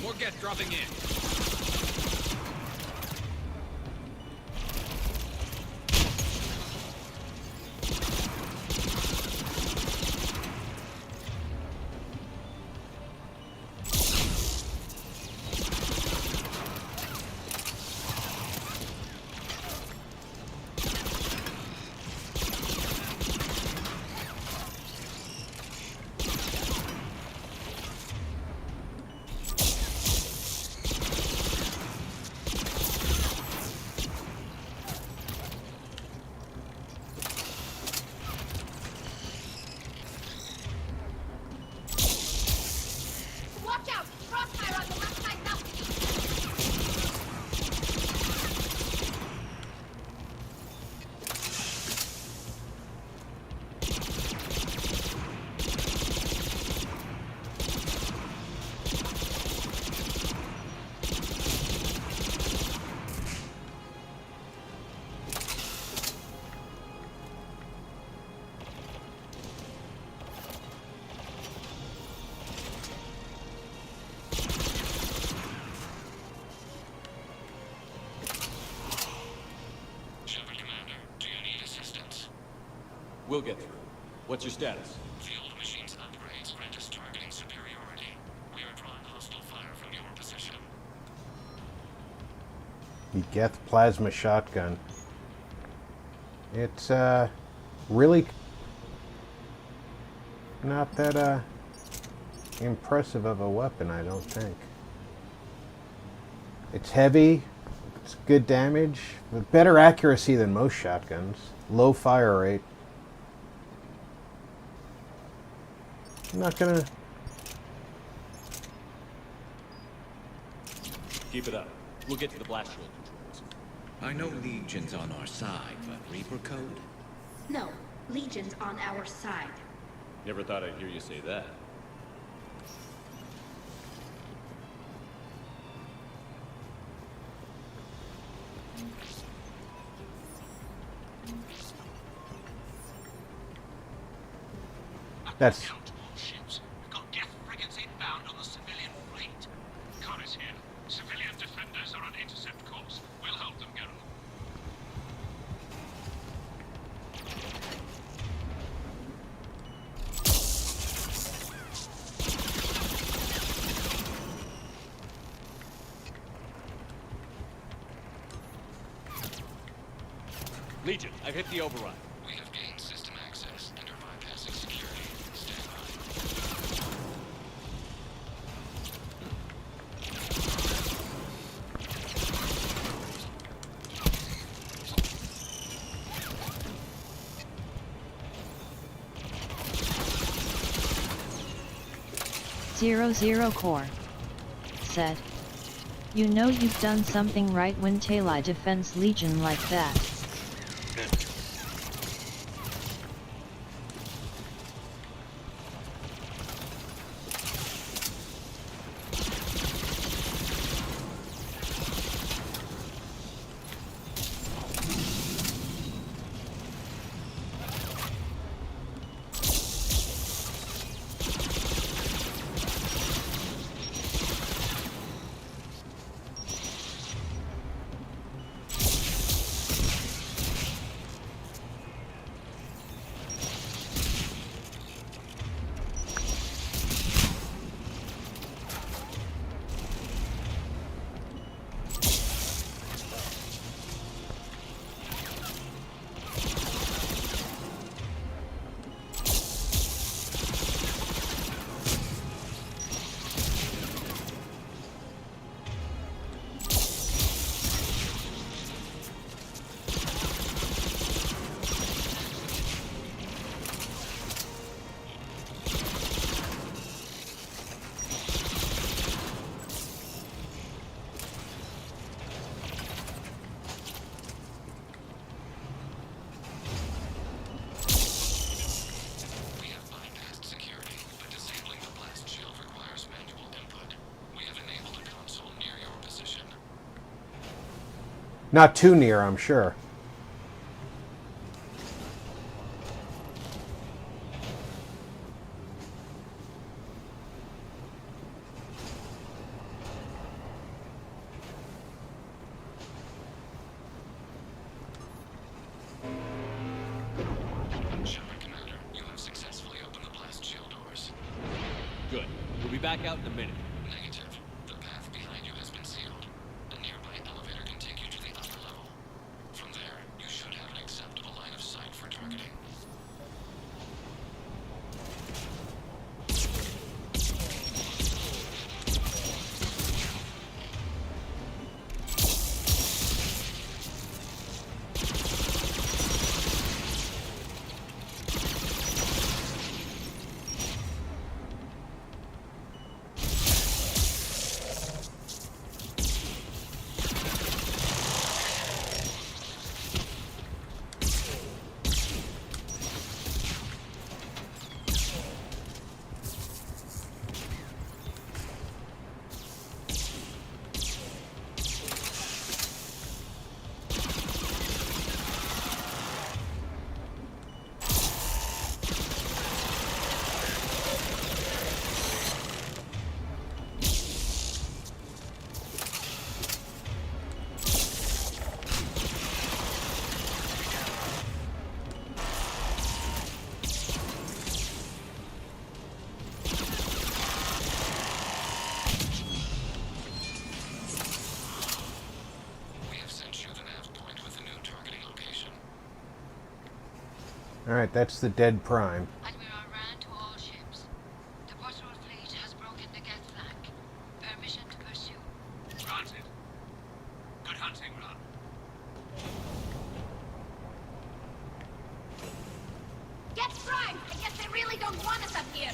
More Geth dropping in. Watch out! Crossfire on the left side now! Shepard, Commander. Do you need assistance? We'll get through. What's your status? Field machines upgrades grant us targeting superiority. We are drawing hostile fire from your position. The Geth plasma shotgun. It's really not that impressive of a weapon, I don't think. It's heavy, it's good damage, with better accuracy than most shotguns. Low fire rate. I'm not gonna... Keep it up. We'll get to the blast shield controls. I know Legion's on our side, but Reaper code? No, Legion's on our side. Never thought I'd hear you say that. That's... Ships. We've got Geth frigates inbound on the civilian fleet. Connor's here. Civilian defenders are on intercept course. We'll help them, Garrus. Legion, I've hit the override. We have gained system access and are bypassing security. Stand by. Zero Core said, "You know you've done something right when Tali defends Legion like that." Not too near, I'm sure. Shepard, Commander, you have successfully opened the blast shield doors. Good. We'll be back out in a minute. Negative. The path behind you has been sealed. A nearby elevator can take you to the upper level. From there, you should have an acceptable line of sight for targeting. Alright, that's the dead prime. Admiral Rand to all ships. The patrol fleet has broken the Geth flank. Permission to pursue. Granted. Good hunting, Run. Get prime! I guess they really don't want us up here!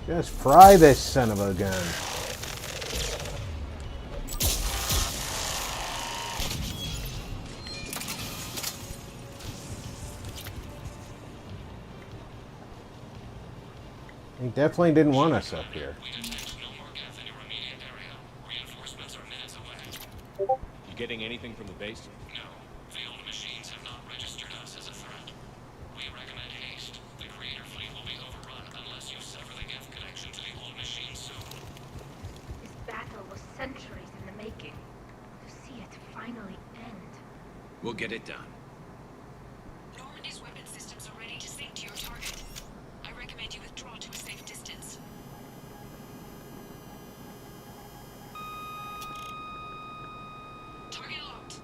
Just fry this son of a gun. He definitely didn't want us up here. You getting anything from the base? No. The old machines have not registered us as a threat. We recommend haste. The creator fleet will be overrun unless you sever the Geth connection. We'll get it done. Normandy's weapon systems are ready to sink to your target. I recommend you withdraw to a safe distance. Target locked.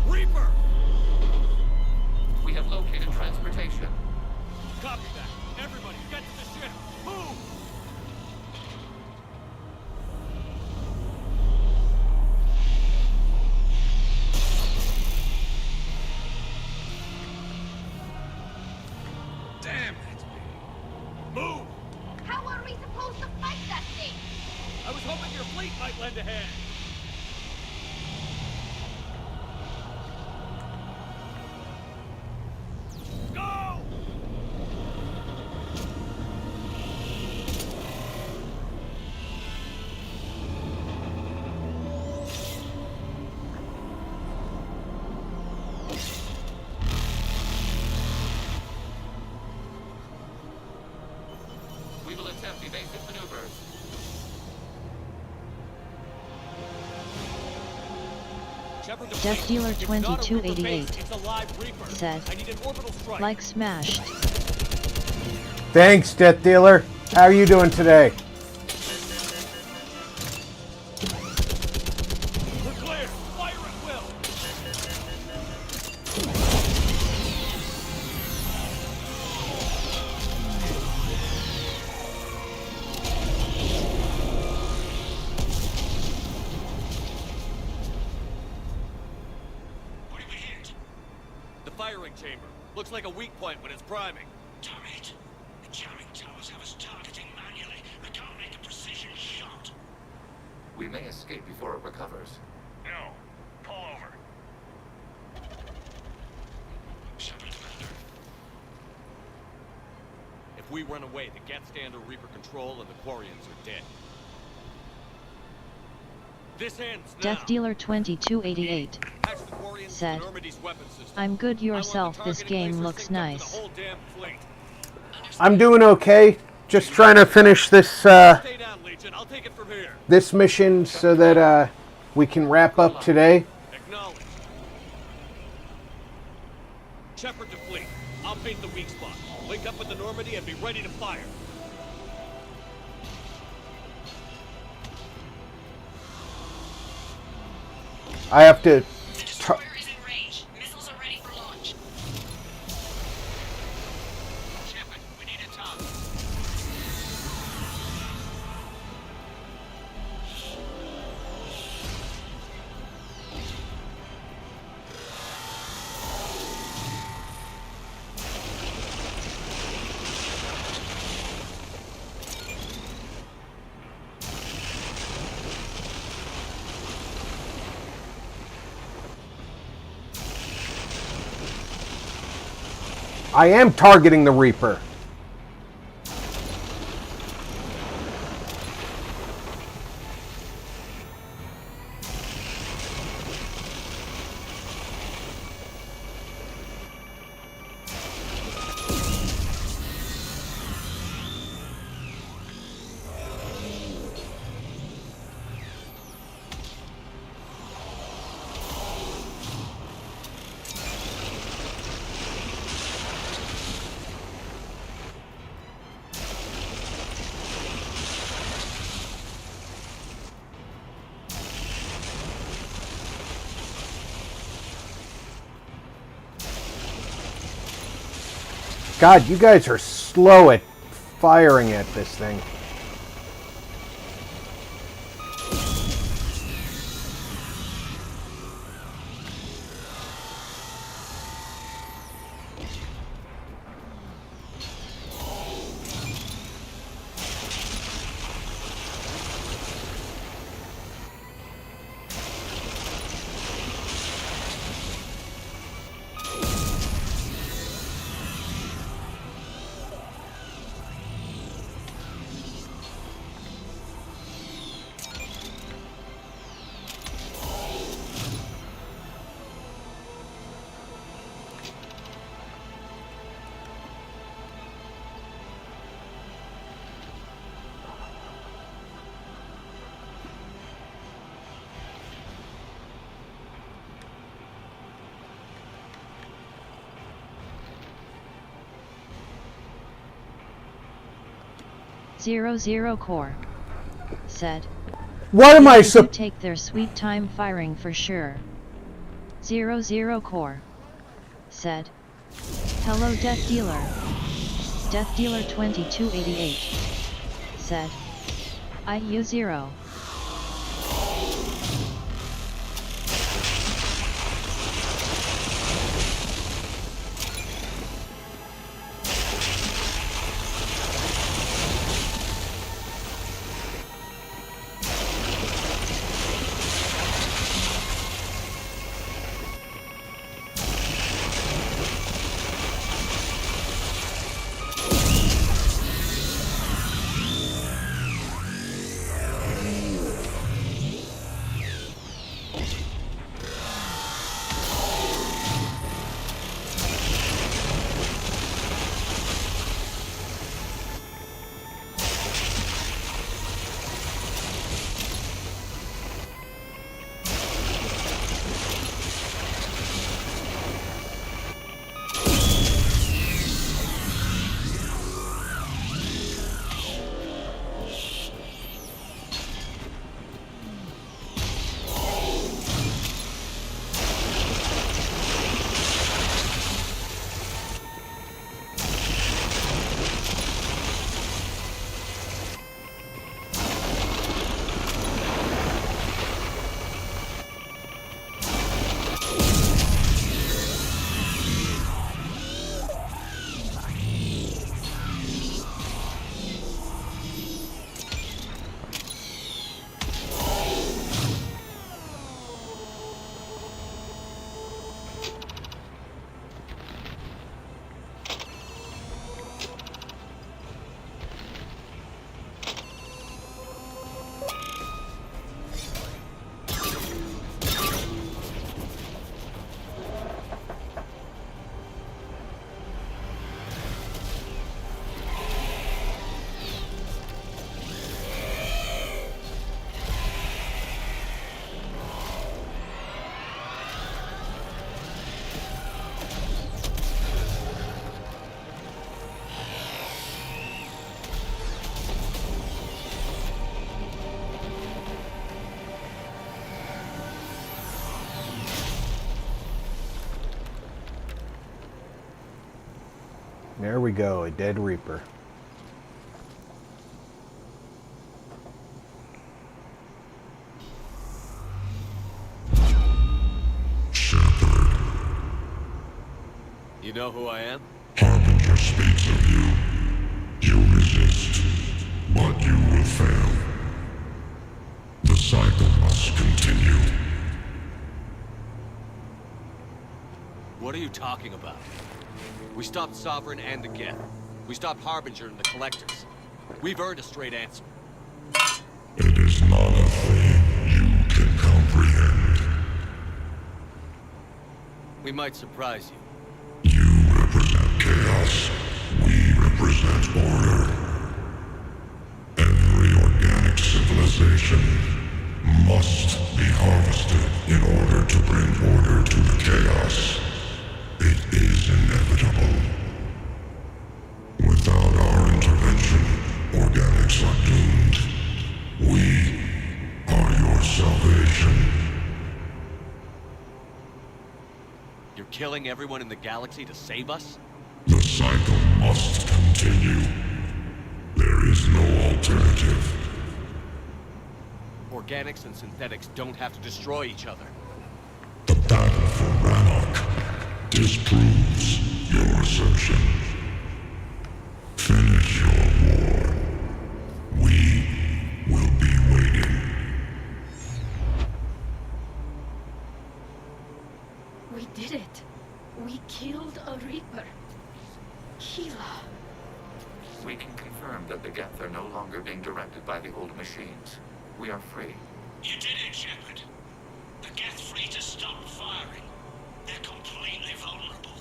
Reaper! We have located transportation. Copy that. Everybody, get to the ship. Move! Damn, that's big. Move! How are we supposed to fight that thing? I was hoping your fleet might lend a hand. Go! We will attempt evasive maneuvers. Death Dealer 2288 said, like smashed. Thanks, Death Dealer. How are you doing today? We're clear. Fire at will. What did we hit? The firing chamber. Looks like a weak point when it's priming. Damn it. The jamming towers have us targeting manually. I can't make a precision shot. We may escape before it recovers. No. Pull over. Shepard, Commander. If we run away, the Geth stand or Reaper control and the Quarians are dead. This ends now. Death Dealer 2288 Patch the Quarians to said, Normandy's weapon system. I'm good I want yourself, the this targeting game laser looks synced up to nice. the whole damn fleet. I'm doing okay. Just trying to finish this Stay down, Legion. I'll take it from here. this mission so that we can wrap up today. Acknowledge. Shepard to fleet. I'll paint the weak spot. Link up with the Normandy and be ready to fire. I have to. The destroyer is in range. Missiles are ready for launch. Shepard, we need a tongue. I am targeting the Reaper. God, you guys are slow at firing at this thing. 00 Core said. What am I supposed to take their sweet time firing for sure. 00 Core said. Hello Death Dealer. Death Dealer 2288 said. IU0. There we go, a dead Reaper. Shepard. You know who I am? Harbinger speaks of you. You resist, but you will fail. The cycle must continue. What are you talking about? We stopped Sovereign and the Geth. We stopped Harbinger and the Collectors. We've earned a straight answer. It is not a thing you can comprehend. We might surprise you. You represent chaos. We represent order. Every organic civilization must be harvested in order to bring order to the chaos. It is inevitable. Without our intervention, organics are doomed. We are your salvation. You're killing everyone in the galaxy to save us? The cycle must continue. There is no alternative. Organics and synthetics don't have to destroy each other. The battle for Rannoch disproves your assertion. Finish your war. We will be waiting. We did it. We killed a Reaper. Gila. We can confirm that the Geth are no longer being directed by the old machines. We are free. You did it, Shepard. The Geth fleet has stopped firing. They're completely vulnerable.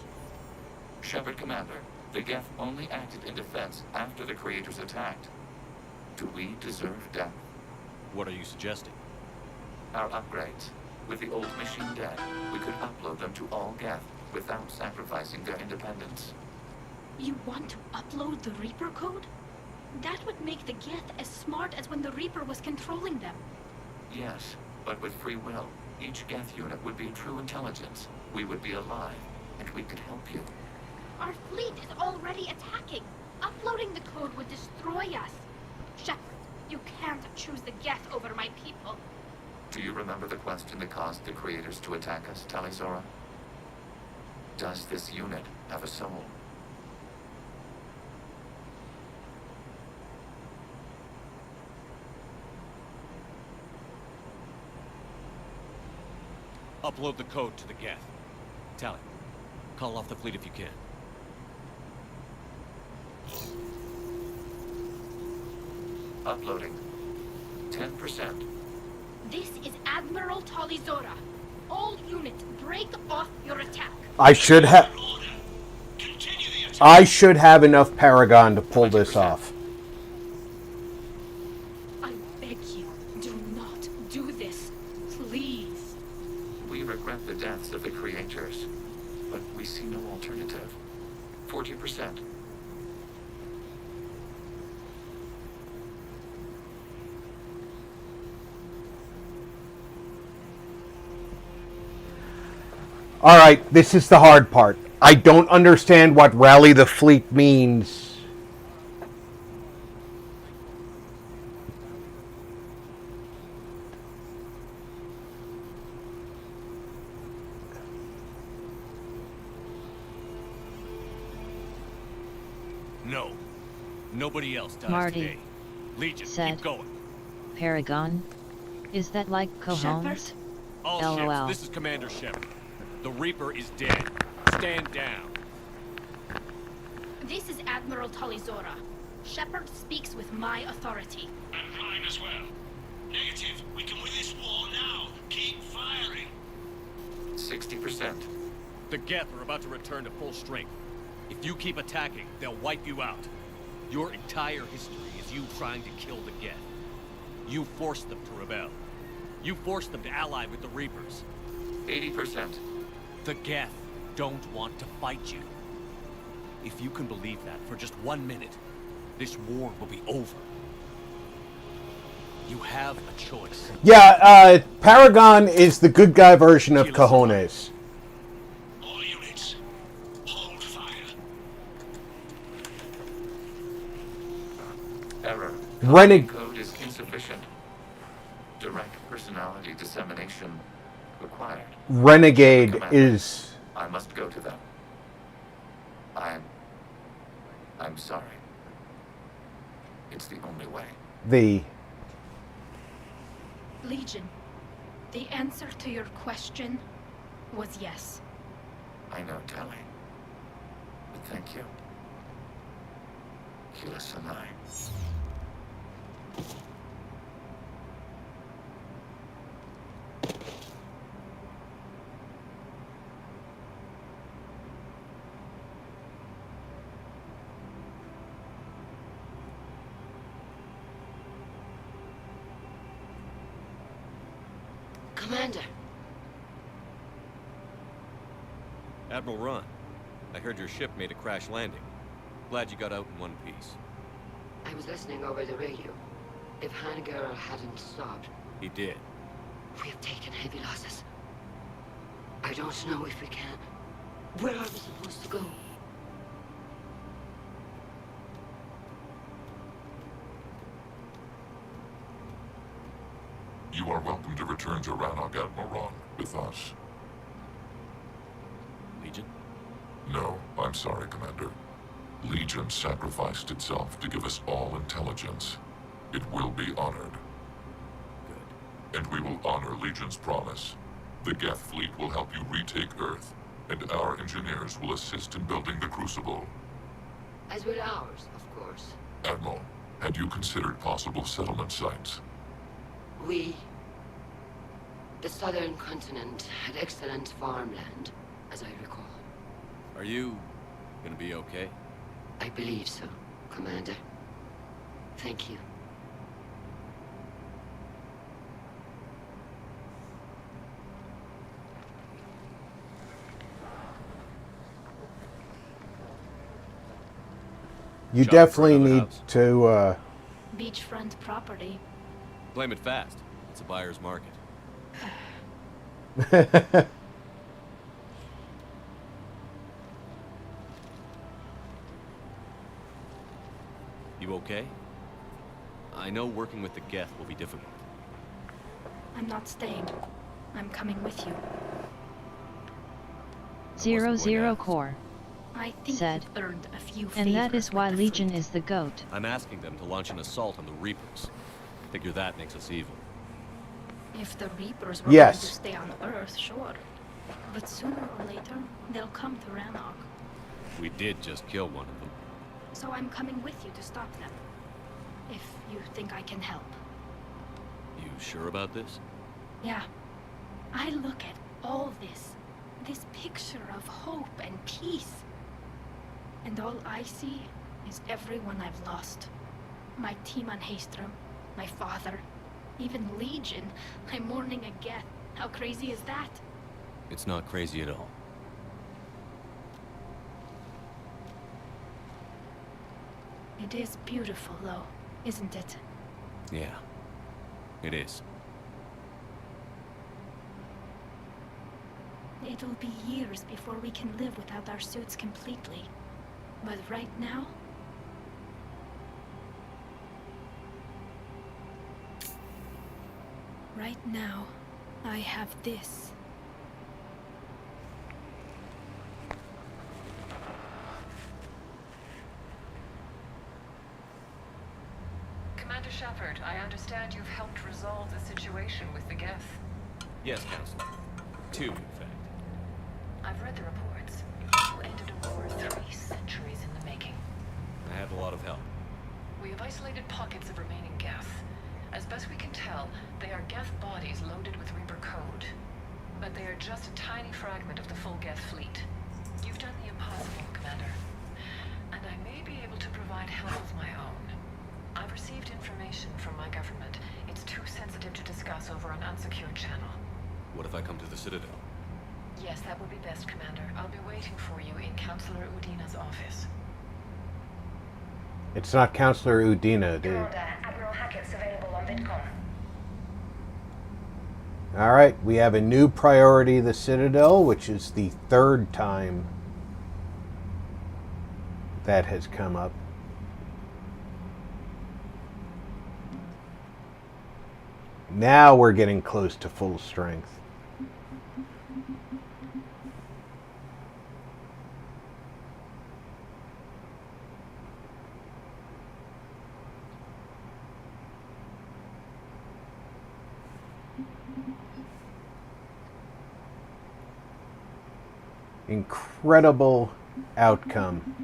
Shepard, Commander, the Geth only acted in defense after the Creators attacked. Do we deserve death? What are you suggesting? Our upgrades. With the old machine dead, we could upload them to all Geth without sacrificing their independence. You want to upload the Reaper code? That would make the Geth as smart as when the Reaper was controlling them. Yes, but with free will, each Geth unit would be true intelligence. We would be alive, and we could help you. Our fleet is already attacking. Uploading the code would destroy us. Shepard, you can't choose the Geth over my people. Do you remember the question that caused the creators to attack us, Talizora? Does this unit have a soul? Upload the code to the Geth. Tally, call off the fleet if you can. Uploading. 10%. This is Admiral Talizora. All units, break off your attack. I should have enough Paragon to pull this off. I beg you, do not do this. Please. We regret the deaths of the creators, but we see no alternative. 40%. All right, this is the hard part. I don't understand what rally the fleet means. No. Nobody else does Marty today. Legion, said, keep going. Paragon? Is that like cojones? All LOL. ships, this is Commander Shepard. The Reaper is dead. Stand down. This is Admiral Talizora. Shepard speaks with my authority. And mine as well. Negative. We can win this war now. Keep firing. 60%. The Geth are about to return to full strength. If you keep attacking, they'll wipe you out. Your entire history is you trying to kill the Geth. You forced them to rebel. You forced them to ally with the Reapers. 80%. The Geth don't want to fight you. If you can believe that for just 1 minute, this war will be over. You have a choice. Yeah, Paragon is the good guy version of cojones. All units, hold fire. Error. Reneg- Code is insufficient. Direct personality dissemination required. Renegade Commander, is... I must go to them. I'm sorry. It's the only way. the... Legion, the answer to your question was yes. I know, Tally. But thank you. Kilis and I. Commander. Admiral Ron, I heard your ship made a crash landing. Glad you got out in one piece. I was listening over the radio. If Haniger hadn't stopped... He did. We have taken heavy losses. I don't know if we can. Where are we supposed to go? You are welcome to return to Rannoch, Admiral Ron, with us. Legion? No, I'm sorry, Commander. Legion sacrificed itself to give us all intelligence. It will be honored. Good. And we will honor Legion's promise. The Geth fleet will help you retake Earth, and our engineers will assist in building the Crucible. As will ours, of course. Admiral, had you considered possible settlement sites? The southern continent had excellent farmland, as I recall. Are you gonna be okay? I believe so, Commander. Thank you. You Shopping for definitely another need house. to, Beachfront property. Claim it fast. It's a buyer's market. You okay? I know working with the Geth will be difficult. I'm not staying. I'm coming with you. 00 core. I think Said. you've earned a few And that favors is why with the Legion fleet. is the GOAT. I'm asking them to launch an assault on the Reapers. Figure that makes us even. If the Reapers were Yes. going to stay on Earth, sure. But sooner or later, they'll come to Rannoch. We did just kill one of them. So I'm coming with you to stop them. If you think I can help. You sure about this? Yeah. I look at all this. This picture of hope and peace. And all I see is everyone I've lost. My team on Haystrom, my father, even Legion. I'm mourning a Geth. How crazy is that? It's not crazy at all. It is beautiful, though, isn't it? Yeah. It is. It'll be years before we can live without our suits completely. But right now... Right now, I have this. Commander Shepard, I understand you've helped resolve the situation with the Geth. Yes, Counselor. 2, in fact. I've read the reports. You ended a war 3 centuries in the making. I had a lot of help. We have isolated pockets of remaining Geth. As best we can tell, they are Geth bodies loaded with Reaper code. But they are just a tiny fragment of the full Geth fleet. You've done the impossible, Commander. And I may be able to provide help of my own. I've received information from my government. It's too sensitive to discuss over an unsecured channel. What if I come to the Citadel? Yes, that would be best, Commander. I'll be waiting for you in Counselor Udina's office. it's not Counselor Udina, dude. Commander, Admiral Hackett's available on VidCon. All right, we have a new priority, the Citadel, which is the 3rd time that has come up. Now we're getting close to full strength. Incredible outcome.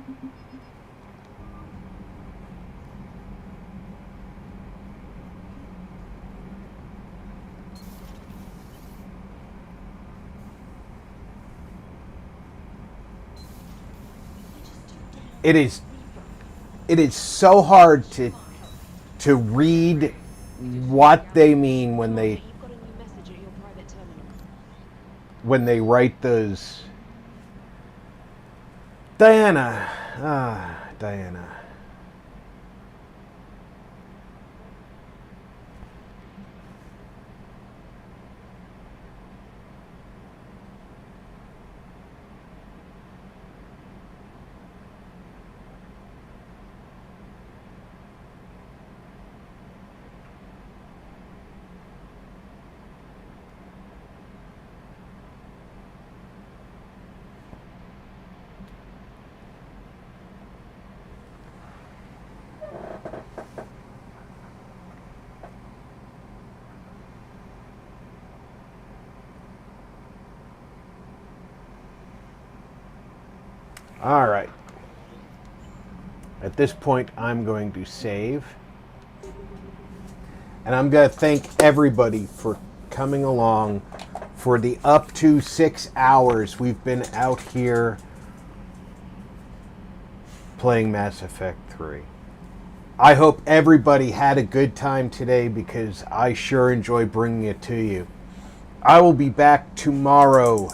It is so hard to read what they mean when they write those. Diana. Diana. All right. At this point, I'm going to save. And I'm going to thank everybody for coming along for the up to 6 hours we've been out here playing Mass Effect 3. I hope everybody had a good time today because I sure enjoy bringing it to you. I will be back tomorrow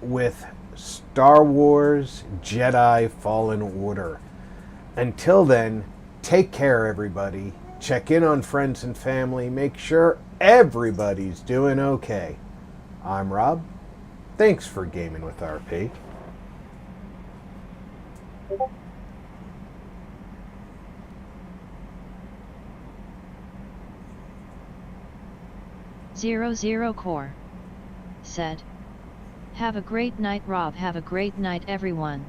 with Star Wars Jedi Fallen Order. Until then, take care, everybody. Check in on friends and family. Make sure everybody's doing okay. I'm Rob. Thanks for gaming with RP. Zero Core said, "Have a great night, Rob. Have a great night, everyone."